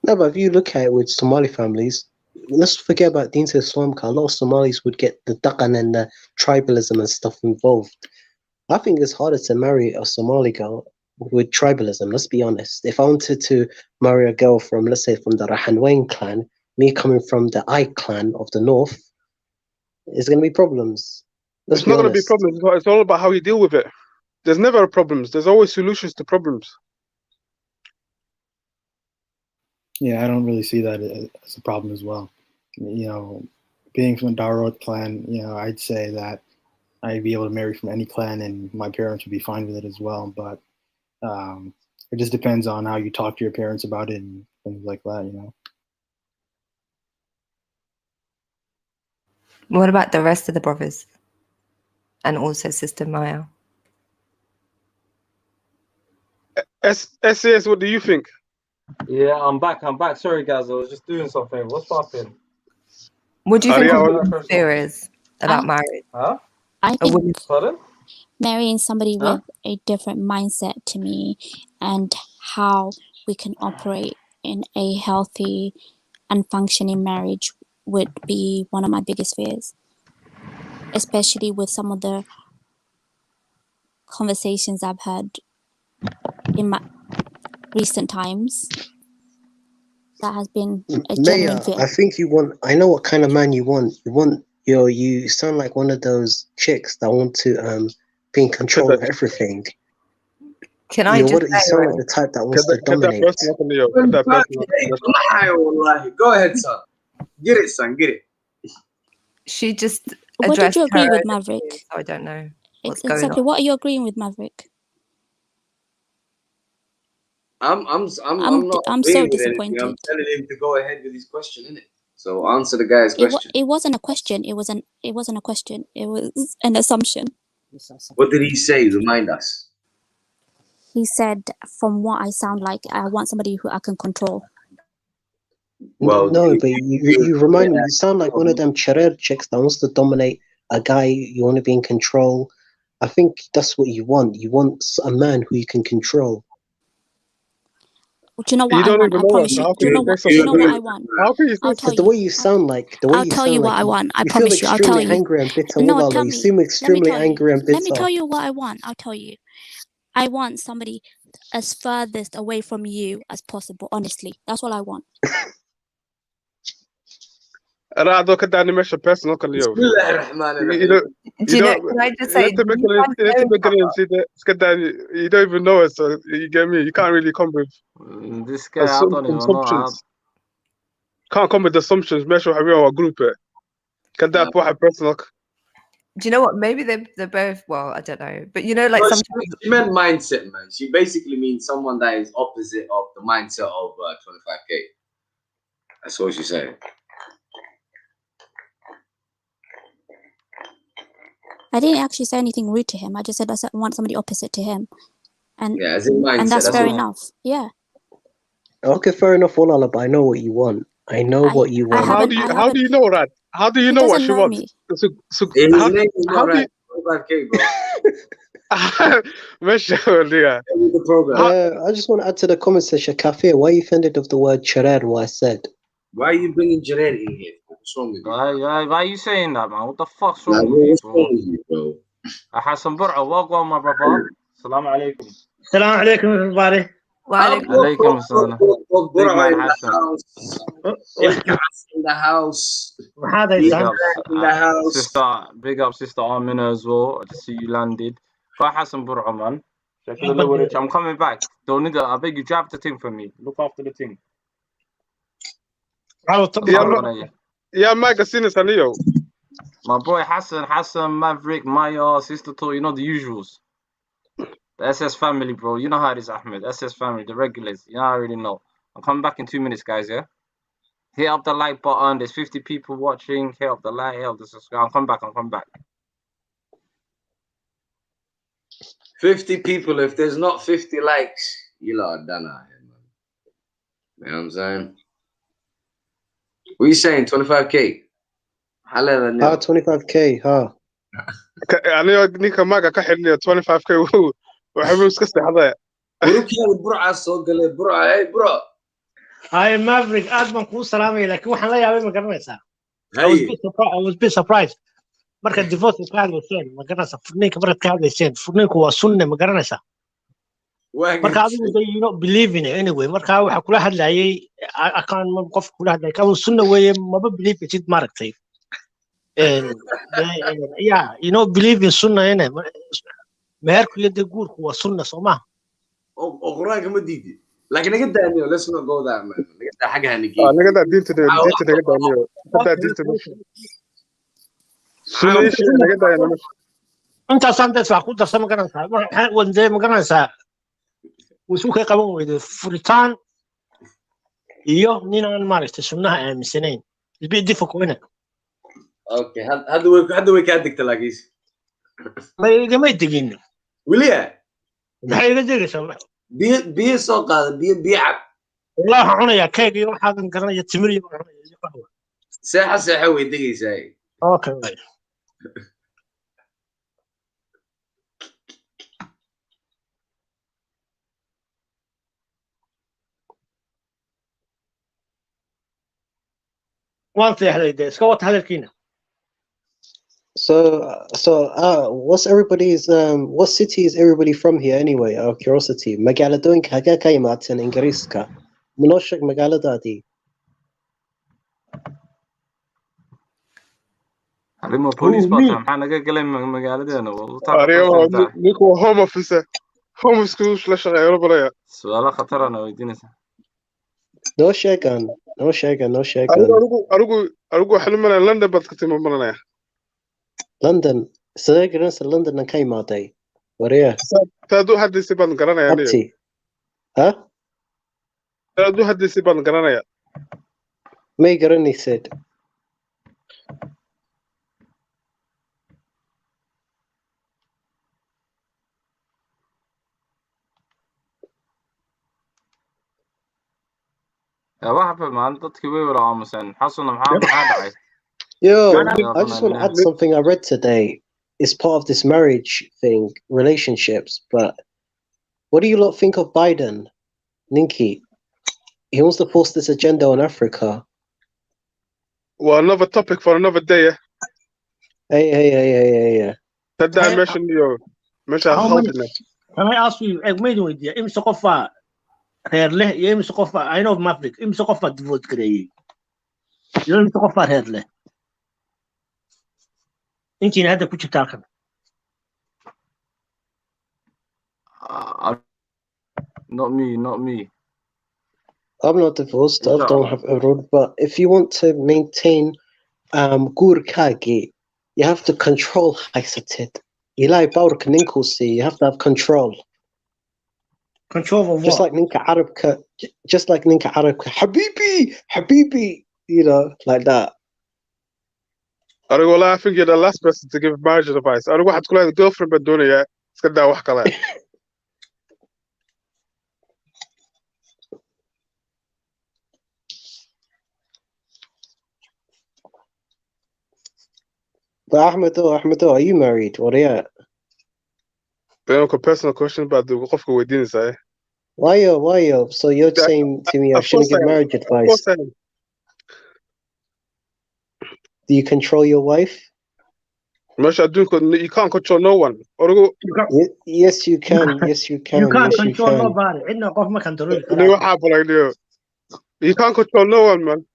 No, but if you look at it with Somali families, let's forget about Deen to Islam. A lot of Somalis would get the Dakan and the tribalism and stuff involved. I think it's harder to marry a Somali girl with tribalism. Let's be honest. If I wanted to marry a girl from, let's say, from the Rahanwain clan, me coming from the I clan of the north, there's going to be problems. It's not going to be problems. It's all about how you deal with it. There's never problems. There's always solutions to problems. Yeah, I don't really see that as a problem as well. Being from the Darod clan, I'd say that I'd be able to marry from any clan and my parents would be fine with it as well. But it just depends on how you talk to your parents about it and things like that, What about the rest of the brothers? And also Sister Maya? SAS, what do you think? Yeah, I'm back. Sorry, guys, I was just doing something. What's popping? What do you think a woman's fear is about marriage? Huh? I think Pardon? marrying somebody with a different mindset to me, and how we can operate in a healthy and functioning marriage would be one of my biggest fears, especially with some of the conversations I've had in my recent times. That has been a genuine fear. I think I know what kind of man you want. You sound like one of those chicks that want to be in control of everything. Can I just you sound like the type that wants to dominate. Go ahead, son. Get it, son. Get it. She just What did you agree her with, Maverick? so I don't know what's going Exactly. on. What are you agreeing with, Maverick? I'm not so agreeing with anything. disappointed. I'm telling him to go ahead with his question, innit? So answer the guy's question. It wasn't a question. It wasn't a question. It was an assumption. What did he say? Remind us. He said, "From what I sound like, I want somebody who I can control." Well, no, but you remind me. You sound like one of them charer chicks that wants to dominate a guy. You want to be in control. I think that's what you want. You want a man who you can control. Do you know what I want? I promise you. Do you know what I want? I'll tell you. The way you sound like, I'll tell you what I want. I promise you. I'll tell you. Angry and bitter. No, tell me. You seem extremely angry and bitter. Let me tell you what I want. I'll tell you. I want somebody as furthest away from you as possible. Honestly, that's all I want. Can I just say, you don't even know it, so you get me. You can't really come with this guy. I don't even know how. can't come with assumptions. Measure waxa weeyaan waa group. Kada waxa personal. Do you know what? Maybe they're both. Well, I don't know, but you know, like No, sometimes. she meant mindset, man. She basically means someone that is opposite of the mindset of 25K. That's what she's saying. I didn't actually say anything rude to him. I just said I want somebody opposite to him, and Yeah, as in mindset. and that's That's fair all. enough. Yeah. Okay, fair enough, Walala, but I know what you want. I know what you I want. How haven't. do you I how do haven't. you know that? How do you He know what doesn't she know wants? me. So His how name is how not do you right. 25K, bro. Measure, yeah. The program. I just want to add to the comment section, Kafir, why are you offended of the word charar, what I said? Why are you bringing Jared in here? What's wrong with you? Why are you saying that, man? What the fuck's Like, wrong with you, what's bro? wrong with you, bro? Hassan Bur'a, welcome, my brother. Assalamu alaikum. Assalamu alaikum, everybody. Alaikum assalam. Big man Hassan. Ilkas in the house. Big up, In the house. big up, sister Amina as well. I just see you landed. Go Hassan Bur'a, man. I'm coming back. Don't need I beg you, drive the thing for me. Look after the thing. Yeah, magazine is Anio. My boy Hassan, Maverick, Maya, Sister Toy, you know the usuals. The SS family, bro. You know how it is, Ahmed. SS family, the regulars. You know, I already know. I'm coming back in 2 minutes, guys, yeah? Hit up the like button. There's 50 people watching. Hit up the like, hit up the subscribe. I'll come back. 50 people. If there's not 50 likes, you lot are done out here, man. You know what I'm saying? What are you saying? 25K? 25K, huh? Aniga ninka maga ka xilniyo 25K waxa iska saxday. Burukii Burca soo galay Burca, bro. I am Maverick. Aad baan kuu salaamay laakiin waxaan la yaabay ma garanaysaa. I was a bit surprised. Marka divorce ka hadlayseen ma garanaysaa furniinka marka ka hadlayseen furniinku waa sunne ma garanaysaa. Marka adigu you not believe in it anyway. Marka waxa kula hadlayay akaan qof kula hadlay ka sunne weeye maba believe it maaragtay. And yeah, you know, believe in sunnah in it. Meherku iyo de guurku waa sunna soo ma. Quraanka ma diidi. Laakiin naga daaniyo, let's not go that man. Naga daa xaga hanigi. Naga daa diinta naga daaniyo. Hada diinta. Sunna naga daaniyo. Inta sanad wax ku darsan ma garanaysaa. Waxaan wandee ma garanaysaa. Wuxuu ka qaban weyday furitaan iyo ninaan maaragtay sunnaha aaminsanayn. Isbi difficult. Okay, hadda way ka digta laakiis. Ma igama digin. Waliya. Maxay iga digaysaa? Biyo soo qaada, biyo cab. Wallahi waxaan cunayaa keeg iyo waxaan garanaya timir iyo waxaan iyo qahwa. Seexa way digaysaa. Okay. Waan seexday de iska wata hadalkiina. So, what's everybody's what city is everybody from here anyway? Out of curiosity. Magaladoinka haga ka imaatan Ingiriiska. Munoshak magaladadi. Arrimo police bata maxaa naga galay magaaladeena niku home office school la shaqeeyo balaya. Su'aalo khatar ah weydiinaysa. No sheegan. Arugu xilmana London bad ka timaanaya. London. Sidee garanaysaa London ka imaaday? Wariya. Taadu hadisi baan garanaya aniga. Ha? Taadu hadisi baan garanaya. May garanaysid. What happened, man? Dadkii way wada aamuseen. Xasan maxaa dhacay? Yo, I just want to add something I read today. It's part of this marriage thing, relationships. But what do you lot think of Biden, Ninky? He wants to force this agenda on Africa. Well, another topic for another day. Hey. That dimension, yo. Can I ask you, imse qofa reer leh iyo imse qofa I know Maverick, imse qofa divorce gareeyay. Iyo imse qofa reer leh. Intiina hadda ku jirtaa kan. Not me. I'm not divorced. I don't have a road. But if you want to maintain gurkagi, you have to control haisatit. You have to have control. Control of just what? Like Ninka Arabka, just like Ninka Arabka, Habibi, you know, like that. I don't go. I think you're the last person to give marriage advice. I don't go. I have to call the girlfriend, but don't you? It's gonna die. What color? But Ahmedo, are you married? What are you? A personal question about the Qofka within say. Why you? So you're saying to me I shouldn't give marriage advice? Do you control your wife? You can't control no one. Yes, you can. Yes, you can. You can't yes, control you can. nobody. You can't control no one, man.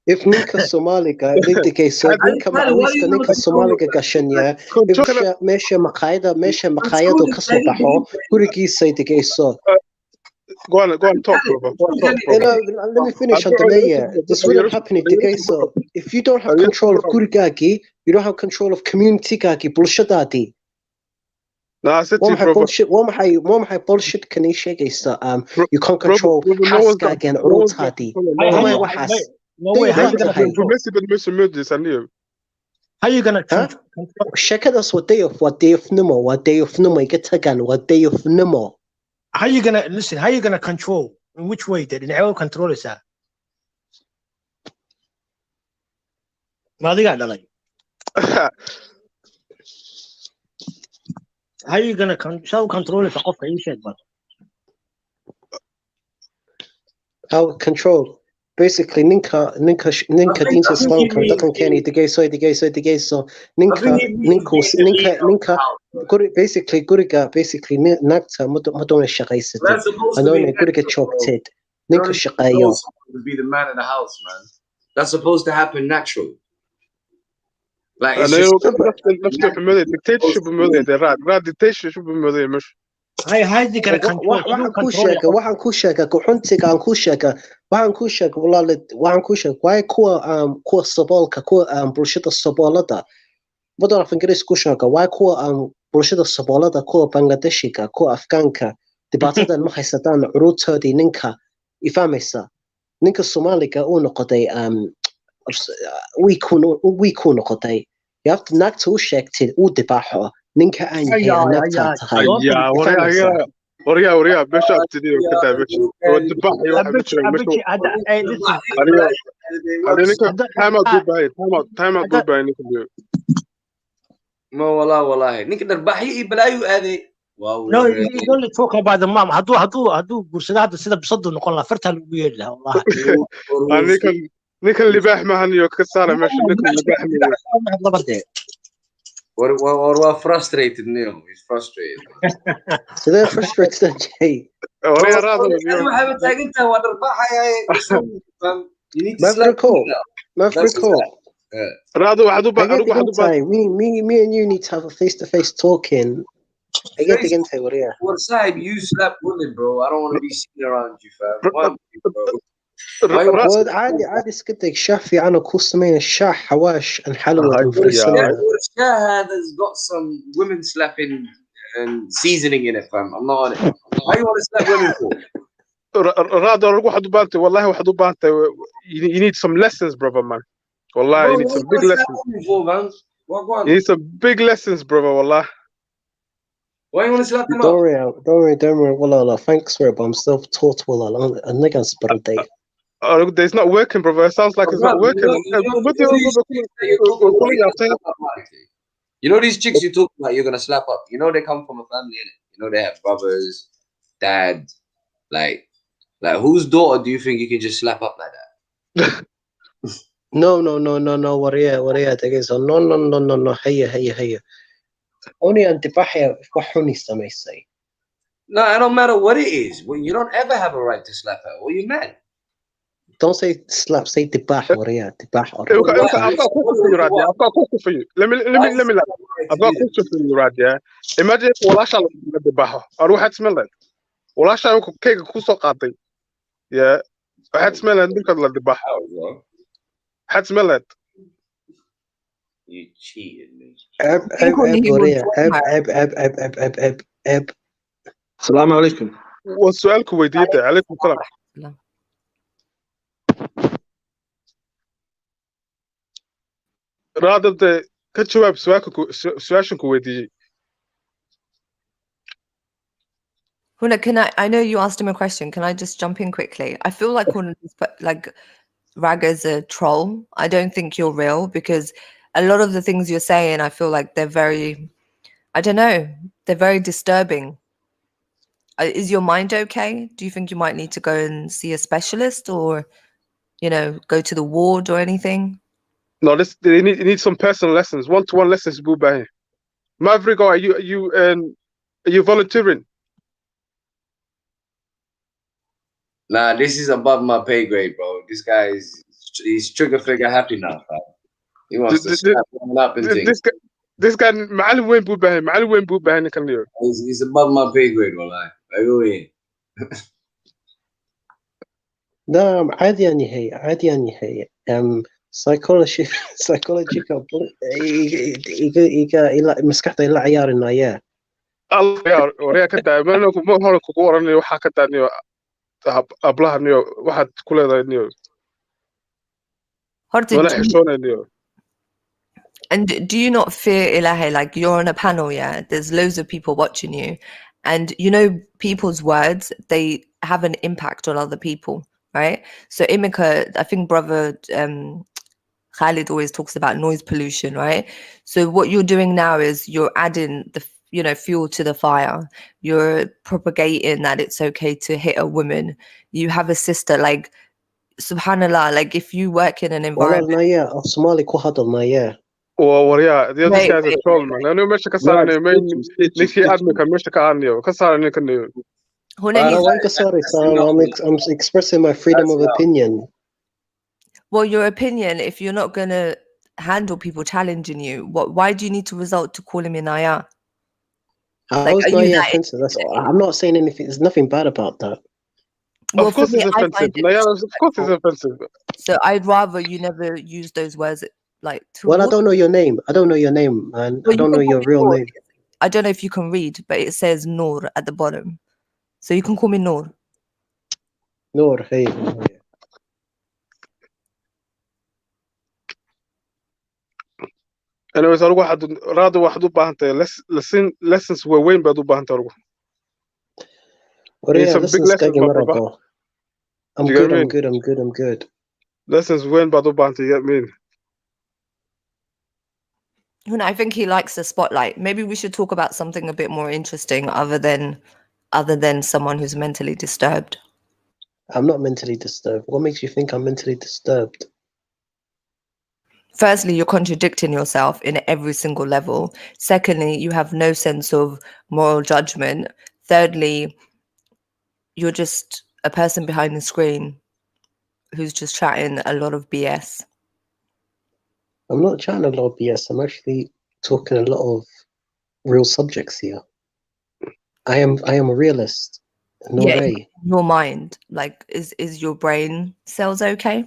If ninka Somaliga, ninka Somaliga gashanya, if meesha maqaayado ka soo baxo, gurigiisa digayso. Go on, talk, brother. Let me finish, Antonia. This wouldn't happen in Digayso. If you don't have control of gurigagi, you don't have control of community gagi, bulshadadi. No, I said to you, brother. Bullshit can you can't control hasgagi and urutadi. No way. How you gonna control? How you gonna control? Shekadas what day of Nemo, what day of Nemo, get again, what day of Nemo. How you gonna listen? How you gonna control? In which way? Did how control is that? How you gonna control it? How control? Basically, ninka din Islam kan dakan kani digayso ninka basically nagta madona shaqaysatid anona guriga joogteed ninka shaqeeyo to be the man in the house, man. That's supposed to happen naturally. Like it's dictatorship dictatorship waxaan kuu sheega kuxuntiga aan kuu sheega waay kuwa saboolka kuwa bulshada saboolada badan af ingiriis ku sheega waay kuwa bulshada saboolada kuwa bangladeshiga kuwa afgaanka dhibaatadan ma haysataan curuurtoodii ninka ifahmaysa ninka Soomaaliga uu noqday wiikuu noqday yaabta naagta u sheegtid uu dibaaxo ninka aan yahay naagtaa tahay وريا باش ابتدي كذا باش ودبح ما والله نيك دربحي بلايو هذه No, you only talk about the mom. هدو قرصنا هذا سيدا بصدق نقول لا فرتها الويل لها والله. نيك اللي باح ما هنيو كسارة ماشي نيك اللي باح Or frustrated Neil. He's frustrated. So they're frustrated, Jay. You need to slap me and you need to have a face-to-face talking. I get again to what What side you slap women, bro? I don't want to be seen around you, fam. عادي سكتك شافي أنا كوسمين الشاح حواش الحلوة الشاح has got some women slapping and seasoning in it, fam. I'm not on it. Why you want to slap women for? rather واحد وبانته you need some lessons, brother, man. والله you need some big lessons. You need some big lessons, brother, والله. Why you want to slap them up? Don't worry. Wallah, thanks for it, but I'm self-taught. Wallah, I'm not gonna spell it. It's not working, brother. It sounds like it's not working. You know these chicks you talk about, you're gonna slap up. You know they come from a family, innit? You know they have brothers, dad. Like whose daughter do you think you can just slap up like that? No. What No. Hey. Only antipahya kahuni samaysay. No, it don't matter what it is. Well, you don't ever have a right to slap her. What you mad? Don't say slap, say dibah wariya, dibah. I've got a question for you. Let me. I've got a question for you, Radia. Imagine ولا شاء الله دباحه. أروح أسمع لك. ولا شاء الله كيك كوسو قاطي. Yeah. حد سملت ninka la dhibax حد سملت You cheated me. عيب وريا عيب السلام عليكم. والسؤالك ويديته عليكم السلام. راد انت كجواب سؤالك ويدي. Huna, I know you asked him a question. Can I just jump in quickly? I feel like Huna like Raga's a troll. I don't think you're real because a lot of the things you're saying, I feel like they're very, I don't know, they're very disturbing. Is your mind okay? Do you think you might need to go and see a specialist or, go to the ward or anything? No, they need some personal lessons, one-to-one lessons. Maverick, are you volunteering? Nah, this is above my pay grade, bro. This guy he's trigger figure happy now, fam. He wants to snap one up and things. This guy, معلم وين بوبه كان اليوم. He's above my pay grade, والله. أيوه. لا عادي يعني هي psychological مسكحته إلا عيار النايا. الله يا وريا كده ما هو كقول إني وح كده إني أبلاه إني واحد كل هذا إني. ولا حشون إني. And do you not fear, Ilahi, like you're on a panel, yeah? There's loads of people watching you. And people's words, they have an impact on other people, right? So Imika, I think brother Khalid always talks about noise pollution, right? So what you're doing now is you're adding the fuel to the fire. You're propagating that it's okay to hit a woman. You have a sister, like, subhanallah, like if you work in an environment. وريا this guy's a troll, man. أنا مش كسر إني ما نشي أدمك مش كأنيو كسر إني كنيو. I'm expressing my freedom of opinion. Well, your opinion, if you're not gonna handle people challenging you, why do you need to resort to call him Inaya? I'm not saying anything. There's nothing bad about that. Well, of course, it's offensive. Of course, it's offensive. So I'd rather you never use those words. Like, well, I don't know your name. I don't know your name, man. I don't know your real name. I don't know if you can read, but it says Noor at the bottom. So you can call me Noor. Noor, hey. Anyways, أروح واحد وباهنته lessons وين بدو باهنته أروح. lessons كاجي مرة bro. I'm good. Lessons وين بدو باهنته you get me? I think he likes the spotlight. Maybe we should talk about something a bit more interesting other than someone who's mentally disturbed. I'm not mentally disturbed. What makes you think I'm mentally disturbed? Firstly, you're contradicting yourself in every single level. Secondly, you have no sense of moral judgment. Thirdly, you're just a person behind the screen who's just chatting a lot of BS. I'm not chatting a lot of BS. I'm actually talking a lot of real subjects here. I am a realist. No way. Your mind, like, is your brain cells okay?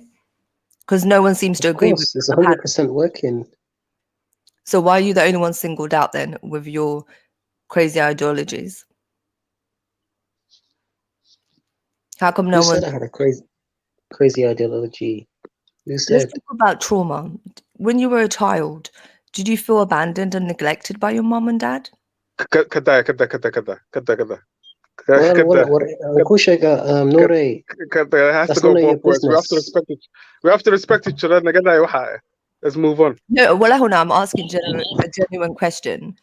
Because no one seems to agree with it's 100% working. So why are you the only one singled out then with your crazy ideologies? How come no one said I had a crazy ideology? Who said? Let's talk about trauma. When you were a child, did you feel abandoned and neglected by your mom and dad? كده Nuri. Has to go both ways. We have to respect each other. Let's move on. No, well, I'm asking a genuine question.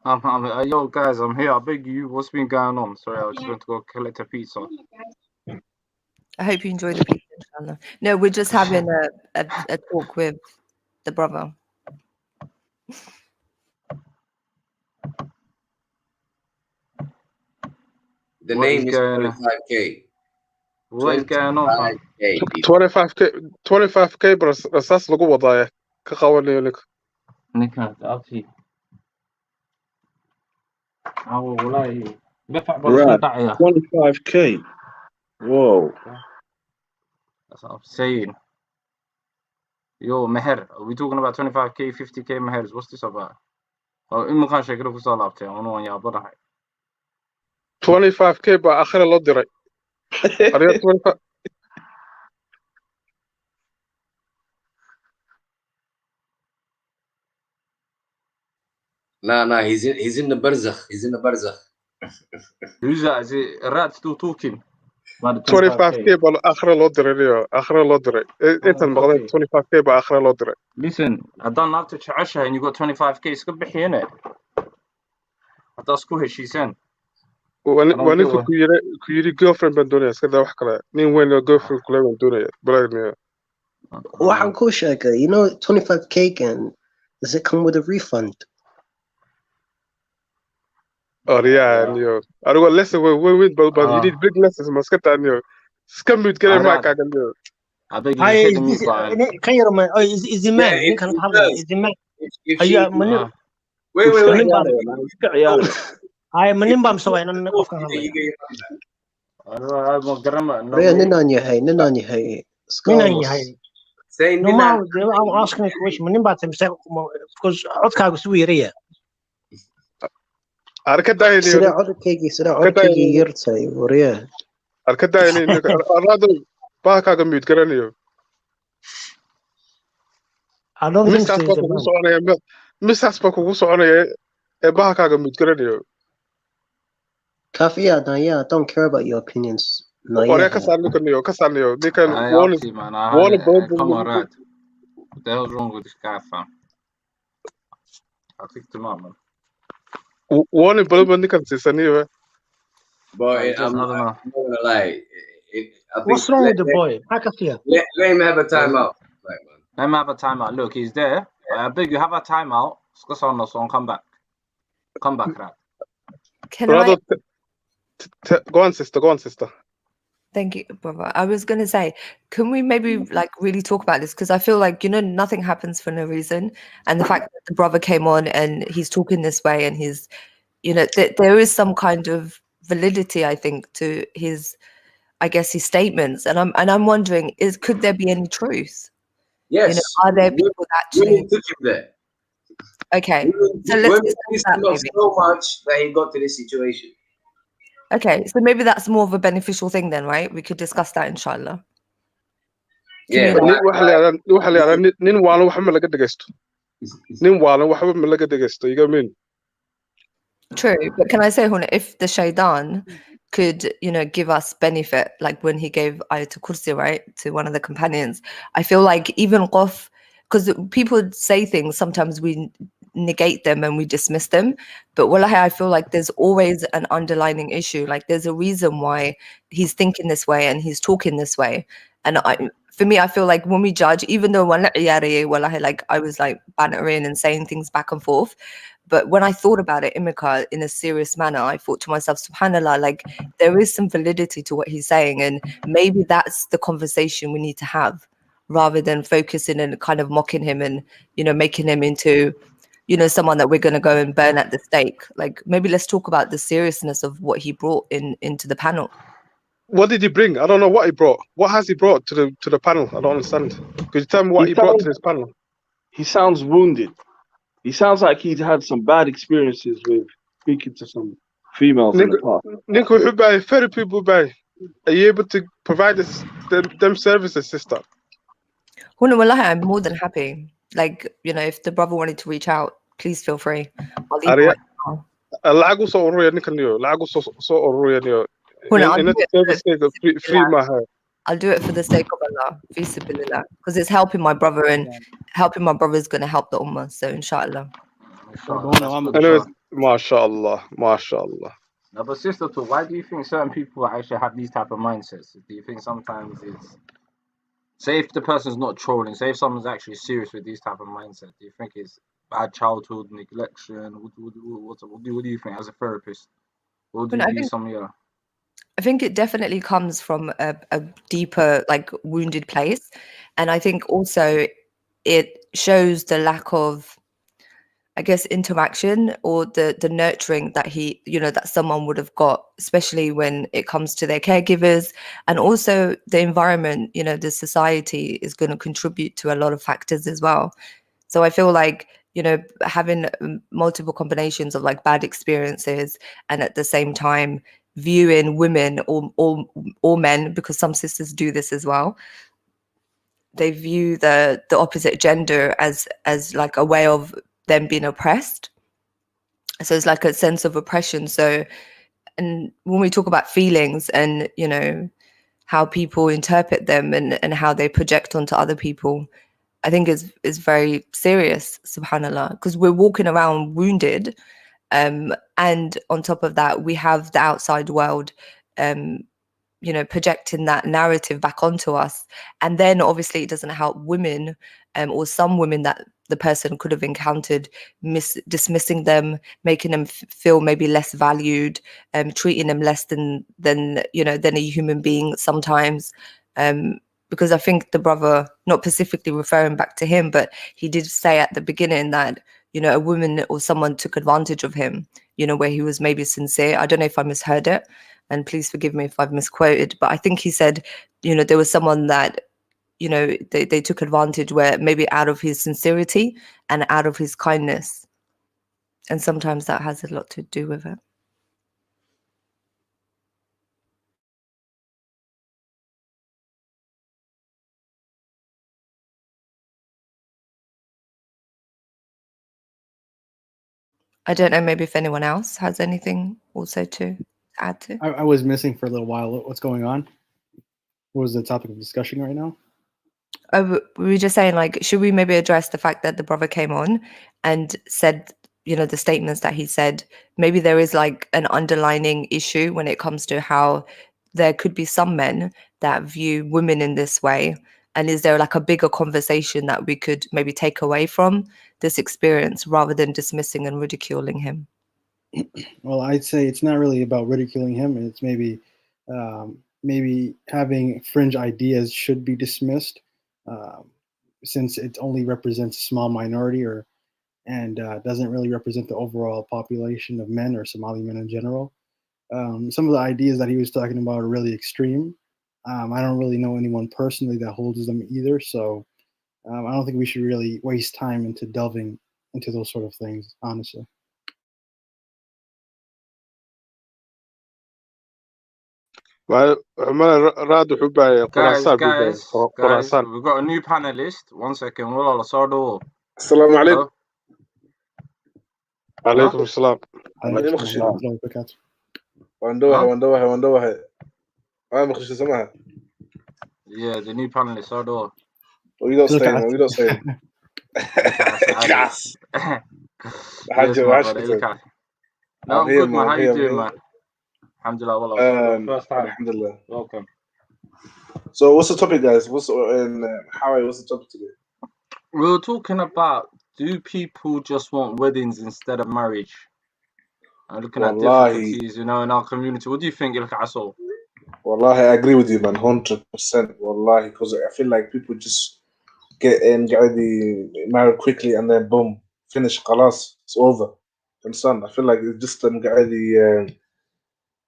Yo, guys, I'm here. I beg you. What's been going on? Sorry, I just went to go collect a pizza. I hope you enjoy the pizza, inshallah. No, we're just having a talk with the brother. The name is 25K. What is going on? 25K بس أساس لقوة وضايع كقوانين لك. نكمل أبتي. والله دفع 25K. Whoa. That's what I'm saying. Yo, Meher, are we talking about 25k, 50k Mehers? What's this about? Oh, in my country, I could have up to. I don't know ya, but 25k baa akhira loo diray. Ariga 25 Nah, he's in the barzakh. He's in the barzakh. Who's that? Is it Rat still talking? 25k baa akhira loo diray niyo. Akhira loo diray. Intan maqleen 25k baa akhira loo diray. Listen, I done up to Chasha and you got 25k. It's good to hear it. That's cool. She's saying. Waninku ku yiri girlfriend baan doonaya iska daa wax kale. Nin weyn oo girlfriend kule baan doonaya. Balaagniyo. Waxaan kuu sheegay, you know, 25k can, does it come with a refund? Oh yeah, niyo. Ariga lesson weyn but you need big lessons maskata niyo. Iska mute kale ma kaaga niyo. I beg you Hi, to me, can you remind? Oh, is the man? You can have is the man? Are you Manim? Wait. Hi, Manim bam so I don't know of Ria, ninan yahay. Ninan yahay. Say no, I'm asking a question. Manim bam because codkaagu si weeraya. Arkadahay niyo. Sida codkaygi yartay Ria. Arkadahay niyo. Arado baa kaaga mute garanayo. I don't think so. Misas baa kugu soconaya ee baa kaaga mute garanayo. Kafiya, I don't care about your opinions. No, Ore ka saarno kaniyo. They can man. Come on, Rat. What the hell's wrong with this guy, fam? I'll kick him out, man. One implement ni kan sisaniyo. But I'm not gonna lie. What's wrong with the boy? Let him have a timeout. Let him have a timeout. Look, he's there. I beg you, have a timeout. Come back. Come back, Rat. Can I? Go on, sister. Thank you, brother. I was going to say, can we maybe like really talk about this? Because I feel like, you know, nothing happens for no reason. And the fact that the brother came on and he's talking this way and he's, you know, there is some kind of validity, I think, to his, I guess, his statements. And I'm wondering, could there be any truth? Yes. You know, are there people that actually took him there? Okay. So let's discuss that maybe. So much that he got to this situation. Okay, so maybe that's more of a beneficial thing then, right? We could discuss that, inshallah. Yeah. Nin waalo waxa ma laga dhageysto. Nin waalo waxa ma laga dhageysto. You get me? True, but can I say, Huna, if the Shaitan could, you know, give us benefit, like when he gave Ayatul Kursi, right, to one of the companions, I feel like even Qaf, because people say things, sometimes we negate them and we dismiss them, but wallahi, I feel like there's always an underlying issue. Like there's a reason why he's thinking this way and he's talking this way. And for me, I feel like when we judge, even though wallahi, like I was like bantering and saying things back and forth, but when I thought about it, Imika, in a serious manner, I thought to myself, subhanallah, like there is some validity to what he's saying, and maybe that's the conversation we need to have, rather than focusing and kind of mocking him and, you know, making him into, you know, someone that we're going to go and burn at the stake. Like maybe let's talk about the seriousness of what he brought into the panel. What did he bring? I don't know what he brought. What has he brought to the panel? I don't understand. Could you tell me what he brought to this panel? He sounds wounded. He sounds like he's had some bad experiences with speaking to some females in the past. Nico, who buy therapy buy? Are you able to provide them services, sister? Wallahi, I'm more than happy. Like, you know, if the brother wanted to reach out, please feel free. I'll leave it right now. I'll do it for the sake of Allah, because it's helping my brother, and helping my brother is going to help the ummah. So, inshallah. MashaAllah. No, but sister, why do you think certain people actually have these type of mindsets? Do you think sometimes it's, say if the person's not trolling, say if someone's actually serious with these type of mindset, do you think it's bad childhood, neglection? What do you think as a therapist? What do you do some year? I think it definitely comes from a deeper, like, wounded place. And I think also it shows the lack of, I guess, interaction or the nurturing that he, that someone would have got, especially when it comes to their caregivers, and also the environment, the society is going to contribute to a lot of factors as well. So I feel like, having multiple combinations of like bad experiences, and at the same time viewing women or men, because some sisters do this as well, they view the opposite gender as like a way of them being oppressed. So it's like a sense of oppression. So, and when we talk about feelings and how people interpret them and how they project onto other people, I think is very serious, subhanallah, because we're walking around wounded, and on top of that we have the outside world projecting that narrative back onto us. And then obviously it doesn't help women, or some women that the person could have encountered, dismissing them, making them feel maybe less valued, treating them less than a human being sometimes. Because I think the brother, not specifically referring back to him, but he did say at the beginning that a woman or someone took advantage of him, where he was maybe sincere. I don't know if I misheard it, and please forgive me if I've misquoted, but I think he said, there was someone that, they took advantage, where maybe out of his sincerity and out of his kindness. And sometimes that has a lot to do with it. I don't know, maybe if anyone else has anything also to add to. I was missing for a little while. What's going on? What was the topic of discussion right now? We were just saying, like, should we maybe address the fact that the brother came on and said, the statements that he said? Maybe there is like an underlining issue when it comes to how there could be some men that view women in this way. And is there like a bigger conversation that we could maybe take away from this experience rather than dismissing and ridiculing him? Well, I'd say it's not really about ridiculing him. It's maybe having fringe ideas should be dismissed, since it only represents a small minority, and doesn't really represent the overall population of men or Somali men in general. Some of the ideas that he was talking about are really extreme. I don't really know anyone personally that holds them either, so I don't think we should really waste time into delving into those sort of things, honestly. Guys, we've got a new panelist. 1 second. Wala soo Assalamu alaikum. عليكم السلام. وندوها مخش سماها. Yeah, the new panelist. So we don't stay. Yes. No, I'm good, man. How you doing, man? Alhamdulillah. First time. Alhamdulillah. Welcome. So what's the topic, guys? What's the topic today? We were talking about, do people just want weddings instead of marriage? And looking at difficulties, in our community. What do you think, Il Kaso? Wallahi, I agree with you, man, 100%. Wallahi, because I feel like people just get married quickly and then boom, finish, khalas, it's over. Understand? I feel like it's just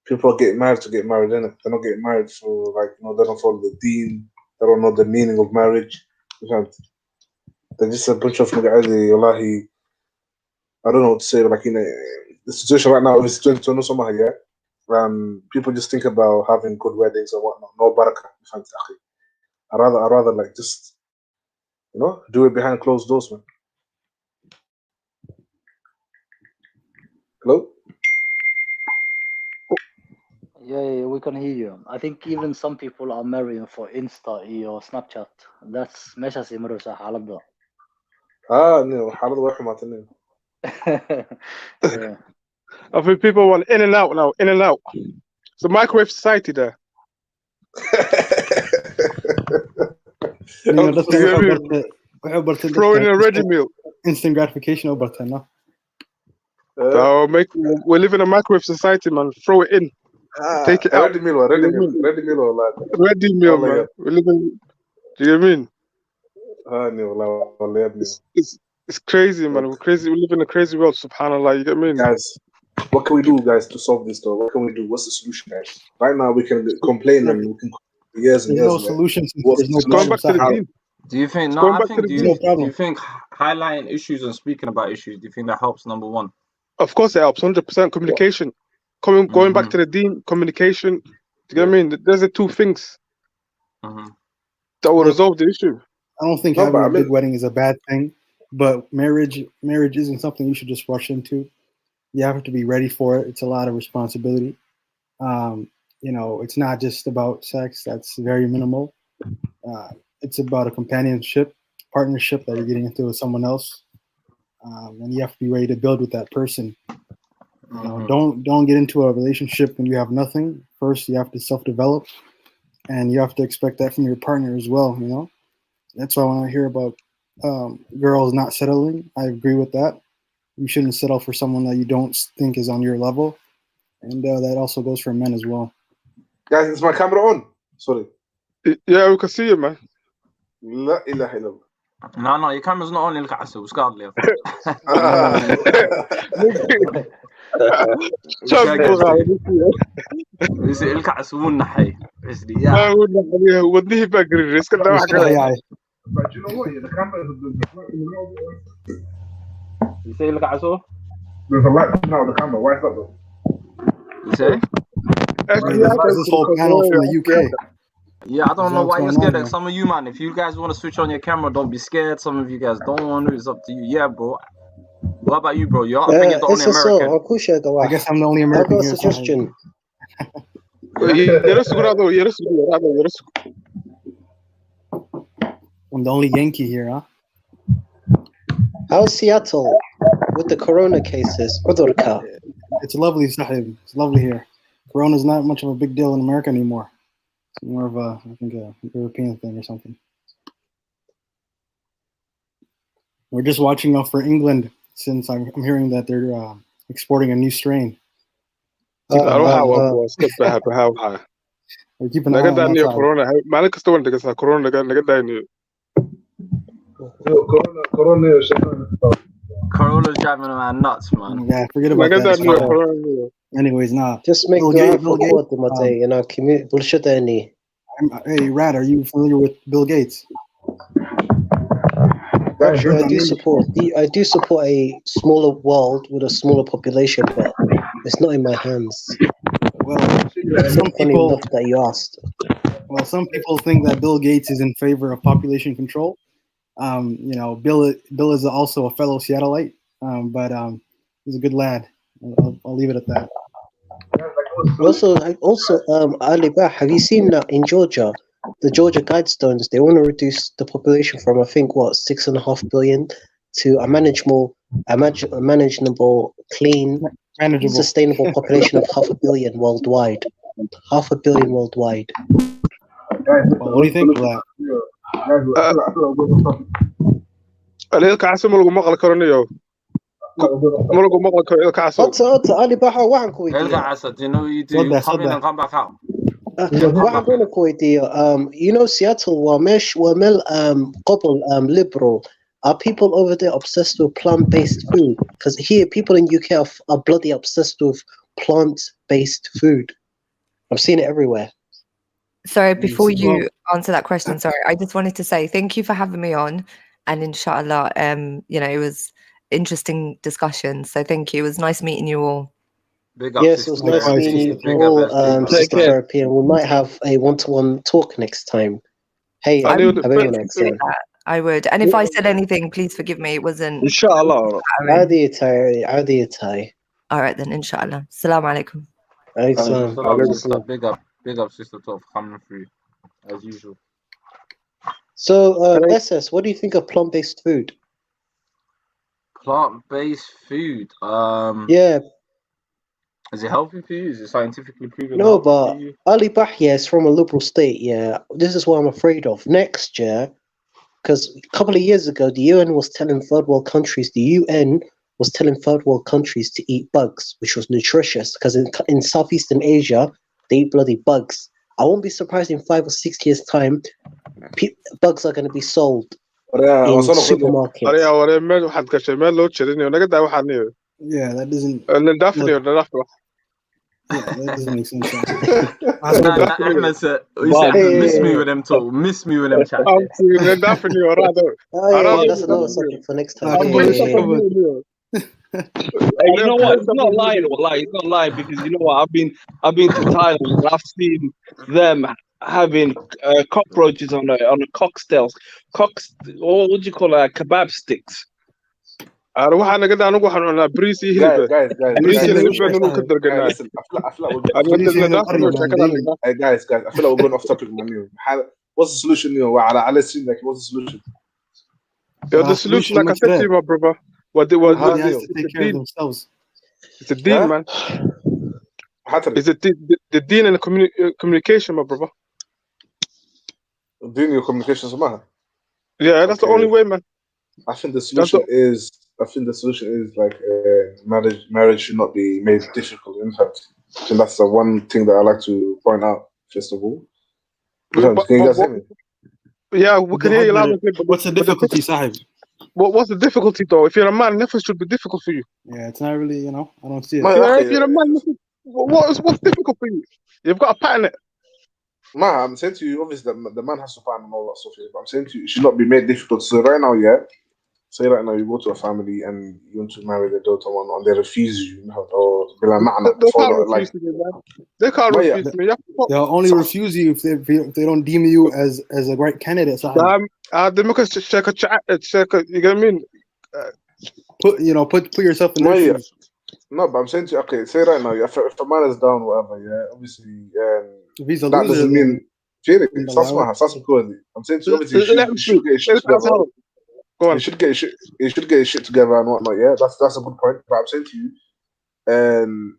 people get married to get married, innit? They're not getting married for they don't follow the deen, they don't know the meaning of marriage. They're just a bunch of wallahi, I don't know what to say, but the situation right now is 2020, yeah. People just think about having good weddings or whatnot. No barakah. I rather like just do it behind closed doors, man. Hello? Yeah, we can hear you. I think even some people are marrying for Insta or Snapchat. That's meeshas imaraysa xaaladda. xaaladda way xumaatay. Yeah. I think people want in and out now, in and out. It's a microwave society there. Throw in a ready meal. Instant gratification over time, no? We live in a microwave society, man. Throw it in. Take it out. Ready meal, lad. Ready meal, man. We live in. Do you know what I mean? It's crazy, man. We're crazy. We live in a crazy world. Subhanallah, you get me? Guys, what can we do, guys, to solve this though? What can we do? What's the solution, guys? Right now, we can complain and we can for years and There's years. no man. solution since What's there's the no solution? Going back to the How? deen. Do you think? No, Going I back to think. the Do deen. you no problem. do you think highlighting issues and speaking about issues? Do you think that helps? Number one. Of course, it helps. 100% communication. Going back to the deen, communication. Do you get what I mean? There's the two things that will Look, resolve the issue. I don't think No, having but I a big mean, wedding is a bad thing, but marriage isn't something you should just rush into. You have to be ready for it. It's a lot of responsibility. You know, it's not just about sex. That's very minimal. It's about a companionship, partnership that you're getting into with someone else, and you have to be ready to build with that person. You know, don't get into a relationship when you have nothing. First, you have to self-develop, and you have to expect that from your partner as well. You know, that's why when I hear about girls not settling, I agree with that. You shouldn't settle for someone that you don't think is on your level, and that also goes for men as well. guys, is my camera on? Sorry. Yeah, we can see you, man. La ilaha illallah. No, your camera's not on. Look at us. It's godly. بس الك عسون حي بس دي لا وديه بقري ريسك ده واحد But you know what? Yeah, the camera is You say look at so? There's a light now on the camera. Why is that though? You say? There's this whole panel from the UK. Yeah, I don't know why you're scared. on, Some of you, man, if you guys want to switch on your camera, don't be scared. Some of you guys don't want to. It's up to you. Yeah, bro. What about you, bro? I think you're the only American. I guess I'm the only American I've got a here. suggestion. I'm the only Yankee here, huh? How's Seattle with the corona cases? Udurka. It's lovely, Sahib. It's lovely here. Corona's not much of a big deal in America anymore. It's more of a, I think, a European thing or something. We're just watching out for England since I'm hearing that they're exporting a new strain. We're keeping an eye on that side. Corona's driving around nuts, man. Yeah, forget about that. Anyways, nah. Just make Bill dua Gates, for God, Mate, in our community. Bullshit, any. Hey, Rad, are you familiar with Bill Gates? Actually, I do support a smaller world with a smaller population, but it's not in my hands. Well, some people that you asked. Well, some people think that Bill Gates is in favor of population control. You know, Bill is also a fellow Seattleite, but he's a good lad. I'll leave it at that. Also, Ali Bah, have you seen that in Georgia? The Georgia Guidestones, they want to reduce the population from, I think, 6.5 billion to a manageable, clean, sustainable population of 500 million worldwide. 500 million worldwide. Well, what do you think of that? Ali Bah, waxaan ku weydiiyaa. You know, Seattle, liberal. Are people over there obsessed with plant-based food? Because here, people in UK are bloody obsessed with plant-based food. I've seen it everywhere. Sorry, before you answer that question, sorry, I just wanted to say thank you for having me on, and inshallah, you know, it was interesting discussion. So thank you. It was nice meeting you all. Yes, it was nice meeting you all, Sister Therapy, and we might have a one-to-one talk next time. Hey, I would appreciate that. I would. And if I said anything, please forgive me. It wasn't. Inshallah. All right then, inshallah. Assalamu alaikum. Big up, Sister Top, coming through as usual. So, SS, what do you think of plant-based food? Plant-based food. Yeah. Is it healthy for you? Is it scientifically proven? No, but Ali Bahia is from a liberal state. Yeah, this is what I'm afraid of. Next year, because a couple of years ago, the UN was telling third world countries to eat bugs, which was nutritious. Because in Southeastern Asia, they eat bloody bugs. I won't be surprised in 5 or 6 years' time, bugs are going to be sold in supermarkets. Waree meel waxaad gashay meel loo jeedinayo naga daa waxaad niyo. Yeah, that doesn't. Nadaafniyo nadaafta. Yeah, that doesn't make sense. Ahmed said, he said, miss me with them too. Miss me with them chat. Oh yeah, that's another subject for next time. Hey, you know what? It's not lying. Wallahi, it's not lying because you know what? I've been to Thailand and I've seen them having cockroaches on the cocktails. What would you call it? Kebab sticks. waxaan naga daa anagu waxaan cunaa bariis iyo hilib. Bariis iyo hilib baan anu ka darganaa. Guys, I feel like we're going off topic, man. What's the solution? وعلى like what's the solution? The solution, like I said to you, my brother. What they have to take care of themselves. It's a deen, man. It's the deen and the communication, my brother. Deen and communication, somehow. Yeah, that's the only way, man. I think the solution is like marriage should not be made difficult. In fact, I think that's the one thing that I like to point out. First of all, can you guys hear me? Yeah, we can hear you loud and clear. What's the difficulty, Sahib? What's the difficulty though? If you're a man, nothing should be difficult for you. Yeah, it's not really, I don't see it. If you're a man, what's difficult for you? You've got a pattern it. I'm saying to you, obviously, the man has to find and all that stuff. But I'm saying to you, it should not be made difficult. So right now, say right now you go to a family and you want to marry their daughter and they refuse you, or they can't refuse me. They'll only refuse you if they don't deem you as a right candidate. You get what I mean? Put yourself in their shoes. No, but I'm saying to you, okay, say right now, if a man is down, whatever, obviously, if he's a that loser, doesn't mean I'm saying to you, obviously, you should get shit together. You should get his shit together and whatnot. Yeah, that's a good point. But I'm saying to you,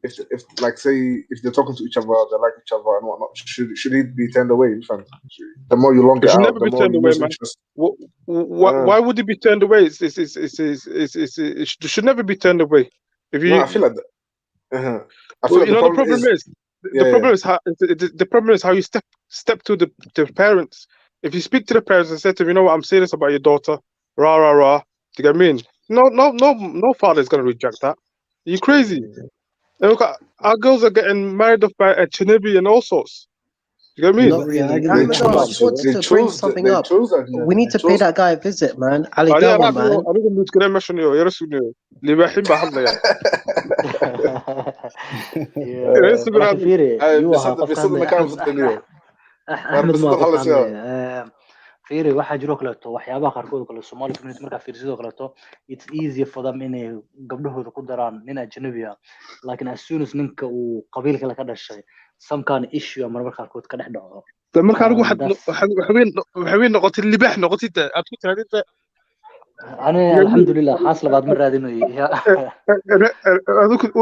if like say if they're talking to each other, they like each other and whatnot, should he be turned away? The more you long it out, the more you lose interest. Why would he be turned away? It should never be turned away. If you, I feel like that. The problem is how you step to the parents. If you speak to the parents and say to them, you know what, I'm serious about your daughter. Rah rah rah. Do you get me? No father is gonna reject that. Are you crazy? And look, our girls are getting married off by a Chinibi and all sorts. Do you get me? Not really. I just wanted to bring something up. We need to pay that guy a visit, man. Ali Dawa, man. fiiri waxaa jiro kaleeto waxyaabaha qaarkood kale Somali community marka fiirsidoo kaleeto it's easier for them inay gabdhahooda ku daraan nin ajnabi ah laakiin as soon as ninka uu qabiil kale ka dhashay some kind of issue mararka qaarkood ka dhex dhaco marka anigu waxay noqotay libaax noqotay aad ku tiraadinta أنا الحمد لله حاصل بعد مرة هذه يا أذوك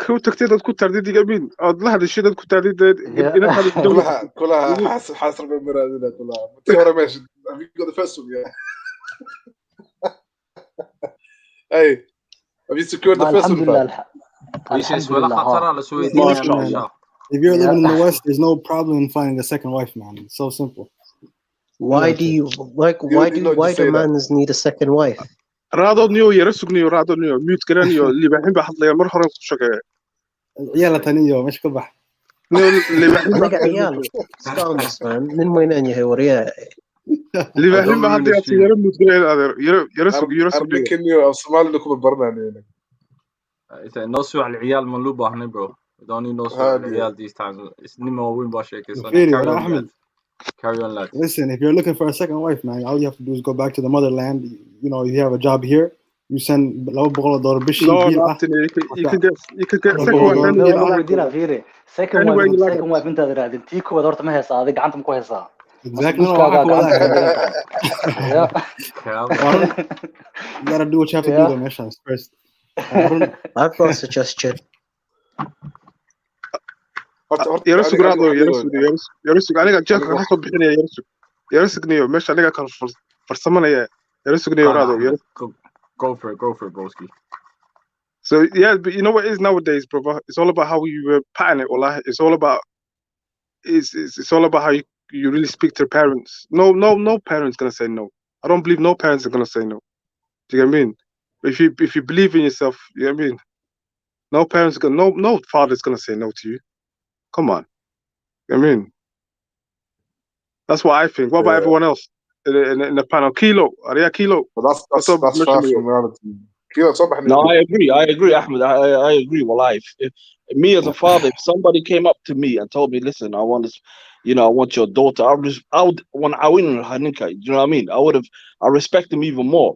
وتكتير تكون ترديد جميل الله هذا الشيء تكون ترديد كلها حاصل بالمرة هذه كلها متورة ماشي أبيك قد فسوا يا أي أبي secure the first one. If you're living in the West, there's no problem in finding a second wife, man. It's so simple. Why do mans need a second wife? رادو نيو يرسقني رادو نيو ميوت كرانيو اللي بحب احط لي مره هره شقه يلا تانيو مش كبح نيو اللي بحب عيال سكامس مان من وين اني وريا اللي بحب احط لي ميوت كرانيو يرسق كنيو الصومال لكم البرنامج هنا نوسو على العيال ملوبه هنا برو دوني نوسو على العيال these times it's نيمو وين باشيك Carry on, lad. Listen, if you're looking for a second wife, man, all you have to do is go back to the motherland. You know, you have a job here. You send you can get second wife second wife انت رادنتي كو دورت ما هيسا ادق عنتم كو هيسا exactly you gotta do what you have to do though mission first. I've got a suggestion. يرسق رادو يرسق aniga jeelka ka soo bixinaya yarsuqniyo meesha aniga kala farsamanaya yarsuqniyo raado go for it broski. So yeah, but you know what it is nowadays, brother, it's all about how you pattern it. Wallah, it's all about how you really speak to your parents. No parent's gonna say no. I don't believe no parents are gonna say no. Do you get what I mean? If you believe in yourself, you know what I mean? No parents no father's gonna say no to you. Come on. You know what I mean? That's what I think. What about everyone else in the panel? Kilo, Aria Kilo. But that's far from reality. Kilo, no, I agree, Ahmed. I agree. Well, if me as a father, if somebody came up to me and told me, listen, I want this, I want your daughter, when I win her nikah, you know what I mean? I respect them even more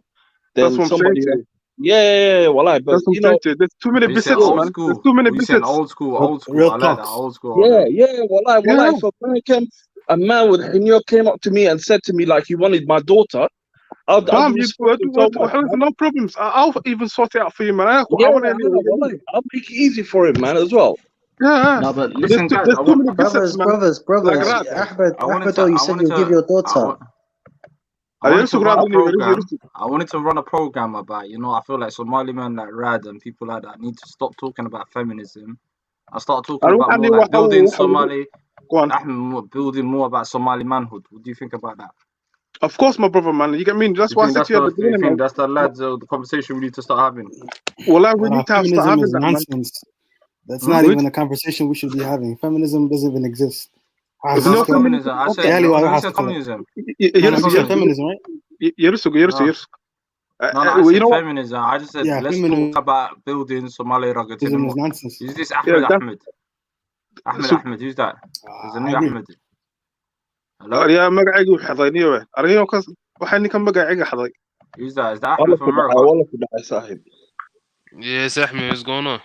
than that's what somebody I'm saying else. Yeah, well, but that's what I'm saying to you. There's too many biscuits, man. There's too many biscuits. Old school. Real I like that talks. old school. Yeah. Well, if a man with Hinyo came up to me and said to me like he wanted my daughter, I'll no problems. I'll even sort it out for you, man. I'll make it easy for him, man, as well. Yeah. No, but listen, guys, there's too many brothers. Ahmed, you said you'll give your daughter. I wanted to run a program about, I feel like Somali men like Rad and people like that need to stop talking about feminism. I start talking about more like building Somali. Building more about Somali manhood. What do you think about that? Of course, my brother, man. You get me? That's why I said to you at the beginning, man. That's the lads, the conversation we need to start having. Well, we need to start having that, nonsense. That's not even a conversation we should be having. Feminism doesn't even exist. No feminism. I said communism. Feminism, right? No, I said feminism. I just said let's talk about building Somali rugged. Nonsense. Is this Ahmed? Ahmed, who's that? There's a new Ahmed. Hello? Who's that? Is that Ahmed from America? Yes, Ahmed, what's going on?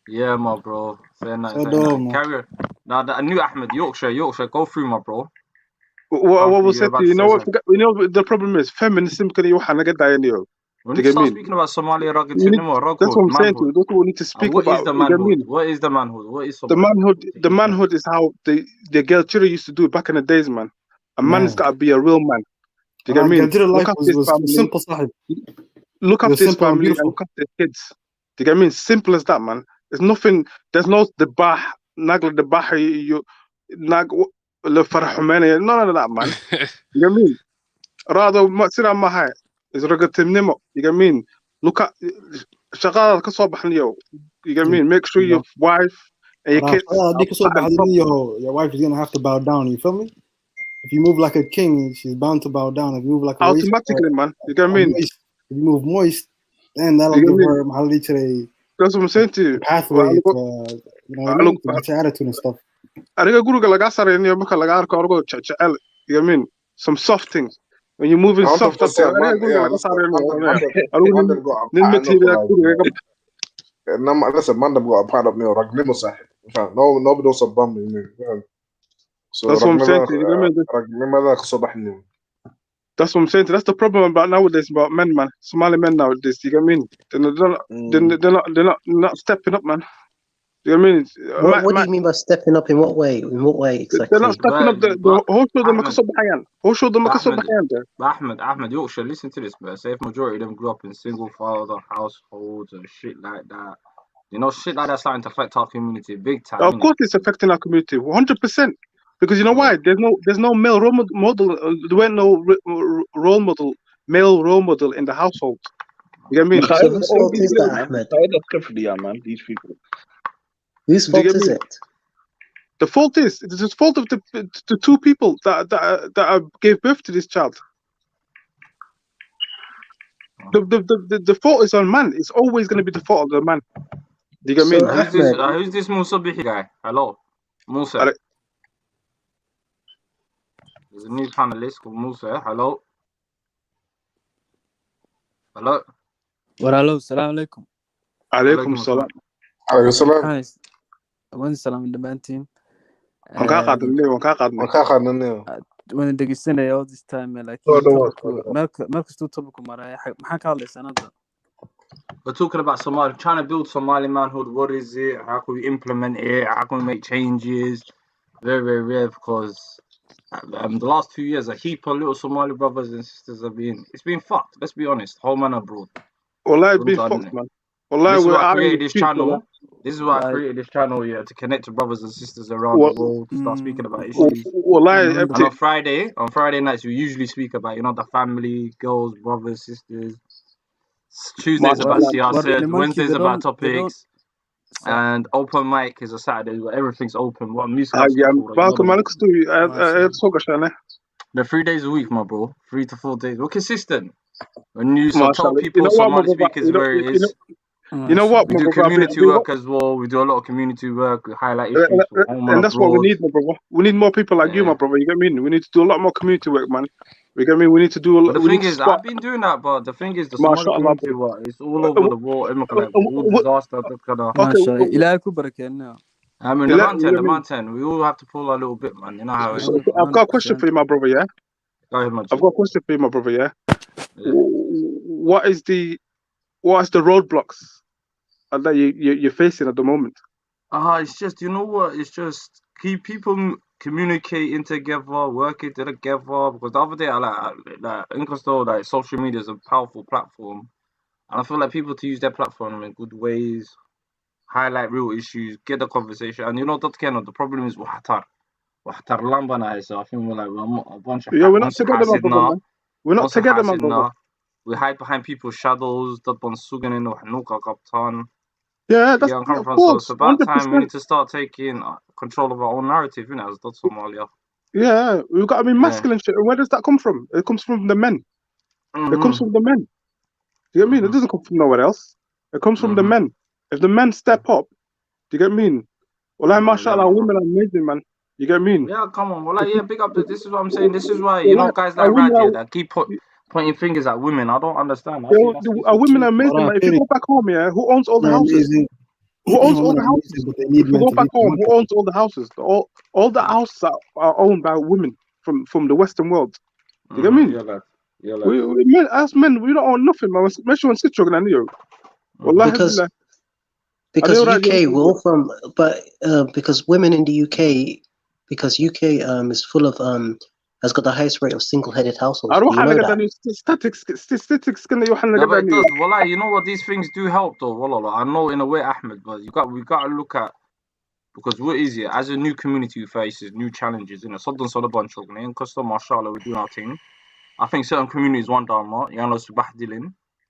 Yeah, my bro. Fair night. Carry on. Now, I knew Ahmed, Yorkshire. Go through, my bro. What was it? You know what the problem is? Feminism can you when you start speaking about Somali rugged, that's what I'm saying to you. That's what we need to speak about. What is the manhood? What is the manhood? What is the manhood is how the girl children used to do it back in the days, man. A man's got to be a real man. Do you get me? Look after this family. Simple, look after this family and look after their kids. Do you get me? Simple as that, man. There's nothing. There's no the nagla the bah you nag le farahumani. None of that, man. You get me? Rather, masira mahai is rugatim nimo. You get me? Look at shagala kasobahniyo. You get me? Make sure your wife and your kids. Your wife is gonna have to bow down. You feel me? If you move like a king, she's bound to bow down. If you move like a automatically, man. You get me? If you move moist, then that'll give her today. That's what I'm saying to you. Pathway, to attitude and stuff. You mean some soft things. When you're moving soft, listen, man, they've got a part of me or Ragnimo Sahib. No, nobody else above me. So that's what I'm saying to you. That's what I'm saying. That's the problem about nowadays about men, man. Somali men nowadays. You get what I mean? They're not stepping up, man. You know what I mean? What do you mean by stepping up? In what way? In what way exactly? They're not stepping up. Ahmed, Yorkshire, listen to this, man. Say if majority of them grew up in single father households and shit like that. Shit like that's starting to affect our community big time. Of course, it's affecting our community 100%. Because you know why? There's no male role model. There were no male role model in the household. You get me? So whose fault is that, Ahmed? Man, these people. Whose fault is it? The fault is it's the fault of the two people that gave birth to this child. The fault is on man. It's always going to be the fault of the man. Do you get me? Who's this Musa Bihi guy? Hello, Musa. There's a new panelist called Musa. Hello. Hello. Hello. Assalamu alaikum. Alaikum salam. Alaikum salam. Waan salaam dhammaantiin. Waan kaa qaadnay. Waan dhegeysanaya all this time meel kastuu topic maraya maxaa ka hadlaysaa hadda? We're talking about Somali, trying to build Somali manhood. What is it? How can we implement it? How can we make changes? Very, very rare because the last 2 years, a heap of little Somali brothers and sisters it's been fucked. Let's be honest. Home and abroad. Wallahi, it's been fucked, man. Wallahi, I created this channel This is why I created this channel, to connect to brothers and sisters around the world, to start speaking about issues. And on Friday nights, we usually speak about, the family, girls, brothers, sisters. Tuesdays about siyasat, Wednesdays about topics, and open mic is a Saturday where everything's open. What music? They're 3 days a week, my bro. 3 to 4 days. We're consistent. When you tell people Somali speakers where it is. You know what? We do community work as well. We do a lot of community work. We highlight issues from home and and that's what we abroad. need, my brother. We need more people like you, my brother. You get me? We need to do a lot more community work, man. You get me? We need to do a lot. But the thing is, I've been doing that, but the thing is, the Somali community work is all over the world. All disaster, that kind of. MashaAllah. Ilaahay ku barakeena. I mean, the mountain. We all have to pull a little bit, man. You know how it is. I've got a question for you, my brother. Yeah. Go ahead, man. I've got a question for you, my brother. Yeah. What is the roadblocks that you're facing at the moment? It's just, you know what? It's just keep people communicating together, working together. Because the other day, I like social media is a powerful platform, and I feel like people to use their platform in good ways, highlight real issues, get the conversation. And the problem is wahtar lambana. So I think we're a bunch of we're not together, my brother, man. We're not together, my brother. We hide behind people's shadows. Yeah, that's of course. So it's about time we need to start taking control of our own narrative, as that's Somalia. Yeah, we've got to be masculine shit. And where does that come from? It comes from the men. It comes from the men. Do you get me? It doesn't come from nowhere else. It comes from the men. If the men step up, do you get me? Well, mashallah, women are amazing, man. You get me? Yeah, come on. Well, big up. This is what I'm saying. This is why, guys like Rad here that keep pointing fingers at women. I don't understand. Women are amazing, man. If you go back home, who owns all the houses? Who owns all the houses? If you go back home, who owns all the houses? All the houses are owned by women from the Western world. You get me? We as men, we don't own nothing, man. Because UK, we're all from, but because women in the UK, because UK is full of has got the highest rate of single-headed households. I don't know that. Statistics. No, but it does. Wallah, you know what? These things do help, though. Wallah, I know in a way, Ahmed, but we got to look at, because we're easier as a new community who faces new challenges. Soddan Solaban children, mashallah, we're doing our thing. I think certain communities want Dharma,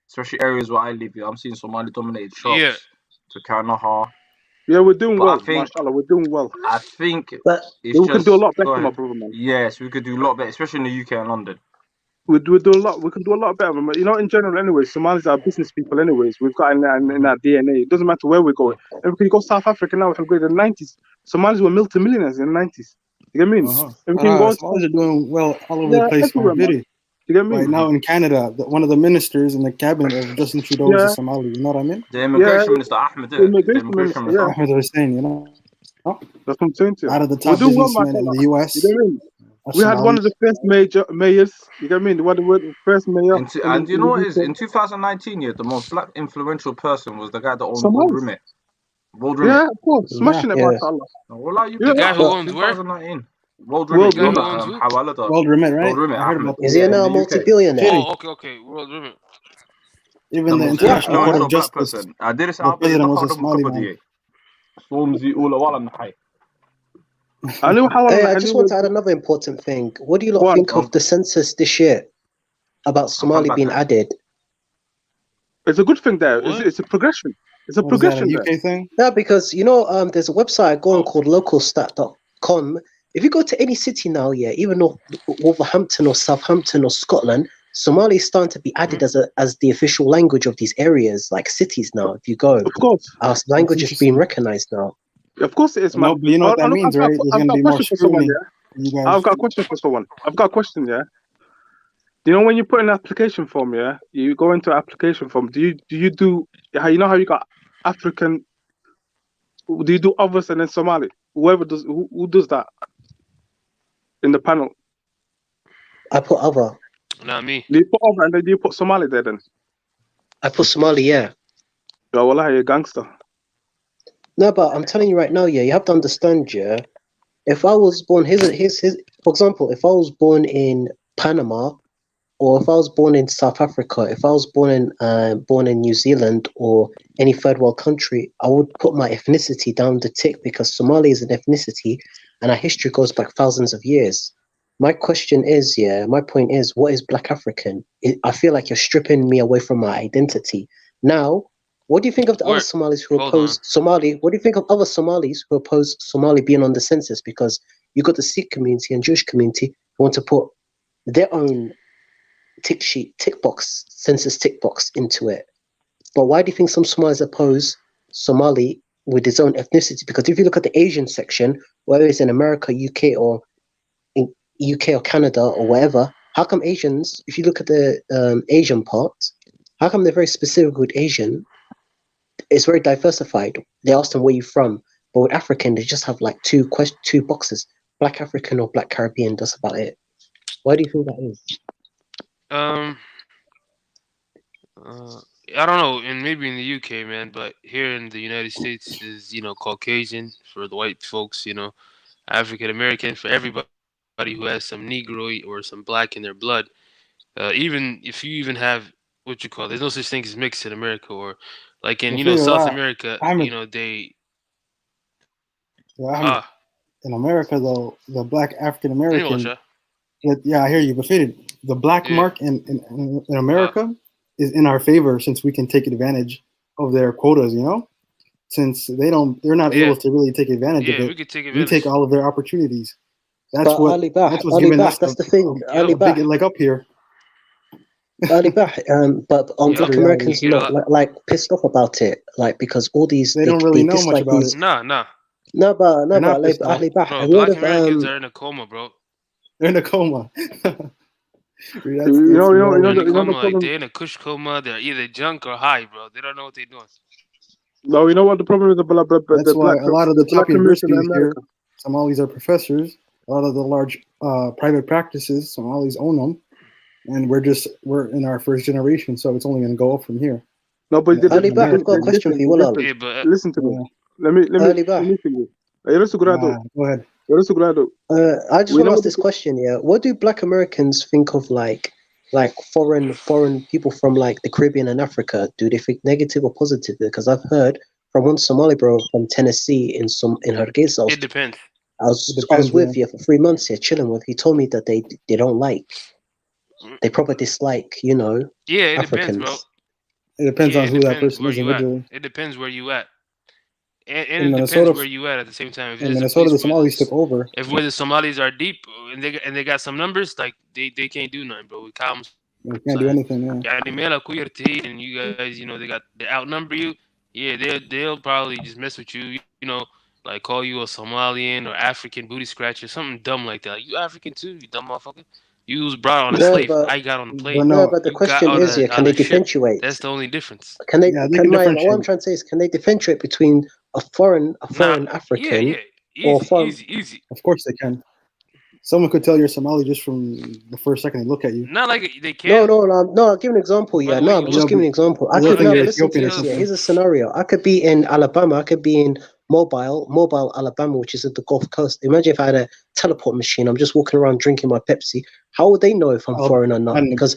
especially areas where I live here. I'm seeing Somali-dominated shops to Kanaha. Yeah, we're doing well, mashallah, we're doing well. I think we can do a lot better, my brother, man. Yes, we could do a lot better, especially in the UK and London. We do a lot. We can do a lot better, man. In general, anyways, Somalis are business people, anyways. We've got in our DNA. It doesn't matter where we're going. If we go South Africa now, we can go in the 90s. Somalis were multi-millionaires in the 90s. You get me? Somalis are doing well all over the place. You get me? Right now in Canada, one of the ministers in the cabinet of Justin Trudeau is a Somali. You know what I mean? The immigration minister, Ahmed. The immigration minister, Ahmed Hussein, you know? That's what I'm saying to you. Out of the top businessmen in the US. You get me? We had one of the first mayors. You get me? One of the first mayor. And you know what is? In 2019, the most black influential person was the guy that owned World Remit. Yeah, of course. Smashing it, mashallah. The guy who owns where? 2019. World Remit, World Remit, right? World Remit. Is he now a multi-billionaire? Oh, okay. World Remit. Even the International Court of Justice. The president was a Somali man. Hey, I just want to add another important thing. What do you lot think of the census this year about Somali being added? It's a good thing there. It's a progression. It's a progression there. UK thing? Yeah, because there's a website going called localstat.com. If you go to any city now, even Wolverhampton or Southampton or Scotland, Somali is starting to be added as the official language of these areas, like cities now. If you go, of course, our language is being recognized now. Of course it is, man. No, but you know what that means, right? There's going to be more scrutiny. I've got a question for someone. I've got a question, You know when you put in an application form, you go into an application form. Do you do how you got African? Do you do others and then Somali? Whoever does who does that in the panel? I put other. Not me. Do you put other and then do you put Somali there then? I put Somali, yeah. Oh, well, you're a gangster. No, but I'm telling you right now, you have to understand, if I was born, for example, if I was born in Panama, or if I was born in South Africa, if I was born in New Zealand or any third world country, I would put my ethnicity down the tick because Somali is an ethnicity and our history goes back thousands of years. My question is, my point is, what is Black African? I feel like you're stripping me away from my identity. Now, what do you think of the other Somalis who oppose Somali? What do you think of other Somalis who oppose Somali being on the census? Because you got the Sikh community and Jewish community who want to put their own census tick box into it. But why do you think some Somalis oppose Somali with its own ethnicity? Because if you look at the Asian section, whether it's in America, UK, or in UK or Canada or wherever, how come Asians, if you look at the Asian part, how come they're very specific with Asian? It's very diversified. They ask them where you're from, but with African, they just have like two boxes: Black African or Black Caribbean. That's about it. Why do you think that is? I don't know, and maybe in the UK, man, but here in the United States is, Caucasian for the white folks, African American for everybody who has some Negro or some black in their blood. Even if you even have there's no such thing as mixed in America, or like in South America, they. Yeah, in America though, the Black African American. Yeah, I hear you, but the black mark in America is in our favor since we can take advantage of their quotas. Since they're not able to really take advantage of it. We take all of their opportunities. That's what's giving us that's the thing. a big leg up here. But Black Americans not like pissed off about it, like because all these they don't really know much about it. No, but Black Americans are in a coma, bro. They're in a coma. They're in a kush coma. They're either drunk or high, bro. They don't know what they're doing. No, you know what the problem is? That's why a lot of the top universities here, Somalis are professors. A lot of the large private practices, Somalis own them, and we're in our first generation, so it's only going to go up from here. No, but I've got a question for you. Listen to me. Let me think. Go ahead. I just want to ask this question. Yeah, what do Black Americans think of like foreign people from like the Caribbean and Africa? Do they think negative or positive? Because I've heard from one Somali bro from Tennessee in Hargeisa. It depends. I was with you for 3 months here, chilling with. He told me that they don't like, they probably dislike, Yeah, it Africans. depends, bro. It depends on who that person is individually. It depends where you at. And In it Minnesota, depends where you at the same time. If in there's a Minnesota, place the Somalis took over. If where the Somalis are deep and they got some numbers, like they can't do nothing, bro. We count. They can't do anything. Yeah. And you guys, they outnumber you. Yeah, they'll probably just mess with you. Like call you a Somalian or African booty scratcher, something dumb like that. Like, you African too, you dumb motherfucker. You was brought on a slave. I got on the plane. But the question is here: can they differentiate? That's the only difference. Can they? What I'm trying to say is, can they differentiate between a foreign African or foreign? Easy. Of course they can. Someone could tell you're Somali just from the first second they look at you. Not like they can't. No. I'll give an example. Yeah, no, I'm just giving an example. I could listen to this. Here's a scenario. I could be in Alabama. I could be in Mobile, Alabama, which is at the Gulf Coast. Imagine if I had a teleport machine. I'm just walking around drinking my Pepsi. How would they know if I'm foreign or not? Because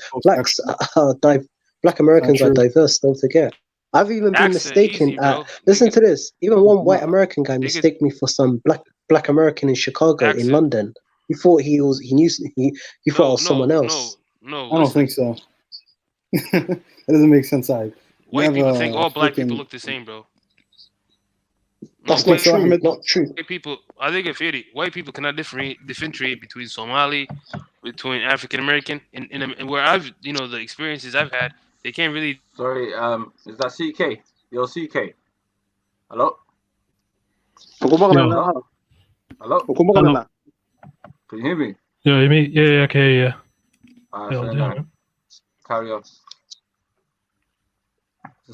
Black Americans are diverse. Don't forget. I've even been mistaken. Listen to this. Even one white American guy mistook me for some black American in Chicago, in London. He thought he thought I was someone else. No, I don't think so. That doesn't make sense. White people think all black people look the same, bro. That's not true. Not true. I think white people cannot differentiate between Somali, between African American, and where I've the experiences I've had, they can't really. Sorry, is that CK? Yo, CK. Hello. Hello. Can you hear me? Yeah, you mean? Yeah, okay, yeah. Carry on.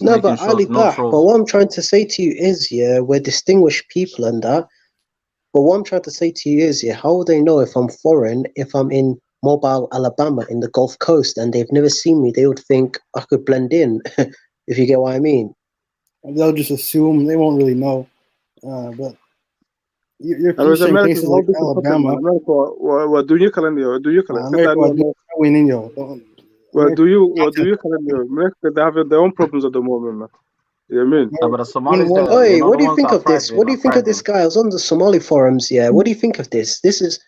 No, but Ali Bah, but what I'm trying to say to you is, we're distinguished people and that. But what I'm trying to say to you is, how will they know if I'm foreign, if I'm in Mobile, Alabama, in the Gulf Coast, and they've never seen me? They would think I could blend in, if you get what I mean. They'll just assume. They won't really know. But you're pushing cases like Alabama. What do you America, they have their own problems at the moment, man. You know what I mean? No, but the Somalis, Oi, what do you think of this? What do you think of this guy? I was on the Somali forums. Yeah, what do you think of this? This is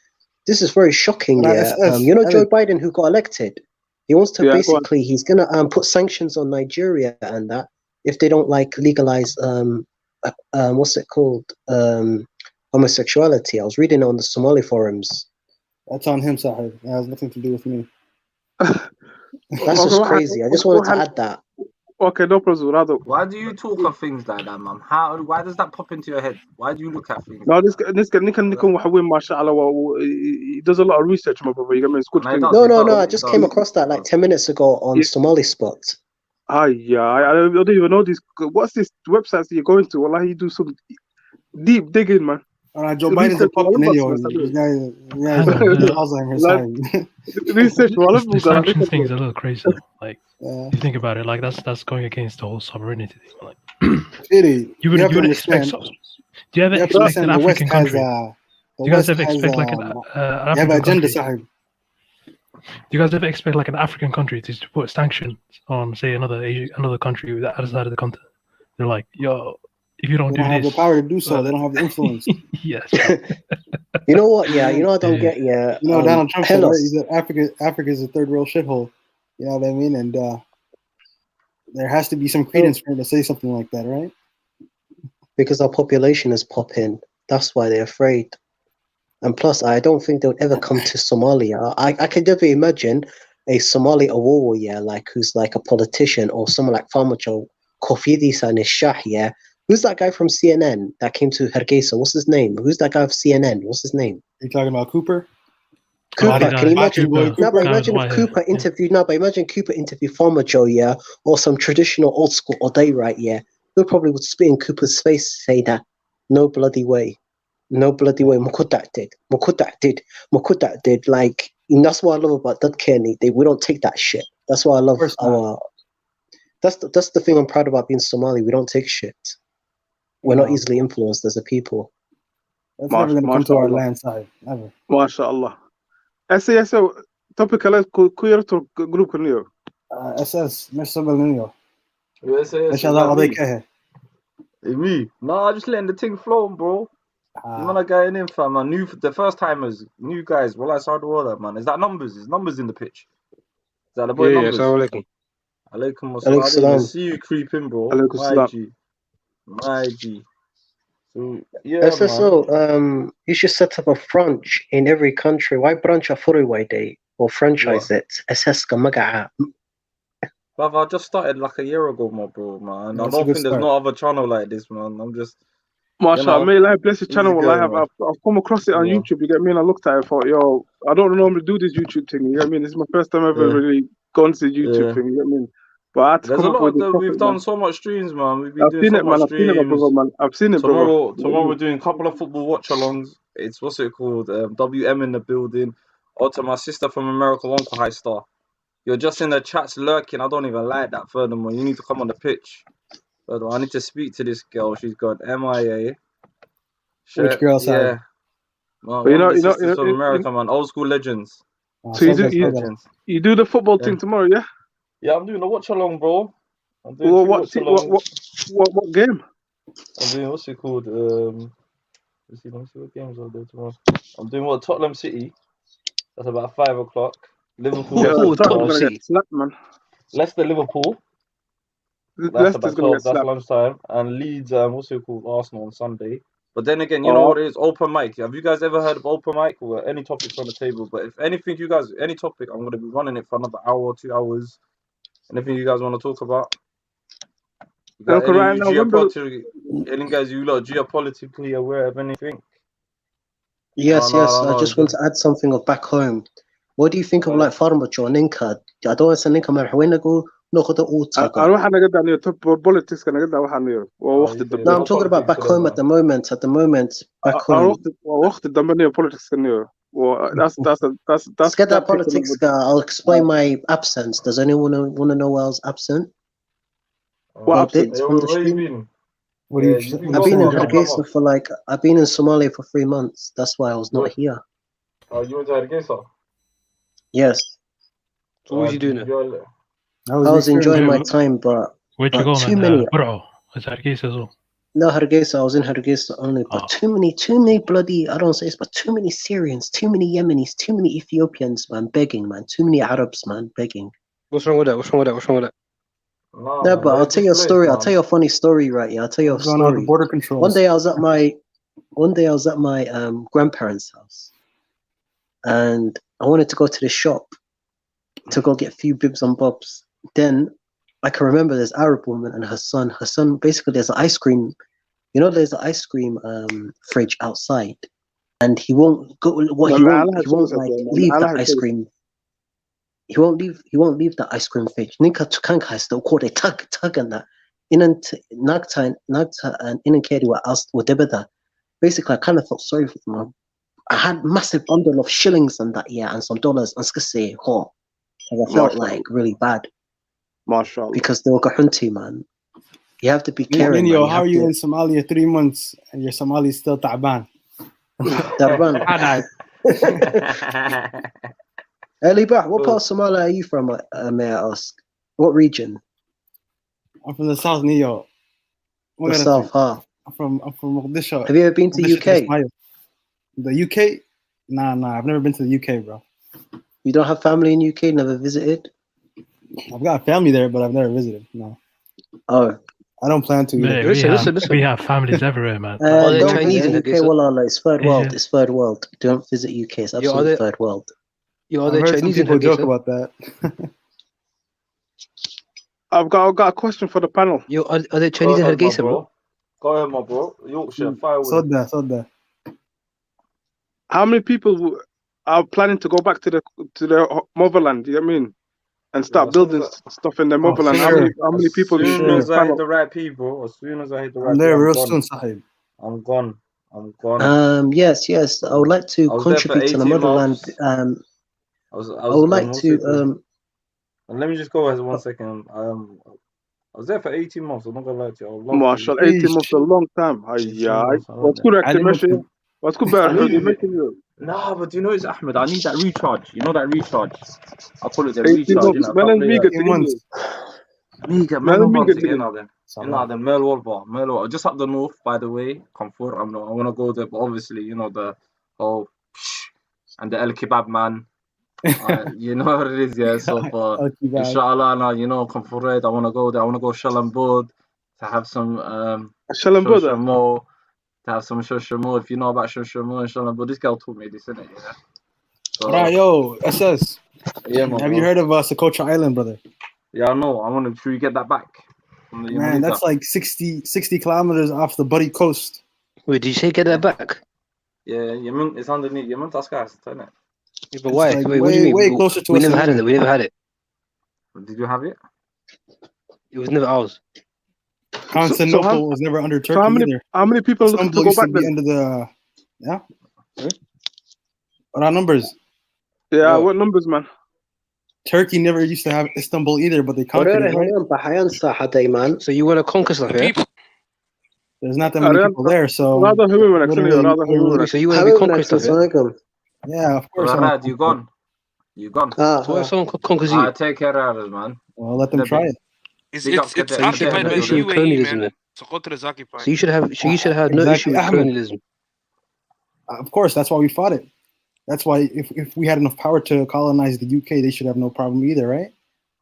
very shocking. Yeah, you know Joe Biden who got elected. He wants to basically he's gonna put sanctions on Nigeria and that if they don't like legalize what's it called homosexuality. I was reading it on the Somali forums. That's on him, Sahib. It has nothing to do with me. That's just crazy. I just wanted to add that. Okay, no problem, Rado. Why do you talk of things like that, man? Why does that pop into your head? Why do you look at things? No, this guy, he does a lot of research, my brother. You get me? It's good thing. No. I just came across that like 10 minutes ago on Somali Spot. Yeah, I don't even know this. What's this websites that you're going to? Wallahi, you do some deep digging, man. Joe Biden's a puppet anyway. Alzheimer's time. Research, the sanction thing is a little crazy. Like, if you think about it, like that's going against the whole sovereignty thing. Like, you would expect. Do you ever expect an African country? Do you guys ever expect like an African country? Do you guys ever expect like an African country to put sanctions on, say, another country that other side of the continent? They're like, yo, if you don't do this, have the power to do so. They don't have the influence. Yes. You know what? Yeah, you know I don't get. Yeah, you know Donald Trump said, right? He said Africa is a third world shithole. You know what I mean? And there has to be some credence for him to say something like that, right? Because our population is popping. That's why they're afraid. And plus, I don't think they would ever come to Somalia. I could never imagine a Somali Awowo, yeah, like who's like a politician or someone like Farmacho, Kofidi San Shah, yeah. Who's that guy from CNN that came to Hargeisa? What's his name? Who's that guy of CNN? What's his name? Are you talking about Cooper? Cooper, can you imagine? Imagine if Cooper interviewed. No, but imagine Cooper interviewed Farmer Joe, yeah, or some traditional old school O'Day, right? Yeah, who probably would spit in Cooper's face, say that, no bloody way, Mukudak did. Like, and that's what I love about Dud Kearney. We don't take that shit. That's why I love our. That's the thing I'm proud about being Somali. We don't take shit. We're not easily influenced as a people. That's never going to come to our land side, ever. MashaAllah. SASO, topic queer to group New SS, Mr. Belnio. Me? No, I'm just letting the thing flow, bro. You man are getting in, fam. Man. The first timers, new guys. Well, I saw the world, man. Is that numbers? Is numbers in the pitch? Is that the boy numbers? Alaikum. Alaikum assalam. I didn't see you creep in, bro. My G. So, yeah, SSO, you should set up a franch in every country. Why branch a Furiway Day or franchise it? SS Maga'a. I just started like a year ago, my bro, man. I don't think there's no other channel like this, man. I'm just. MashaAllah, mate, like bless your channel. I've come across it on YouTube. You get me? And I looked at it and thought, yo, I don't normally do this YouTube thing. You get me? This is my first time ever really gone to the YouTube thing. You get me? But I had to there's a lot of we've done so much streams, man. We've been doing so much streams. I've seen it, bro. Tomorrow we're doing a couple of football watch-alongs. It's what's it called? WM in the building. Or to my sister from America, Wonka High Star. You're just in the chats lurking. I don't even like that. Furthermore, you need to come on the pitch. Furthermore, I need to speak to this girl. She's got MIA. Which girl? Yeah. Man, from America, man. Old school legends. So you do the football thing tomorrow, yeah? Yeah, I'm doing a watch along, bro. I'm doing what game? I'm doing what's it called? Let's see what games I'll do tomorrow. I'm doing Tottenham City. That's about 5 o'clock. Liverpool. Tottenham City. Leicester Liverpool. That's about 12. That's lunchtime. And Leeds. What's it called? Arsenal on Sunday. But then again, you know what it is? Open mic. Have you guys ever heard of open mic or any topics on the table? But if anything, any topic, I'm gonna be running it for another hour or 2 hours. Anything you guys want to talk about? Any guys you lot geopolitically aware of anything? Yes. I just want to add something of back home. What do you think of like Farmacho and Inca? I don't want to Inca Marhuenago. No, I'm talking about back home at the moment. Back home. Let's get that politics guy. I'll explain my absence. Does anyone want to know why I was absent? What absent? From the stream? I've been in Hargeisa I've been in Somalia for 3 months. That's why I was not here. Oh, you went to Hargeisa? Yes. So what was you doing there? I was enjoying my time, but Where'd you go, too man? many. Bur'o. Was that Hargeisa as well? No, Hargeisa. I was in Hargeisa only, but too many bloody. I don't say this, but too many Syrians, too many Yemenis, too many Ethiopians, man, begging, man, too many Arabs, man, begging. What's wrong with that? What's wrong with that? What's wrong with that? No, but I'll tell you a story. I'll tell you a funny story, right? Yeah, I'll tell you a What's going on with story. the border controls? One day I was at my grandparents' house, and I wanted to go to the shop to go get a few bibs and bobs. Then I can remember this Arab woman and her son. Her son, basically, there's an ice cream. You know, there's an ice cream fridge outside, and he won't go. What he won't like leave the ice cream. He won't leave the ice cream fridge. Ninka tukanka has to call it tug and that. Inan nagta and inan kedi were asked whatever. Basically, I kind of felt sorry for them. I had massive bundle of shillings and that, yeah, and some dollars. And say, oh, I felt like really bad. Mashallah. Because they were kahunti, man. You have to be caring. Yo, how are you in Somalia 3 months and your Somali is still ta'ban? Ta'ban. Libah, what part of Somalia are you from, may I ask? What region? I'm from the South, Neo. The South, huh? I'm from Mogadishu. Have you ever been to UK? The UK? Nah, I've never been to the UK, bro. You don't have family in UK? Never visited? I've got family there, but I've never visited. No. Oh. I don't plan to. Man, we have families everywhere, man. Don't Chinese in UK, wallah, it's third world. It's third world. Don't visit UK. It's absolutely third world. Are there Chinese in people joke about that. I've got a question for the panel. Are there Chinese in Hargeisa, bro? Go ahead, my bro. Yorkshire, fire away. Soda. How many people are planning to go back to the motherland? You know what I mean? And start building stuff in the motherland. Sure. How many people? As soon as I hit the right people, I'm there real soon, Sahib. I'm gone. Yes. I would like to contribute to the motherland. I would like to. Let me just go as 1 second. I was there for 18 months. I'm not gonna lie to you. Marshall, 18 months is a long time. What's good, activation? What's good, better? Nah, but you know it's Ahmed. I need that recharge. You know that recharge. I call it the recharge. Then Merl just up the north, by the way. Comfort. I want to go there, but obviously, you know the whole and the El Kebab man. You know what it is, yeah. So, but inshallah, you know, Comfort. I want to go there. I want to go Shalambud to have some Shalambud. To have some Shoshamo, if you know about Shoshamo and Shalambud. This girl taught me this, innit? Yeah. So, right, yo, SS. Yeah, man. Have you heard of Socotra Island, brother? Yeah, I know. I want to. Should we get that back? Man, that's like 60 kilometers off the Buddy coast. Wait, did you say get that back? Yeah, Yemen. It's underneath Yemen. That's guys, isn't it? Yeah, but why? Like Wait, what do you mean? Way closer to we us. Never had it. We never had it. Did you have it? It was never ours. Constantinople was never under Turkey either. How many people are looking to go back there? Under the, yeah. What are numbers? Yeah, what numbers, man? Turkey never used to have Istanbul either, but they conquered it, right? So you want to conquer stuff, yeah? There's not that many people there, so. So you want to be conquering stuff, yeah, of course. You gone? So what if someone conquers you? Take care of it, man. Well, let them try it. It's occupied by the UAE, man. Socotra is occupied. So you should have no issue with colonialism. Of course, that's why we fought it. That's why if we had enough power to colonize the UK, they should have no problem either, right?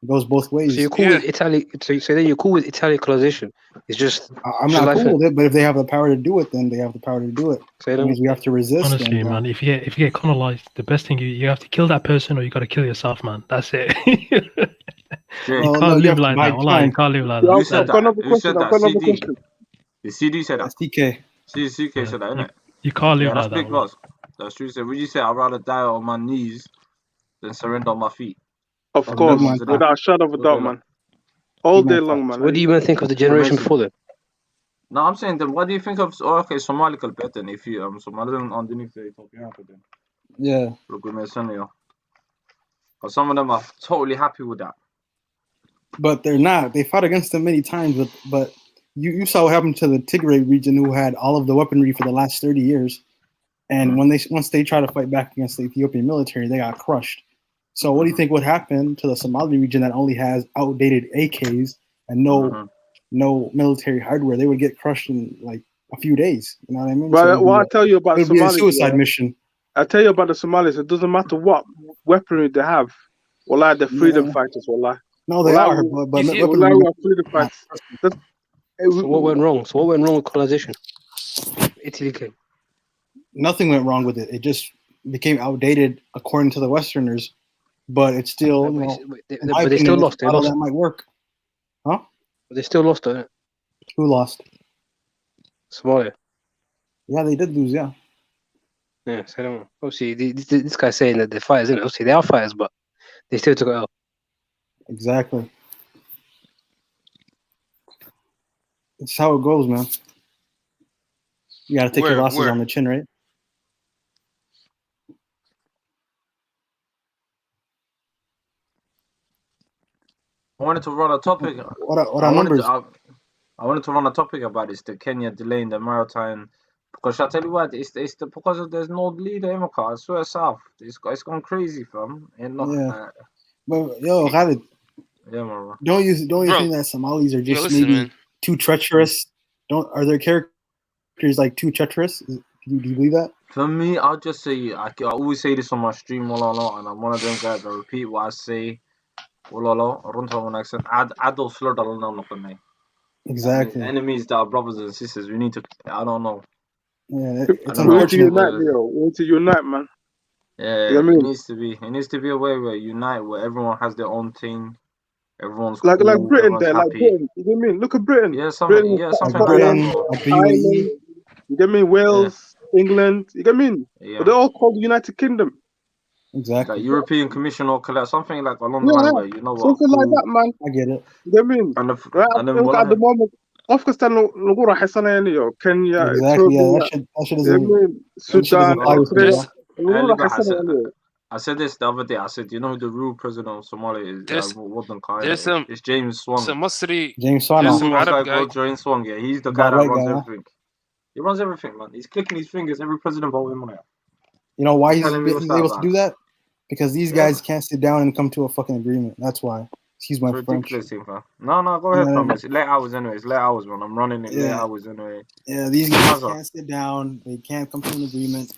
It goes both ways. So you're cool with Italy. So then you're cool with Italian colonization. It's just I'm not cool with it, but if they have the power to do it, then they have the power to do it. That means we have to resist. Honestly, man, if you get colonized, the best thing you have to kill that person or you got to kill yourself, man. That's it. You can't live like that. You can't live like that. Who said that? The CD said that. CK. CK said that, innit? You can't live like that. That's big loss. That's true. So would you say I'd rather die on my knees than surrender on my feet? Of course, without a shadow of a doubt, man. All day long, man. What do you even think of the generation before that? No, I'm saying then. What do you think of? Okay, Somali better if you Somalian underneath the Ethiopian then. Yeah. Look with me, because some of them are totally happy with that. But they're not. They fought against them many times, but you saw what happened to the Tigray region, who had all of the weaponry for the last 30 years, and once they try to fight back against the Ethiopian military, they got crushed. So what do you think would happen to the Somali region that only has outdated AKs and no military hardware? They would get crushed in like a few days. You know what I mean? But what I tell you about it would be a Somalis, suicide mission. I tell you about the Somalis. It doesn't matter what weaponry they have. Wallah, they're freedom fighters. Wallah. No, they are. But Wallah, we are freedom fighters. So what went wrong? So what went wrong with colonization? Italy came. Nothing went wrong with it. It just became outdated according to the Westerners. But it's still, but they still lost. They lost. That might work. Huh? But they still lost, though. Innit? Who lost? Somalia. Yeah, they did lose. Yeah. Yeah. So I don't know. Obviously, this guy's saying that they're fighters, isn't it? Obviously, they are fighters, but they still took it out. Exactly. It's how it goes, man. You gotta take your losses on the chin, right? I wanted to run a topic. What numbers? I wanted to run a topic about this, the Kenya delaying the maritime. Because I tell you what, it's because there's no leader in my car. I swear, South. It's gone crazy, fam. But yo, Khalid. Yeah, man. Don't you think that Somalis are just maybe too treacherous? Are their characters like too treacherous? Do you believe that? For me, I'll just say I always say this on my stream, and I'm one of them guys that repeat what I say. Exactly. Enemies that are brothers and sisters. We need to. I don't know. Yeah, it's we need to unite, Leo. We need to unite, man. Yeah, you know what I mean? It needs to be a way where unite, where everyone has their own thing. Everyone's like cool, Britain there, happy. like Britain. You know what I mean? Look at Britain. Yeah, something like Britain, that. Ireland, you get me? Wales, England. You get me? Yeah. But they're all called the United Kingdom. Exactly. Like European Commission or something like along the line where you know what. Something like that, man. I get it. You get me? And at the moment, Afghanistan, Kenya, exactly. Ethiopia, That shit isn't. Sudan, I said this the other day. I said, you know who the real president of Somalia is? It's James Swan. James Swan. James Swan. Yeah, he's the guy that runs everything. He runs everything, man. He's clicking his fingers. Every president vote him on it. You know why he's able to do that? Because these guys can't sit down and come to a fucking agreement. That's why. Excuse my French. No, go ahead, fam. It's late hours anyway. It's late hours, man. I'm running it late hours anyway. Yeah, these guys can't sit down. They can't come to an agreement.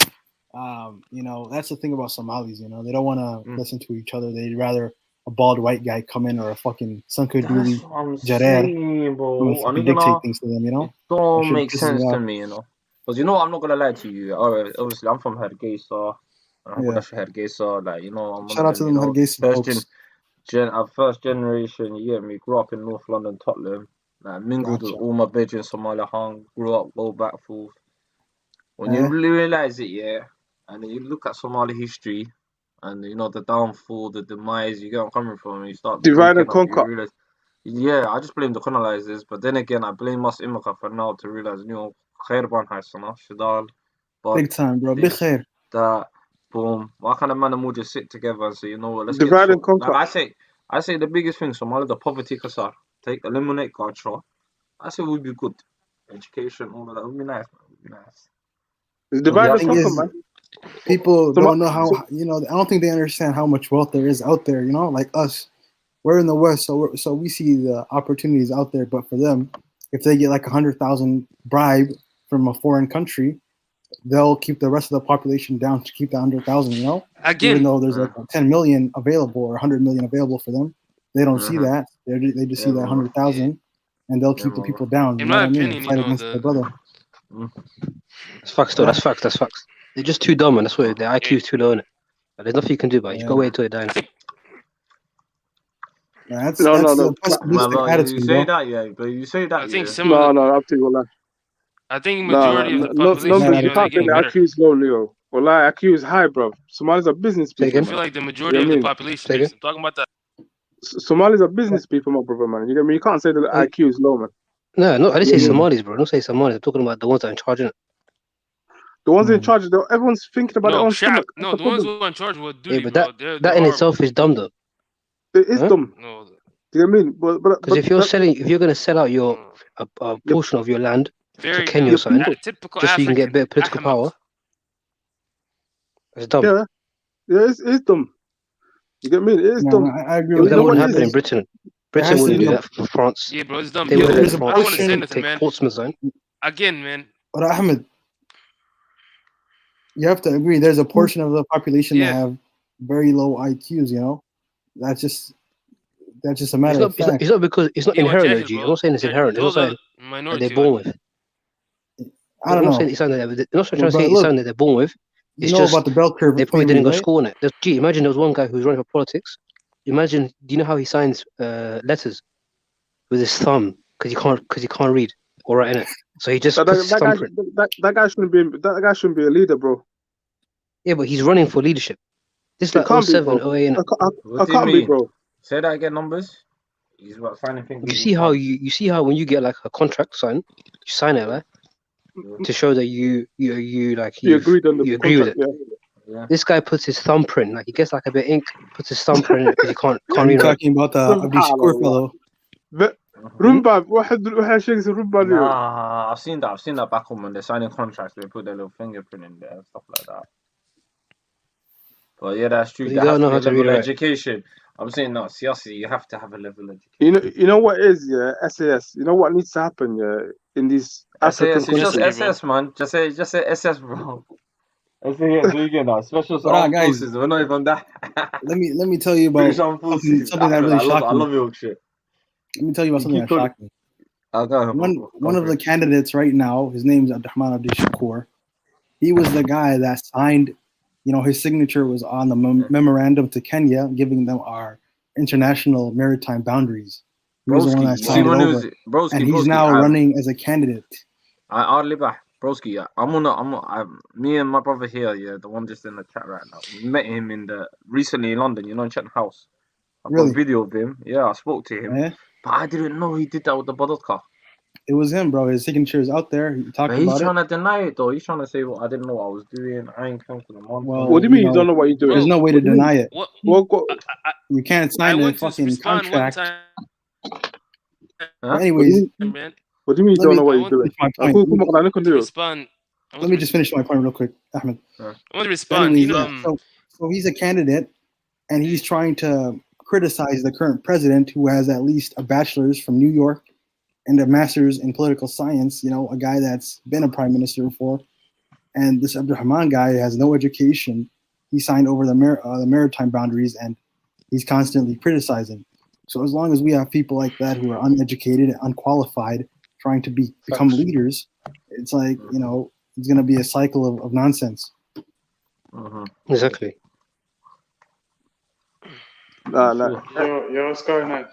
You know, that's the thing about Somalis. You know, they don't want to listen to each other. They'd rather a bald white guy come in or a fucking Sankaduli Jarer who dictate things to them. You know, it don't make sense to me. You know, because I'm not gonna lie to you. Obviously, I'm from Hargeisa. Like I'm shout out to them Hargeisa folks. First generation, you get me, grew up in North London, Tottenham, like mingled with all my bedroom Somalia hung, grew up, go back, forth. When you really realize it, and then you look at Somali history, and the downfall, the demise, you get where I'm coming from, and you start divide and conquer. I just blame the colonizers, but then again, I blame us Imaka for now to realize, Khairban Hassana, Shadal, big time, bro, big khair. That. Boom. Why can't a man and more just sit together and say, you know what, let's divide and conquer. Like I say the biggest thing, Somalia, the poverty kasar. Eliminate culture. I say would be good. Education, all of that would be nice. It's divide and conquer, man. People don't know how, I don't think they understand how much wealth there is out there, like us. We're in the West, so we see the opportunities out there, but for them, if they get like 100,000 bribe from a foreign country, they'll keep the rest of the population down to keep the 100,000, Again, even though there's like 10 million available or 100 million available for them. They don't see that. They just see that 100,000, and they'll keep the people down. In my opinion, fight against their brother. That's facts, though. That's facts. They're just too dumb, and that's why their IQ is too low. There's nothing you can do about it. You gotta wait until they die. That's no. attitude, you say that, but you say that. I think up to you, I think majority of the population, numbers, you can't say the IQ is low, Leo. Well, IQ is high, bro. Somalis are business people. I feel like the majority of the population is talking about that. Somalis are business people, my brother, man. You get me? You can't say that the IQ is low, man. No, I didn't say Somalis, bro. Don't say Somalis. I'm talking about the ones that are in charge of it. The ones in charge, everyone's thinking about their own stomach. No, the ones who are in charge will do it, but that in itself is dumb, though. It is dumb. No. Do you know what I mean? Because if you're going to sell out a portion of your land to Kenya or something, just so you can get better political power, it's dumb. Yeah, it's dumb. You get me? It is No, dumb. I agree You with That know you. what wouldn't it happen in is? Britain. It Britain has to wouldn't be do a, that for France. Yeah, bro, it's dumb. They Yo, would there's a I don't want to say portion. nothing, take man. Portsmouth zone. Again, man. But Ahmed, you have to agree. There's a portion of the population that Yeah. have very low IQs. You know, that's just a It's matter not. of fact. It's not because it's not Yeah, inherent, though, Jahil, G. I'm bro. not saying it's inherent. I'm not Those are saying that minority. they're born with. I I'm don't not know. saying it's something that I'm not trying to say But it's look, something that they're born with. you It's know just about the bell curve they probably theory, didn't go to right? school on it. Gee, imagine there was one guy who was running for politics. Imagine, do you know how he signs letters with his thumb because he can't read or write in it. So he just That, puts his that, thumbprint. that guy shouldn't be a leader, bro. Yeah, but he's running for leadership. This is It like can't be, 07, bro. 08. What I do you can't be, mean? bro. Say that again, numbers. He's about finding things. You see how when you get like a contract signed, you sign it like to show that you agreed on the you agree with it. contract, Yeah. This guy puts his thumbprint, like he gets like a bit of ink, puts his thumbprint in it because he can't Are read you it. talking about the Abdi Shakur fellow? Rumba, واحد شيء اسمه Rumba اليوم. Nah, I've seen that back home when they're signing contracts. They put their little fingerprint in there and stuff like that. But yeah, that's true. But you There gotta has know to be how a to level read of it. education. I'm saying no, seriously, you have to have a level of education. You know what is SAS. You know what needs to happen in these African SAS, it's just countries. SS, man. Just say SS, bro. Let's say it again now. Special But armed guys, forces. We're not even that. let me tell you about British armed forces. something that Ahmed, really I shocked me. love your shit. Let me tell you about something that shocked me. I'll go. One of the candidates right now, his name's Abdurrahman Abdi Shakur. He was the guy that signed, his signature was on the memorandum to Kenya, giving them our international maritime boundaries. He was the one that signed it over, and he's now running as a candidate. Broski, me and my brother here, the one just in the chat right now. We met him recently in London, in Cheltenham House. I've got a video of him. Yeah, I spoke to him. Yeah. But I didn't know he did that with the Badodka. It was him, bro. His signature is out there. He talked about it. He's trying to deny it, though. He's trying to say, well, I didn't know what I was doing. I ain't come to the mountain. Well, what do you mean you don't know what you're doing? There's no way to deny it. What? You can't sign a fucking contract. Huh? Anyways, what do you mean you don't know what you're doing? Let me just finish my point real quick, Ahmed. I want to respond. Anyways, so he's a candidate, and he's trying to criticize the current president, who has at least a bachelor's from New York and a master's in political science. A guy that's been a prime minister before. And this Abdurrahman guy has no education. He signed over the maritime boundaries, and he's constantly criticizing. So as long as we have people like that who are uneducated and unqualified trying to become leaders, it's like, it's going to be a cycle of nonsense. Exactly. Yo, what's going on?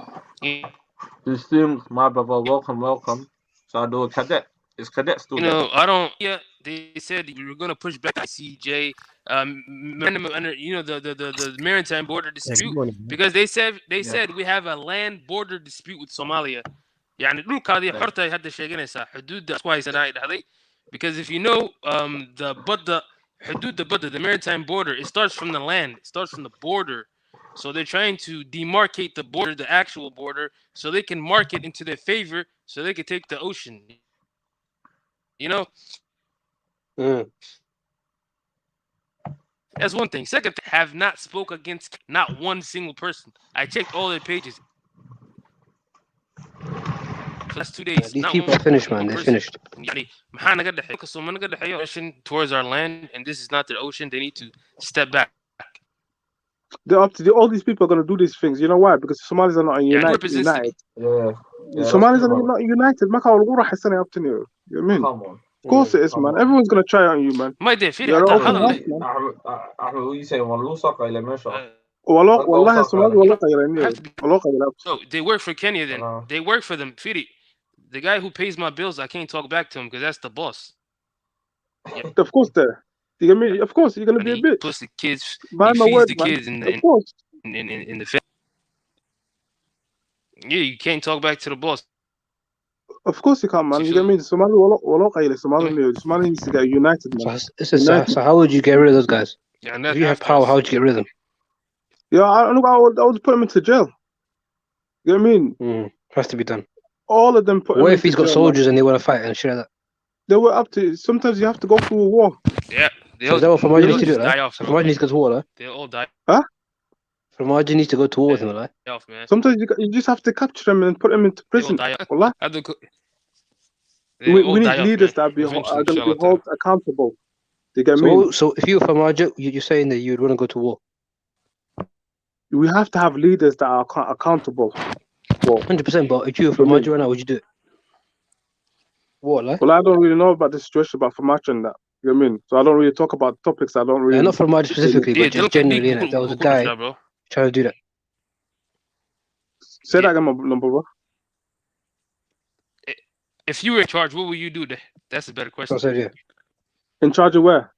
This thing, my brother, welcome. So I do a cadet. Is cadet still there? I don't. Yeah, they said we were gonna push back ICJ, the maritime border dispute, because they said we have a land border dispute with Somalia. يعني dhulka هذه حرتها هذا sheeganaysa حدود كويس أنا هذه, because if you know the border, the maritime border, it starts from the land, it starts from the border. So they're trying to demarcate the border, the actual border, so they can mark it into their favor, so they can take the ocean. That's one thing. Second, have not spoke against not one single person. I checked all their pages. So that's 2 days. These people are finished, man. They're finished. Towards our land, and this is not their ocean. They need to step back. All these people are going to do these things. You know why? Because Somalis are not united. Somalis are not united. ما كانوا الغورة حسنا يابتني. You mean? Come on. Of course it is, man. Everyone's going to try on you, man. ما يدري Who you say والله الصومال والله قيرانية. والله قيرانية. So they work for Kenya then. They work for them. Firi, the guy who pays my bills, I can't talk back to him because that's the boss. Yeah. Of course, of course, you're gonna be a bitch. Puts the kids, he feeds the kids in the family. Yeah, you can't talk back to the boss. Of course you can't, man. You get me? Somali needs to get united, man. So how would you get rid of those guys? Yeah, if you have power, how would you get rid of them? Yeah, I would put them into jail. You know what I mean? Has to be done. All of them. What if he's got soldiers and they want to fight and shit like that? They were up to. Sometimes you have to go through a war. Yeah. So is that what Famaj needs to do? Imagine he's got to war, they all die. Huh? Farmaajo needs to go to war with him, right? Man. Sometimes you just have to capture them and put them into prison. Wallah. We need leaders that are going to be held accountable. Do you get me? So if you were Farmaajo, you're saying that you'd want to go to war? We have to have leaders that are accountable. 100%, but if you were Farmaajo right now, would you do it? What, like? Well, I don't really know about the situation about Farmaajo and that. You know what I mean? So I don't really talk about topics I don't really... not Farmaajo specifically, but just generally, innit? There was a guy trying to do that. Say that again, my number one. If you were in charge, what would you do? That's a better question. In charge of where?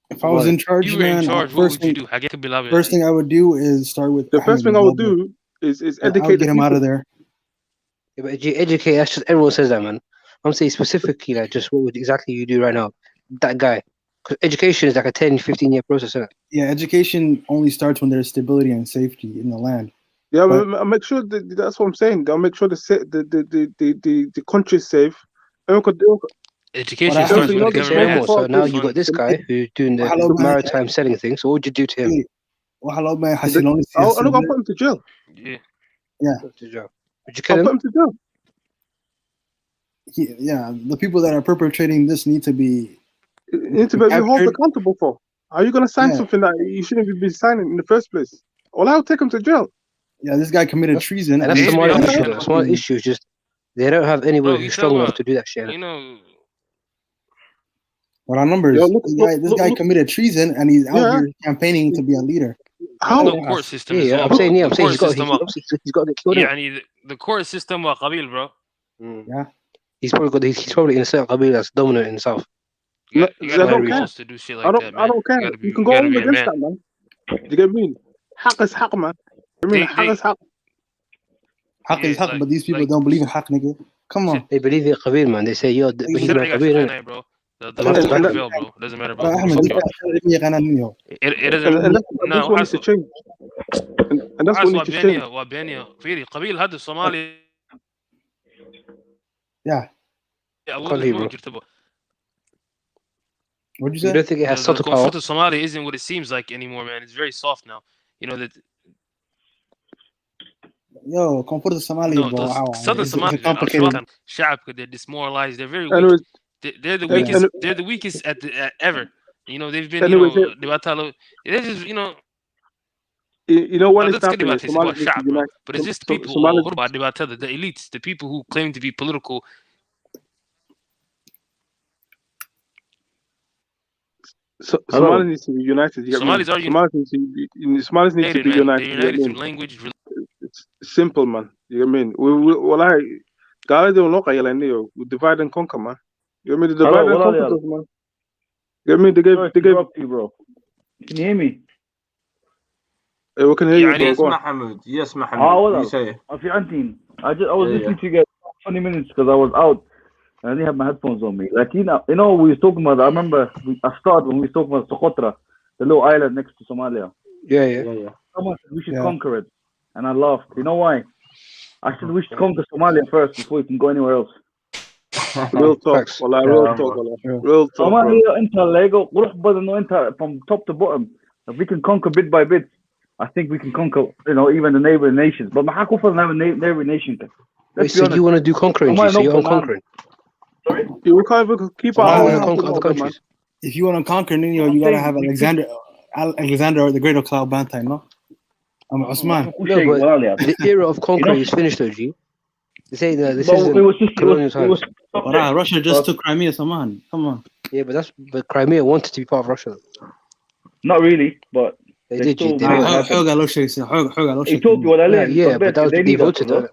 If I was in charge, man, first thing I would do is start with the first thing I would do is educate get him out of there. Yeah, but educate. That's just everyone says that, man. I'm saying specifically, like, just what would exactly you do right now? That guy, because education is like a 10-15 year process, isn't it? Yeah, education only starts when there's stability and safety in the land. Yeah, but I'll make sure that's what I'm saying. I'll make sure the country is safe. Education starts with the government. So now you got this guy who's doing the maritime selling thing. So what would you do to him? I'll put him to jail. Yeah. Would you kill him? I'll put him to jail. Yeah, the people that are perpetrating this need to be held accountable for. Are you going to sign something that you shouldn't be signing in the first place? Well, I'll take him to jail. Yeah, this guy committed treason. And that's the small issue. The small issue is just they don't have anyone who's strong enough to do that shit. You know. What our numbers? This guy committed treason, and he's out here campaigning to be a leader. How the court system? I'm saying he's got to get killed. Yeah, the court system was qabil, bro. Yeah. He's probably in a certain qabil that's dominant in the south. You gotta be to do shit like that, man. I don't care. You can go on against that, man. You get me? Haq is haq, man. I mean, haq is haq. Haq is haq, but these people don't believe in haq, nigga. Come on. They believe in qabil, man. They say, yo, he's my qabil, bro. The left fail, bro. Doesn't matter about it doesn't. No, what needs to change. And that's what needs to change. وبينيا فيري قبيل هذا الصومالي. Yeah. What'd you say? You don't think it has subtle power? The Somali isn't what it seems like anymore, man. It's very soft now. You know that. Yo, Confort Somali, bro. Southern Somali, they're demoralized. They're very weak. They're the weakest. They're the weakest ever. You know, they've been. They're just, you know. You know what is happening? But it's just people. The elites, the people who claim to be political. Somalis need to be united. Somalis need to be united. They're united through language. It's simple, man. You know what I mean? We divide and conquer, man. You know what I mean? The divide and conquer, man. You know what I mean? They gave you, bro. Can you hear me? Yeah, we can hear you, bro. Yes, Mohammed. Yes, Mohammed. You say. I was listening to you guys for 20 minutes because I was out. I didn't have my headphones on me. Like, you know, we were talking about, I remember I started when we were talking about Socotra, the little island next to Somalia. Yeah. Someone said we should conquer it. And I laughed. You know why? I said we should conquer Somalia first before we can go anywhere else. Real talk. Real talk. Somalia, Lego, from top to bottom. If we can conquer bit by bit, I think we can conquer, you know, even the neighboring nations. But Mahako for a neighboring nation. So you want to do conquering? So you're on conquering? Sorry? We can't even keep our other countries. If you want to conquer, you gotta have Alexander the Great of Cloud Bantai, no? Osman. No, but the era of conquering is finished, though, G. They say that this isn't colonial times. Russia just took Crimea, Saman. Come on. Yeah, but Crimea wanted to be part of Russia. Not really, but they did. Yeah, but they voted. No,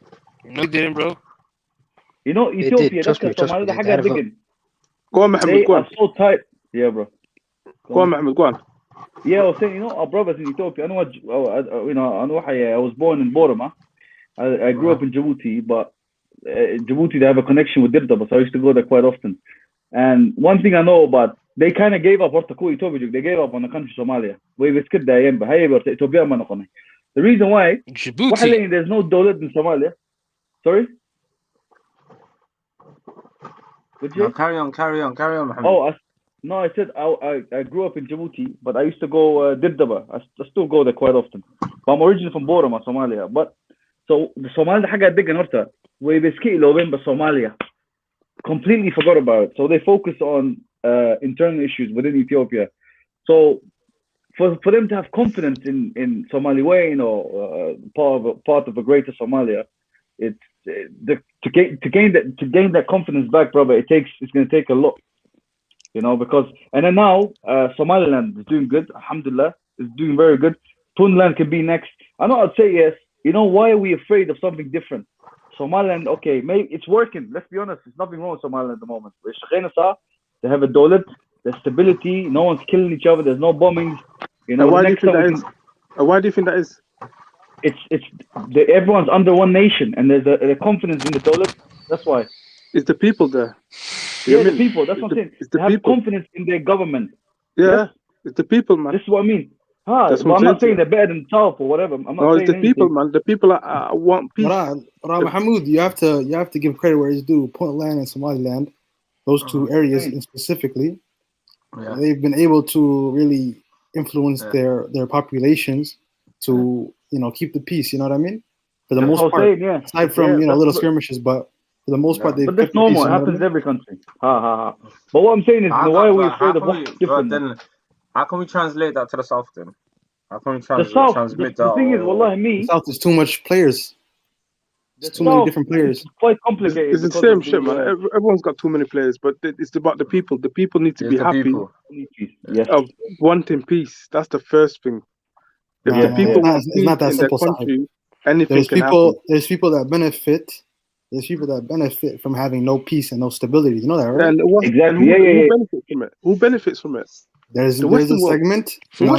they didn't, bro. You know, Ethiopia, that's the Somalia حاجة بجد. Go on, Mohammed, go on. They are so tight. Yeah, bro. Go on, Mohammed, go on. Yeah, I was saying, you know, our brothers in Ethiopia, I was born in Boroma. I grew up in Djibouti, but Djibouti, they have a connection with Dirdaba, so I used to go there quite often. And one thing I know about, they kind of gave up Ethiopia, they gave up on the country Somalia. The reason why, Djibouti, there's no dawlat in Somalia. Sorry? No, carry on, Mohammed. Oh, No, I said I grew up in Djibouti, but I used to go Dibdaba. I still go there quite often. But I'm originally from Boroma, Somalia. But so the Somali حاجة big norta we بسكي لو بين Somalia. Completely forgot about it. So they focus on internal issues within Ethiopia. So for them to have confidence in Somali way, or part of a greater Somalia, it's to gain that confidence back, brother. It's going to take a lot, because and then now Somaliland is doing good. Alhamdulillah, is doing very good. Puntland can be next. I know I'd say yes. Why are we afraid of something different? Somaliland, okay, maybe it's working. Let's be honest, there's nothing wrong with Somaliland at the moment. They have a dolet, there's stability, no one's killing each other, there's no bombings. Why do you think that is? Why do you think that is? Everyone's under one nation, and there's a confidence in the dolet. That's why. It's the people there. Yeah, the people. That's what I'm saying. They have confidence in their government. Yeah, it's the people, man. This is what I mean. But I'm not saying they're better than South or whatever. I'm not saying it's the people, man. The people want peace. Mahmoud, you have to give credit where it's due. Puntland and Somaliland, those two areas specifically, they've been able to really influence their populations to keep the peace. You know what I mean? For the most part, aside from little skirmishes, but for the most part, but that's normal. It happens in every country. But what I'm saying is, why are we afraid of what's different? How can we translate that to the South then? How can we transmit the thing is, wallahi, the South is too much players. There's too many different players. It's quite complicated. It's the same shit, man. Everyone's got too many players, but it's about the people. The people need to be happy. Of wanting peace. That's the first thing. If the people want peace in their country, anything can happen. There's people that benefit. There's people that benefit from having no peace and no stability. You know that, right? Exactly. Who benefits from it? Who benefits from it? There's a segment. No,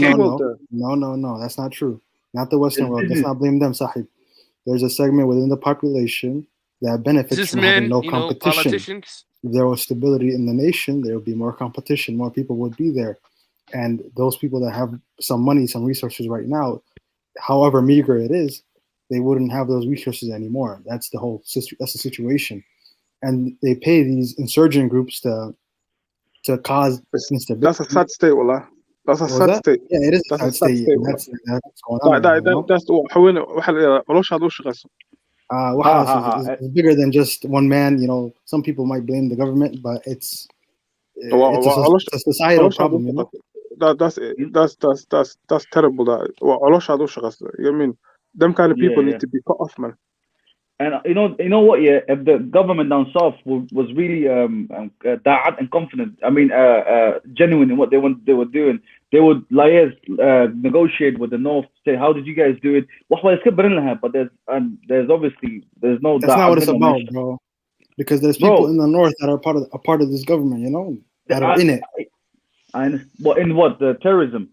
that's not true. Not the Western world. Let's not blame them, Sahib. There's a segment within the population that benefits from having no competition. If there was stability in the nation, there would be more competition. More people would be there, and those people that have some money, some resources right now, however meager it is, they wouldn't have those resources anymore. That's the situation, and they pay these insurgent groups to cause instability. That's a sad state, wallah. That's a sad state. Yeah, it is a sad state. That's going on. That's it's bigger than just one man. Some people might blame the government, but it's a societal problem. That's terrible. I mean, them kind of people need to be cut off, man. And you know what? Yeah, if the government down south was really da'at and confident, genuine in what they were doing, they would negotiate with the north. Say, how did you guys do it? But there's obviously no. That's not what it's about, bro. Because there's people in the north that are part of this government, that are in it. In what? The terrorism?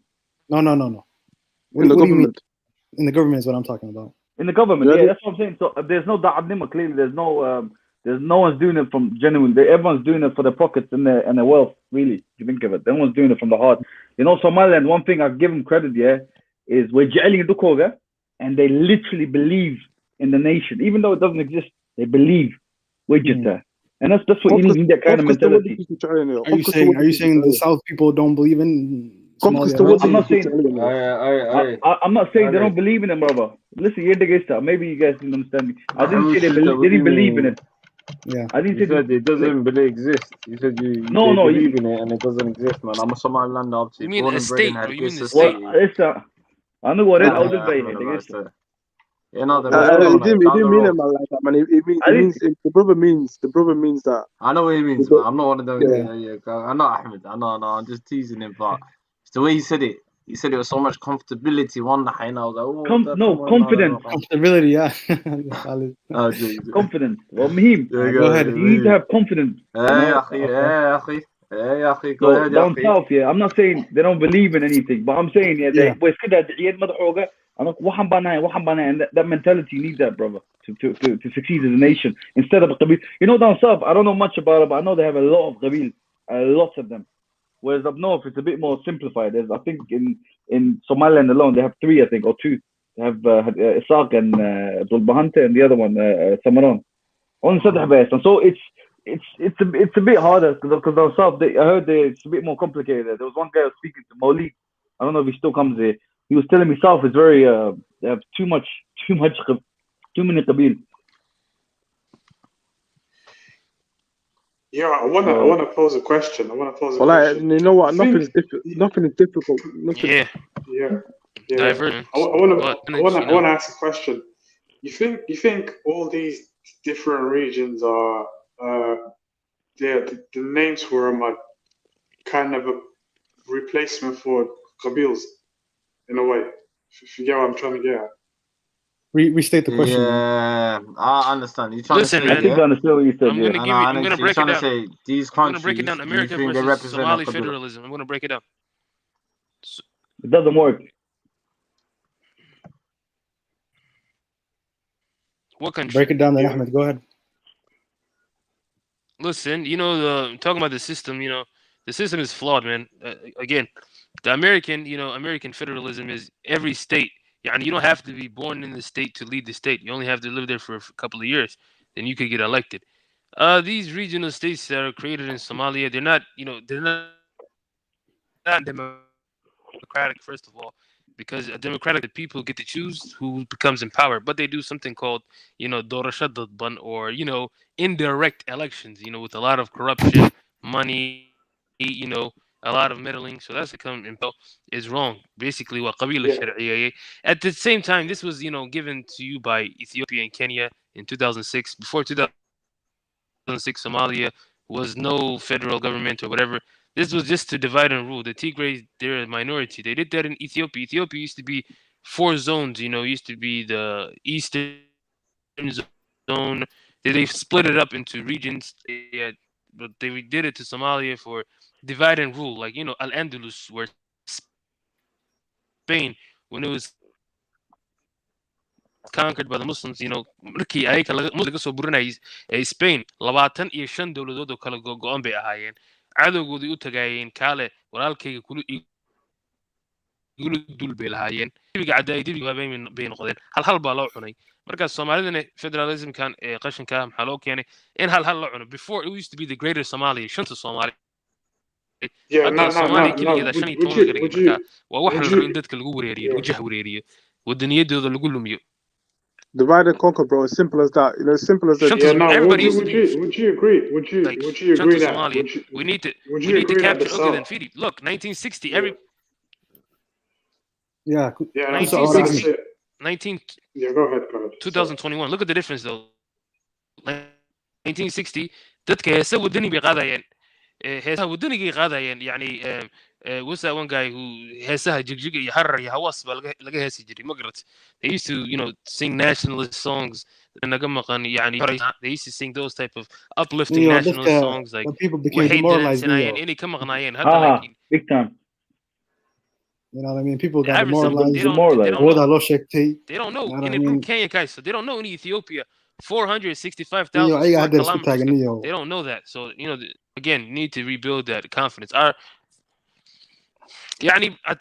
No. In the government. In the government is what I'm talking about. In the government, yeah, that's what I'm saying. So there's no da'adnima, clearly. There's no one's doing it from genuine. Everyone's doing it for their pockets and their wealth, really, if you think of it. No one's doing it from the heart. Somaliland, one thing I give them credit, is we're ja'aling dukoga, and they literally believe in the nation. Even though it doesn't exist, they believe we're just there. And that's what you need that kind of mentality. Are you saying the South people don't believe in I'm not saying they don't believe in it, brother. Listen, maybe you guys didn't understand me. I didn't say they didn't believe in it. Yeah. I didn't say it doesn't really exist. You said you believe in it and it doesn't exist, man. I'm a Somaliland up to you. mean a state? You mean the state? I know what it is. He didn't mean it, man, like that, man. The brother means that. I know what he means, man. I'm not one of them. I'm not Ahmed. I know, I'm just teasing him, but it's the way he said it. He said it was so much comfortability. One night, and I was like, confidence. Comfortability, yeah. Confidence. Well, Mahim, go ahead. You need to have confidence. Go ahead, down south, I'm not saying they don't believe in anything, but I'm saying, and that mentality, you need that, brother, to succeed as a nation. Instead of down south, I don't know much about it, but I know they have a lot of qabil, a lot of them. Whereas up north, it's a bit more simplified. There's, I think, in Somaliland alone, they have 3, I think, or 2. They have Isaac and Zulbahante, and the other one, Samaran. Only Sadh Bas. And so it's a bit harder because down south I heard it's a bit more complicated. There was one guy I was speaking to, Malik. I don't know if he still comes there. He was telling me south is very they have too many qabil. Yeah, I wanna pose a question. Well, you know what? Nothing is difficult. Nothing. Yeah. Divergence. I wanna ask a question. You think all these different regions are the names for them are kind of a replacement for Qabils in a way? If you get what I'm trying to get at. Restate the question. Yeah, I understand. You're trying Listen, to say, man. I think I understand what you said. I'm gonna give you. I'm gonna break it trying to down. say these I'm gonna break countries. it down. Do you America think they versus represent Somali a Qabila? federalism. I'm gonna break it down. It doesn't work. What country? Break it down, then Ahmed. Go ahead. Listen, talking about the system. The system is flawed, man. Again, the American federalism is every state. Yeah, you don't have to be born in the state to lead the state. You only have to live there for a couple of years, then you could get elected. These regional states that are created in Somalia, they're not democratic. First of all, because a democratic, the people get to choose who becomes in power, but they do something called, doorasho dadban, or indirect elections. With a lot of corruption, money, a lot of meddling. So that's is wrong. Basically, what qabila shar'iyya. At the same time, this was given to you by Ethiopia and Kenya in 2006. Before 2006, Somalia was no federal government or whatever. This was just to divide and rule. The Tigray, they're a minority. They did that in Ethiopia. Ethiopia used to be 4 zones. Used to be the eastern zone. They split it up into regions. But they did it to Somalia for divide and rule, like Al-Andalus, where Spain, when it was conquered by the Muslims, markii ayaga laga soo burinayay Spain 25 dowladood oo kala go'an bay ahaayeen. Cadowgoodii u tagaayeen kaale walaalkayga igula dul bay lahaayeen. Dibiga caddaay dibiga bay noqdeen. Hal baa loo cunay. Markaas Soomaalidana federalismkan qashinka maxaa loo keenay in hal loo cuno. Before it used to be the greater Somalia, shanta Soomaali. Yeah, no. waa wax la rabo in dadka lagu wareeriyo, lagu jahwareeriyo, wadaniyadooda lagu lumiyo. Divide and conquer, bro. As simple as that. As simple as that. Yeah, no. Would you agree? Would you agree that? We need to capture. Okay, then Fidi. Look, 1960. Yeah. 1960. 19. Yeah, go ahead. 2021. Look at the difference, though. 1960. dadka heesa wadani bay qaadayeen. heesaha wadanigay qaadayeen. Yani was that one guy who heesaha jigjig iyo harar iyo hawaas baa laga heesi jiray, ma garat? They used to sing nationalist songs. naga maqan yani they used to sing those type of uplifting nationalist songs, like people became demoralized. inay ka maqnaayeen hadda big time. You know what I mean? People got demoralized. They don't know. In the group Kenya guys, so they don't know in Ethiopia 465,000 square kilometers. They don't know that. So again, need to rebuild that confidence.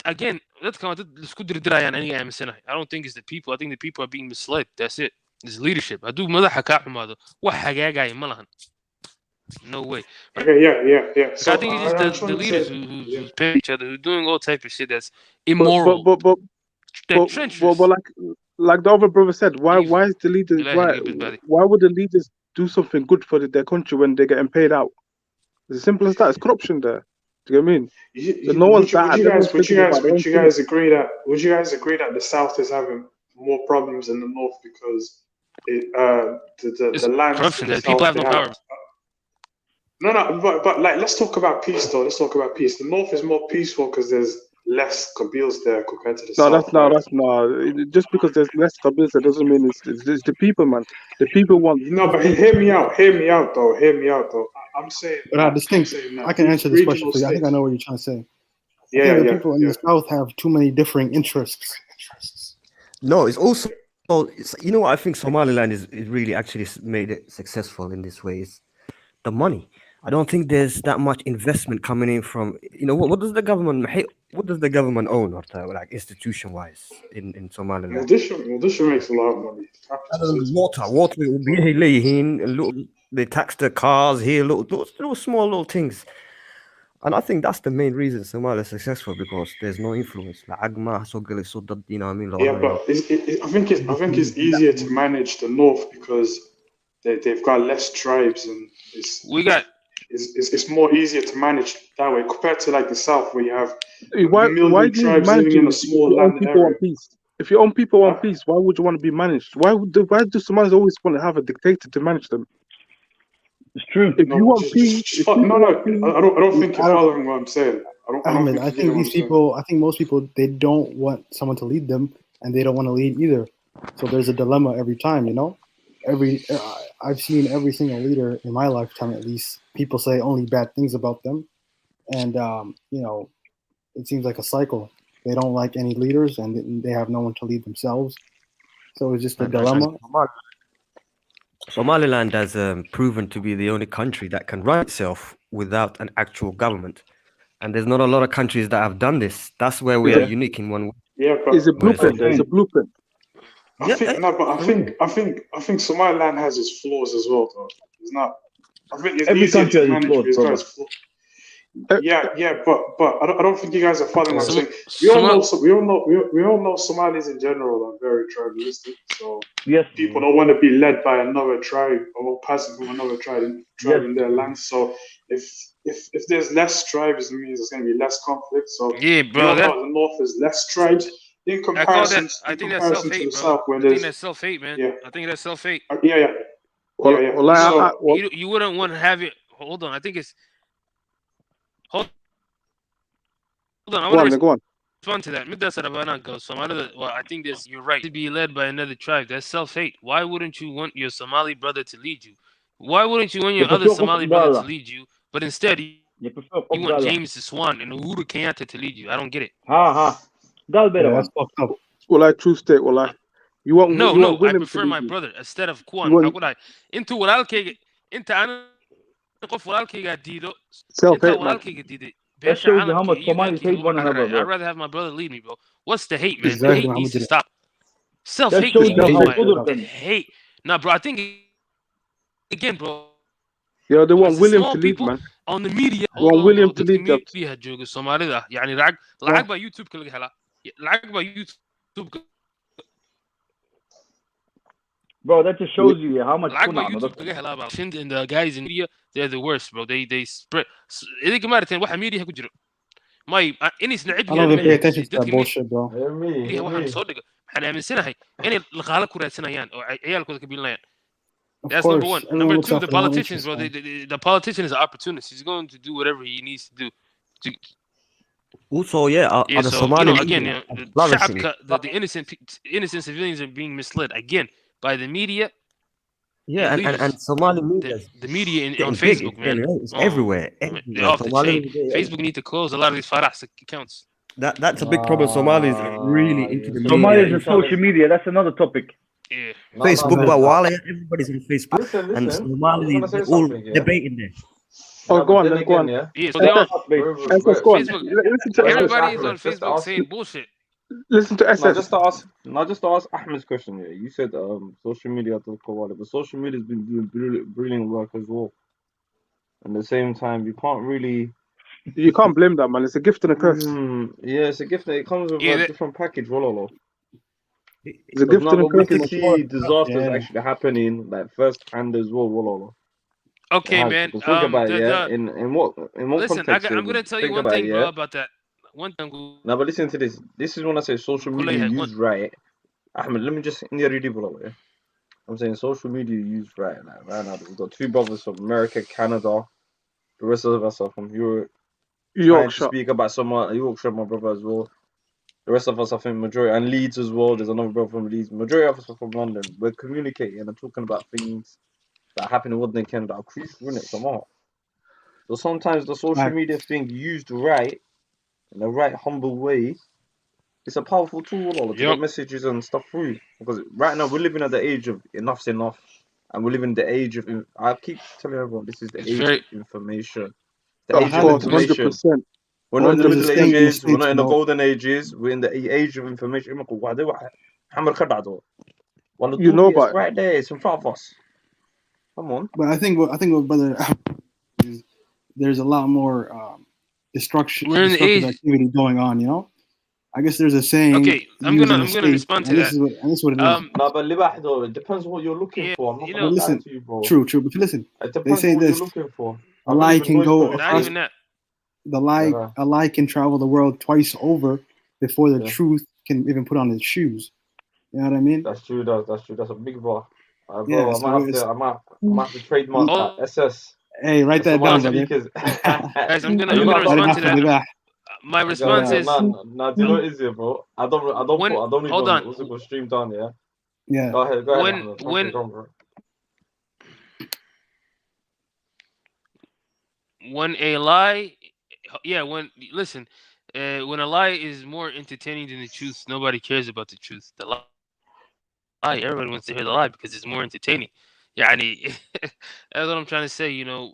Again, that's kind of I don't think it's the people. I think the people are being misled. That's it. It's leadership. I do madaxa ka xumaado wax hagaagay ma lahan. No way. Okay, yeah. So I think it's just the leaders who pay each other, who doing all type of shit that's immoral. But like the other brother said, why is the leaders why would the leaders do something good for their country when they're getting paid out? It's as simple as that. It's corruption there. Do you know what I mean? Would you guys agree that the South is having more problems than the North because the land corruption? The people have no power. No, but like let's talk about peace though. Let's talk about peace. The North is more peaceful because there's less Qabils there compared to the South. That's not. Just because there's less Qabils, that doesn't mean it's the people, man. The people want. No, but hear me out though. I'm saying. But I can answer this question for you. I think I know what you're trying to say. Yeah, the people in the South have too many differing interests. No, it's also. What I think Somaliland is really actually made it successful in this way is the money. I don't think there's that much investment coming in from what does the government own or like institution wise in Somaliland? Mogadishu makes a lot of money. Water They tax the cars here, little small little things. And I think that's the main reason Somalia is successful, because there's no influence. You know what I mean? Yeah, but I think it's easier to manage the north because they've got less tribes, and it's more easier to manage that way compared to like the south, where you have Why a million do you tribes manage living in a if small your own land people area. want peace? If your own people want peace, why would you want to be managed? Why do Somalis always want to have a dictator to manage them? It's true. If you want peace, I don't think you're following what I'm saying. I don't Ahmed, think I you get think what I'm these saying. people, I think most people, they don't want someone to lead them, and they don't want to lead either. So there's a dilemma every time, you know. I've seen every single leader in my lifetime, at least. People say only bad things about them, and you know, it seems like a cycle. They don't like any leaders, and they have no one to lead themselves. So it's just a dilemma. Somaliland has proven to be the only country that can run itself without an actual government. And there's not a lot of countries that have done this. That's where we are unique in one way. Yeah, but It's a blueprint. It's a blueprint. I think Somaliland has its flaws as well, though. It's not. I think it's Every easier country to has its manage flaws, with brother. guys' flaws. Yeah, but I don't think you guys are following what I'm saying. We all know Somalis in general are very tribalistic. So yes, people don't want to be led by another tribe or passing from another tribe in their land. So if there's less tribes, it means there's going to be less conflict. So Yeah, we bro. all know the north is less tribes in comparison I think that's to self-hate, the bro. south, where I think there's that's self-hate, man. yeah. I think that's self-hate. Yeah. You wouldn't want to have it. Hold on. I think it's. Hold on. I want to Go on. respond to that. Well, I think you're right. To be led by another tribe, that's self-hate. Why wouldn't you want your Somali brother to lead you? Why wouldn't you want your other Somali brother to lead you? But instead, you want James Swan and Uhuru Kenyatta to lead you. I don't get it. That's fucked up. Well, I true state. Well, I you want No. I William prefer to my lead you. brother instead of You Kwan. want- How would I? Into walaalkayga inta ana qof walaalkayga diido Self-hate, inta man. walaalkayga diiday That beesha shows you how much caalamka iyo Somalis dadkayga hate one uga another, cararaya. bro. I'd rather have my brother lead me, bro. What's the hate, man? Exactly, The hate Muhammad needs to did it. stop. That Self-hate shows is you how fine. good of The them. hate. Nah, bro. I think again, bro. Yeah, they want As William small to lead, people man. on the media. They want William to dadka lead them. media jooga Soomaalida yani lacag baa YouTube-ka laga helaa. Lacag baa YouTube-ka Bro, that just shows you how much lacag fun baa I'm YouTube kaga helaa baa. And the guys in media, they're the worst, bro. They spread. Idinka maaragteen waxa media ku jiro. Inay snacib I don't even pay attention to that bullshit, bro. media waxaan soo dhigo. Waxaan aaminsanahay inay dhaqaale ku raadsanayaan oo ciyaalkooda ka biilinayaan. Of That's course, number one. everyone Number looks two, out the for their own politicians, bro. interests, The politician is an opportunist. He's going to do whatever he needs to do. Also, yeah, are Yeah, the so Somali again, media the flourishing? the innocent civilians are being misled again by the media. Yeah, and Somali media, the media getting on big, Facebook, it's man. getting- it's Oh, everywhere. man, everywhere. they're off the Somali chain. media, Facebook need to close a lot of these Farah's accounts. That's a big problem. Somalis are really into the Somalis media. and social media, that's another topic. Yeah. Facebook, but Wale, everybody's on Facebook, and listen. Somali, I was gonna say they're all something, yeah. debating there. Oh, No, go but on, then then go on. again, Yeah, so they all SS, go on. Facebook. Listen to Everybody is SS. on Facebook saying bullshit. Listen to No, SS. just to ask Ahmed's question. Yeah, you said social media to Kowale, but social media's been doing brilliant work as well. At the same time, you can't really. You can't blame that, man. It's a gift and a curse. Yeah, it's a gift. It comes with a different package, Rololo. It's a gift and a But we curse. can of see course. disasters Yeah. actually happening like first hand as well, Rololo. Okay, It has. man. But think about it, yeah. In what Listen, context? I'm gonna tell you think one about thing, it, bro, yeah? about that. One thing. No, but listen to this. This is when I say social media used right. Ahmed, let me just yeah. I'm saying social media used right. Like right now, we've got two brothers from America, Canada. The rest of us are from Europe. Trying to Yorkshire. speak about someone Yorkshire, my brother as well. The rest of us, I think, majority, and Leeds as well. There's another brother from Leeds. Majority of us are from London. We're communicating and talking about things that happen in London, Canada, that are crucial, innit? Come on. So sometimes the social Right. media thing used right, in the right, humble way, it's a powerful tool to get messages and stuff through. Because right now we're living at the age of enough's enough, and we're living the age of. I keep telling everyone this is the age of information. The age Of of course, information. 100%. We're not in the There's a Middle saying in the Ages. We're not States, in the bro. Golden Ages. We're in the age of information. You know, It's but right there. It's in front of us. Come on. But I think what brother is, there's a lot more destructive activity going on. You know, I guess there's a saying. Okay, I'm gonna respond to and that. this is what it is. No, but Libah, though, it depends what you're looking for. I'm not gonna lie to you, bro. True. But listen, It they depends say what this: you're looking for. a lie can go Not across. even that. A lie can travel the world twice over before the truth can even put on its shoes. You know what I mean? That's true. That's true. That's a big bar. Bro, Yeah, I might have to trademark that. SS. Hey, write that down, brother. Guys, I'm gonna respond to that. My response is do you know what it is here, bro? I don't even also go stream down, yeah? Yeah. Go ahead, Ahmed. Go on, bro. When a lie, when a lie is more entertaining than the truth, nobody cares about the truth. The lie, everybody wants to hear the lie because it's more entertaining. Yani, that's what I'm trying to say. You know,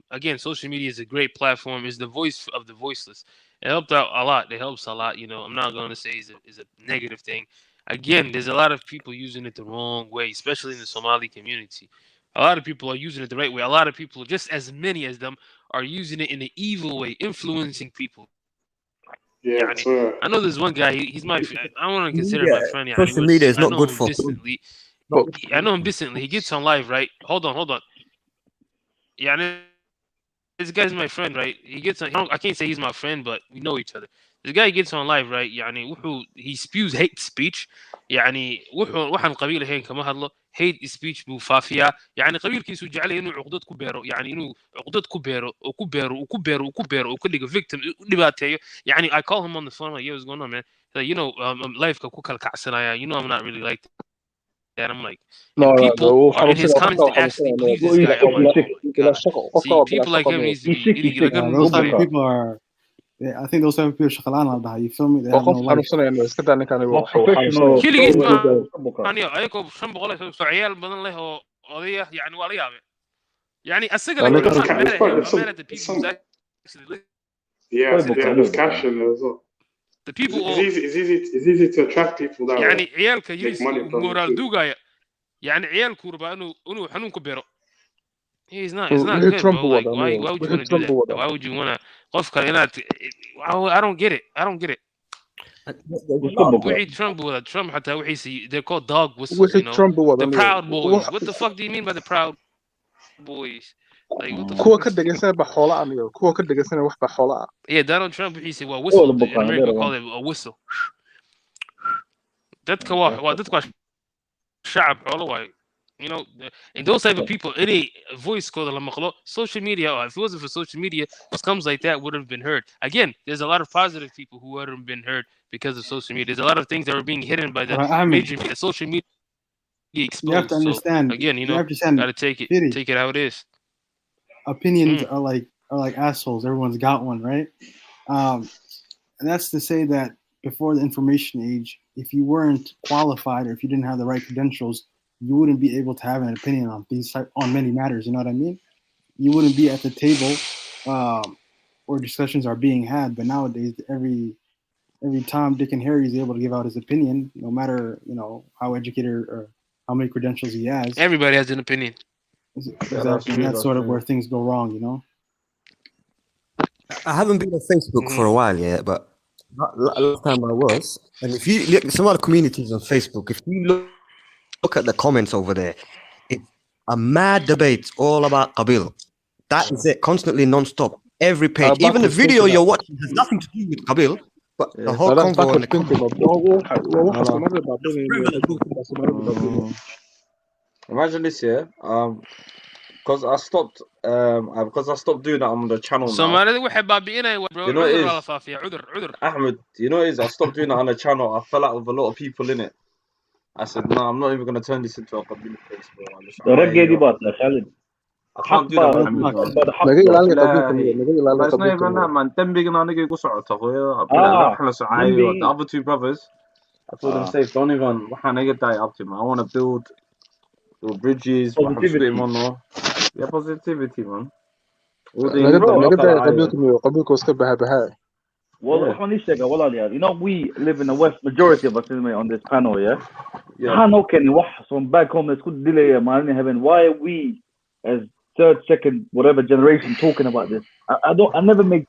again, social media is a great platform. It's the voice of the voiceless. It helped out a lot. It helps a lot. You know, I'm not going to say it's a negative thing. Again, there's a lot of people using it the wrong way, especially in the Somali community. A lot of people are using it the right way. A lot of people, just as many as them, are using it in the evil way, influencing people. Yeah, I know there's one guy. He's my. I want to consider him my friend. Social media is not good for. I know him distantly. He gets on live, right? Hold on. Yeah, this guy's my friend, right? He gets on. I can't say he's my friend, but we know each other. This guy gets on live, right? He spews hate speech. وحن قبيله هين كما هذا hate speech بوفافيا. قبيل كيسو جعله إنه عقدة كبيرة. إنه عقدة كبيرة وكل victim دباتيه. I call him on the phone like, yo, what's going on, man? Like, life كوكل كعسنا. I'm not really like that. And I'm like, people are in his comments they actually believe this guy. I'm like, oh my God. See, people like him needs to be those type of people are. Yeah, I think those type of people شغلان على ده. You feel me? They have no life. كيلي أنا أيكو شن بقوله عيال بدن له قضية ولا يابي. السجل I'm mad at the people who's actually there's cash in there as well. The people it's easy to attract people that way. عيالك يجلس مورال دوغايا عيال كوربا إنه حنون كبيرة. It's not good, bro. Like, why would you want to do that? Why would you want to? I don't get it. Trump they're called dog whistles, you know. The Proud Boys. What the fuck do you mean by the Proud Boys? Like, what the fuck? Yeah, Donald Trump, he said, well, whistle. In America, we call it a whistle. That's شعب حوله. And those type of people, any voice called social media, if it wasn't for social media, what comes like that would have been heard. Again, there's a lot of positive people who would have been heard because of social media. There's a lot of things that were being hidden by the major media. Social media exposed. You have to understand. So, again, gotta take it how it is. Opinions are like assholes. Everyone's got one, right? And that's to say that before the information age, if you weren't qualified or if you didn't have the right credentials, you wouldn't be able to have an opinion on many matters. You know what I mean? You wouldn't be at the table where discussions are being had. But nowadays, every Tom, Dick, and Harry is able to give out his opinion, no matter how educated or how many credentials he has. Everybody has an opinion. Exactly. That's sort of where things go wrong. I haven't been on Facebook for a while yet, but last time I was, and if you look, some other communities on Facebook, if you look at the comments over there, it's a mad debate all about Qabil. That is it, constantly non-stop. Every page, even the video you're watching has nothing to do with Qabil, but the whole convo and the Imagine this here, because I stopped doing that on the channel now. You know what it is? Ahmed, you know what it is? I stopped doing that on the channel. I fell out with a lot of people in it. I said, no, I'm not even going to turn this into a community place, bro. I can't do that. But it's not even that, man. Them big and nigga go sort of the other two brothers, I told them safe, don't even die up to, man. I want to build bridges, yeah, positivity, man. We live in the West, majority of us on this panel, yeah? How can you from back home, let's delay heaven? Why are we as third, second, whatever generation talking about this. I never makes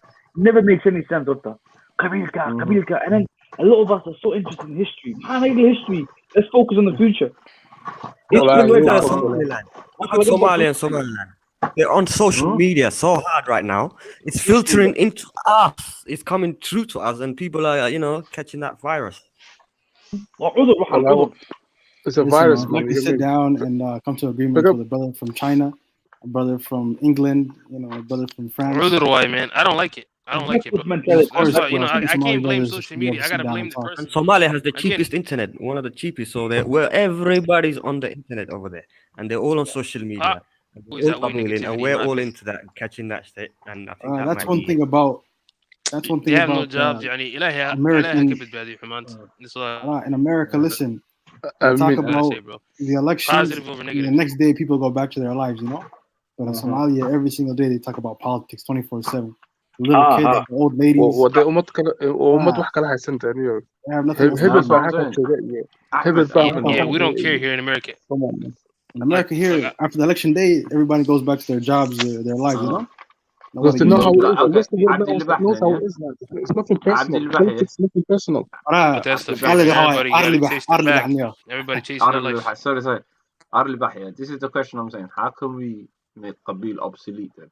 any sense of that. Kabilka, and then a lot of us are so interested in history. History. Let's focus on the future. Look at Somaliland. Look at Somalia and Somaliland. They're on social media so hard right now. It's filtering into us. It's coming through to us, and people are, catching that virus. It's a virus, I'd like to sit down and come to agreement with a brother from China, a brother from England, a brother from France. Neither do I, man. I don't like it. I don't like it, bro. That's why, I can't blame social media. I gotta blame the person. And Somalia has the cheapest internet, one of the cheapest. So where everybody's on the internet over there, and they're all on social media. We're all into that and catching that state. And I think that's one thing about. That's one thing they have about no jobs. American. In America, listen. Talk about the elections. The next day, people go back to their lives, But in Somalia, every single day they talk about politics 24/7. Little kids, old ladies. وده أمات wax kala haysanta New York. Yeah, we don't care here in America. In America, here after the election day, everybody goes back to their jobs, their lives, Because they know how it is. Knows how it is. It's nothing personal. Politics is nothing personal. But that's the fact. Everybody chasing their life. Sorry. This is the question I'm saying. How can we make Qabil obsolete then?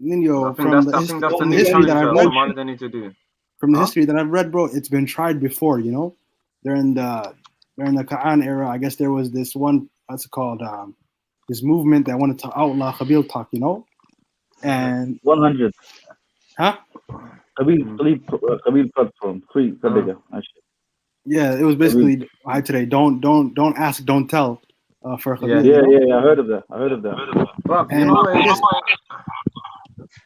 From the history that I've read, what do they need to do? From the history that I've read, bro, it's been tried before. During the Quran era, I guess there was this one. What's it called? This movement that wanted to outlaw Qabil talk. And 100. Huh? Qabil platform. Free Qabil. Yeah, it was basically hi today. Don't ask, don't tell. For Qabil. Yeah. I heard of that. And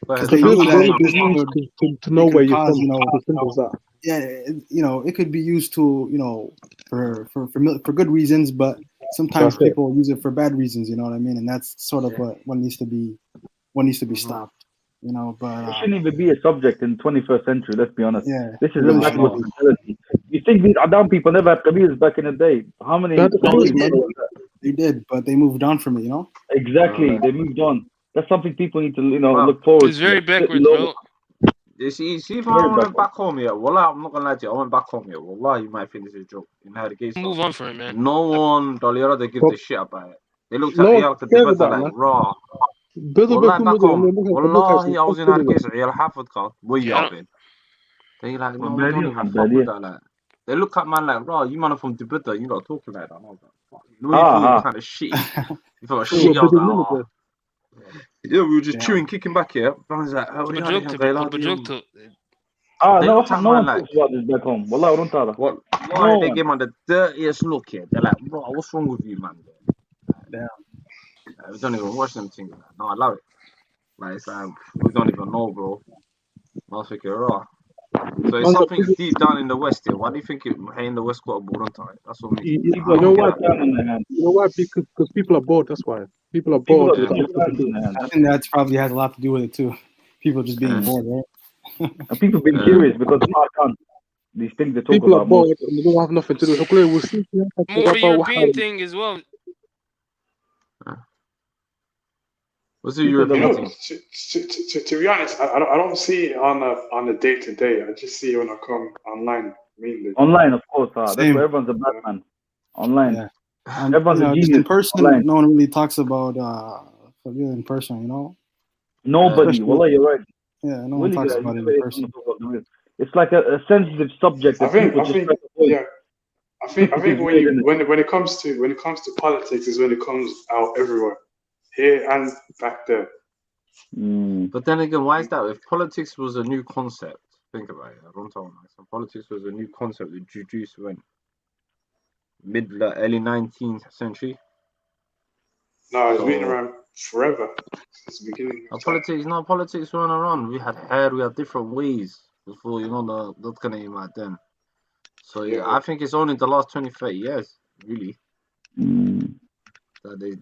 because they knew that to know where you're from. It could be used to, for good reasons, but sometimes people use it for bad reasons. You know what I mean? And that's sort of what needs to be stopped. But it shouldn't even be a subject in 21st century. Let's be honest. Yeah, this is a backward mentality. You think these Adam people never had Qabilas back in the day? How many? They did, but they moved on from it. Exactly, they moved on. That's something people need to, look forward. It's very backwards, bro. You see, if I went back home here, wallah, I'm not gonna lie to you. I went back home here. Wallah, you might think this is a joke. In her case, move on for it, man. No one, they give a shit about it. They looked at the like raw. والله back home. والله I was in Hargeisa عيال حافظك ويابين. They like no, we don't even fuck with that. Like, they look at man like, bro, you man are from Djibouti, you not talking like that. And I was like, you kind of shitty. You felt shitty. I was like, yeah, we were just chewing, kicking back here. I was like, no one talks about this back home. Wallah, I don't tell what? Why they give man the dirtiest look here? They're like, bro, what's wrong with you, man? Damn. We don't even watch them things. No, I love it. Like, it's like, we don't even know, bro. I think you're raw. So it's something deep down in the West here. Why do you think in the West got a board on time? That's what me. You know why? Because people are bored. That's why. People are bored. I think that probably has a lot to do with it too. People just being bored, right? And people being curious because these things they talk people about. People are bored and they don't have nothing to do. We'll see. More European thing as well. What's the European thing? To be honest, I don't see it on a day to day. I just see it when I come online. Mainly. Online, of course. That's where everyone's a Batman. Online. Yeah. And, everyone's a genius. In person, online. No one really talks about in person. Nobody. Well, you're right. Yeah, no one talks about it in person. It's like a sensitive subject. I think when it comes to politics is when it comes out everywhere. Here and back there. But then again, why is that? If politics was a new concept, think about it. I don't tell them. So politics was a new concept that introduced when early 19th century. No, it's been around forever since the beginning. Politics weren't around. We had hair. We had different ways before that kind of came out then. So yeah, I think it's only the last 20, 30 years, really.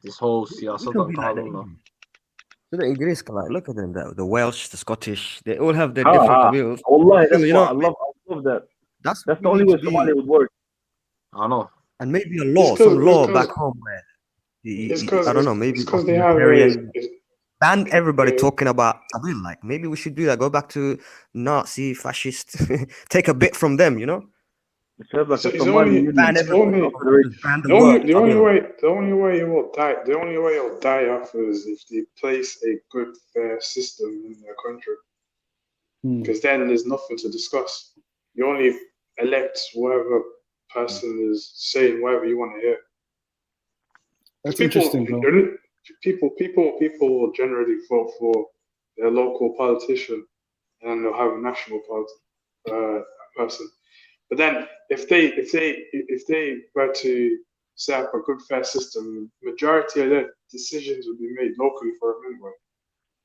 This whole siyasat So the English, look at them, the Welsh, the Scottish, they all have their different Qabil. I love that. That's the only way Somalia would work. I know. And maybe some law back home where It's because I don't know, maybe because they have authoritarian. a Ban everybody talking about Qabil. Like maybe we should do that. Go back to Nazi, fascist, take a bit from them. You know. It sounds like so a it's Somali only union. Ban it's everybody. only Just ban the the only word the only Qabil. way the only way it will die the only way it'll die off is if they place a good fair system in their country. Because then there's nothing to discuss. You only elect whatever person is saying whatever you want to hear. That's People, interesting, bro. people will generally vote for their local politician, and they'll have a national person. But then, if they were to set up a good fair system, majority of their decisions would be made locally for them anyway,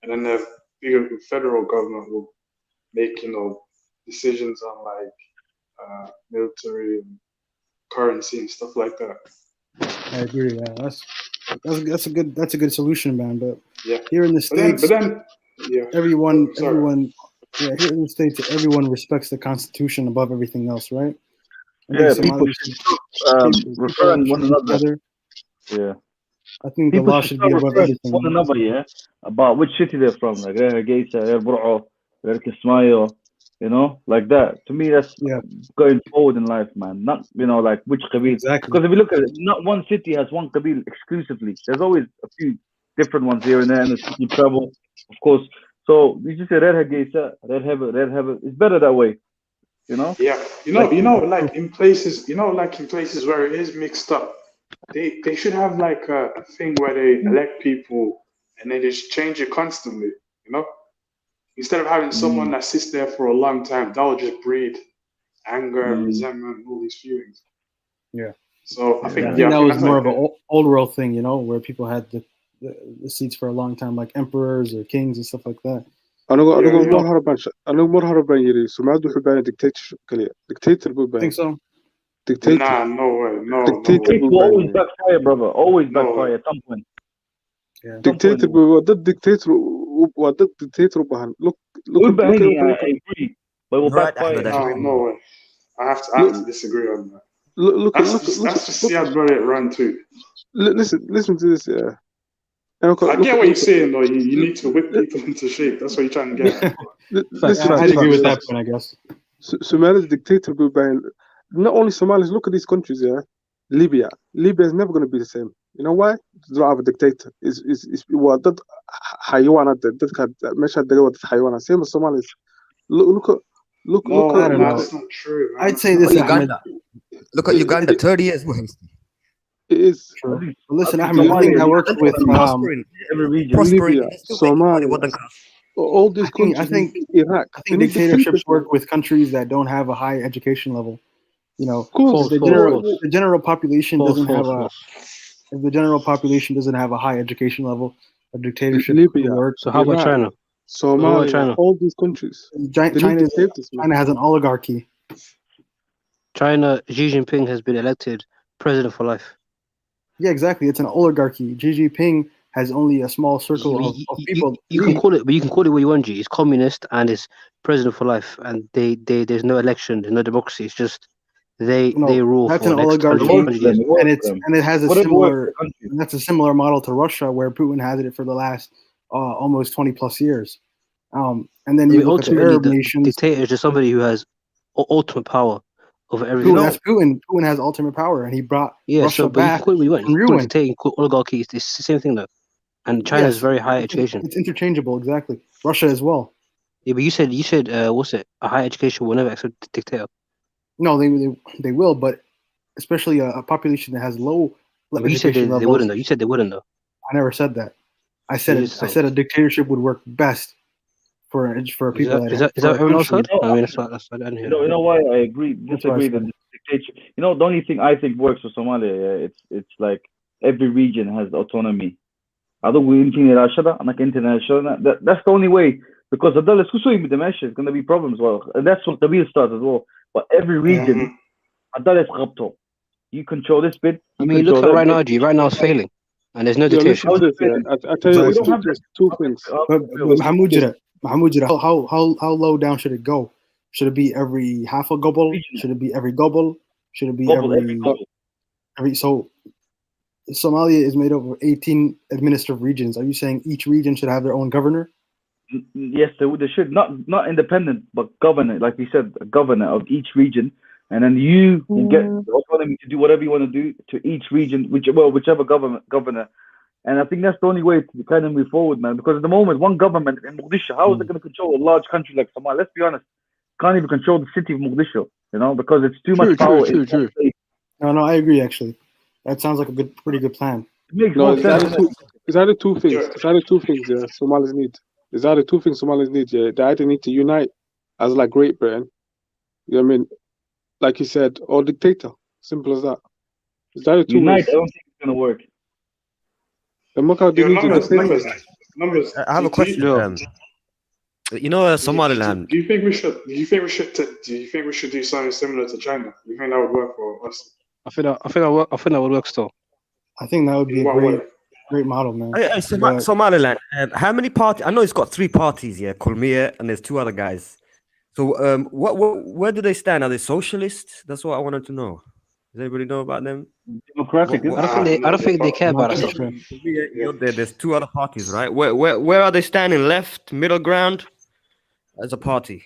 and then the bigger federal government will make decisions on like military and currency and stuff like that. I agree. Yeah, that's a good solution, man. But Yeah. here in the States, yeah. everyone, Sorry. yeah, here in the States, everyone respects the Constitution above everything else, right? I Yeah, think people Somalia should stop referring one another. Yeah. I think the People law should should be start above referring everything. one another, yeah, about which city they're from, like Reer Hargeisa, Reer Burco, Reer Kismayo, you know, like that. To me, that's going forward in life, man. Not, like which Qabil. Exactly. Because if you look at it, not one city has one Qabil exclusively. There's always a few different ones here and there, and it's you travel, of course. So you just say Reer Hargeisa, Reer Hebel. It's better that way, you know. Yeah, like in places where it is mixed up, they should have like a thing where they elect people and they just change it constantly, instead of having someone that sits there for a long time. That will just breed anger, resentment, all these feelings. Yeah. So I think that was that's more like of an old world thing, where people had the seats for a long time, like emperors or kings and stuff like that. anigu mar hore baan yiri Soomaalidu wuxuu baahan dictatorship kaliya. Dictator buu baahan. Think so? Dictator. Nah, no way. No. Dictator buu Always baahan. backfire, brother. Always backfire at some point. Dictator buu waa dad dictator u baahan. Look We're at behind I agree. But we'll Right, backfire. Ahmed, No way. I have to disagree on that. That's just Siad got it wrong too. Listen to this, yeah. I get what you're saying, though. You need to whip people into shape. That's what you're trying to get at. Listen, I agree with that point, I guess. Somalia's dictator buu baahan. Not only Somalis, look at these countries, yeah. Libya is never going to be the same. You know why? They don't have a dictator. Waa dad xayawaanad dadka meesha degan waa dad xayawaanad. Same as Somalis. Look at That's not true, man. I'd say this, Ahmed. Look at Uganda, 30 years. It is. True. Listen, Ahmed, I think that works with every region. Libya, Somalia, all these countries. I think Iraq. I think dictatorships work with countries that don't have a high education level. Course, the general population doesn't have a. If the general population doesn't have a high education level, a dictatorship Libya, could work. So how about China? Somalia, China? all these countries. China has an oligarchy. China, Xi Jinping has been elected president for life. Yeah, exactly. It's an oligarchy. Xi Jinping has only a small circle of people. You can call it, but you can call it what you want. G. It's communist and it's president for life, and there's no election, there's no democracy. It's just they rule That's for an the next oligarchy, 100 years. and it has a similar model to Russia, where Putin has it for the last almost 20 plus years. And then you look at the Arab nations. Dictator is just somebody who has ultimate power over everything. That's Putin. Putin has ultimate power, and he brought Russia but you back can call it what you want. from You can call it ruin. dictator, you can call it oligarchy. It's the same thing though. And China has very high education. It's interchangeable, exactly. Russia as well. Yeah, but you said what's it? A high education will never accept dictator. No, they will, but especially a population that has low But you said education they levels. wouldn't though. You said they wouldn't though. I never said that. I said You I said a dictatorship would work best for people Is that what everyone else said? I mean, I didn't hear. You know why I agree? Disagree that dictatorship. The only thing I think works for Somalia, it's like every region has autonomy. That's the only way, because it's going to be problems. Well, and that's what Qabil starts as well. But every region, you control this bit. I mean, look at right now, G. Right now it's failing, and there's no dictatorship. I tell you, there's two things. But Mahmoud Jira, how low down should it go? Should it be every half a gobble? Should it be every gobble? Should it be every so? Somalia is made up of 18 administrative regions. Are you saying each region should have their own governor? Yes, they should not independent, but governor. Like we said, a governor of each region, and then you will get autonomy to do whatever you want to do to each region, whichever governor. And I think that's the only way to kind of move forward, man. Because at the moment, one government in Mogadishu, how is it going to control a large country like Somalia? Let's be honest, can't even control the city of Mogadishu, because it's too much power. True. No, I agree. Actually, that sounds like a pretty good plan. It makes no sense. It's either two things. Yeah, Somalis need. There's either two things Somalis need. Yeah, they either need to unite as like Great Britain. You know what I mean? Like you said, or dictator. Simple as that. It's either two unite. ways. I don't think it's gonna work. And look how they need to numbers. I have a question. Somaliland. Do you think we should do something similar to China? Do you think that would work for us? I think that would work still. I think that would be a great model, man. Somaliland. How many parties? I know it's got 3 parties here, Kulmiya, and there's 2 other guys. So, where do they stand? Are they socialists? That's what I wanted to know. Does anybody know about them? Democratic. I don't think they care about us. There's 2 other parties, right? Where are they standing? Left, middle ground, as a party?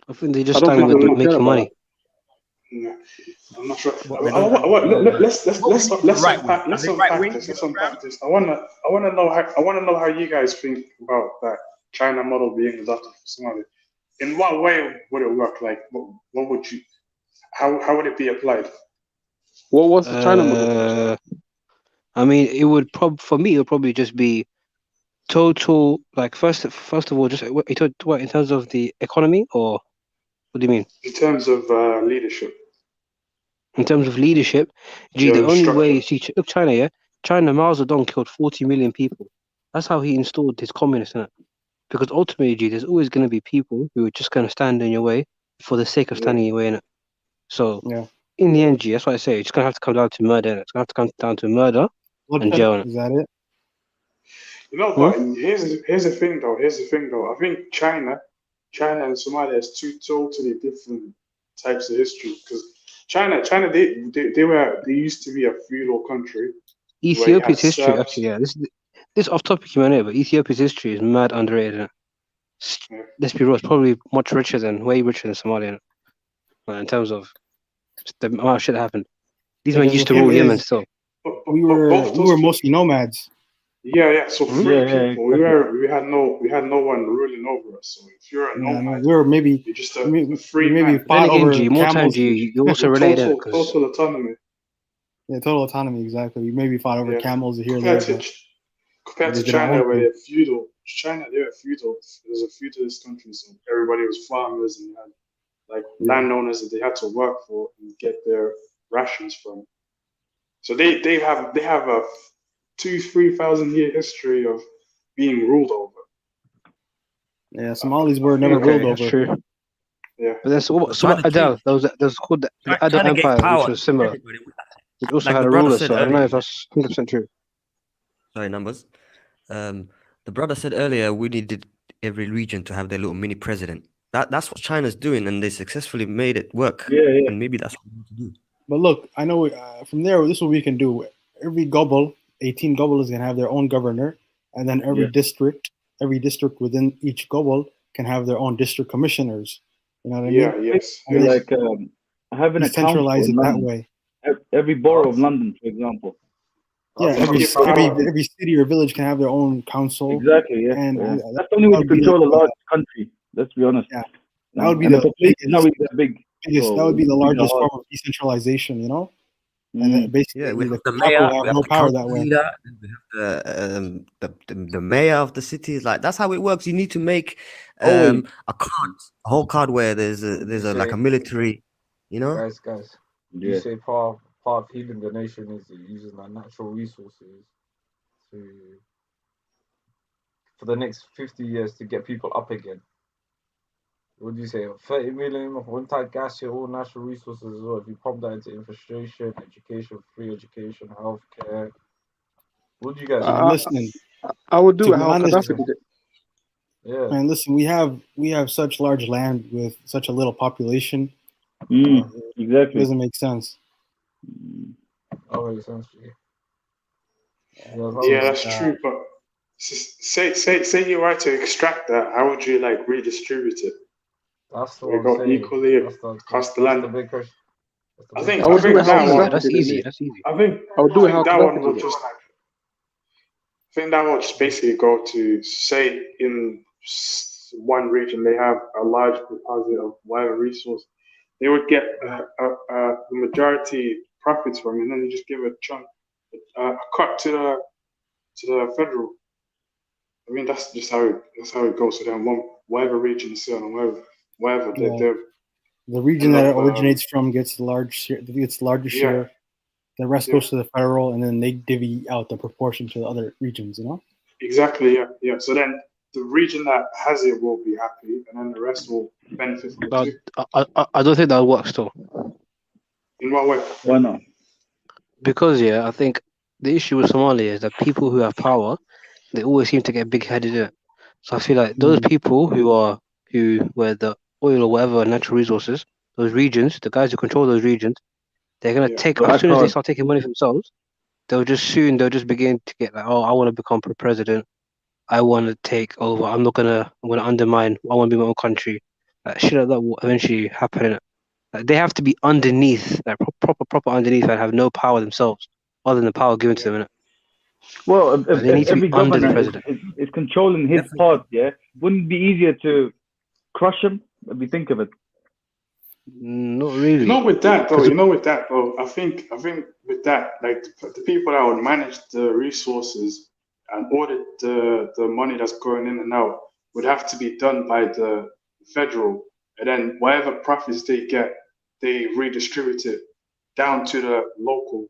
I think they just stand with making money. No, I'm not sure. Let's unpack this. I wanna know how you guys think about that China model being adopted for Somalia. In what way would it work? Like, what would you? How would it be applied? What's the China model? I mean, it would probably just be total. Like first of all, just what in terms of the economy, or what do you mean? In terms of leadership. In terms of leadership, the only way you see, look, China, yeah? China, Mao Zedong killed 40 million people. That's how he installed his communists in it. Because ultimately, there's always going to be people who are just going to stand in your way for the sake of standing in your way in it. So, in the end, that's what I say. It's going to have to come down to murder. It's going to have to come down to murder and jail. Is that it? But here's the thing, though. I think China and Somalia has 2 totally different types of history. Because China, they used to be a feudal country. Ethiopia's history, actually, yeah. This off topic, you might know, but Ethiopia's history is mad underrated. Isn't it? Let's be real, it's probably way richer than Somalia, in terms of the amount of shit that happened. These men used to rule Yemen still. We were mostly nomads. Yeah. So free people. We had no one ruling over us. So if you're a nomad, we were maybe you're just a free man. You also related total autonomy. Yeah, total autonomy, exactly. We maybe fought over camels here. Compared to China, where they're feudal. They're feudal. It was a feudalist country, so everybody was farmers and had landowners that they had to work for and get their rations from. So they have a 2,000-3,000 year history of being ruled over. Yeah, Somalis were never ruled over. That's true. Yeah, but that's what Adel. There was called the Adel Empire, which was similar. It also had a ruler, so I don't know if that's 100% true. Sorry, numbers. The brother said earlier we needed every region to have their little mini president. That's what China's doing, and they successfully made it work. Yeah. And maybe that's what we need to do. But look, I know from there, this is what we can do. Every gobble, 18 gobble is going to have their own governor, and then every district within each gobble can have their own district commissioners. You know what I mean? Yeah, yes. Like having a centralize it that way. Every borough of London, for example. Yeah, every city or village can have their own council. Exactly. Yeah. And that's the only way to control a large country. Let's be honest. Yeah, that would be the biggest. That would be the largest form of decentralization. You know. And then basically, we have the mayor, have no power that way. We have the mayor of the city. Is like that's how it works. You need to make a whole card where there's like a military. You know, guys. You say part of healing the nation is using our natural resources for the next 50 years to get people up again. What do you say? 30 million of one-time gas, all natural resources as well. If you pump that into infrastructure, education, free education, healthcare, what do you guys do? Listening. I would do it how Gaddafi did it. Yeah. Man, listen, we have such large land with such a little population. Exactly. It doesn't make sense. Oh, essentially. Yeah, that's true. But say you were to extract that, how would you like redistribute it? That's Would it what I'm go saying. equally across the land? The big question. I think I would do it how that one. that's easy. That's easy. I think that one will just. I think that will just basically go to say in one region they have a large deposit of whatever resource, they would get the majority profits from it, and then you just give a chunk, a cut to the federal. I mean that's how it goes. So then whatever region is on, wherever they're. The region that it originates from gets the largest share. The rest goes to the federal, and then they divvy out the proportion to the other regions. You know. Exactly. Yeah. So then the region that has it will be happy, and then the rest will benefit from it too. I don't think that works though. In what way? Why not? Because I think the issue with Somalia is that people who have power, they always seem to get big-headed in it. So I feel like those people where the oil or whatever natural resources, those regions, the guys who control those regions, they're gonna take as soon as they start taking money for themselves, they'll just begin to get like, oh, I want to become president, I want to take over, I'm gonna undermine, I want to be my own country. Shit like that will eventually happen. Like, they have to be underneath, like proper underneath, and have no power themselves, other than the power given to them. Innit? Well, They need if to be every under the governor president. is controlling his part, wouldn't it be easier to crush him if you think of it? Not really. Not with that though. I think with that, like the people that would manage the resources and audit the money that's going in and out would have to be done by the federal, and then whatever profits they get, they redistribute it down to the local.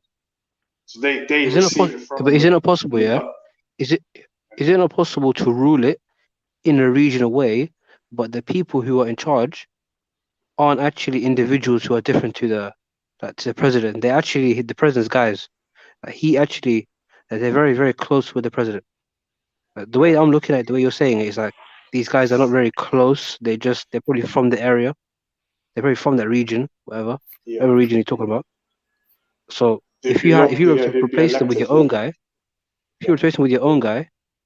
So they receive it from. But is it not possible? Is it not possible to rule it in a regional way, but the people who are in charge aren't actually individuals who are different to the president? They're actually the president's guys. They're very, very close with the president. The way I'm looking at it, the way you're saying it, is like these guys are not very close. They're probably from the area. They're probably from that region, whatever region you're talking about. So if you were to replace them with your own guy,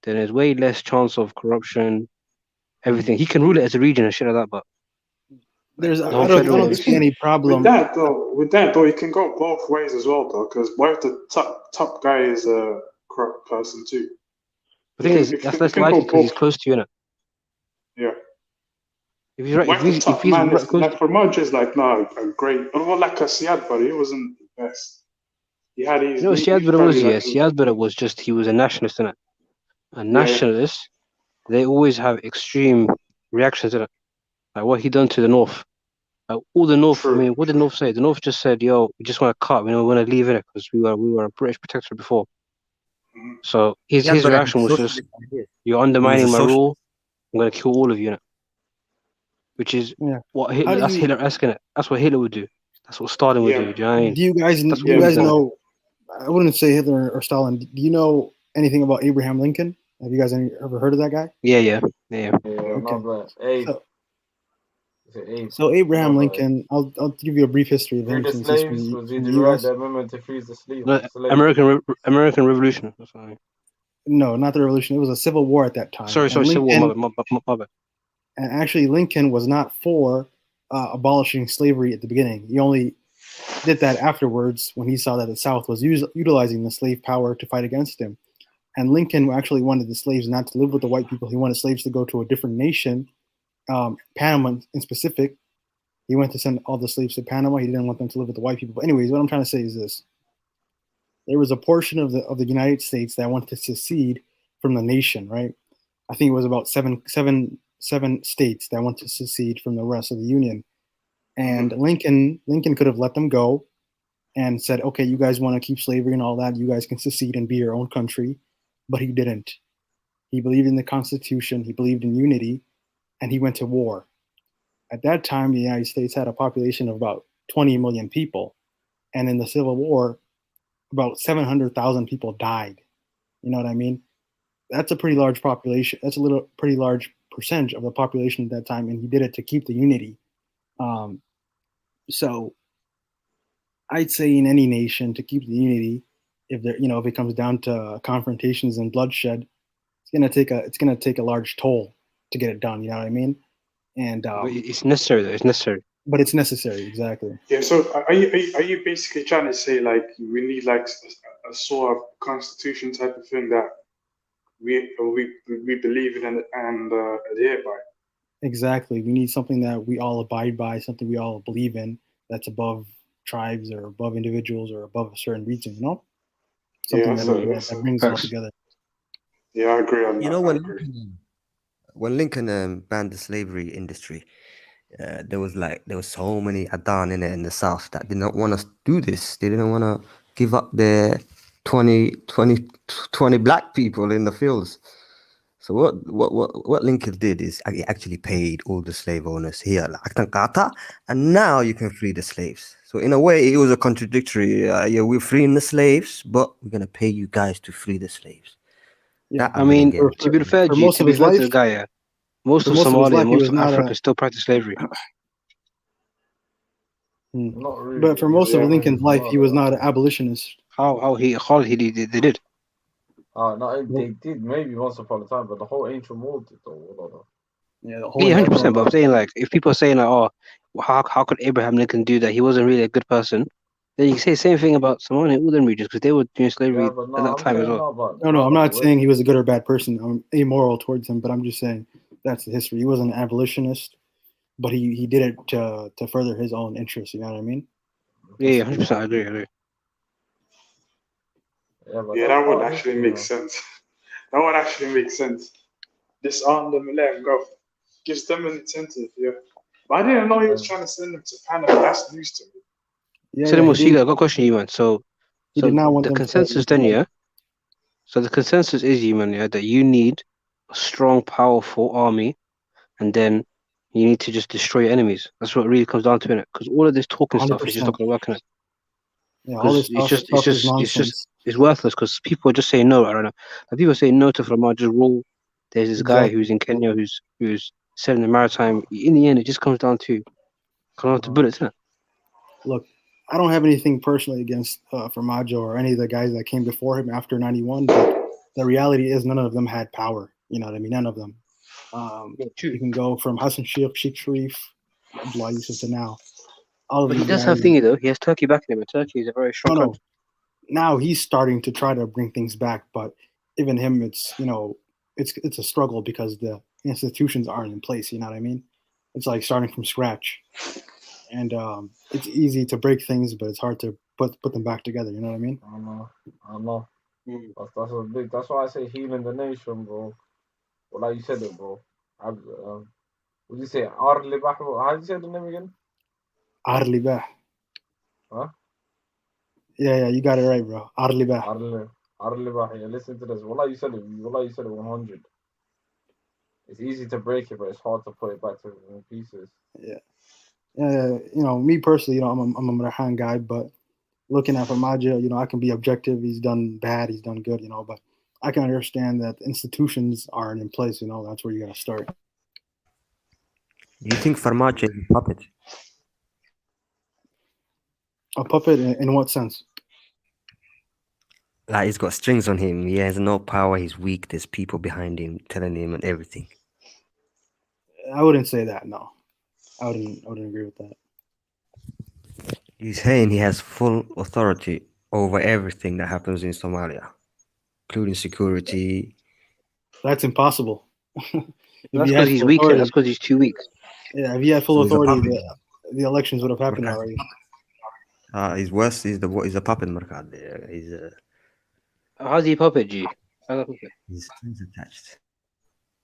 then there's way less chance of corruption. Everything he can rule it as a region and shit like that, but I don't see any problem with that though. It can go both ways as well though, because what if the top guy is a corrupt person too? The thing is, that's less likely because he's close to you, innit? Yeah. If he's right, if he's man right, is, like for Mudge is like a great, like a Siad, but he wasn't the best. He had his. Siad Barre was just he was a nationalist, innit? And nationalists, they always have extreme reactions, innit? Like what he done to the North. Like all the North. I mean, what did the North say? The North just said, "Yo, we just want to cut. We want to leave it because we were a British protectorate before." So his reaction was just, "You're undermining my rule. I'm gonna kill all of you." Which is what Hitler. That's Hitler-esque, innit? That's what Hitler would do. That's what Stalin would do. Do you know what I mean? Do you guys know? I wouldn't say Hitler or Stalin. Do you know anything about Abraham Lincoln? Have you guys ever heard of that guy? Yeah. Okay. So Abraham Lincoln, I'll give you a brief history of him. Since he's from the US. American Revolution. No, not the Revolution. It was a civil war at that time. Sorry, Civil War. My bad. And actually, Lincoln was not for abolishing slavery at the beginning. He only did that afterwards when he saw that the South was utilizing the slave power to fight against him. And Lincoln actually wanted the slaves not to live with the white people. He wanted slaves to go to a different nation, Panama in specific. He went to send all the slaves to Panama. He didn't want them to live with the white people. But anyways, what I'm trying to say is this. There was a portion of the United States that wanted to secede from the nation, right? I think it was about seven states that wanted to secede from the rest of the Union. And Lincoln could have let them go and said, okay, you guys want to keep slavery and all that. You guys can secede and be your own country. But he didn't. He believed in the Constitution. He believed in unity. And he went to war. At that time, the United States had a population of about 20 million people. And in the Civil War, about 700,000 people died. You know what I mean? That's a pretty large population. That's a pretty large percentage of the population at that time. And he did it to keep the unity. So I'd say in any nation to keep the unity, if there, if it comes down to confrontations and bloodshed, it's gonna take a large toll to get it done. You know what I mean? And it's necessary though. It's necessary. But it's necessary, exactly. Yeah. So are you basically trying to say like we need like a sort of constitution type of thing that we believe in and adhere by? Exactly. We need something that we all abide by, something we all believe in, that's above tribes or above individuals or above a certain region. Something that brings us all together. Yeah, I agree on that. You know, when Lincoln banned the slavery industry, there was so many Adan in it in the South that did not want to do this. They didn't want to give up their 20 black people in the fields. So what Lincoln did is he actually paid all the slave owners here, and now you can free the slaves. So in a way, it was a contradictory. Yeah, we're freeing the slaves, but we're gonna pay you guys to free the slaves. Yeah, I mean, to be fair to the guy, yeah, most of Somalia, most of Africa still practice slavery. Not really. But for most of Lincoln's life, he was not an abolitionist. How they did? No, they did maybe once upon a time, but the whole ancient world did though. Yeah, the whole 100%. But I'm saying, like, if people are saying like, oh, how could Abraham Lincoln do that? He wasn't really a good person. Then you can say the same thing about Somalia and Northern regions because they were doing slavery at that time as well. No, I'm not saying he was a good or bad person. I'm amoral towards him, but I'm just saying that's the history. He wasn't an abolitionist, but he did it to further his own interests. You know what I mean? Yeah, 100%. I agree. Yeah, that would actually make sense. That would actually make sense. Disarm them and let them go. Gives them an incentive, yeah. But I didn't know he was trying to send them to Panama. That's news to me. Yeah, I got a question, you man. So the consensus then, yeah. So the consensus is, you man, yeah, that you need a strong, powerful army, and then you need to just destroy your enemies. That's what it really comes down to, innit? Because all of this talking stuff is just not going to work, innit? Yeah, all this it's worthless because people are just saying no. I don't know. Like people say no to Farmage's rule. There's this guy who's in Kenya who's selling the maritime. In the end, it just comes down to bullets, isn't it? Look, I don't have anything personally against Farmajo or any of the guys that came before him after '91, but the reality is none of them had power. You know what I mean? None of them. You can go from Hassan Sheikh, Sheikh Sharif, Abdullah Yusuf to now. But he does have thingy though. He has Turkey backing him, and Turkey is a very strong country. Now he's starting to try to bring things back, but even him, it's it's a struggle because the institutions aren't in place. You know what I mean? It's like starting from scratch, and it's easy to break things, but it's hard to put them back together. You know what I mean? I know. That's why I say healing the nation, bro. Well, like you said it, bro. What do you say? How do you say the name again? Arlibah. Huh? Yeah, you got it right, bro. Arlibah. Arlibah. Yeah, listen to this. Wallah, you said it 100. It's easy to break it, but it's hard to put it back in pieces. Yeah. Me personally, I'm a Marhan guy, but looking at Farmajo, I can be objective. He's done bad, he's done good, but I can understand that institutions aren't in place. That's where you gotta start. Do you think Farmajo is a puppet? A puppet in what sense? Like he's got strings on him. He has no power. He's weak. There's people behind him telling him and everything. I wouldn't say that. No, I wouldn't agree with that. He's saying he has full authority over everything that happens in Somalia, including security. That's impossible. That's because he's weak. That's because he's too weak. Yeah, if he had full authority, the elections would have happened already. He's worse. He's a puppet, Markad. He's how's he a puppet, G? His strings attached.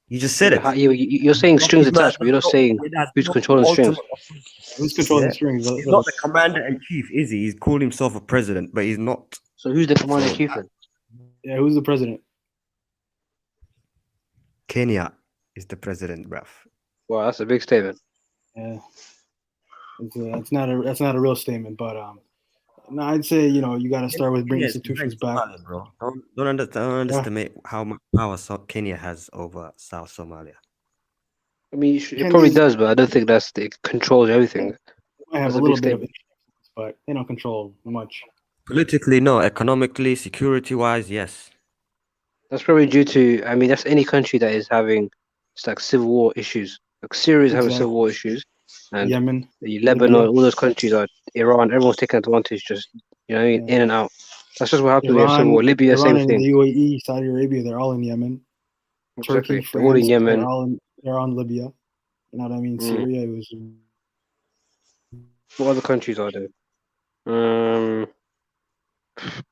You just said it. You're saying strings attached, but you're not saying who's controlling the strings. Who's controlling the strings? He's not the commander in chief, is he? He's called himself a president, but he's not. So who's the commander in chief then? Yeah, who's the president? Kenya is the president, bruv. Wow, that's a big statement. Yeah, that's not a real statement, but no, I'd say you got to start with bringing institutions back. Bro. Don't underestimate how much power Kenya has over South Somalia. I mean, it probably does, but I don't think it controls everything. I have a little bit of but they don't control much. Politically, no. Economically, security-wise, yes. That's probably due to, I mean, that's any country that is having it's like civil war issues. Like Syria is having civil war issues, and Yemen, Lebanon, Libya. all those countries are Iran. Everyone's taking advantage, just in and out. That's just what happens when you have civil war. Libya, Iran same and thing. the UAE, Saudi Arabia, they're all in Yemen. Exactly. Turkey, They're all in France, Yemen. they're on Libya. You know what I mean? Syria was. What other countries are there?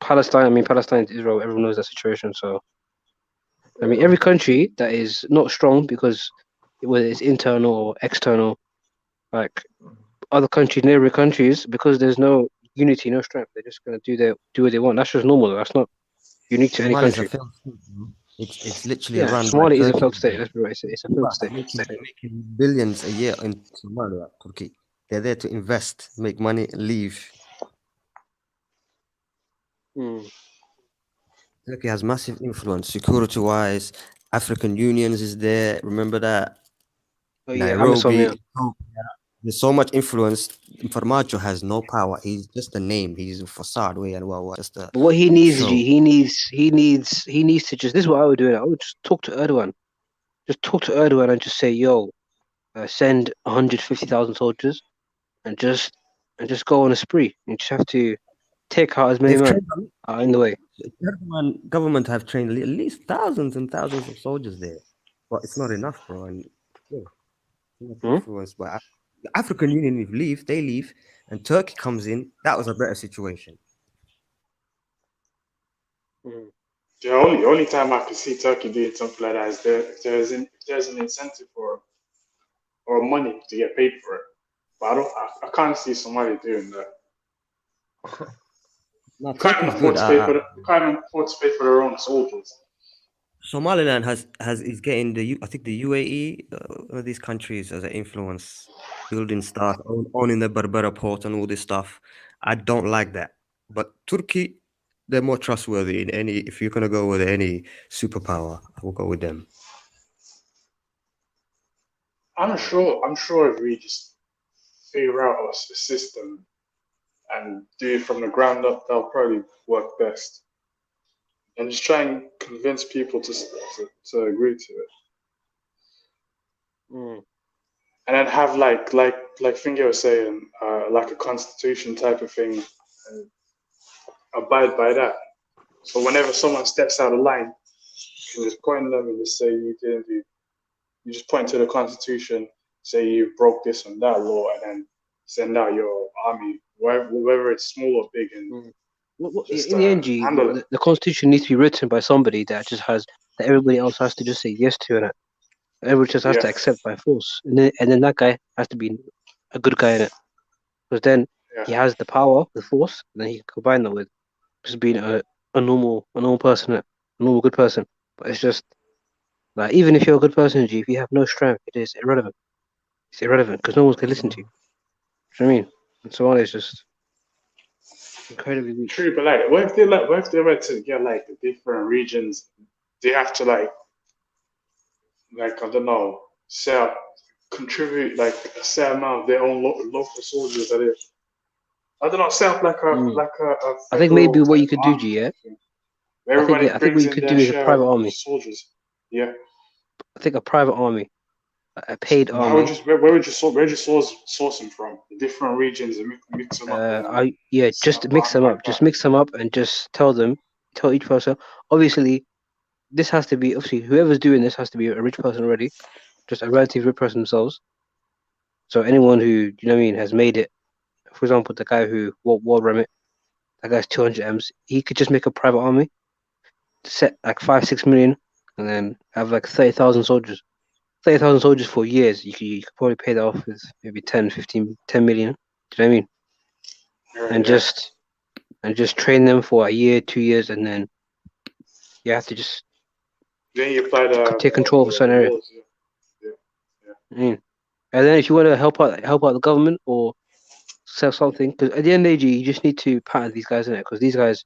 Palestine. I mean, Palestine is Israel. Everyone knows that situation. So, I mean, every country that is not strong because whether it's internal or external, like other countries, neighboring countries, because there's no unity, no strength, they're just gonna do what they want. That's just normal. That's not unique to any Somalia's a country. failed state, bro. It's literally Yeah, run by Somalia is a Turkey. failed state. Let's be right. It's a failed state. They're making billions a year in Somalia, Turkey. They're there to invest, make money, leave. Turkey has massive influence, security-wise. African Unions is there. Remember that? Oh yeah, Nairobi. Amazon, yeah. There's so much influence. Farmajo has no power. He's just a name. He's a facade. Just a But what he needs, show. he needs to just. This is what I would do. I would just talk to Erdogan. Just talk to Erdogan and just say, "Yo, send 150,000 soldiers, and just go on a spree. You just have to take out as many men in the way." Erdogan government have trained at least thousands and thousands of soldiers there, but it's not enough, bro. And influenced by the African Union, they leave, and Turkey comes in. That was a better situation. The only time I could see Turkey doing something like that is if there's an incentive or money to get paid for it. But I can't see somebody doing that. No, Can't Turkey's afford good. to pay for their own soldiers. Somaliland is getting I think the UAE, one of these countries as an influence, building stuff, owning the Berbera port and all this stuff. I don't like that. But Turkey, they're more trustworthy if you're gonna go with any superpower, I will go with them. I'm sure if we just figure out a system and do it from the ground up, that'll probably work best. And just try and convince people to agree to it. And then have like Finger was saying, like a constitution type of thing, and abide by that. So whenever someone steps out of line, you can just point them and just say you didn't do. You just point to the constitution, say you broke this and that law, and then send out your army, whether it's small or big, and just, in the end, the constitution needs to be written by somebody that everybody else has to just say yes to it. Everyone just has to accept by force, and then that guy has to be a good guy in it, because then he has the power, the force, and then he can combine that with just being a normal person, a normal good person. But it's just like, even if you're a good person, if you have no strength, it is irrelevant. It's irrelevant because no one's gonna listen to you. Do you know what I mean? And Somalia is just incredibly weak. True, but like, what if they were to get like the different regions? They have to like I don't know, contribute like a set amount of their own local soldiers. That is, I don't know, set up like a I think maybe what you could do, G, yeah. I think what you could do is a private army. Soldiers, yeah. I think a private army, a paid army. Where would you source them from? The different regions and mix them up. Just mix them up. Just mix them up and just tell each person. Obviously, this has to be whoever's doing this has to be a rich person already, just a relatively rich person themselves. So anyone who has made it, for example, the guy who War Remit, that guy's 200 M's. He could just make a private army, set like 5-6 million, and then have like 30,000 soldiers. 30,000 soldiers for years. You could probably pay that off with maybe 10 million. Do you know what I mean? And just train them for a year, 2 years, and then you have to just take control of a certain area. And then if you want to help out the government or sell something, because at the end of the day, you just need to pattern these guys in it, because these guys,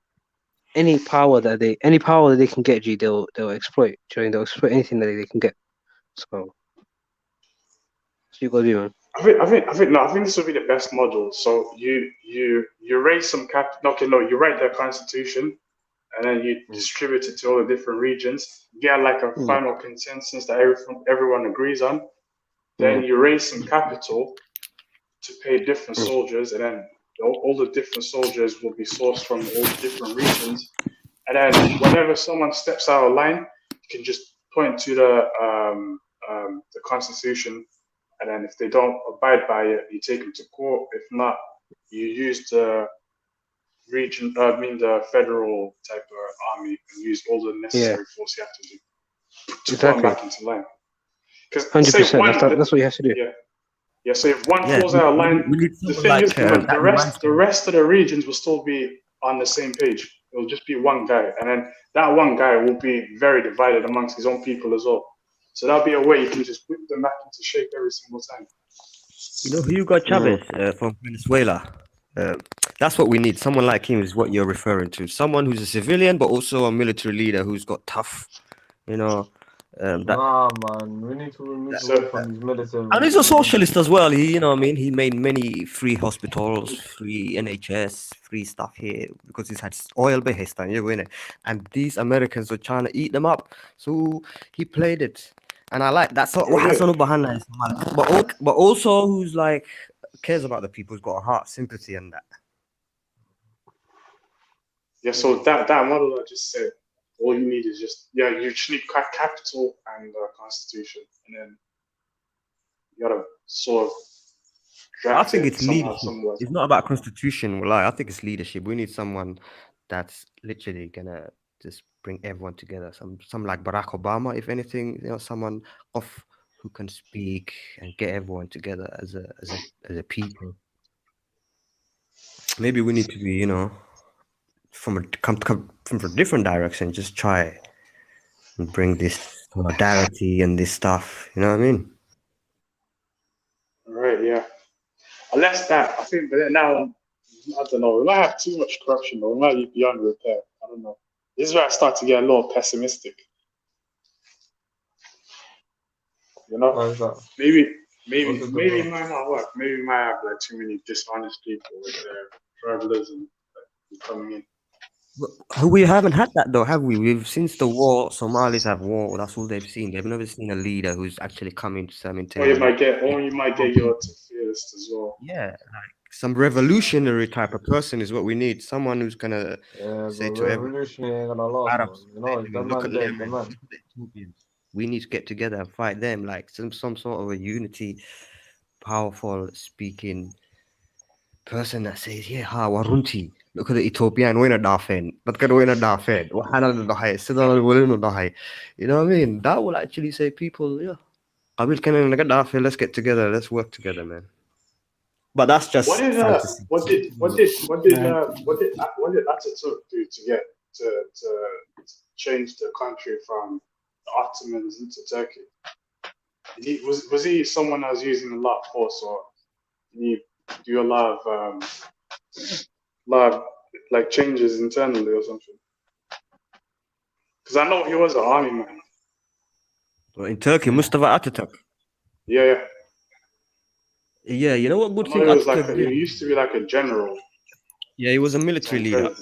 any power that they can get, they'll exploit. They'll exploit anything that they can get. So you gotta do, man. I think this would be the best model. So you raise some you write the constitution, and then you distribute it to all the different regions. Get like a final consensus that everyone agrees on. Then you raise some capital to pay different soldiers, and then all the different soldiers will be sourced from all the different regions. And then whenever someone steps out of line, you can just point to the constitution, and then if they don't abide by it, you take them to court. If not, you use the the federal type of army and use all the necessary force you have to do to put them back into line. Because 100%. That's what you have to do. Yeah. So if one falls out of line, the thing is, the rest of the regions will still be on the same page. It'll just be one guy, and then that one guy will be very divided amongst his own people as well. So that'll be a way you can just whip them back into shape every single time. You know, Hugo Chavez from Venezuela. That's what we need. Someone like him is what you're referring to. Someone who's a civilian, but also a military leader who's got tough, Nah, man, we need to remove away from these military. And he's a socialist as well. He made many free hospitals, free NHS, free stuff here because he's had oil behistan, and these Americans were trying to eat them up. So he played it, and I like that's what Hassan Bahana is. But also who's like cares about the people, who's got a heart, sympathy, and that. Yeah. So that model I just said. All you need is you just need capital and constitution, and then you gotta sort of I think it's leadership. It's not about constitution. I think it's leadership. We need someone that's literally gonna just bring everyone together. Some like Barack Obama, if anything, someone who can speak and get everyone together as a people. Maybe we need to be, from a different direction, just try and bring this solidarity and this stuff, you know what I mean? Right, yeah. Unless that, I think, but then now, I don't know, we might have too much corruption, or we might be beyond repair. I don't know. This is where I start to get a little pessimistic. Maybe it might not work. Maybe we might have like too many dishonest people with their travelers and coming in. We haven't had that though, have we? We've since the war, Somalis have war. That's all they've seen. They've never seen a leader who's actually coming to some Or you might get your theorist as well. Yeah, like some revolutionary type of person is what we need. Someone who's gonna say to everyone, we need to get together and fight them. Like some sort of a unity, powerful speaking person that says, warunti. Look at the Ethiopian winner dafen. But can win a dafen. You know what I mean? That will actually say people, let's get together, let's work together, man. But that's just what did Ataturk do to change the country from the Ottomans into Turkey? Was he someone that was using a lot of force, or did he do a lot of like changes internally or something? Because I know he was an army man. Well, in Turkey, Mustafa Ataturk. Yeah. Yeah, you know what good thing Ataturk did? He used to be like a general. Yeah, he was a military leader.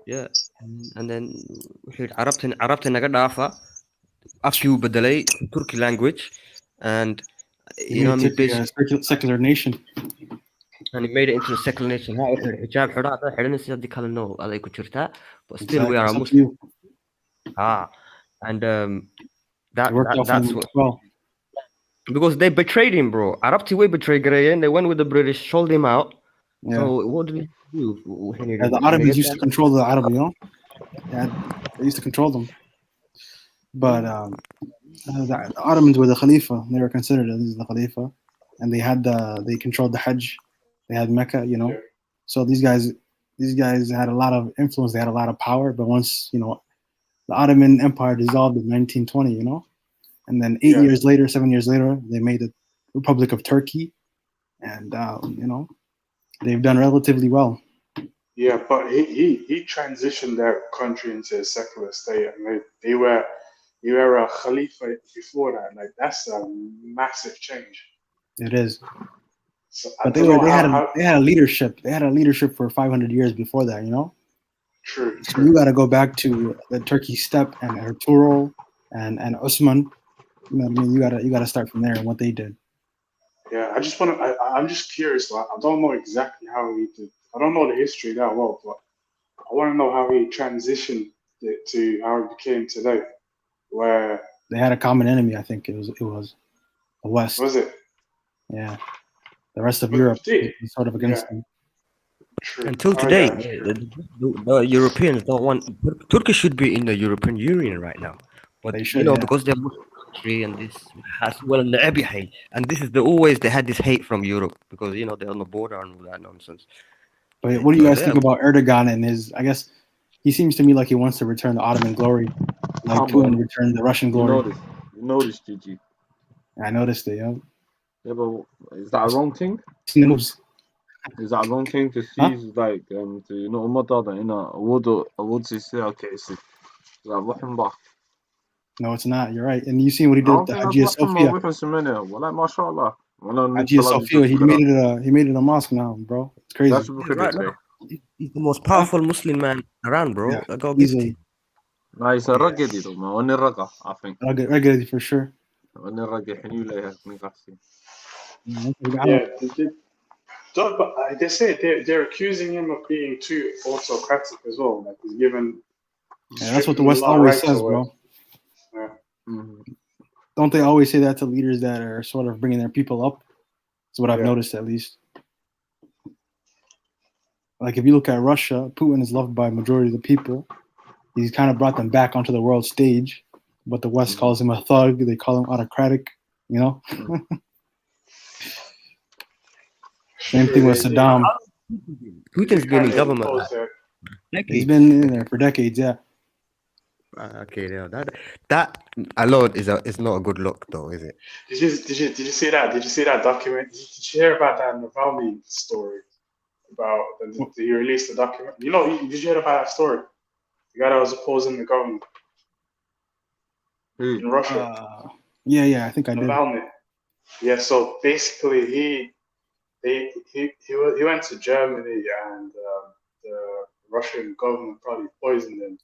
Yeah. And then عربت naga dhaafa afkii bedelay Turkish language, and secular nation. And he made it into a secular nation. But still we are a Muslim. And that's what. Well. Because they betrayed him, bro. Arabti way betrayed Garayan. They went with the British, sold him out. Yeah. So what did he do? The Ottomans used to control the Arab, they used to control them. But the Ottomans were the Khalifa. They were considered as the Khalifa, and they controlled the Hajj. They had Mecca, So these guys had a lot of influence. They had a lot of power. But once the Ottoman Empire dissolved in 1920, and then 7 years later, they made the Republic of Turkey, and they've done relatively well. Yeah, but he transitioned their country into a secular state, and you were a Khalifa before that. Like that's a massive change. It is. So But they had a leadership. They had a leadership for 500 years before that. You know. True. So you got to go back to the Turkey steppe and Ertuğrul and Osman. You know what I mean? You gotta start from there and what they did. Yeah, I just want to. I'm just curious. Like, I don't know exactly how he did. I don't know the history that well, but I want to know how he transitioned it to how it became today, where They had a common enemy. I think it was the West. was it? Yeah, the rest of Europe was sort of against them. True. Until today, the Europeans don't want. Turkey should be in the European Union right now, but They should, yeah. because they're Muslim country and this has and this is they had this hate from Europe because they're on the border and all that nonsense. But what do you guys think about Erdogan and his? I guess he seems to me like he wants to return the Ottoman glory, like Putin returned the Russian glory. You noticed, GG. I noticed it. Yeah. Yeah, but is that a wrong thing? Snooze. Is that a wrong thing to see? Like, awood say, okay, see. No, it's not. You're right. And you seen what he did with the Hagia Sophia. Hagia Sophia. He made it a mosque now, bro. It's crazy. That's what Right, no, he's the most powerful Muslim man around, bro. Yeah, I gotta give it to easily. you. No, he's a rugged, though, man. Only raga, I think. Rugged for sure. Only raga, can you lay her? Yeah, they say they're accusing him of being too autocratic as well. Like he's given. Yeah, that's what the West always says, bro. Yeah. Don't they always say that to leaders that are sort of bringing their people up? That's what I've noticed, at least. Like if you look at Russia, Putin is loved by a majority of the people. He's kind of brought them back onto the world stage, but the West calls him a thug. They call him autocratic. You know. Same thing with Saddam. Putin's been in government. He's been in there for decades. Yeah. Okay, yeah, that alone is not a good look, though, is it? Did you see that? Did you see that document? Did you hear about that Navalny story? About he released the document. Did you hear about that story? The guy that was opposing the government in Russia. Yeah, I think I did. Navalny. Yeah, so basically he went to Germany and the Russian government probably poisoned him.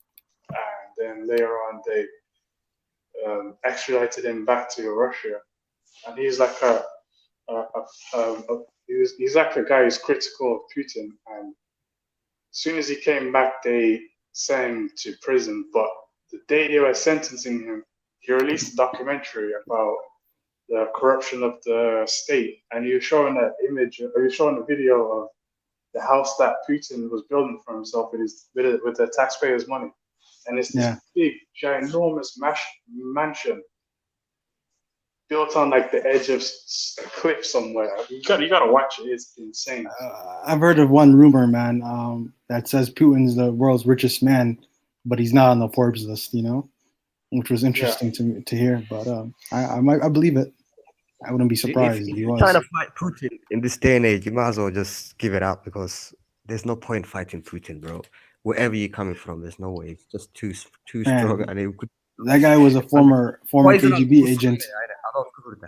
And then later on, they extradited him back to Russia, and he's like he's like a guy who's critical of Putin. And as soon as he came back, they sent him to prison. But the day they were sentencing him, he released a documentary about the corruption of the state, and he was showing an image, or he was showing a video of the house that Putin was building for himself with the taxpayers' money. And it's this big, ginormous mansion built on like the edge of a cliff somewhere. You gotta watch it. It's insane. I've heard of one rumor, man, that says Putin's the world's richest man, but he's not on the Forbes list. Which was interesting to hear. But I believe it. I wouldn't be surprised if he was. Trying to fight Putin in this day and age, you might as well just give it up because there's no point fighting Putin, bro. Wherever you're coming from, there's no way. It's just too strong, and it could. That guy was a former KGB agent.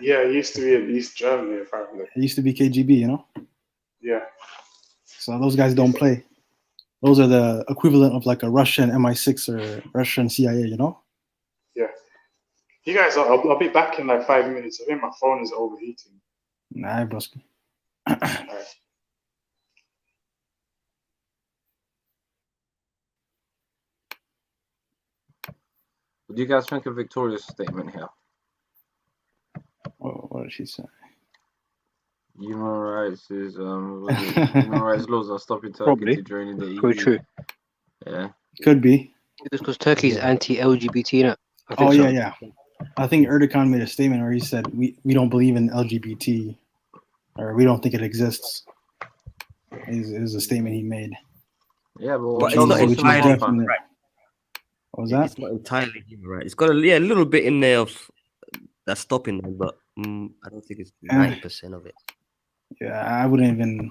Yeah, he used to be in East Germany, apparently. He used to be KGB, Yeah. So those guys don't play. Those are the equivalent of like a Russian MI6 or Russian CIA, Yeah. You guys, I'll be back in like 5 minutes. I think my phone is overheating. Nah, broski. All right. What do you guys think of Victoria's statement here? What did she say? Human rights is human rights laws are stopping Turkey to joining the EU. Very true. Yeah. Could be. It's because Turkey's anti-LGBT, innit? Yeah. I think Erdogan made a statement where he said we don't believe in LGBT, or we don't think it exists. Is a statement he made. Yeah, but it's not entirely right. What was that? It's not entirely human right. It's got a little bit in there of that's stopping them, but I don't think it's 90% of it. Yeah, I wouldn't even.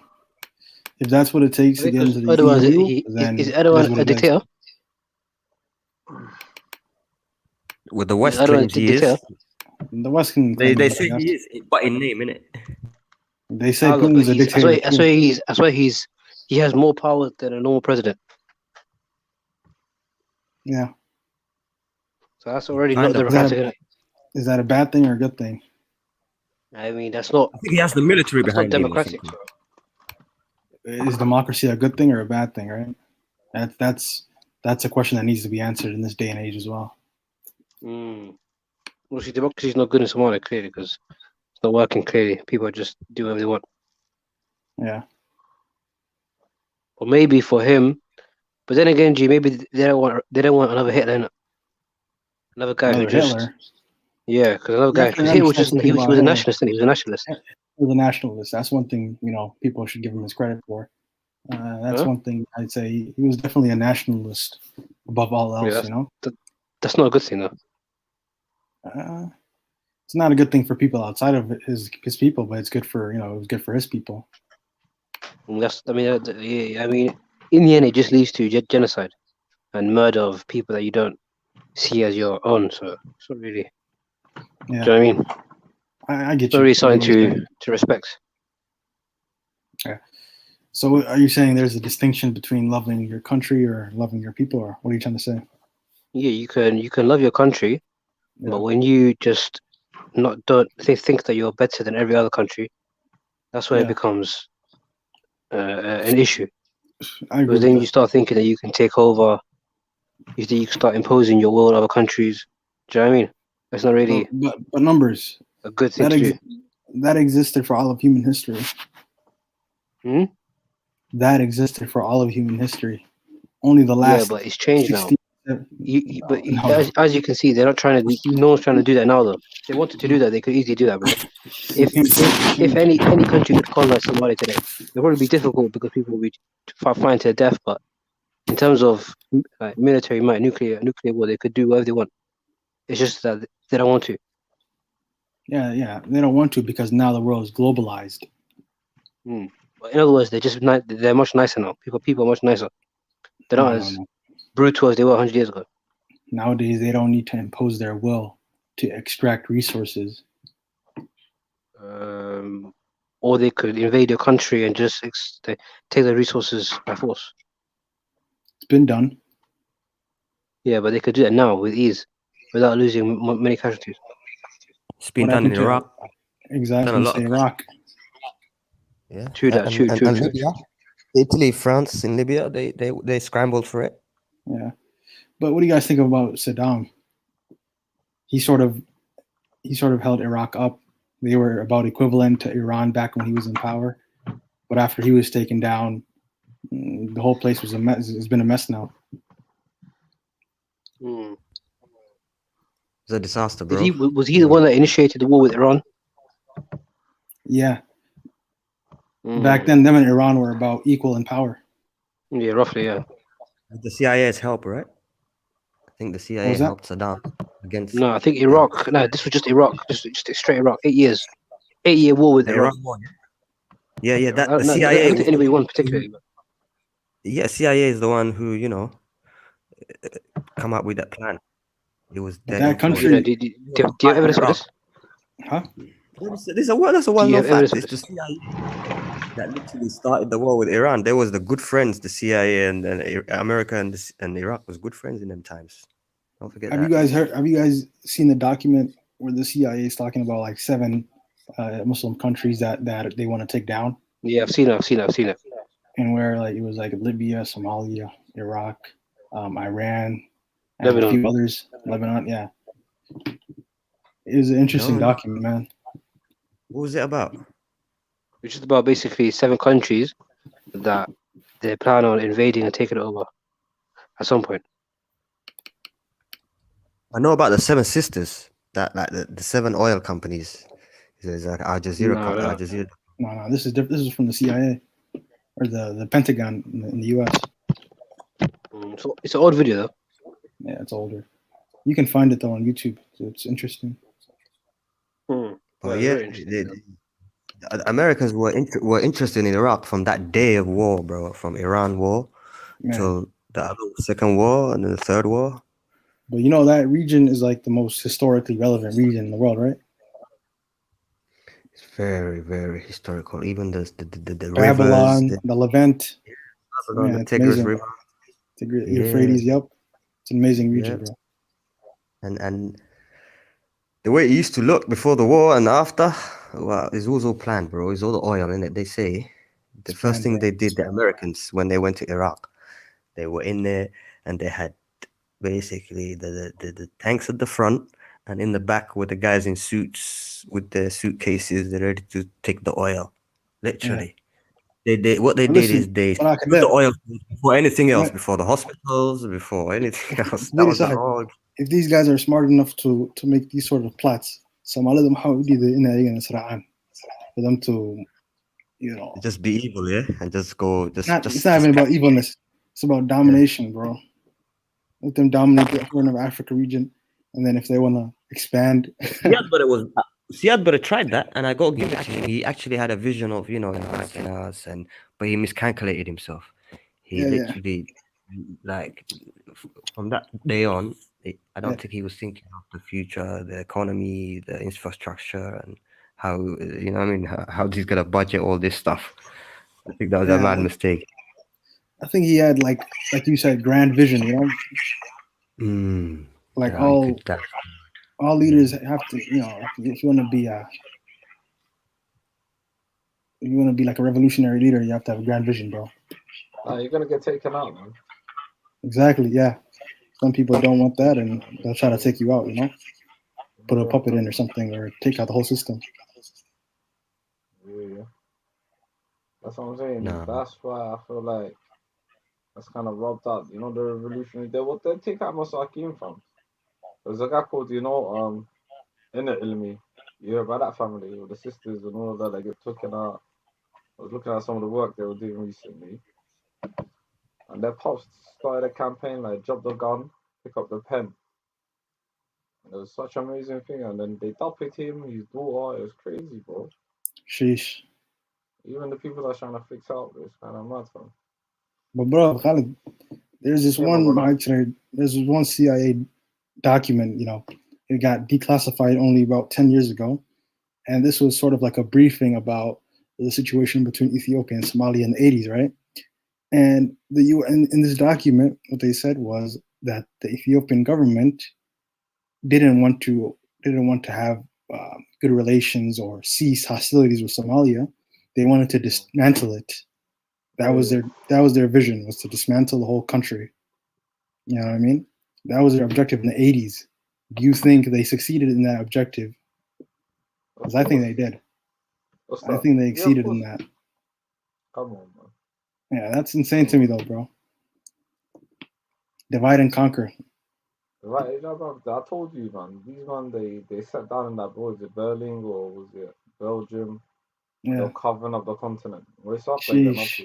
If that's what it takes to get into the EU, then is Erdogan a dictator? With the West claims he is. The West can. They say he is, but in name, innit? They say Ah, look, Putin's a he's, dictator. that's why he has more power than a normal president. Yeah. So that's already Kind not of. democratic. Is that a bad thing or a good thing? I mean, that's not. I think he has the military That's not behind him or democratic. something. Is democracy a good thing or a bad thing? Right. That's a question that needs to be answered in this day and age as well. Well, see, democracy is not good in Somalia, clearly, because it's not working. Clearly, people just do whatever they want. Yeah. Or maybe for him, but then again, G, maybe they don't want another Hitler, innit? Another guy Another who just Hitler. yeah, because another You guy, have to because Hitler was understand just he was a Hitler. nationalist, and he was a nationalist. He was a nationalist. That's one thing people should give him his credit for. That's Huh? one thing I'd say. He was definitely a nationalist above all else. Yeah, that's not a good thing though. It's not a good thing for people outside of his people, but it's good for it was good for his people. And I mean, in the end, it just leads to genocide and murder of people that you don't see as your own. So it's not really. Yeah. Do you know what I mean? I get It's not you. really something to respect. Yeah. So are you saying there's a distinction between loving your country or loving your people, or what are you trying to say? Yeah, you can love your country, but when you just don't think that you're better than every other country, that's when it becomes an issue. I agree Because then with you start thinking that you can take over, you think you can start imposing your will on other countries. Do you know what I mean? It's not really but numbers a good thing to do. that existed for all of human history. That existed for all of human history. Only the last. Yeah, but it's changed now. 60, As you can see, they're not trying to. No one's trying to do that now, though. If they wanted to do that, they could easily do that, bro. If any country could colonize somebody today, it would probably be difficult because people would be fighting to their death. But in terms of military might, nuclear war, they could do whatever they want. It's just that they don't want to. Yeah, they don't want to because now the world is globalized. But in other words, they're much nicer now. People are much nicer. They're not as brutal as they were 100 years ago. Nowadays, they don't need to impose their will to extract resources. Or they could invade your country and just take the resources by force. It's been done. Yeah, but they could do that now with ease, without losing many casualties. It's been done in Iraq. Exactly, Iraq. Yeah. True that. True. Libya, Italy, France, in Libya, they scrambled for it. Yeah, but what do you guys think about Saddam? He sort of held Iraq up. They were about equivalent to Iran back when he was in power, but after he was taken down, the whole place was a mess. It's been a mess now. It's a disaster, bro. Was he the one that initiated the war with Iran? Yeah. Back then, them and Iran were about equal in power. Yeah, roughly, yeah. The CIA's help, right? I think the CIA helped Saddam against. No, I think Iraq. No, this was just Iraq. Just straight Iraq. 8 years. 8-year war with Iran. Yeah. The CIA. Anybody one particularly. Yeah, CIA is the one who come up with that plan. It was that country. Do you have evidence for this? Huh? That's a well-known fact. It's the CIA that literally started the war with Iran. There was the good friends, the CIA and America and Iraq was good friends in them times. Don't forget. Have you guys seen the document where the CIA is talking about like 7 Muslim countries that they want to take down? Yeah, I've seen it. And where it was like Libya, Somalia, Iraq, Iran, and Lebanon. a few others. Lebanon, yeah. It was an interesting document, man. What was it about? It's just about basically 7 countries that they plan on invading and taking it over at some point. I know about the 7 sisters, that like the 7 oil companies. There's like Al Jazeera. Al Jazeera. No, this is different. This is from the CIA or the Pentagon in the US. So it's an old video though. Yeah, it's older. You can find it though on YouTube. So it's interesting. But yeah, the Americans were interested in Iraq from that day of war, bro. From Iran war till the second war and then the third war. But that region is like the most historically relevant region in the world, right? It's very, very historical. Even the rivers, Babylon, the Levant. Babylon, Yeah, the it's Tigris amazing. River. Euphrates, yep. It's an amazing region, bro. And the way it used to look before the war and after, well, it was all planned, bro. It's all the oil in it. They say the first thing they did, the Americans, when they went to Iraq, they were in there and they had basically the tanks at the front, and in the back were the guys in suits with their suitcases. They're ready to take the oil, literally. They what they did is they put the oil before anything else, before the hospitals, before anything else. That was the whole. If these guys are smart enough to make these sort of plots, Somalia for them to, you know, just be evil, yeah, and just go. it's not even about evilness. It's about domination, bro. Let them dominate the Horn of Africa region, and then if they want to expand. But it was. Siad Barre tried that, and I got to give it to him. He actually had a vision of, you know, enlightening us, but he miscalculated himself. He literally, like, from that day on, I don't think he was thinking of the future, the economy, the infrastructure, and how, you know, I mean, how he's gonna budget all this stuff. I think that was a mad mistake. I think he had like you said, grand vision, you know. Like all leaders have to, you know, if you want to be like a revolutionary leader, you have to have a grand vision, bro. You're gonna get taken out, man. Exactly, yeah. Some people don't want that, and they'll try to take you out, you know, put a puppet in or something, or take out the whole system. Yeah. That's what I'm saying. That's why I feel like that's kind of robbed out. You know, the revolutionary. They take out Masakin from. There's a guy called, you know, Inna Ilmi. You hear about that family with the sisters and all of that. They get taken out. I was looking at some of the work they were doing recently, and their pops started a campaign like drop the gun, pick up the pen. And it was such an amazing thing, and then they dumped him, his daughter. It was crazy, bro. Sheesh. Even the people that are trying to fix out, it's kind of mad, fam. But bro, Khalid, there's this one CIA document, you know, it got declassified only about 10 years ago, and this was sort of like a briefing about the situation between Ethiopia and Somalia in the 80s, right? And the UN in this document, what they said was that the Ethiopian government didn't want to have good relations or cease hostilities with Somalia. They wanted to dismantle it. That was their vision, was to dismantle the whole country. You know what I mean? That was their objective in the 80s. Do you think they succeeded in that objective? Because I think they did. I think they exceeded in that. Come on, man. Yeah, that's insane to me though, bro. Divide and conquer. Right, I told you, man. These man, they sat down in that, was it Berlin or was it Belgium? Yeah. They're covering up the continent. We're suffering them up to.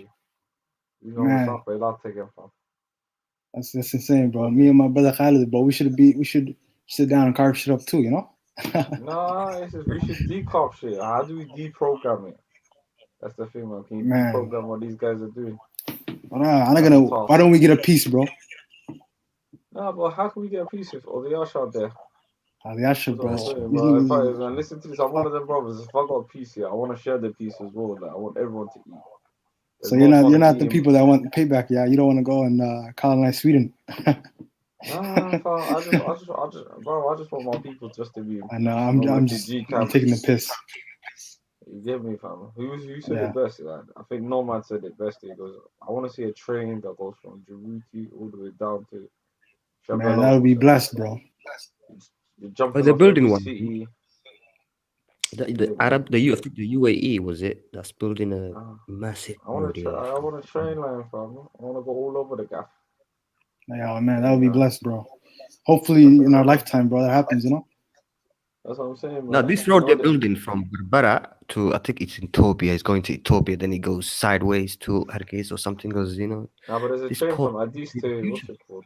You know, Man. we're suffering that taken from. That's insane, bro. Me and my brother Khalid, bro, we should sit down and carve shit up too, you know? No, we should decop shit. How do we deprogram it? That's the thing, man. Can you Man. deprogram what these guys are doing? Why don't we get a piece, bro? No, but how can we get a piece of all the Yash out there? The Asha, bro. Man, listen to this. I'm one of them brothers. If I got a piece here, I want to share the piece as well. Like, I want everyone to eat. So you're not the people that want payback, yeah? You don't want to go and colonize Sweden. Nah, fam, I just want my people just to be. I know. I'm taking the piss. You get me, fam. Who said it best? Like, I think Norman said it best. He goes, I want to see a train that goes from Djibouti all the way down to. Man, that would be blessed, bro. They're building one. The UAE was it? That's building a massive. I want a train line, fam. I want to go all over the gaff. Yeah, man, that would be blessed, bro. Hopefully, in our lifetime, bro, that happens, you know. That's what I'm saying, man. Now, this road they're building from Berbera to, I think it's Ethiopia. It's going to Ethiopia, then it goes sideways to Hargeisa or something. Goes, you know. No, but there's a train from Addis to what's it called?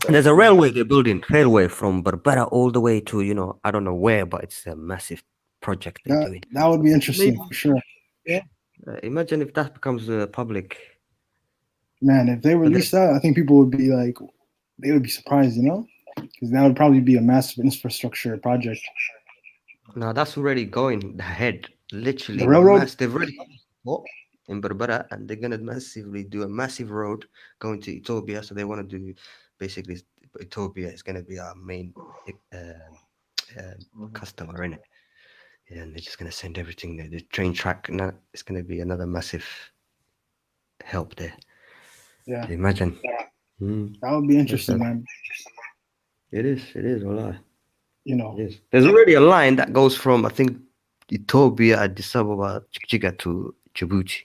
There's a railway they're building. Railway from Berbera all the way to, you know, I don't know where, but it's a massive project they're doing. That would be interesting for sure. Yeah. Imagine if that becomes public. Man, if they release that, I think people would be like, they would be surprised, you know, because that would probably be a massive infrastructure project. No, that's already going ahead. Literally, The railroad? they've already in Berbera, and they're gonna massively do a massive road going to Ethiopia. So they want to do basically Ethiopia is gonna be our main customer in it. Yeah, and they're just gonna send everything there. The train track, and it's gonna be another massive help there. Yeah. Imagine. That would be interesting, man. It is, wallah. You know, It is. There's already a line that goes from, I think, Ethiopia, Addis Ababa, Chichiga to Djibouti.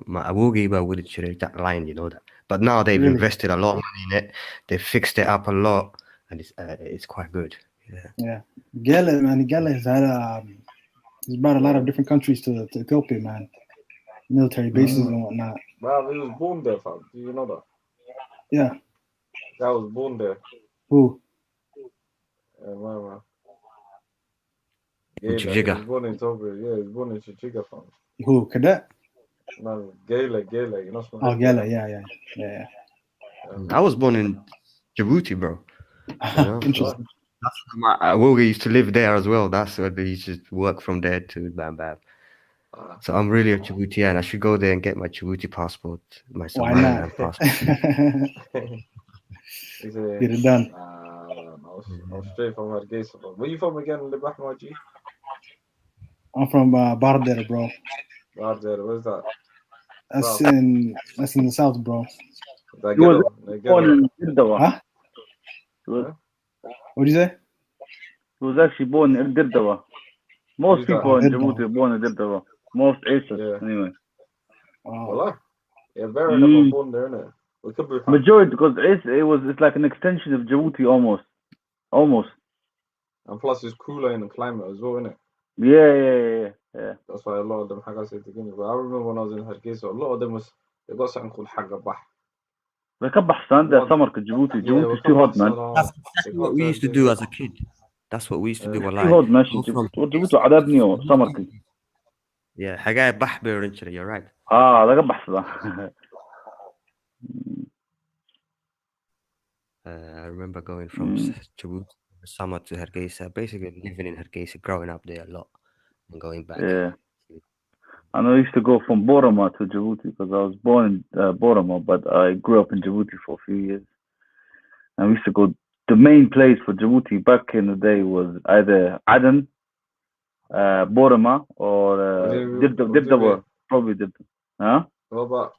Awugiba would that line, you know that. But now they've Really? invested a lot of money in it. They fixed it up a lot, and it's quite good. Yeah. Yeah. Gela, man, Gela has had he's brought a lot of different countries to Ethiopia, man. Military bases and whatnot. Wow, he was born there, fam. Do you know that? Yeah. Guy was born there. Who? Man. In Gela, he Chichiga. was born in Ethiopia. Yeah, he was born in Chichiga, fam. Who? Cadet? No, Gela, you know Oh, Gela, yeah. I was born in Djibouti, bro. You know? Interesting. That's where Awogi used to live there as well. That's where they used to work from there to Bam Bam. So I'm really a Djiboutian. I should go there and get my Djibouti passport, my Why Somaliland not? passport. Get it done. I was straight from Hargeisa. Where you from again, Libah Maji? I'm from Bardere, bro. Bardere, where's that? That's South. in the south, bro. That He was ghetto. born in Dirdawa. Huh? What'd you say? He was actually born in Dirdawa. Most Who's that? people in Dirdawa. Djibouti are born in Dirdawa. Most Aces, anyway. Wallah. Yeah, very of them born there, innit? We could be Majority, because it's like an extension of Djibouti almost. And plus it's cooler in the climate as well, innit? Yeah. That's why a lot of them Haga say together. But I remember when I was in Hargeisa, a lot of them they got something called Haga Bah. بكبح عندها سمر كجيبوتي جيبوتي too hot man. That's exactly what we used to do as a kid. That's what we used to do. too hot ماشي جيبوتي عذابني وسمر كي. Yeah, حاجة بح بيرنشري. You're right. ده قبح صراحة. I remember going from Djibouti summer to Hargeisa, basically living in Hargeisa, growing up there a lot, and going back. Yeah. I know I used to go from Boroma to Djibouti because I was born in Boroma, but I grew up in Djibouti for a few years. And we used to go. The main place for Djibouti back in the day was either Aden, Boroma, or Dibdawa. Probably Dibdawa. Huh? What about?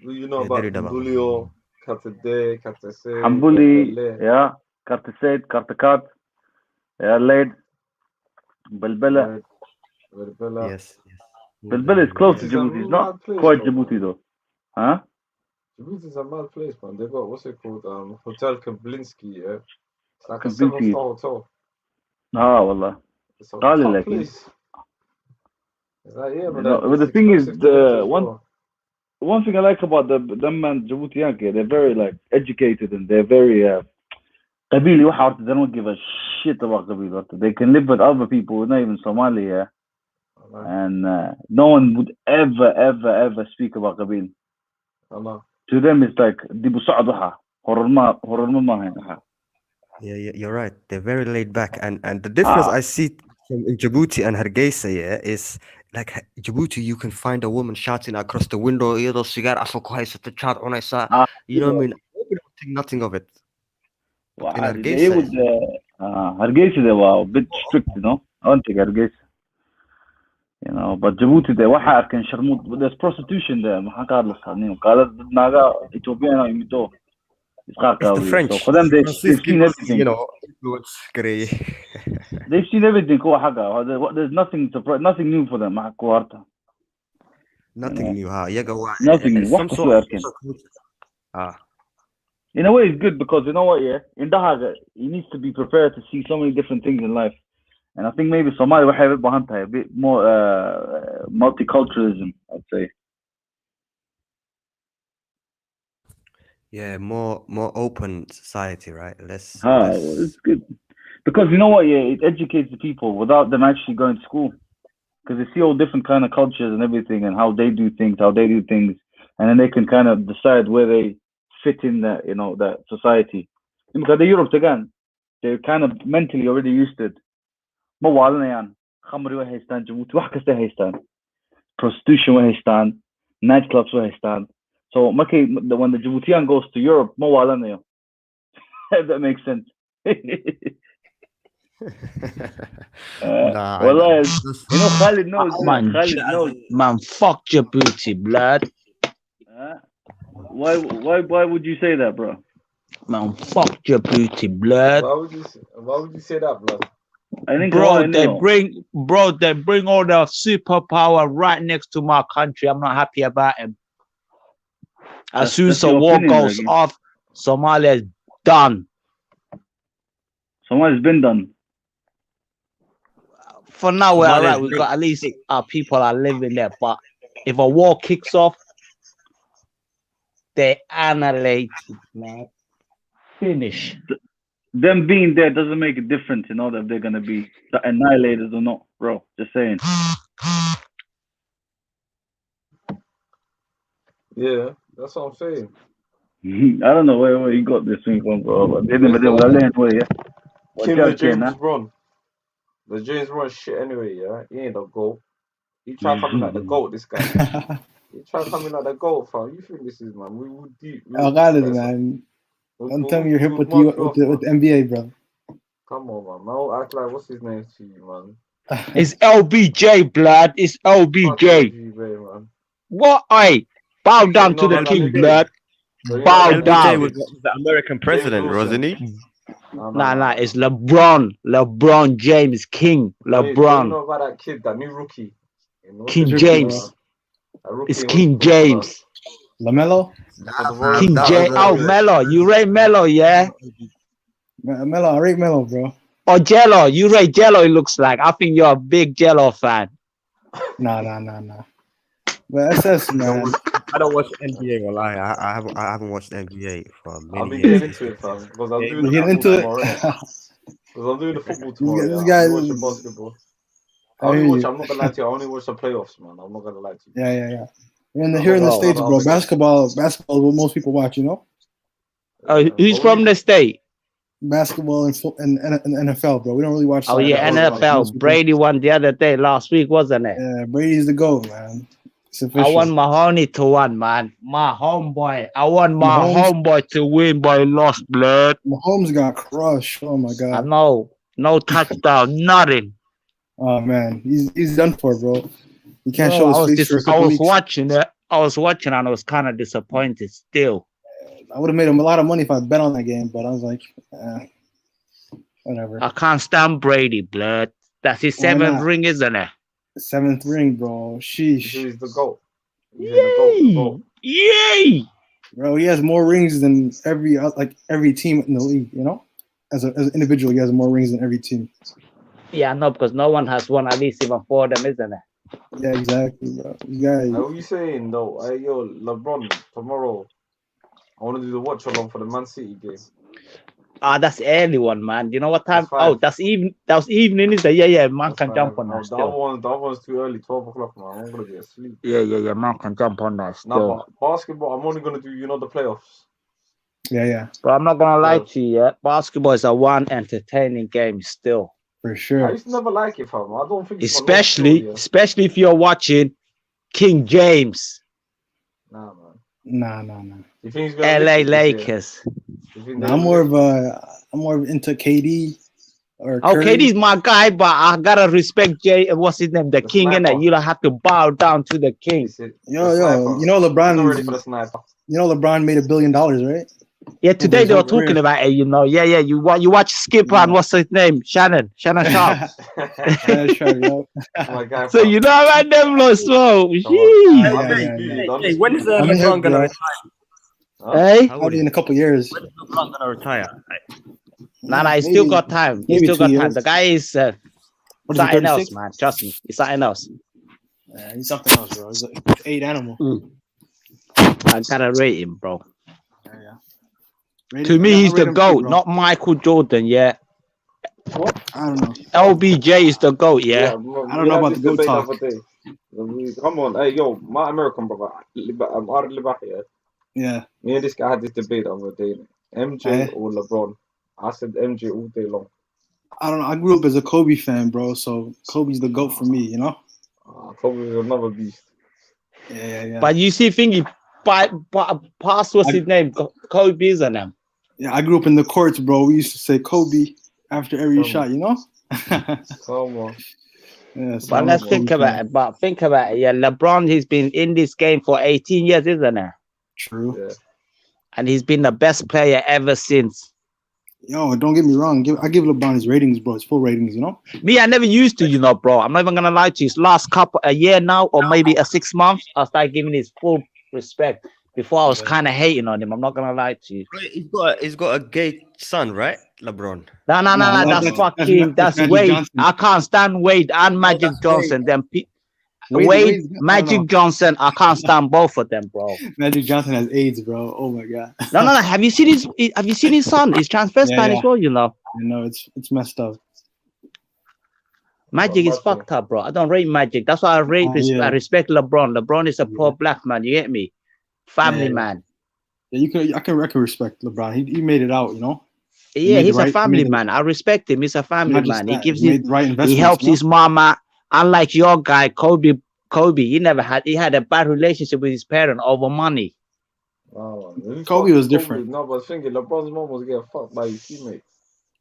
Do you know about Bulio, Katade, Katase? Hambuli, yeah, Kartasaid, Kartakat, yeah, Laid, Balbala. Yes. Bilbil is close to Djibouti. It's not quite Djibouti though. Huh? Djibouti is a mad place, man. They got, what's it called? Hotel Kablinsky, yeah? It's like a Kablinsky. 7-star hotel. Wallah. It's a Qali top like place. It's like, yeah, but the thing is, one thing I like about them man Djiboutian, they're very like educated and they're very Qabili. They don't give a shit about Qabili. They can live with other people, not even Somali, yeah. And no one would ever speak about Qabil. To them, it's like Dibu Sa'adaha, Yeah, you're right. They're very laid back, and the difference I see in Djibouti and Hargeisa, is like Djibouti, you can find a woman shouting across the window, you know what I mean? Nobody would think nothing of it. In Hargeisa, they were a bit strict, you know. I don't think Hargeisa. You know, but Djibouti, there's prostitution there. It's the French. So for them, they've seen everything. You know, they've seen everything. There's nothing new for them. Nothing new, huh? Nothing new. In a way, it's good because you know what, in Dahaga, he needs to be prepared to see so many different things in life. And I think maybe Somalia will have it behind a bit more multiculturalism, I'd say. Yeah, more open society, right? Less. It's good. Because you know what, it educates the people without them actually going to school. Because they see all different kind of cultures and everything and how they do things, and then they can kind of decide where they fit in that, that society. Because the Europe again, they're kind of mentally already used to it. khamri way haystaan Djibouti wax kasta ay haystaan prostitution way haystaan night clubs way haystaan so when the Djiboutian goes to Europe ma waalanayo if that makes sense والله you know Khalid knows man fuck Djibouti blood why would you say that bro man fuck Djibouti blood why would you say that blood I think they bring all the superpower right next to my country. I'm not happy about him. As soon as the war goes off, Somalia is done. Somalia's been done. For now, we're alright. We've got at least our people are living there. But if a war kicks off, they annihilate it, man. Finish. Them being there doesn't make a difference, you know, that they're gonna be annihilated or not, bro. Just saying. Yeah, that's what I'm saying. I don't know where you got this thing from, bro. But they didn't anyway, yeah. Kill the James Brown. The James Brown shit anyway, yeah. He ain't a goat. He tried coming like the goat, this guy. He tried coming like the goat, fam. You think this is, man? We would deep. Man. Don't tell me you're hip with the NBA, bro. Come on, man. I'll act like what's his name to you, man. It's LBJ, blood. It's LBJ. Man. What? Bow down to the king, blood. Bow down. LBJ was the American president, wasn't he? Nah. It's LeBron. LeBron James King. LeBron. You know about that kid, that new rookie? King James. It's King James. LaMelo? King James. Oh, Melo. You rate Melo, yeah? Melo, I rate Melo, bro. Or Jello. You rate Jello, it looks like. I think you're a big Jello fan. Nah. But SS, man. I don't watch NBA, well, I haven't watched NBA for many years. I'll be getting into it, fam. Because I'm doing the football tomorrow. This guy I'm watching basketball. I'm not gonna lie to you, I only watch the playoffs, man. I'm not gonna lie to you. Yeah. Here in the States, bro, basketball is what most people watch, you know? Who's from the state? Basketball and NFL, bro. We don't really watch. Oh yeah, NFL. Brady won the other day, last week, wasn't it? Yeah, Brady's the GOAT, man. I want Mahoney to win, man. My homeboy. I want my homeboy to win, but he lost, blood. Mahomes got crushed. Oh my god. I know. No touchdown, nothing. Oh man, he's done for, bro. He can't show his face for a couple weeks. Watching it. I was watching and I was kind of disappointed still. I would have made him a lot of money if I bet on that game, but I was like, whatever. I can't stand Brady, blood. That's his 7th ring, isn't it? 7th ring, bro. Sheesh. He's the GOAT. Yay! Bro, he has more rings than every team in the league, you know? As an individual, he has more rings than every team. Yeah, no, because no one has won at least even 4 of them, isn't it? Yeah, exactly, bro. You guys. What are you saying, though? Hey, yo, LeBron, tomorrow, I want to do the watch along for the Man City game. That's early one, man. You know what time? That's evening, is it? Yeah, man can jump on that still. That one's too early, 12 o'clock, man. I'm going to get asleep. Yeah, man can jump on that still. Now, basketball, I'm only going to do, the playoffs. Yeah. But I'm not going to lie to you, yeah. Basketball is a one entertaining game still. For sure. I used to never like it, fam. I don't think especially if you're watching King James. Nah, man. Nah. You think he's gonna LA Lakers. Nah, I'm more into KD or Curry. KD's my guy, but I gotta respect what's his name? The King, innit? You don't have to bow down to the King. Yo, you know LeBron. You know LeBron made $1 billion, right? Yeah, today they were talking about it, Yeah, you watch Skip and what's his name? Shannon Sharp. So you know about them lost, so when is LeBron gonna retire? Hey? Probably in a couple years. When is LeBron gonna retire? Nah, he's still got time. He's still got time. The guy is something else, man. Trust me, he's something else. Yeah, he's something else, bro. He's an 8 animal. I gotta rate him, bro. To me, he's the GOAT, not Michael Jordan, yeah. What? I don't know. LBJ is the GOAT, yeah. I don't know about the GOAT talk. Come on, hey, yo, my American brother, I'm Ard Libahia. Yeah. Me and this guy had this debate the other day. MJ or LeBron? I said MJ all day long. I don't know. I grew up as a Kobe fan, bro. So Kobe's the GOAT for me, you know? Kobe is another beast. Yeah. But you see, thingy, past what's his name? Kobe, isn't it? Yeah, I grew up in the courts, bro. We used to say Kobe after every shot, you know? Come on. Yeah, so But I'm let's a think Kobe about fan. it. But think about it. Yeah, LeBron, he's been in this game for 18 years, isn't it? True. Yeah. And he's been the best player ever since. Yo, don't get me wrong. I give LeBron his ratings, bro. His full ratings, you know? Me, I never used to, you know, bro. I'm not even gonna lie to you. It's last a year now, or maybe a 6 months, I started giving his full respect. Before I was kind of hating on him. I'm not gonna lie to you. He's got a gay son, right? LeBron. No, that's Magic Wade. Johnson. I can't stand Wade and Magic Johnson. Wade, Magic Johnson. I can't stand both of them, bro. Magic Johnson has AIDS, bro. Oh my god. No. Have you seen his son? He's transvestite as well, you know. I know it's messed up. Magic is fucked up, bro. I don't rate Magic. That's why I I respect LeBron. LeBron is a pro black man. You get me? Family man. Yeah, I can respect LeBron. He made it out, you know. Yeah, he's a family man. I respect him. He's a family man. He gives he helps you know? his mama. Unlike your guy, Kobe, he had a bad relationship with his parent over money. Kobe was different. No, but thinking LeBron's mom was getting fucked by his teammates.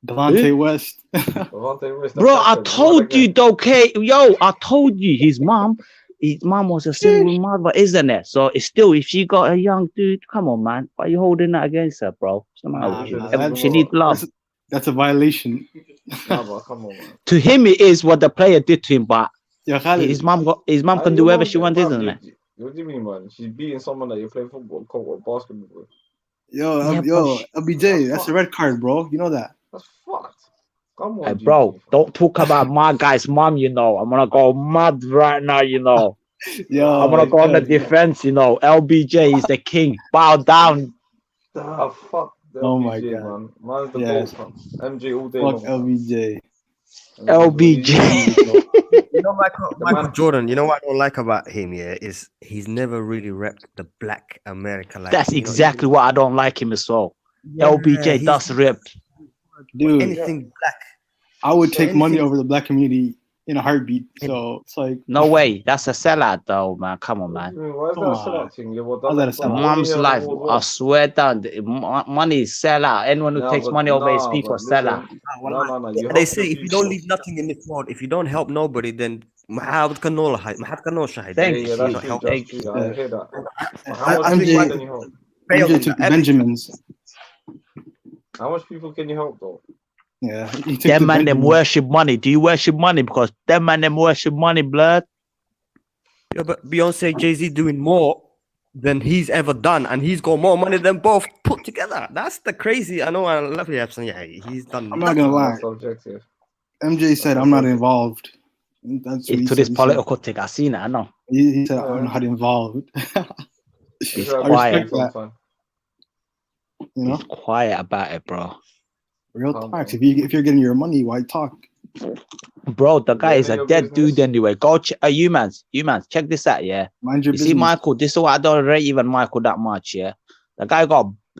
Delonte West. Devontae West. Bro, I told you, okay, yo, I told you his mom was a single mother, isn't it? So it's still, if she got a young dude, come on, man. Why are you holding that against her, bro? She needs love. That's a violation. Nah, but come on, man. To him, it is what the player did to him, but yeah, his mom can do whatever she wants, isn't it? What do you mean, man? She's beating someone that you play football or basketball with. Yo, LBJ, that's a red card, bro. You know that. That's fucked. Come on, Hey, bro, don't talk about my guy's mom, you know. I'm gonna go mad right now, you know. Yo, I'm gonna go on the defense, you know. LBJ is the king. Bow down. Ah, fuck. Oh my LBJ, god. man. Man's the Yes. GOAT, man. MJ all day Fuck long. LBJ. LBJ. You know, Michael Jordan, you know what I don't like about him, yeah, is he's never really repped the black America. Like, That's you know, exactly what I don't like him as well. LBJ he's- does rip. Dude, anything black. I would take money anything- over the black community in a heartbeat. So it's like No way. That's a sellout, though, man. Come on, man. Why is that Come a on. sellout thing? Yeah, what How's that a that's like sellout? Mom's money life. or I what? swear down. Money is sellout. Anyone who Nah, takes but- money over his nah, people, but sellout. listen, No. You They help say the if you don't people. leave nothing in this world, if you don't help nobody, then محاول كنولا هاي ما حد كنول شاهد. Thank Yeah, you. that's Not true. help. That's true. I hear that. But how I- much I'm people just- can you help? MJ took the Benjamins. How much people can you help, though? Yeah, he took Them the man, them Benjamins. worship money. Do you worship money? Because them man, them worship money, blood. Yeah, but Beyonce, Jay-Z doing more than he's ever done, and he's got more money than both put together. That's the crazy. I know I love you, Epson. Yeah, he's done. I'm not gonna lie. That's subjective. MJ said I'm not involved. That's what he To said. this He said- political thing, I seen it. I know. He said I'm not involved. He's I quiet. respect that. You know, He's quiet about it, bro. real talks. If you're getting your money, why talk? Bro, the guy is a your dead business. dude anyway. Go humans, check this out, yeah. Mind your You see, business. Michael, this is why I don't rate even Michael that much, yeah. The guy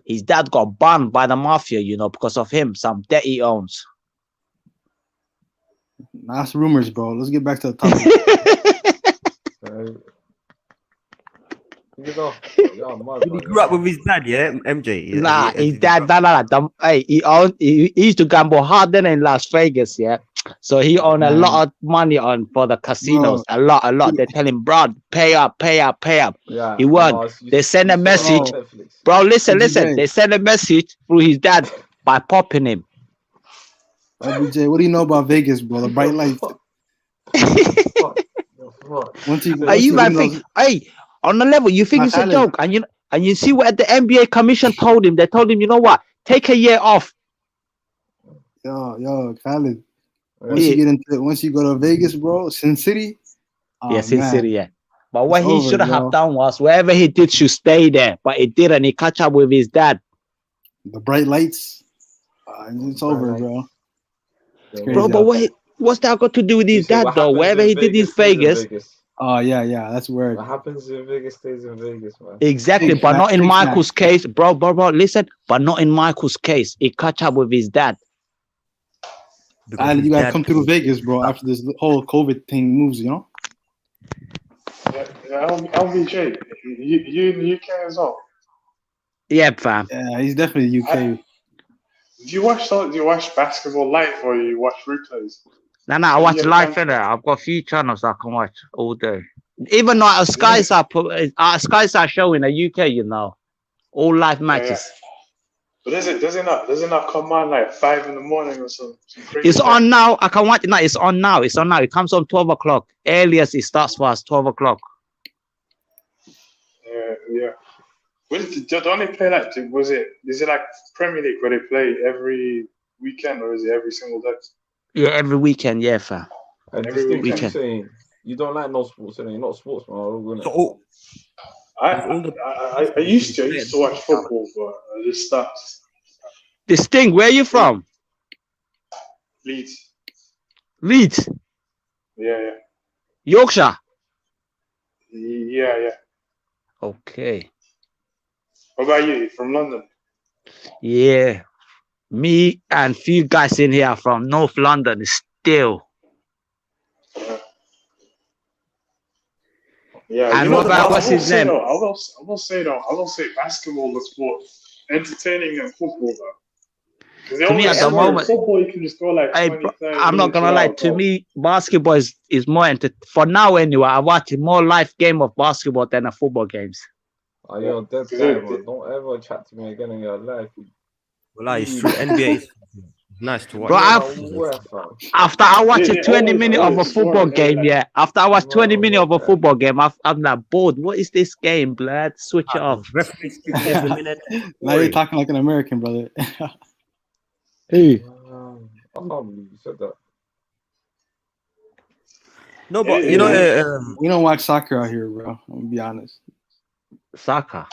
his dad got banned by the mafia, you know, because of him, some debt he owns. Nah, that's rumors, bro. Let's get back to the topic. You know, yeah, mad, He grew up with his dad, yeah, MJ. Yeah, Nah, he- his dad, hey, he used to gamble harder than in Las Vegas, yeah. So he owned a lot of money for the casinos, a lot. They tell him, bro, pay up. Yeah, He won. no, They send a message, Netflix. bro. Listen. LBJ. They send a message through his dad by popping him. LBJ, what do you know about Vegas, bro? The bright lights. Once you, Are you man think? Hey, on the level, you think My it's a talent. joke, and you see what the NBA commission told him. They told him, you know what? Take a year off. Yo, Khaled. Yeah. Once you go to Vegas, bro, Sin City. Oh, Sin man. City, yeah. But what It's he over, should bro. have done was wherever he did should stay there. But he didn't. He catch up with his dad. The bright lights. It's over, bro. It's crazy Bro, but out what's that got to do with his dad though? Wherever he did his Vegas. Oh yeah, that's weird. What happens in Vegas stays in Vegas, man. Exactly, Big but Mac, not in Big Mac. Michael's case, bro. Listen, but not in Michael's case. He catch up with his dad. because You his gotta dad come through Vegas, bro. After this whole COVID thing moves, you know. Yeah, LVJ, you in the UK as well? Yeah, fam. Yeah, he's definitely UK. Do you watch basketball live or you watch replays? No, I watch live in there. I've got a few channels I can watch all day. Even though Skystar show in the UK, you know, all live matches. But does it not come on like 5 in the morning or something? It's on now. I can watch it now. It's on now. It comes on 12 o'clock. Earliest it starts for us 12 o'clock. Yeah. Don't they play like? Is it like Premier League where they play every weekend or is it every single day? Yeah, every weekend. Yeah, fam. Every weekend. Saying you don't like no sports, and you're not a sportsman. So, I used to watch football, but I just stopped. This thing, where are you from? Leeds. Leeds. Yeah. Yorkshire. Yeah. Okay. What about you? From London? Yeah. Me and few guys in here from North London still. Yeah. And what about what's his name? I will say basketball the sport entertaining than football though. To me, at the moment, football you can just go like 20, 30 I'm not gonna lie. To me, basketball is more for now anyway. I watch more live game of basketball than a football games. Oh, you're dead guy, bro. Don't ever chat to me again in your life. Well, it's true. NBA is nice to watch. Bro, after I watch a 20 minutes of a football game, after I watch 20 minutes of a football game, I'm like bored. What is this game, blood? Switch it off. Now you're talking like an American, brother. Hey. I can't believe you said that. No, but we don't watch soccer out here, bro. I'm gonna be honest. Soccer.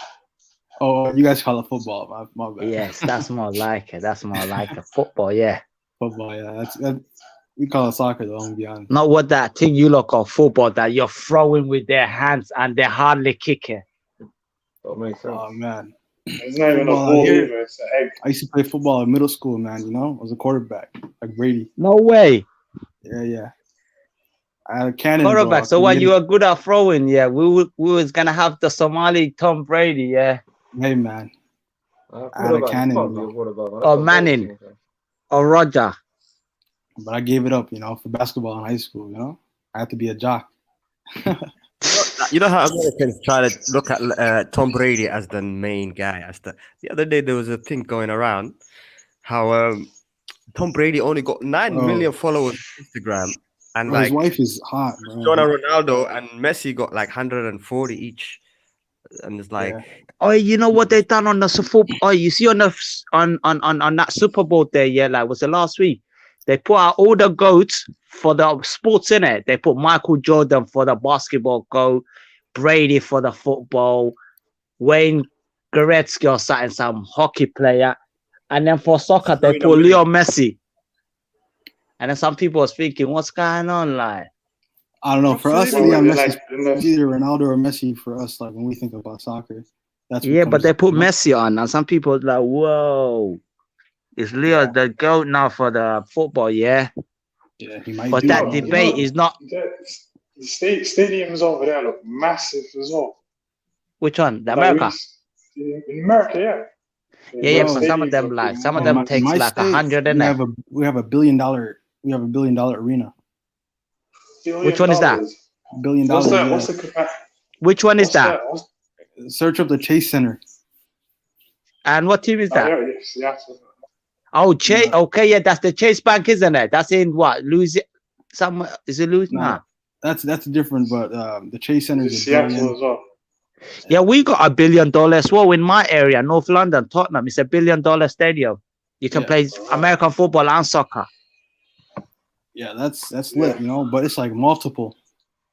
Oh, you guys call it football. My bad. Yes, that's more like it. That's more like a football, yeah. Football, yeah. That's we call it soccer, though. I'm gonna be honest. Not what that thing you look call football that you're throwing with their hands and they hardly kick it. That makes sense. Oh man. It's not even a ball either. It's an egg. I used to play football in middle school, man. You know, I was a quarterback, like Brady. No way. Yeah. I had a cannon. Quarterback. So when you were good at throwing, we was gonna have the Somali Tom Brady, yeah. Hey man. I had a cannon. Or Manning. Or Roger. But I gave it up, you know, for basketball in high school. You know, I had to be a jock. You know how Americans try to look at Tom Brady as the main guy. The other day there was a thing going around how Tom Brady only got 9 million followers on Instagram, and his wife is hot. Cristiano Ronaldo and Messi got like 140 each, and it's like, oh, you know what they done on the football? Oh, you see on the on that Super Bowl there, like was it last week? They put out all the goats for the sports in it. They put Michael Jordan for the basketball goat, Brady for the football, Wayne Gretzky or something, some hockey player, and then for soccer they put Leo Messi. And then some people was thinking, what's going on, like? I don't know. For us, Messi, it's either Ronaldo or Messi. For us, like when we think about soccer, that's but they put Messi on, and some people like, whoa. Is Leo the GOAT now for the football? Yeah, he might. But that debate is not. The stadiums over there look massive as well. Which one? The America? In America, yeah. But some of them takes like 100 in there. We have a $1 billion. We have a $1 billion arena. Which one is that? $1 billion. What's the capacity? Which one is that? Search up the Chase Center. And what team is that? Yeah. Oh, Chase. Okay, yeah, that's the Chase Bank, isn't it? That's in what? Louisiana? Somewhere? Is it Louisiana? No, that's different. But the Chase Center is Seattle as well. Yeah, we got $1 billion as well in my area, North London, Tottenham. It's $1 billion stadium. You can play American football and soccer. Yeah, that's lit, you know. But it's like multiple.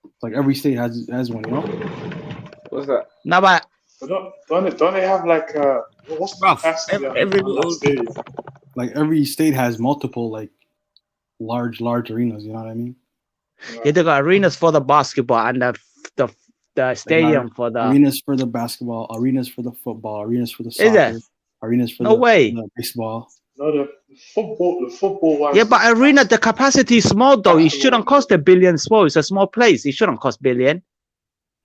It's like every state has one, you know. What's that? No, but don't they have like what's the like every state has multiple like large arenas, you know what I mean? Yeah, they got arenas for the basketball and the stadium for the arenas for the basketball, arenas for the football, arenas for the soccer, arenas for the baseball. No, the football wise. Yeah, but arena, the capacity is small though. It shouldn't cost $1 billion. Small. It's a small place. It shouldn't cost $1 billion.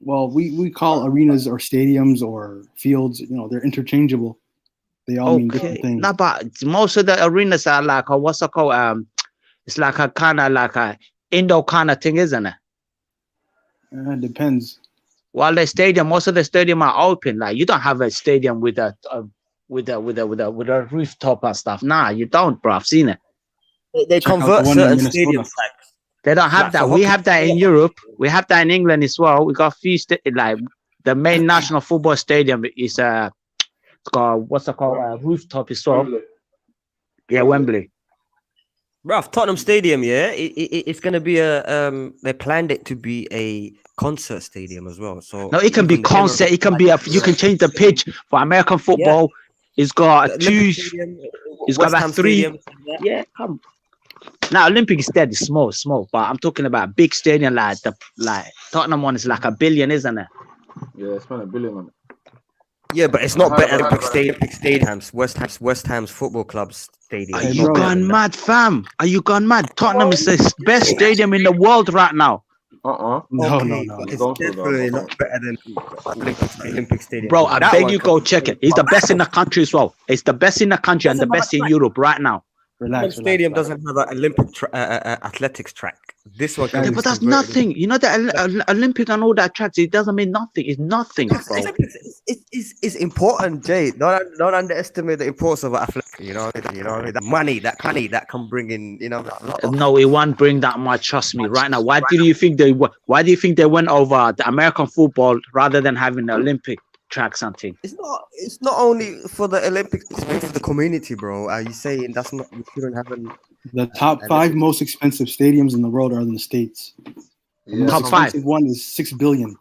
Well, we call arenas or stadiums or fields, you know, they're interchangeable. They all mean different things. No, but most of the arenas are like a, what's it called? It's like a kind of like a indoor kind of thing, isn't it? It depends. While the stadium, most of the stadium are open. Like you don't have a stadium with a rooftop and stuff. Nah, you don't, bro. I've seen it. They convert certain stadiums. They don't have that. We have that in Europe. We have that in England as well. We got a few like the main national football stadium is it's called what's it called? Rooftop as well. Yeah, Wembley. Bruv, Tottenham Stadium, yeah, it's gonna be a they planned it to be a concert stadium as well. So no, it can be concert. It can be a. You can change the pitch for American football. Yeah. It's got a two. It's got about three. Stadium. Yeah, come. Now Olympic Stadium is small, but I'm talking about a big stadium like Tottenham one is like $1 billion, isn't it? Yeah, spent $1 billion on it. Yeah, but it's not better than Olympic Stadiums. West Ham's football club's stadium. Are you gone mad, fam? Are you gone mad? Tottenham is the best stadium in the world right now. No. It's definitely not better than Olympic Stadium. Bro, I beg you go check it. It's the best in the country as well. It's the best in the country and the best in Europe right now. Relax. Stadium doesn't have an Olympic athletics track. This one, yeah, but that's nothing. You know the Olympic and all that tracks. It doesn't mean nothing. It's nothing, bro. It's important, Jay. Don't underestimate the importance of athletics. You know that money that can bring in. You know. No, it won't bring that much. Trust me. Right now, why do you think they went over the American football rather than having the Olympic track something? It's not only for the Olympics, it's for the community, bro. Are you saying that's not you shouldn't have the top 5 most expensive stadiums in the world are in the States. Yeah. The Top 5 one is $6 billion.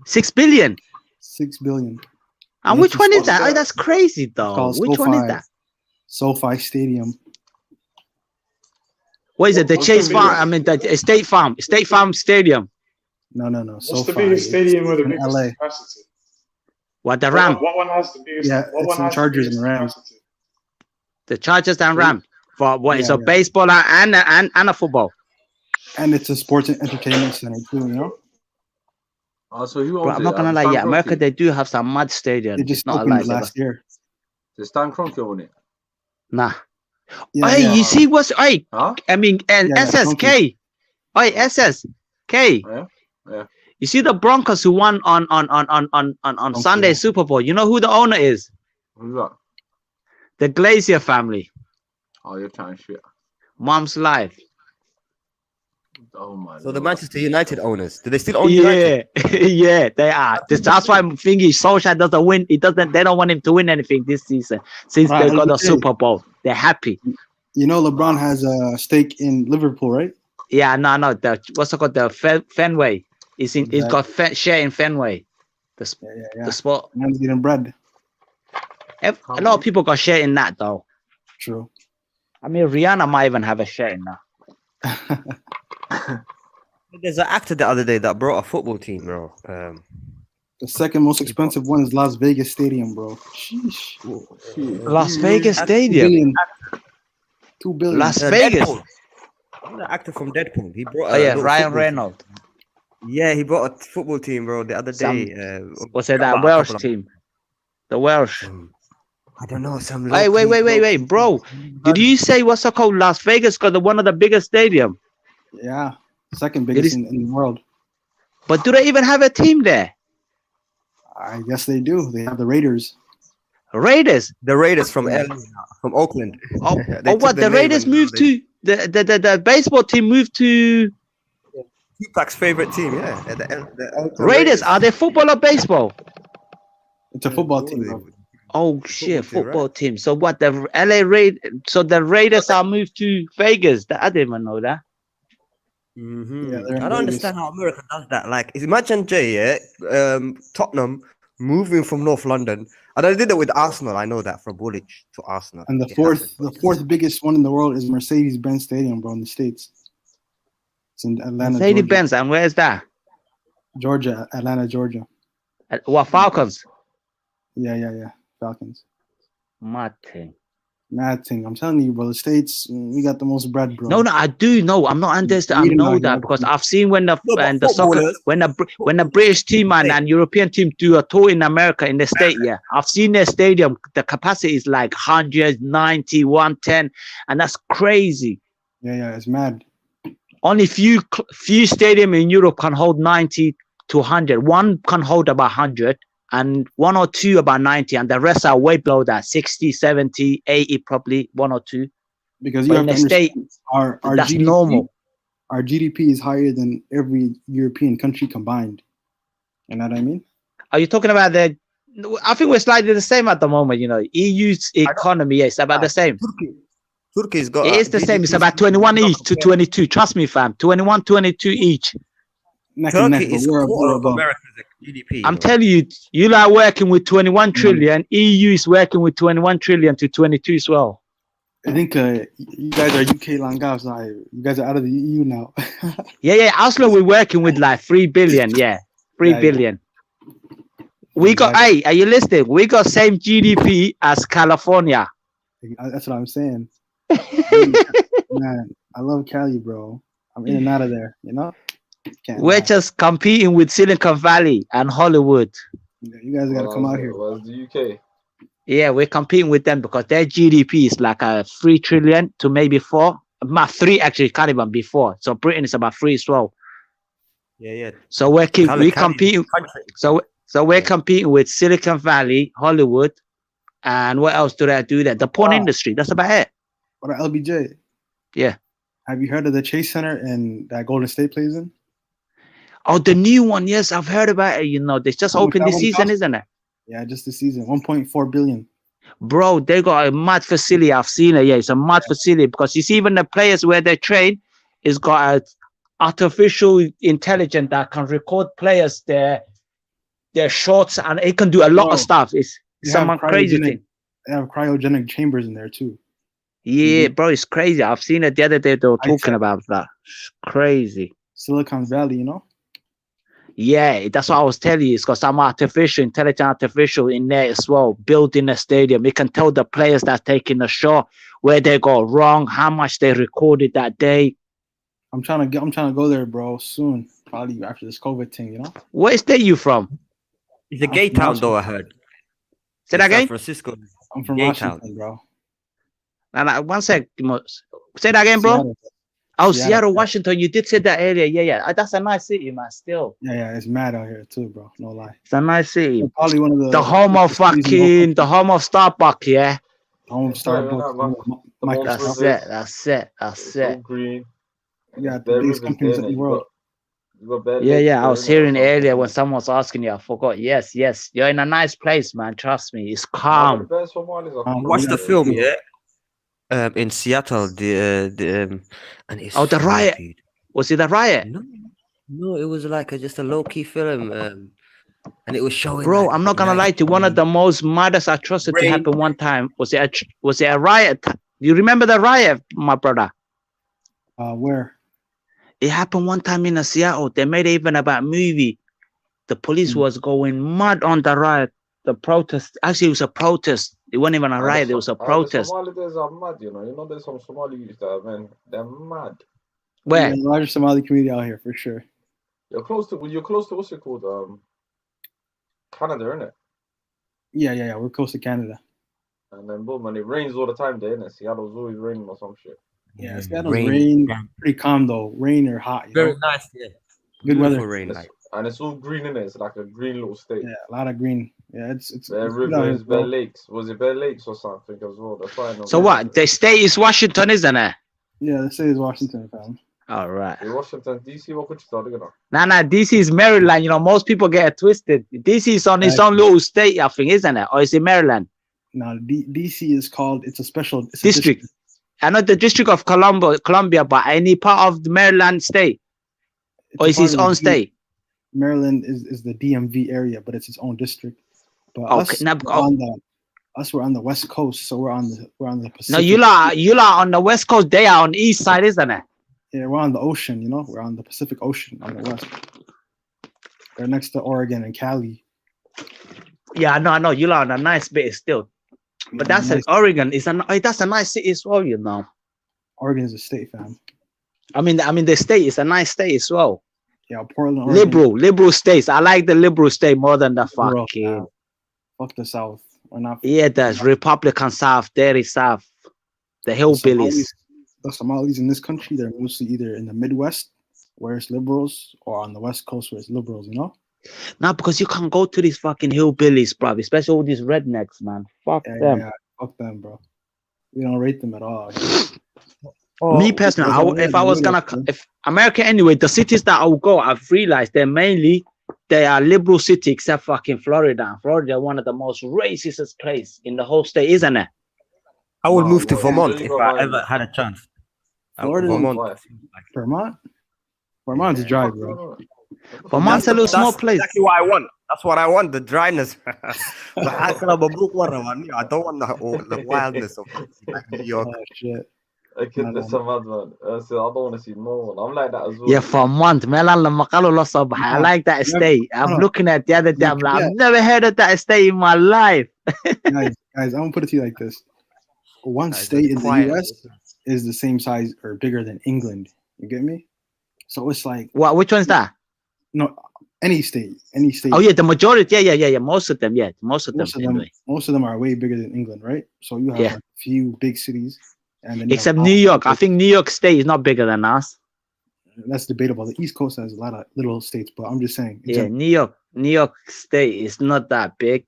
$6 billion. $6 billion. And which one is that? Oh, that's crazy though. Which one is that? SoFi Stadium. What is it? The Chase Farm? I mean, the State Farm Stadium. No. What's the biggest stadium with the biggest LA. capacity? What, the Ram? What one has the biggest? Yeah, it's the Chargers and Rams. Capacity? The Chargers and Rams. For what? It's a baseball and a football. And it's a sports and entertainment center too, you know? So who owns But I'm not gonna lie, yeah, America, they do have some mad stadiums. They just not opened like it last year. Does Stan Kroenke own it? Nah. Yeah, hey, yeah. you see what's I mean, and Yeah, SSK. Hey, SSK. Yeah. You see the Broncos who won on Sunday Super Bowl. You know who the owner is? Who's that? The Glazier family. Oh, you're trying shit. Mom's life. Oh my. So the Manchester United owners, do they still own United? Yeah, they are. That's why I'm thinking Solskjaer doesn't win. They don't want him to win anything this season since they got the Super Bowl. They're happy. You know, LeBron has a stake in Liverpool, right? Yeah, no. What's it called? The Fenway. It's got share in Fenway. The sport. Man's getting bread. A lot of people got share in that though. True. I mean, Rihanna might even have a share in that. There's an actor the other day that brought a football team, bro. The second most expensive one is Las Vegas Stadium, bro. Sheesh. Las Vegas Stadium. $2 billion. Las Vegas. The actor from Deadpool. He brought. Ryan Reynolds. Yeah, he brought a football team, bro, the other day. Was it that Welsh team? The Welsh. I don't know. Some. Hey, wait, bro. Did you say what's it called? Las Vegas got one of the biggest stadium. Yeah, second biggest in the world. But do they even have a team there? I guess they do. They have the Raiders. Raiders. The Raiders from Oakland. Oh, what? The Raiders moved to the baseball team moved to Tupac's favorite team. Yeah, the Raiders. Are they football or baseball? It's a football team, bro. Oh shit, football team. So what? The LA So the Raiders are moved to Vegas. I didn't even know that. Mm-hmm. Yeah, I don't understand how America does that. Like, imagine Jay, Tottenham moving from North London, and I did it with Arsenal. I know that from Woolwich to Arsenal. And the fourth biggest one in the world is Mercedes-Benz Stadium, bro, in the States. It's in Atlanta. Mercedes-Benz, and where is that? Georgia, Atlanta, Georgia. What, Falcons? Yeah. Falcons. Mad thing. Mad thing. I'm telling you, bro. The States, we got the most bread, bro. No, I do know. I'm not understanding. I know that because I've seen when the soccer, when the British team and European team do a tour in America in the state, yeah, I've seen their stadium. The capacity is like 190, 110, and that's crazy. Yeah, it's mad. Only few stadium in Europe can hold 90 to 100. One can hold about 100. And 1 or 2 about 90, and the rest are way below that, 60, 70, 80, probably 1 or 2. Because you have in to the state, our that's GDP, normal. Our GDP is higher than every European country combined. You know what I mean? Are you talking about I think we're slightly the same at the moment. You know, EU's economy is about the same. Turkey's got. It is the same. It's about 21 each to 22. Trust me, fam. 21, 22 each. Turkey is quarter of America's GDP. I'm telling you, you are working with 21 trillion. EU is working with 21 trillion to 22 as well. I think you guys are UK Langavs now. You guys are out of the EU now. yeah. Oslo, we're working with like 3 billion. Yeah, 3 billion. We got, hey, are you listening? We got same GDP as California. That's what I'm saying. Man, I love Cali, bro. I'm in and out of there, you know? We're just competing with Silicon Valley and Hollywood. You guys got to come out here. Where's the UK? Yeah, we're competing with them because their GDP is like 3 trillion to maybe 4. Not 3 actually, can't even be 4. So Britain is about 3 as well. Yeah. So we're competing. So we're competing with Silicon Valley, Hollywood, and what else do they do there? The porn industry. That's about it. What about LBJ? Yeah. Have you heard of the Chase Center and that Golden State plays in? Oh, the new one. Yes, I've heard about it. You know, they just opened this season, isn't it? Yeah, just this season. 1.4 billion. Bro, they got a mad facility. I've seen it. Yeah, it's a mad facility because you see, even the players where they train, it's got a artificial intelligence that can record players their shots, and it can do a lot of stuff. It's some crazy thing. They have cryogenic chambers in there too. Yeah, bro, it's crazy. I've seen it the other day. They were talking about that. It's crazy. Silicon Valley, you know? Yeah, that's what I was telling you. It's got some intelligent artificial in there as well, building a stadium. It can tell the players that's taking a shot where they got wrong, how much they recorded that day. I'm trying to go there, bro, soon. Probably after this COVID thing, you know? Where state you from? It's a gay town, though, I heard. Say that again? San Francisco. I'm from Washington, bro. Now, one sec. Say that again, bro. Seattle. Oh, Seattle, Washington. You did say that earlier. Yeah. That's a nice city, man. Still. Yeah. It's mad out here too, bro. No lie. It's a nice city. It's probably one of the home of fucking the home of Starbucks, yeah. Home of Starbucks. That's it. So green. Yeah, the biggest companies in the world. Yeah. I was hearing earlier when someone was asking you. I forgot. Yes. You're in a nice place, man. Trust me. It's calm. Watch the film, yeah. In Seattle, and it's the riot. Dude. Was it a riot? No, it was like just a low key film, and it was showing. Bro, like, I'm not gonna lie to you. One of the most maddest atrocity happened one time. Was it a riot? Do you remember the riot, my brother? Where? It happened one time in Seattle. They made it even about movie. The police was going mad on the riot. The protest. Actually, it was a protest. It wasn't even a riot. It was a protest. The Somalis are mad, you know. You know, there's some Somali youth that, man, they're mad. Where? Yeah, the largest Somali community out here for sure. You're close to what's it called? Canada, innit? Yeah. We're close to Canada. And then boom, and it rains all the time there, innit? Seattle's always raining or some shit. Yeah, Seattle's rain pretty calm though. Rain or hot. Very nice, yeah. Good weather. Rain, like. And it's all green, innit? It's like a green little state. Yeah, a lot of green. Yeah, it's Bear Rivers, Bear Lakes. Was it Bear Lakes or something as well? That's why I know. So what? The state is Washington, isn't it? Yeah, the state is Washington, fam. All right. In Washington, DC, what could you start doing? Nah, DC is Maryland. You know, most people get it twisted. DC is on its own little state, I think, isn't it? Or is it Maryland? No, DC is called, it's a special district. I know the District of Columbia, but any part of the Maryland state? Or is its own state? Maryland is the DMV area, but it's its own district. But we're on the West Coast, so we're on the Pacific. No, you are on the West Coast. They are on the East side, isn't it? Yeah, we're on the ocean. You know, we're on the Pacific Ocean on the west. They're next to Oregon and Cali. Yeah, I know. You are on a nice bit still. But that's an Oregon. That's a nice city as well, you know. Oregon is a state, fam. I mean, the state is a nice state as well. Yeah, Portland, Oregon. Liberal states. I like the liberal state more than the fucking. Fuck the South. Or not. Yeah, there's Republican South, Dairy South, the hillbillies. The Somalis in this country, they're mostly either in the Midwest, where it's liberals, or on the West Coast, where it's liberals. You know. No, because you can't go to these fucking hillbillies, bro. Especially all these rednecks, man. Fuck them. Yeah, fuck them, bro. We don't rate them at all. Me personally, if America anyway, the cities that I will go, I've realized they are liberal city except fucking Florida. Florida, one of the most racist place in the whole state, isn't it? I would move to Vermont if I ever had a chance. Vermont's dry, bro. Vermont's a little small place. Exactly what I want. That's what I want, the dryness. But I don't want the wildness of New York. Oh, shit. Okay, that's a mad man. I don't want to see no one. I'm like that as well. Yeah, Vermont. I like that state. I'm looking at the other day. I'm like, I've never heard of that state in my life. guys, I'm gonna put it to you like this: one state in the US is the same size or bigger than England. You get me? So it's like, what? Which one's that? No, any state. Oh yeah, the majority. Yeah. Most of them. Yeah, most of them. Most of them are way bigger than England, right? So you have like a few big cities. And then except New York. I think New York State is not bigger than us. That's debatable. The East Coast has a lot of little states, but I'm just saying. Yeah, New York State is not that big.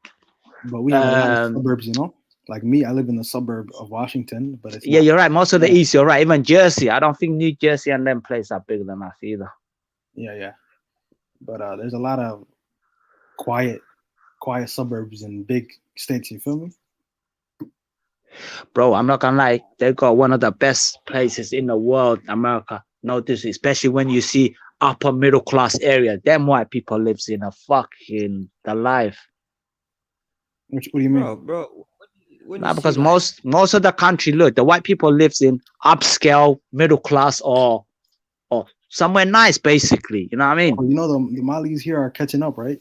But we have a lot of suburbs, you know? Like me, I live in the suburb of Washington, but it's you're right. Most of the East, you're right. Even Jersey. I don't think New Jersey and them places are bigger than us either. Yeah. But there's a lot of quiet suburbs in big states, you feel me? Bro, I'm not gonna lie, they got one of the best places in the world, America. Notice, especially when you see upper middle class area, them white people lives in a fucking the life. What do you mean, bro? Nah, because most of the country, look, the white people lives in upscale, middle class, or somewhere nice, basically. You know what I mean? You know the Malis here are catching up, right?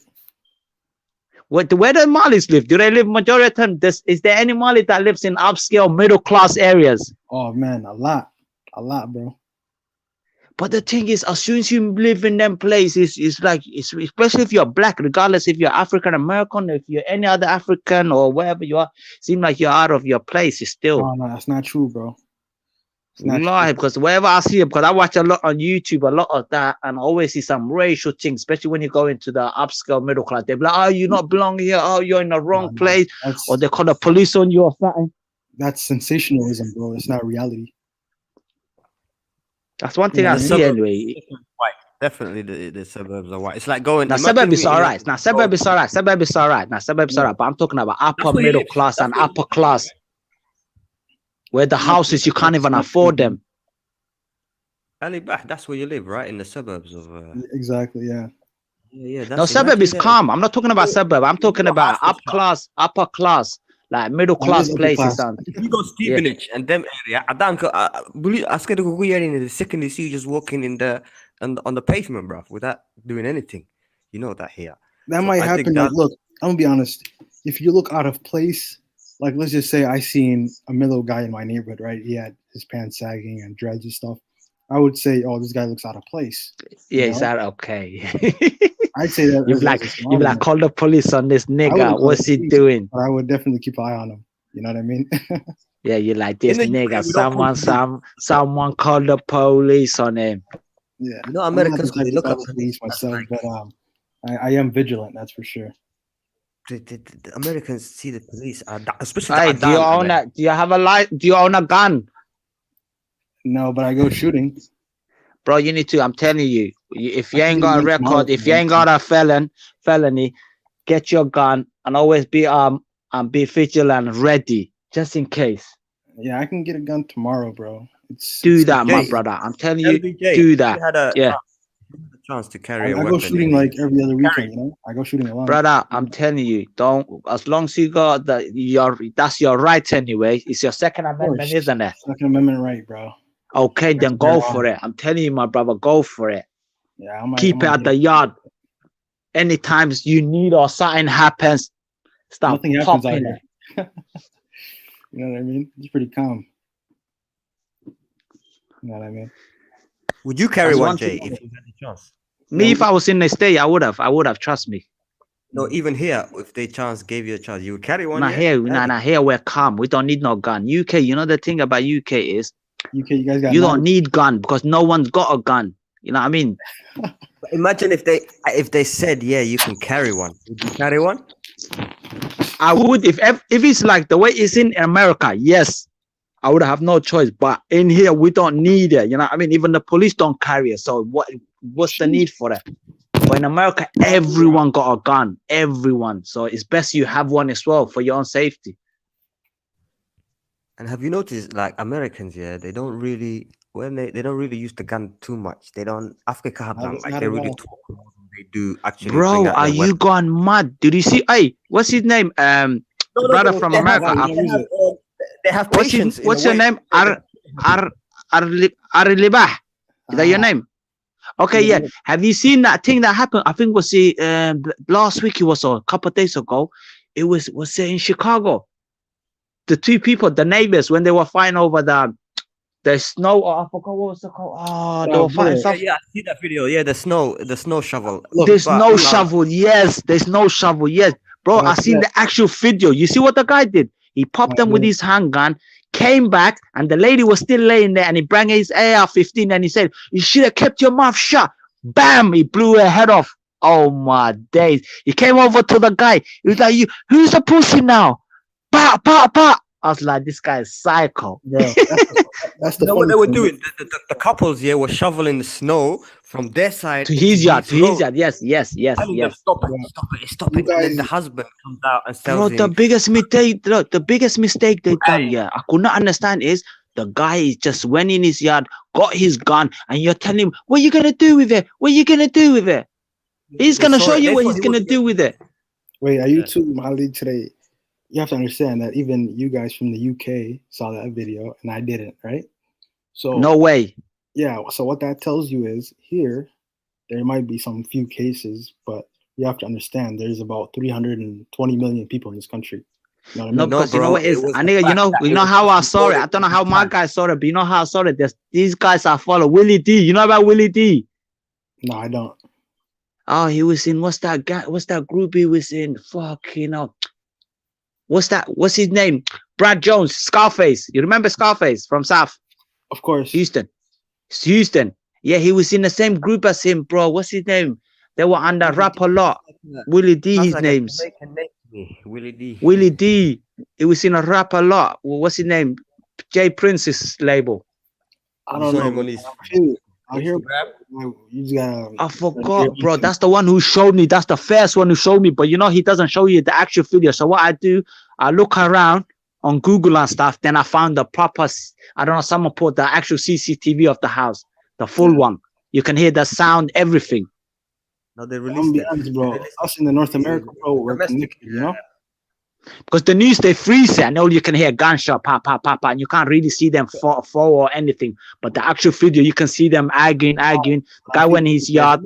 Where do Malis live? Do they live majority of the time? Is there any Mali that lives in upscale middle class areas? Oh man, a lot, bro. But the thing is, as soon as you live in them places, it's like, especially if you're black, regardless if you're African American, if you're any other African or wherever you are, seem like you're out of your place. It's still. No, that's not true, bro. No, because wherever I see it, because I watch a lot on YouTube, a lot of that, and I always see some racial things, especially when you go into the upscale middle class. They're like, oh, you not belong here. Oh, you're in the wrong place. Or they call the police on you or something. That's sensationalism, bro. It's not reality. That's one thing I see anyway. White. Definitely the suburbs are white. It's like going. Now, suburb is all right. Suburb is all right. But I'm talking about upper middle class and upper class. Where the houses you can't even afford them. Ali Bah, that's where you live, right? In the suburbs of. Exactly, yeah. Yeah. No, suburb is calm. I'm not talking about suburb. I'm talking about upper class, like middle class places. If you go Stevenage and them area, I scared to go in the second you see you just walking on the pavement, bro, without doing anything. You know that here. That might happen. Like, look, I'm gonna be honest. If you look out of place. Like, let's just say I seen a middle guy in my neighborhood, right? He had his pants sagging and dreads and stuff. I would say, oh, this guy looks out of place. Yeah, is that okay? I'd say that. You'd like, call the police on this nigga. What's he doing? But I would definitely keep an eye on him. You know what I mean? Yeah, you're like, this nigga. Someone call the police on him. Yeah. You know, Americans really look at police myself, but I am vigilant. That's for sure. The Americans see the police, especially. Do you have a light? Do you own a gun? No, but I go shooting. Bro, you need to. I'm telling you, if you ain't got a record, if you ain't got a felony, get your gun and always be and be vigilant, ready, just in case. Yeah, I can get a gun tomorrow, bro. Do that, my brother. I'm telling you, do that. Yeah. Chance to carry I go shooting like every other weekend, you know. I go shooting alone. Brother, I'm telling you, don't. As long as you got that's your right anyway. It's your Second Amendment, isn't it? Second Amendment right, bro. Okay, then go for it. I'm telling you, my brother, go for it. Yeah, keep it at the yard. Anytime you need or something happens, stop popping it. You know what I mean? He's pretty calm. You know what I mean? Would you carry That's one, one Jay, thing. if you had the chance? Me, if I was in the state, I would have. Trust me. No, even here, if they gave you a chance, you would carry one. Nah, Yeah? here we're calm. We don't need no gun. UK, you know the thing about UK is UK, you guys got you don't knives. need gun because no one's got a gun. You know what I mean? But imagine if they said, yeah, you can carry one. Would you carry one? I would if it's like the way it's in America. Yes, I would have no choice. But in here, we don't need it. You know what I mean? Even the police don't carry it. So what's the need for it? But in America, everyone got a gun. Everyone. So it's best you have one as well for your own safety. And have you noticed, like Americans, yeah, they don't really use the gun too much. They don't Africa have Not, like not they at really all. talk more than they do actually bring Bro, out are their you weapons. gone mad? Did you see? Hey, what's his name? Brother from They have, America. they have patience. What's your name? Arilibah. Is that your name? Okay, yeah. Have you seen that thing that happened? I think was last week. It was a couple of days ago. It was in Chicago. The two people, the neighbors, when they were fighting over the snow. I forgot what was it called. Oh, they were fighting stuff. Yeah, I see that video. Yeah, the snow shovel. There's no shovel. Yes, there's no shovel. Yes, bro. I seen the actual video. You see what the guy did? He popped them with his handgun, came back, and the lady was still laying there, and he brought his AR-15, and he said, "You should have kept your mouth shut." Bam! He blew her head off. Oh my days! He came over to the guy. He was like, "You, who's the pussy now?" Pa, pa, pa. I was like, this guy is psycho. Bro, that's the You know what they were thing. doing? The couples here were shoveling the snow from their side To his yard, to his road. Yes. Telling them, stop it. And then the husband comes out and Bro, tells the him, biggest mistake they done, yeah, I could not understand is the guy just went in his yard, got his gun, and you're telling him, what are you gonna do with it? What are you gonna do with it? He's gonna show you what he's gonna do with it. Wait, are you two Mali today? You have to understand that even you guys from the UK saw that video and I didn't, right? So No way. yeah, so what that tells you is here there might be some few cases, but you have to understand there's about 320 million people in this country. You know what I No, mean? because you know what it is, you know how I saw it. I don't know how my guys saw it, but you know how I saw it. These guys I follow. Willie D. You know about Willie D? No, I don't. Oh, he was in what's that group he was in? Fucking hell. What's his name? Brad Jones, Scarface. You remember Scarface from South? Of course. Houston. Yeah, he was in the same group as him, bro. What's his name? They were under Rap a Lot. Willie D, his name's. Willie D. Willie D. He was in a Rap a Lot. What's his name? Jay Prince's label. I don't know. I hear you got. I forgot, bro. That's the one who showed me. That's the first one who showed me. But you know, he doesn't show you the actual video. So what I do, I look around on Google and stuff. Then I found the proper. I don't know. Someone put the actual CCTV of the house, the full one. You can hear the sound, everything. No, they released it, bro. Us in the North America, bro, we're connected, you know. Because the news, they freeze it and all you can hear gunshot, pop, pop, pop, and you can't really see them fall or anything. But the actual video, you can see them arguing. Guy went in his yard.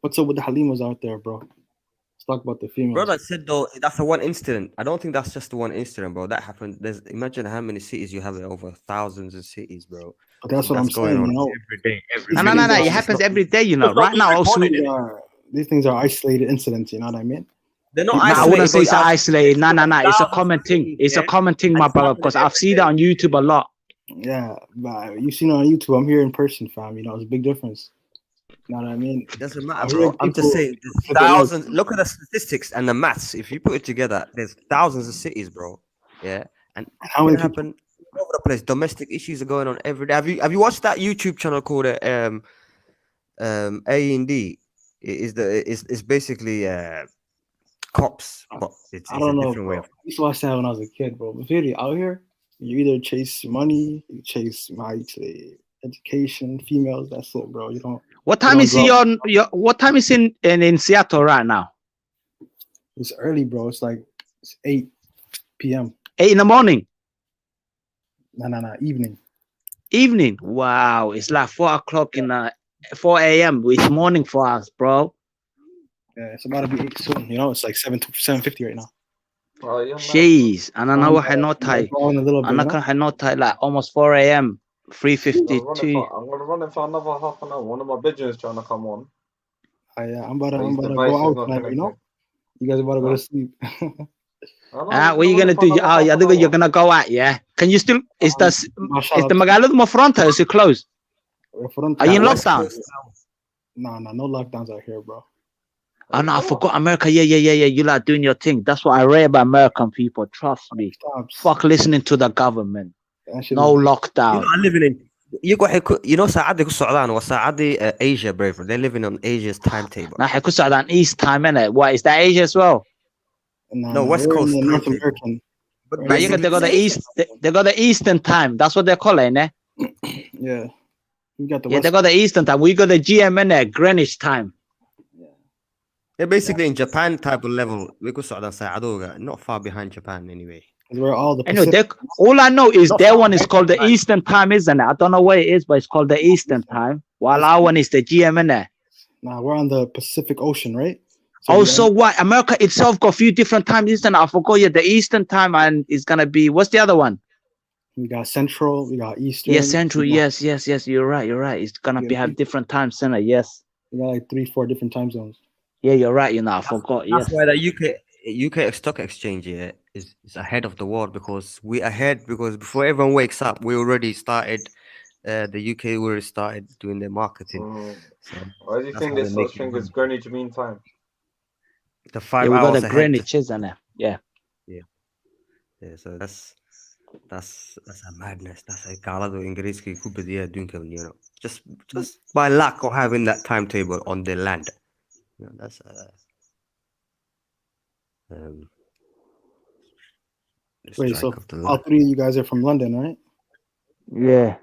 What's up with the Halimas out there, bro? Let's talk about the females. Bro, that said though, that's a one incident. I don't think that's just the one incident, bro. That happened. Imagine how many cities you have over thousands of cities, bro. But that's what I'm saying, you know. Every day. No. It happens every day, you know. Right now, also. These things are isolated incidents, you know what I mean? They're not isolated. I wouldn't say it's isolated. No. It's a common thing. It's a common thing, my brother, because I've seen that on YouTube a lot. Yeah, but you've seen it on YouTube. I'm here in person, fam. You know, it's a big difference. You know what I mean? It doesn't matter, bro. I'm just saying, there's thousands. Look at the statistics and the maths. If you put it together, there's thousands of cities, bro. Yeah, and how many happen all over the place? Domestic issues are going on every day. Have you watched that YouTube channel called A&D? It's basically cops, but it's I don't a know, different way bro. of. I used to watch that when I was a kid, bro. But really, out here, you either chase money, you chase education, females. That's it, bro. You don't. What time is he on? What time is in Seattle right now? It's early, bro. It's like 8 p.m. 8 in the morning. No, evening. Evening. Wow, it's like 4 o'clock in 4 a.m. It's morning for us, bro. Yeah, it's about to be 8 soon. You know, it's like 7:50 right now. Oh, you're mad, bro. Jeez, and I know what I not I'm tie. growing a little bit, And I you know? can not tie like almost 4 a.m. I'm 3:52. gonna run it for another half an hour. One of my bedrooms trying to come on. I'm about His to device go is out not tonight, you know? connecting. You guys about to go to sleep. What are you gonna do? Oh, yeah, you're gonna go out, yeah? Can you still? Is the Magalado Mafronta? Is it closed? Are you in lockdown? No lockdowns out here, bro. Oh no, I forgot America. Yeah. You like doing your thing. That's what I read about American people. Trust me. Fuck listening to the government. No lockdown. I'm living in. You know, ساعات ku socdaan waa saacadii Asia, brave. They're living on Asia's timetable. Nah, ku socdaan East time, innit? What is that Asia as well? No, West Coast. North American. But you got they got the East. They got the Eastern time. That's what they're calling, eh? Yeah. You got the Yeah, they got the Eastern time. We got the GM in there, Greenwich time. They're basically in Japan type of level. We ku socdaan saacadooga, not far behind Japan anyway. Where all the Anyway, all I know is their one is called the Eastern time, isn't it? I don't know where it is, but it's called the Eastern time. While our one is the GM in there. Nah, we're on the Pacific Ocean, right? Also, what America itself got a few different times, isn't it? I forgot. Yeah, the Eastern time and it's gonna be what's the other one? We got Central, we got Eastern. Yeah, Central. Yes. You're right. It's gonna be have different times, isn't it? Yes. We got like 3-4 different time zones. Yeah, you're right. You know, I forgot. That's Yes. why the UK stock exchange here is ahead of the world, because we're ahead, because before everyone wakes up, we already started. The UK already started doing their marketing. So Why do you that's think how there's they make such it thing as happen. Greenwich Mean Time? The 5 Yeah, we got hours the ahead. Greenwich, isn't it? Yeah. Yeah, so that's a madness. That's a galado Ingiriski ku badiya adduunka, you know. Just by luck of having that timetable on their land. You know, that's Wait, so all three of you guys are from London, right? Yeah.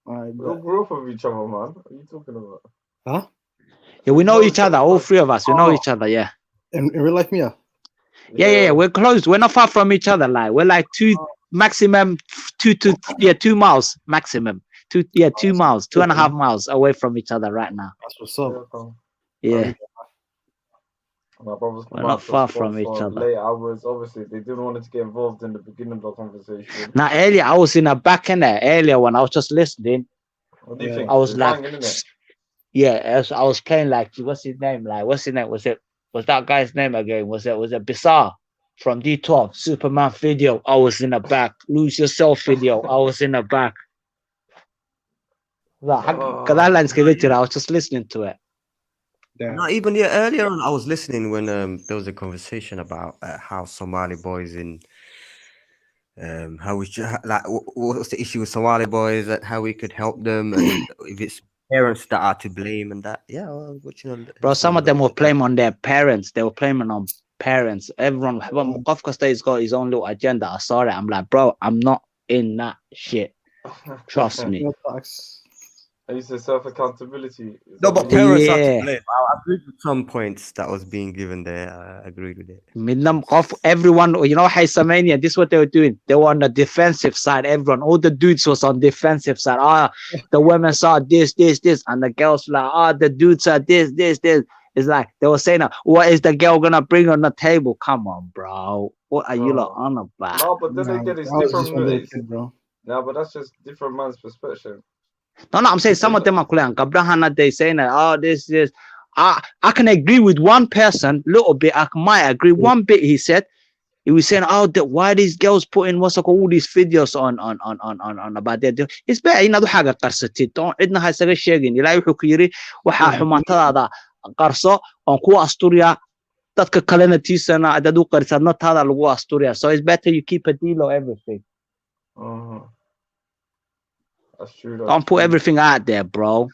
All right, We all grew up with each other, man. What are you talking about? Huh? Yeah, we know each other. All three of us. We know each other. Yeah. In real life, Mia? Yeah. We're close. We're not far from each other. Like we're like 2 miles maximum. 2 miles, 2.5 miles away from each other right now. That's what's up. Yeah. My brothers We're come not out to far sport from each for other. late hours. Obviously, they didn't want to get involved in the beginning of the conversation. Now earlier I was in a back in there earlier when I was just listening. What do you think? I was It's like, banging, isn't it? yeah, I was playing like what's his name? Was that guy's name again? Was it Bizarre from D12 Superman video? I was in the back. Lose Yourself video. I was in the back. I was just listening to it. Not even earlier on, I was listening when there was a conversation about how Somali boys in how we what's the issue with Somali boys, and how we could help them, and if it's parents that are to blame and that. Yeah, well, Bro, some of them were playing on their parents. They were playing on parents. Everyone, Kafka State's got his own little agenda. I saw it. I'm like, bro, I'm not in that shit. Trust me. I used to self-accountability. No, but parents are to blame. I agreed with some points that was being given there. I agreed with it. Everyone, you know, Hysamania, this is what they were doing. They were on the defensive side. Everyone, all the dudes was on defensive side. The women saw this, and the girls were like, the dudes are this. It's like they were saying, what is the girl gonna bring on the table? Come on, bro. What are you lot on about? No, but then again, it's different. No, but that's just different man's perspective. No, I'm saying some of them are calling Gabrahana. They saying that this. I can agree with one person, little bit. I might agree one bit. He was saying, why these girls putting all these videos on about their deal. It's better in other haga qarsatid. Don't idna ha isaga sheegin. Ilaahay wuxuu ku yiri waxa xumaatadaada qarso on ku asturiya dadka kalena tiisana dad u qarsadna taada lagu asturiya. So it's better you keep a deal of everything. That's true. Don't put everything out there, bro.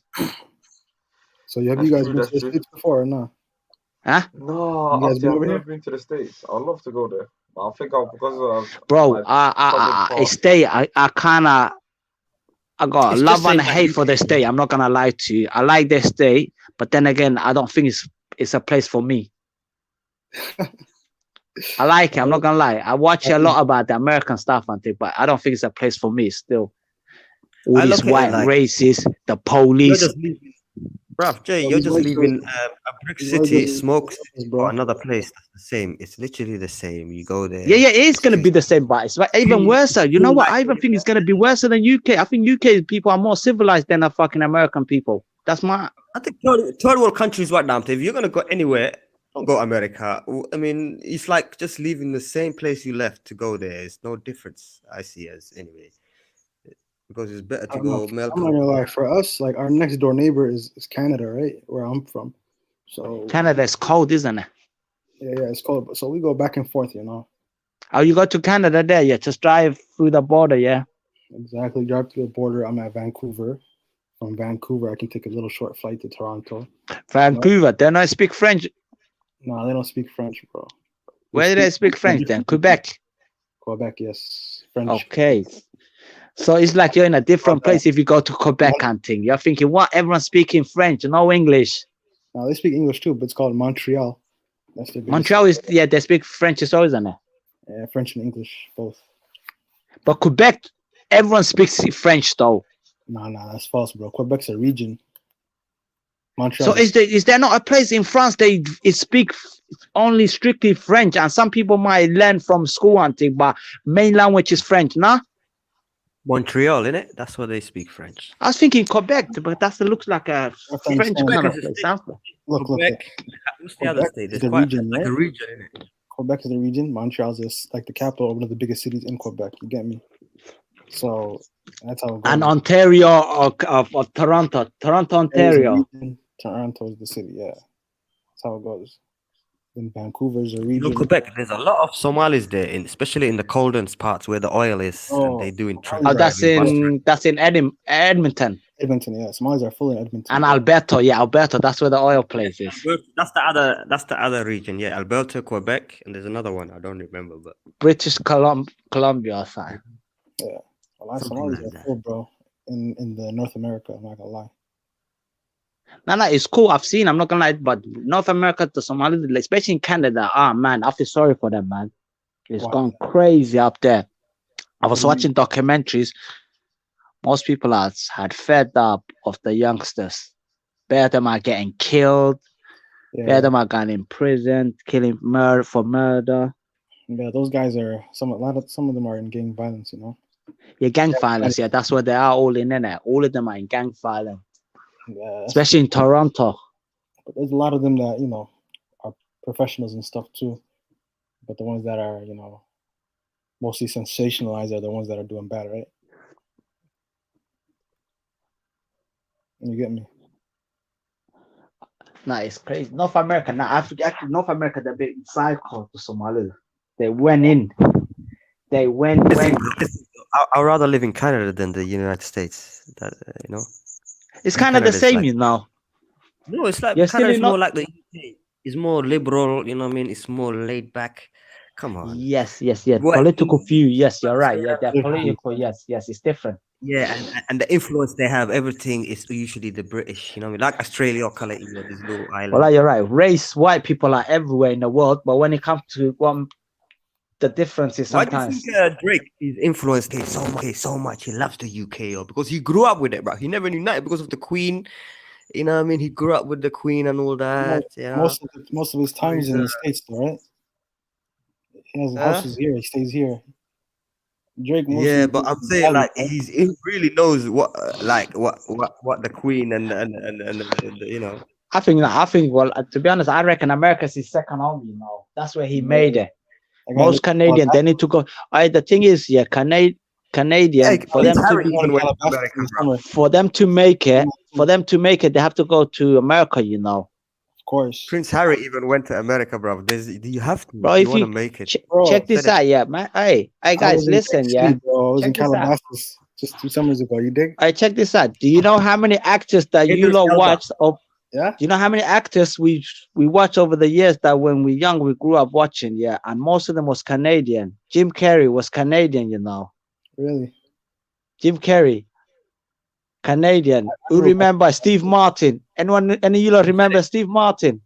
So have you guys been to the States before or not? Huh? No, I've never been to the States. I'd love to go there. But I think because of bro, I stay. I got love and hate for the state. I'm not gonna lie to you. I like the state, but then again, I don't think it's a place for me. I like it. I'm not gonna lie. I watch a lot about the American stuff and things, but I don't think it's a place for me still. All these white races, the police. Bruv, Jay, you're just leaving a brick city, smoke city, or another place that's the same. It's literally the same. You go there. Yeah, it is gonna be the same, but it's even worse. You know what? I even think it's gonna be worse than UK. I think UK people are more civilized than the fucking American people. That's my. I think third world countries right now. If you're gonna go anywhere, don't go America. I mean, it's like just leaving the same place you left to go there. It's no difference. I see as anyway. Because it's better to go. I'm not gonna lie. For us, like our next door neighbor is Canada, right? Where I'm from. So Canada is cold, isn't it? Yeah, it's cold. So we go back and forth, you know. Oh, you go to Canada there? Yeah, just drive through the border, yeah. Exactly. Drive through the border. I'm at Vancouver. From Vancouver, I can take a little short flight to Toronto. Vancouver, they don't speak French. No, they don't speak French, bro. Where do they speak French then? Quebec. Quebec, yes. French. Okay. So it's like you're in a different place if you go to Quebec and thing. You're thinking, what? Everyone's speaking French, no English. No, they speak English too, but it's called Montreal. That's the Montreal is, yeah, they speak French as well, isn't it? Yeah, French and English, both. But Quebec, everyone speaks French though. No, that's false, bro. Quebec's a region. Montreal. So is there not a place in France they speak only strictly French, and some people might learn from school and thing, but main language is French, nah? Montreal, innit? That's where they speak French. I was thinking Quebec, but that looks like a French kind of place. Look. What's the other state? It's the region, right? The region, innit? Quebec is the region. Montreal's is like the capital of one of the biggest cities in Quebec. You get me? So that's how it goes. And Ontario or Toronto, Ontario. Toronto is the city, yeah. That's how it goes. Then Vancouver's a region. Look, Quebec, there's a lot of Somalis there, especially in the coldest parts where the oil is. And they do that's in Edmonton. Edmonton, yeah. Somalis are full in Edmonton. And Alberta, that's where the oil place is. That's the other region, yeah. Alberta, Quebec, and there's another one I don't remember, but British Columbia side. Yeah, a lot of Somalis are full, bro. In the North America, I'm not gonna lie. No, it's cool. I've seen. I'm not gonna lie, but North America, the Somalis, especially in Canada, man, I feel sorry for them, man. It's gone crazy up there. I was watching documentaries. Most people had fed up of the youngsters. Bear them are getting killed. Bear them are getting imprisoned, killing for murder. Yeah, those guys are some of them are in gang violence, you know. Yeah, gang violence. Yeah, that's what they are all in there. All of them are in gang violence. Yeah, especially in Toronto. But there's a lot of them that, you know, are professionals and stuff too. But the ones that are, you know, mostly sensationalized are the ones that are doing bad, right? You get me? No, it's crazy. North America, actually North America, they're big psycho to Somalia. They went in. I'd rather live in Canada than the United States. That you know. It's kind of the same, like, you know. No, it's like Canada's more like the UK. It's more liberal, you know what I mean? It's more laid back. Come on. Yes. Political view. Yes, you're right. Yeah, they're political. Yes, it's different. Yeah, and the influence they have, everything is usually the British, you know what I mean? Like Australia or this little island. Well, you're right. White people are everywhere in the world, but when it comes to the difference is sometimes. Why do you think Drake is influenced so much? He loves the UK, or because he grew up with it, bro. He never knew that because of the Queen. You know what I mean? He grew up with the Queen and all that. Most of his time is in the States, right? He has houses here. He stays here. Drake. Yeah, but I'm saying like he really knows what the Queen and you know. I think. Well, to be honest, I reckon America's his second home. You know, that's where he made it. Most Canadians, they need to go. The thing is, Canadian for them to make it, they have to go to America. You know. Of course. Prince Harry even went to America, bro. You have to, bro. If you want to make it, check this out, man. Hey, guys, listen, Bro, I was in Calabasas just 2 summers ago. You dig? Check this out. Do you know how many actors that you lot watched? Do you know how many actors we watched over the years that when we young we grew up watching? Yeah, and most of them was Canadian. Jim Carrey was Canadian, you know. Really? Jim Carrey, Canadian. Who remember Steve Martin? Any of you lot remember Steve Martin?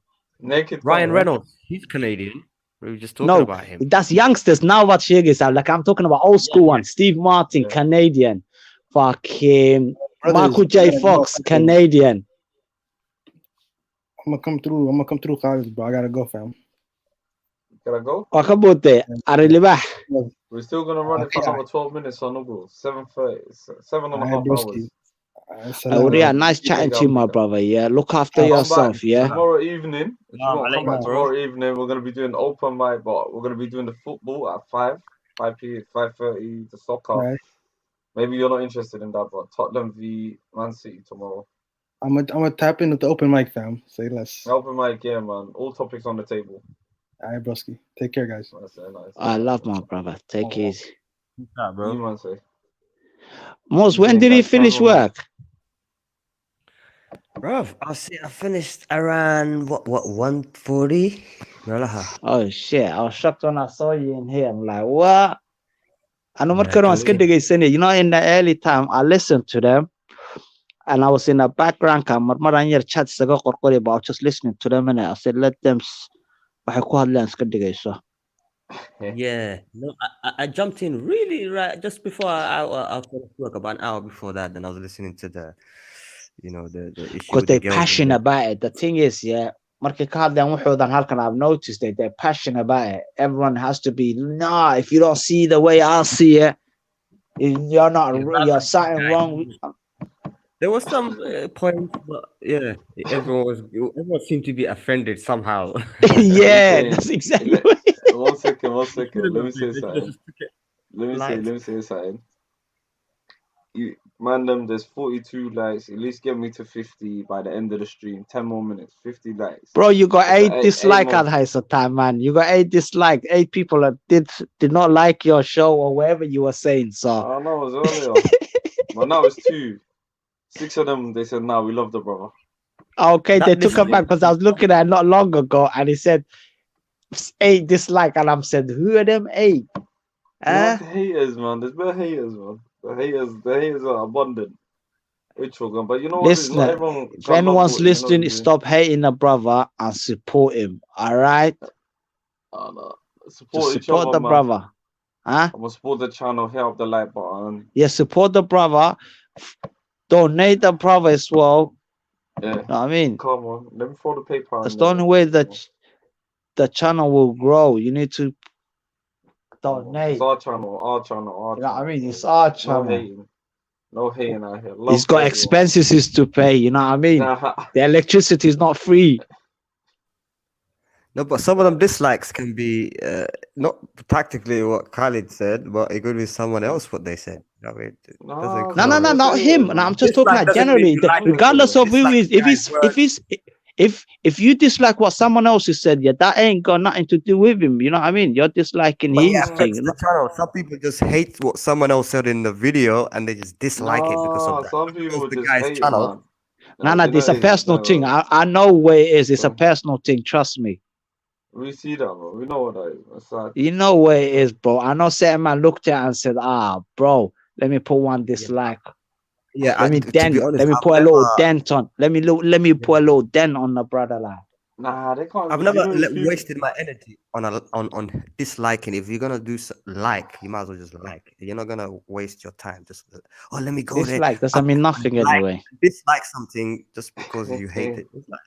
Ryan Reynolds. He's Canadian. We were just talking about him. That's youngsters now. What she is like? I'm talking about old school ones. Steve Martin, Canadian. Fucking Michael J. Fox, Canadian. gonna come through. I'm gonna come through college, bro. I gotta go, fam. Gotta go. Waa ka bootay ari libax. We're still gonna run it for another 12 minutes on Google. 7:30, 7.5 hours. Auria, nice chatting to you, my brother. Yeah, look after Come yourself. back Yeah. tomorrow evening. If you want to come back bro. tomorrow evening, we're gonna be doing open mic, but we're gonna be doing the football at 5:30, the soccer. Right. Maybe you're not interested in that, but Tottenham v Man City tomorrow. I'm gonna tap in with the open mic, fam. Say less. Open mic, yeah, man. All topics on the table. All right, broski. Take care, guys. Nice. I love my brother. Take it easy. Bro. You man say. Mos, when did he finish work? Bruv, I finished around what 1:40. Oh shit! I was shocked when I saw you in here. I'm like, what? And I'm you know, in the early time, I listened to them, and I was in the background. But I was just listening to them, and I said, let them. Yeah, no, I jumped in really right just before I finished work, about an hour before that. Then I was listening to the issue Because with the they're girls. passionate about it. The thing is, yeah, markay ka hadlayaan waxoodan halkan I've noticed that they're passionate about it. Everyone has to be, nah, if you don't see the way I see it, you're you're something wrong. There was some points, but yeah, everyone seemed to be offended somehow. Yeah, that's exactly. One second. Let me say something. Let me say something. There's 42 likes. At least get me to 50 by the end of the stream. 10 more minutes. 50 likes. Bro, you got 8 dislikes more. at Heisa time, man. You got 8 dislikes. 8 people that did not like your show or whatever you were saying. So I know it was earlier. But now it's 2. 6 of them, they said, nah, we love the brother. okay, they took it back because I was looking at it not long ago and he said 8 dislikes, and I'm said, who are them 8? The haters, man. There's no haters, man. The haters are abundant. Which one? But you know what? Listen, Not everyone if can love anyone's what, listening, you know, stop hating a brother and support him. All right? no. Just Support each support other, the man. brother. Huh? I'm gonna support the channel, hit up the like button. Yeah, support the brother. Donate the brother as well. Yeah. You know what I mean? Come on. Let me throw the paper That's in the there. only way that the channel will grow. You need to donate. It's our channel, our channel. You know what I mean? It's our No channel. hating. No hating out here. Love He's got everyone. expenses to pay. You know what I mean? The electricity is not free. No, but some of them dislikes can be not practically what Khalid said, but it could be someone else what they said. I mean, it doesn't No, count. not him. No, I'm just talking Dislike about doesn't mean generally. you like it. Regardless of who Dislike it is, if you dislike what someone else has said, yeah, that ain't got nothing to do with him. You know what I mean? You're disliking But it his affects thing. the channel. Some people just hate what someone else said in the video and they just dislike it because of that. Some people the just guy's hate it, channel. man. No, it's a personal thing. I know where it is. It's a personal thing. Trust me. We see that, bro. We know what that is. That's sad. You know where it is, bro. I know certain man looked at it and said, bro, let me put one dislike. Yeah, let me to be honest, let me I've put a little never- dent on. Let me put a little dent on the brother line. Nah, they can't. I've you never know, if you- wasted my energy on disliking. If you're gonna do like, you might as well just like. You're not gonna waste your time. Just let me go there. Dislike doesn't mean nothing Like- anyway. Dislike something just because you hate it. It's like,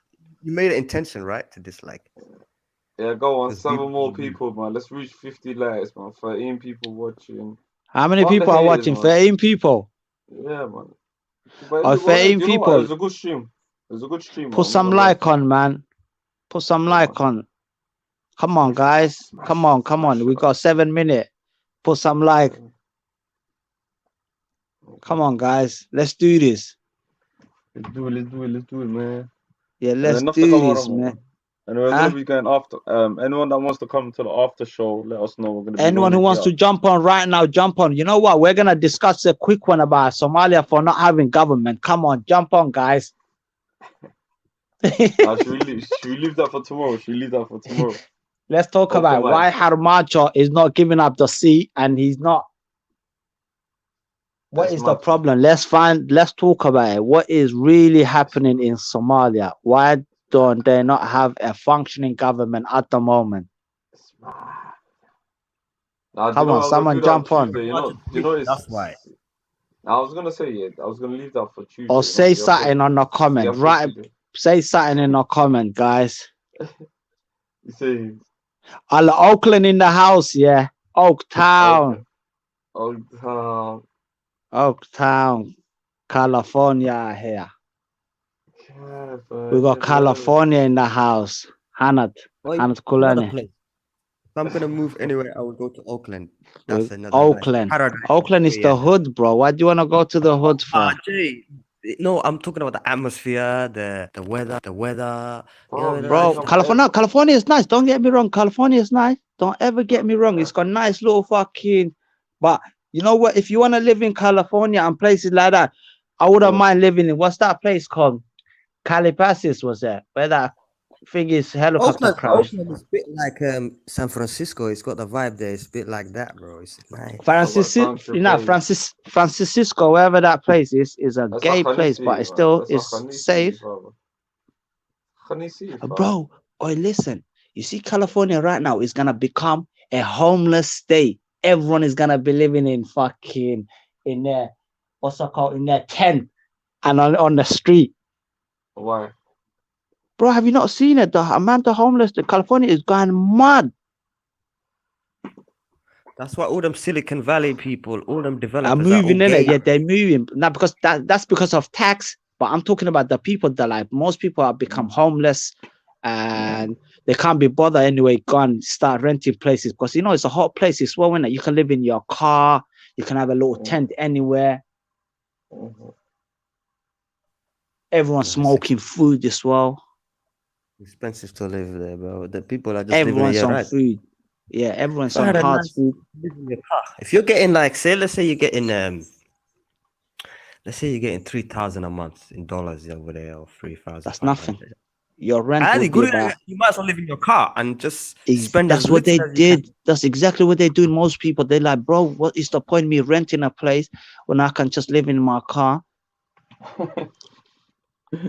you made an intention, right, to dislike. Yeah, go on. Because 7 more people, man. Let's reach 50 likes, man. 13 people watching. How many Fuck the people are haters, watching? man. 13 people. Yeah, man. But Oh, it was- 13 you know what? people. It was a good stream. It was a good stream. Put man. some I'm not gonna like on, man. Put some like on. Come on, guys. Come on. We got 7 minutes. Put some like. Come on, guys. Let's do this. Let's do it, man. Yeah, And let's enough to do come this, on, man. And we're Huh? gonna be going after. Anyone that wants to come to the after show, let us know. We're gonna be Anyone who rolling wants it to up. jump on right now, jump on. You know what? We're gonna discuss a quick one about Somalia for not having government. Come on, jump on, guys. Should we leave that for tomorrow? Let's talk Open about mic. why Harmacho is not giving up the seat and he's not. What That's is the mad. problem? Let's talk about it. What is really happening in Somalia? Why don't they not have a functioning government at the moment? Nah, Come on, someone jump on. Tuesday, you know, That's why. I was gonna say I was gonna leave that for Tuesday. Or say something on the comment. Right, say something in the comment, guys. You see, Oakland in the house, yeah. Oaktown. Oaktown, California here. We got California in the house. Hanat Another Kulani. place. If I'm gonna move anywhere, I would go to Oakland. That's another Oakland. nice paradise. Oakland is the hood, bro. Why do you want to go to the hood for? Jay, no, I'm talking about the atmosphere, the weather. Bro, California is nice. Don't get me wrong. California is nice. Don't ever get me wrong. It's got nice little fucking. But you know what? If you want to live in California and places like that, I wouldn't mind living in what's that place called? Calabasas was there, where that thing is helicopter crash. Oakland is a bit like San Francisco. It's got the vibe there. It's a bit like that, bro. It's nice. Francisco, wherever that place is a gay place, but it still is safe. Bro, listen. You see, California right now is gonna become a homeless state. Everyone is gonna be living in fucking in their in their tent and on the street. Why? Bro, have you not seen it? The amount of homeless in California is going mad. That's why all them Silicon Valley people, all them developers are moving in it. Yeah, they're moving. Not because that's because of tax, but I'm talking about the people that like most people have become homeless and they can't be bothered anyway. Go and start renting places because you know it's a hot place as well. When you can live in your car, you can have a little tent anywhere. Everyone's smoking food as well. Expensive to live there, bro. The people are just everyone's living on food. Yeah, everyone's on hard food. If you're getting like, say, let's say you're getting 3,000 a month in dollars over there, or 3,000. That's nothing. Your rent. You might as well live in your car and just spend. That's what they did. That's exactly what they do. Most people, they're like, bro, what is the point of me renting a place when I can just live in my car?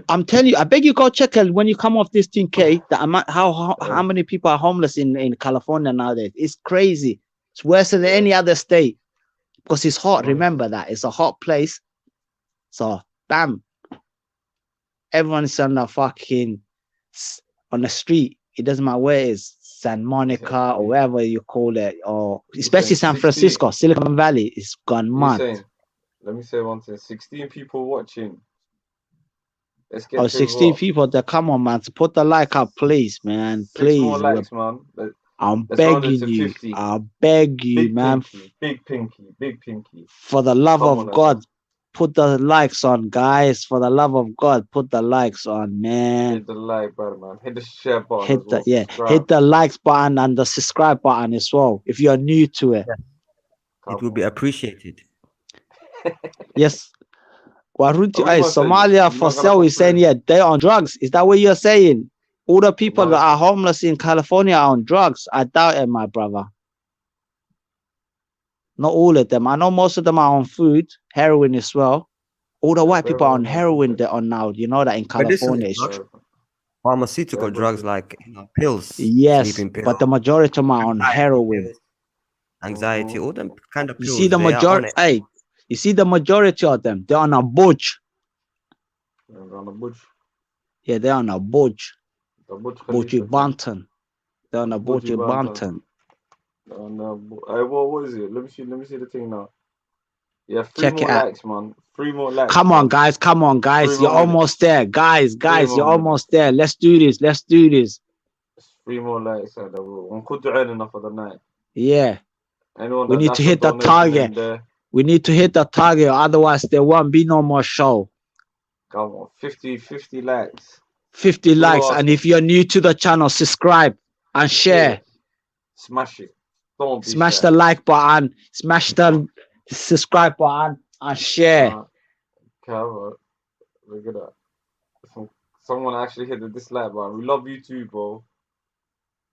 I'm telling you, I beg you go check it when you come off this 10K. The amount, how many people are homeless in California nowadays? It's crazy. It's worse than any other state because it's hot. Remember that it's a hot place. So bam, everyone's on the fucking on the street. It doesn't matter where it is, San Monica or wherever you call it, or especially San Francisco, Silicon Valley. It's gone mad. Let me say one thing. 16 people watching. 16 people that come on, man. To put the like up, please, man. Please. 6 more likes, man. I'm begging you. I beg you, man. Big pinky. For the love of God, put the likes on, guys. For the love of God, put the likes on, man. Hit the like button, man. Hit the share button. Hit the likes button and the subscribe button as well. If you're new to it, it will be appreciated. Yes. Somalia for sale is saying, yeah, they're on drugs. Is that what you're saying? All the people that are homeless in California are on drugs. I doubt it, my brother. Not all of them. I know most of them are on food, heroin as well. All the white people are on heroin they're on now. You know that in California. Pharmaceutical drugs like pills. Yes, pills. But the majority of them are on heroin. Anxiety, all them kind of pills. You see the majority. Hey, you see the majority of them, they're on a budge. They're on a budge. Yeah, they're on a budge. Budge Banton. They're on a budge Banton. What is it? Let me see the thing now. Yeah, Check more it out. likes, man. 3 more likes. Come on, guys. You're almost there. Guys, you're almost there. Let's do this. 3 more likes. I'm good to earn enough for the night. Yeah. We need to hit the target. We need to hit the target, otherwise there won't be no more show. Come on, 50 likes. 50 likes, and if you're new to the channel, subscribe and share. Yeah. Smash it. Don't smash the like button, smash the subscribe button, and share. Look at that. Someone actually hit the dislike button. We love you too, bro.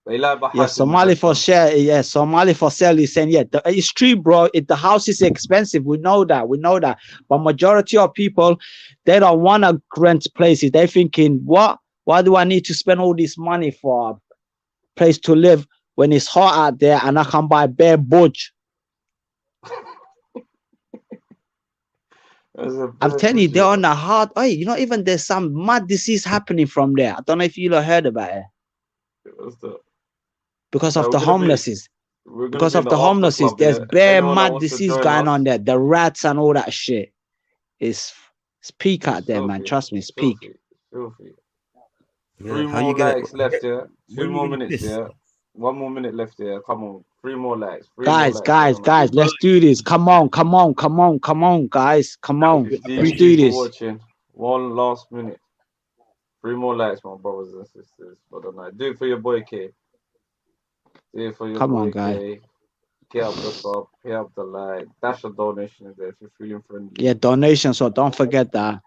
Yeah, Somali for share. Yeah, Somali for sale is saying, yeah, it's true, bro. The house is expensive. We know that. But majority of people, they don't want to rent places. They're thinking, what? Why do I need to spend all this money for a place to live when it's hot out there and I can buy bare budge? I'm telling you, they're on a hard. Oh, you know, even there's some mad disease happening from there. I don't know if you lot heard about it. What's that? Because of We're the gonna be homelesses. we're gonna Because be in of the the after homelesses, club, there's yeah. bare Anyone that mad wants to disease join going us, on there. The rats and all that shit. It's peak out there, man. filthy, Trust me, it's peak. filthy. Yeah, 3 how you more gonna? likes left, yeah. When 2 are you more gonna minutes, piss? yeah. 1 more minute left, yeah. Come on, 3 more likes. 3 more likes. Guys, let's do this. Come on, guys. Come on. 15 Let's do people this. watching. 1 last minute. 3 more likes, my brothers and sisters. For the night. Do it for your boy K. Do it for your Come boy on, guy. K. Get up the sub, hit up the like. Dash a donation if you're feeling friendly. Yeah, donations, so don't forget that.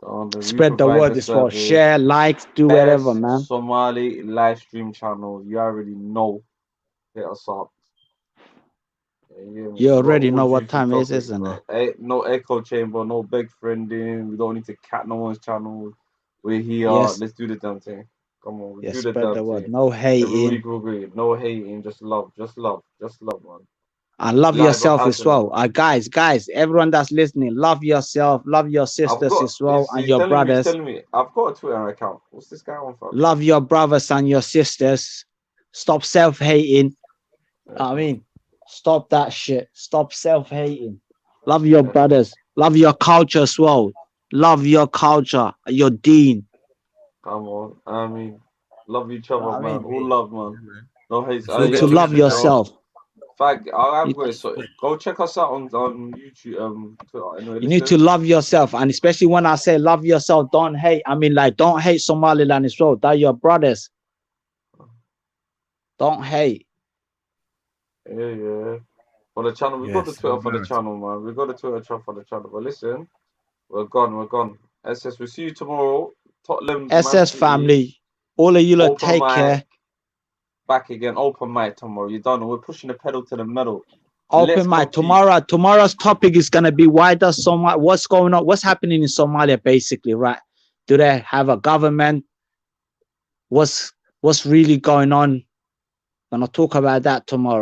We Spread the provide word the as well. service. Share, likes, do whatever, Best man. Somali live stream channel. You already know. Hit us up. Yeah, you hear me? You We got already all know what juicy time it is, topics, isn't bro. it? No echo chamber, no big friending. We don't need to cat no one's channel. We're here. Yes. Let's do the damn thing. Come on, we Yeah, do the spread the damn word. thing. No Every hating. week we agree. No hating, just love, man. And love Live yourself as hasn't. well. Guys, everyone that's listening, love yourself, love your I've sisters got. as well, and He's your telling me. He's brothers. telling me. I've got a Twitter account. What's this guy on for? Love your brothers and your sisters. Stop self-hating. I mean, stop that shit. Stop self-hating. Love your brothers. Love your culture as well. Love your culture. Your deen. Come on. I mean, love each other, I man. mean, All love, man. No hate. you need to love yourself. Fact, I've got it. So go check us out on YouTube, Twitter. Anyway, You need to listen. love yourself, and especially when I say love yourself, don't hate. I mean, like, don't hate Somaliland as well. They're your brothers. Don't hate. Yeah. For the channel, we got the Yes, Twitter for the channel, man. We got the Twitter for the channel. But listen, we're gone. SS, we'll see you tomorrow. Tottenham's Man SS City. family, all of you lot, Open take mic. care. Back again. Open mic tomorrow. You don't know. We're pushing the pedal to the metal. Open mic tomorrow. Tomorrow's topic is gonna be why does Somalia? What's going on? What's happening in Somalia? Basically, right? Do they have a government? What's really going on? Gonna talk about that tomorrow.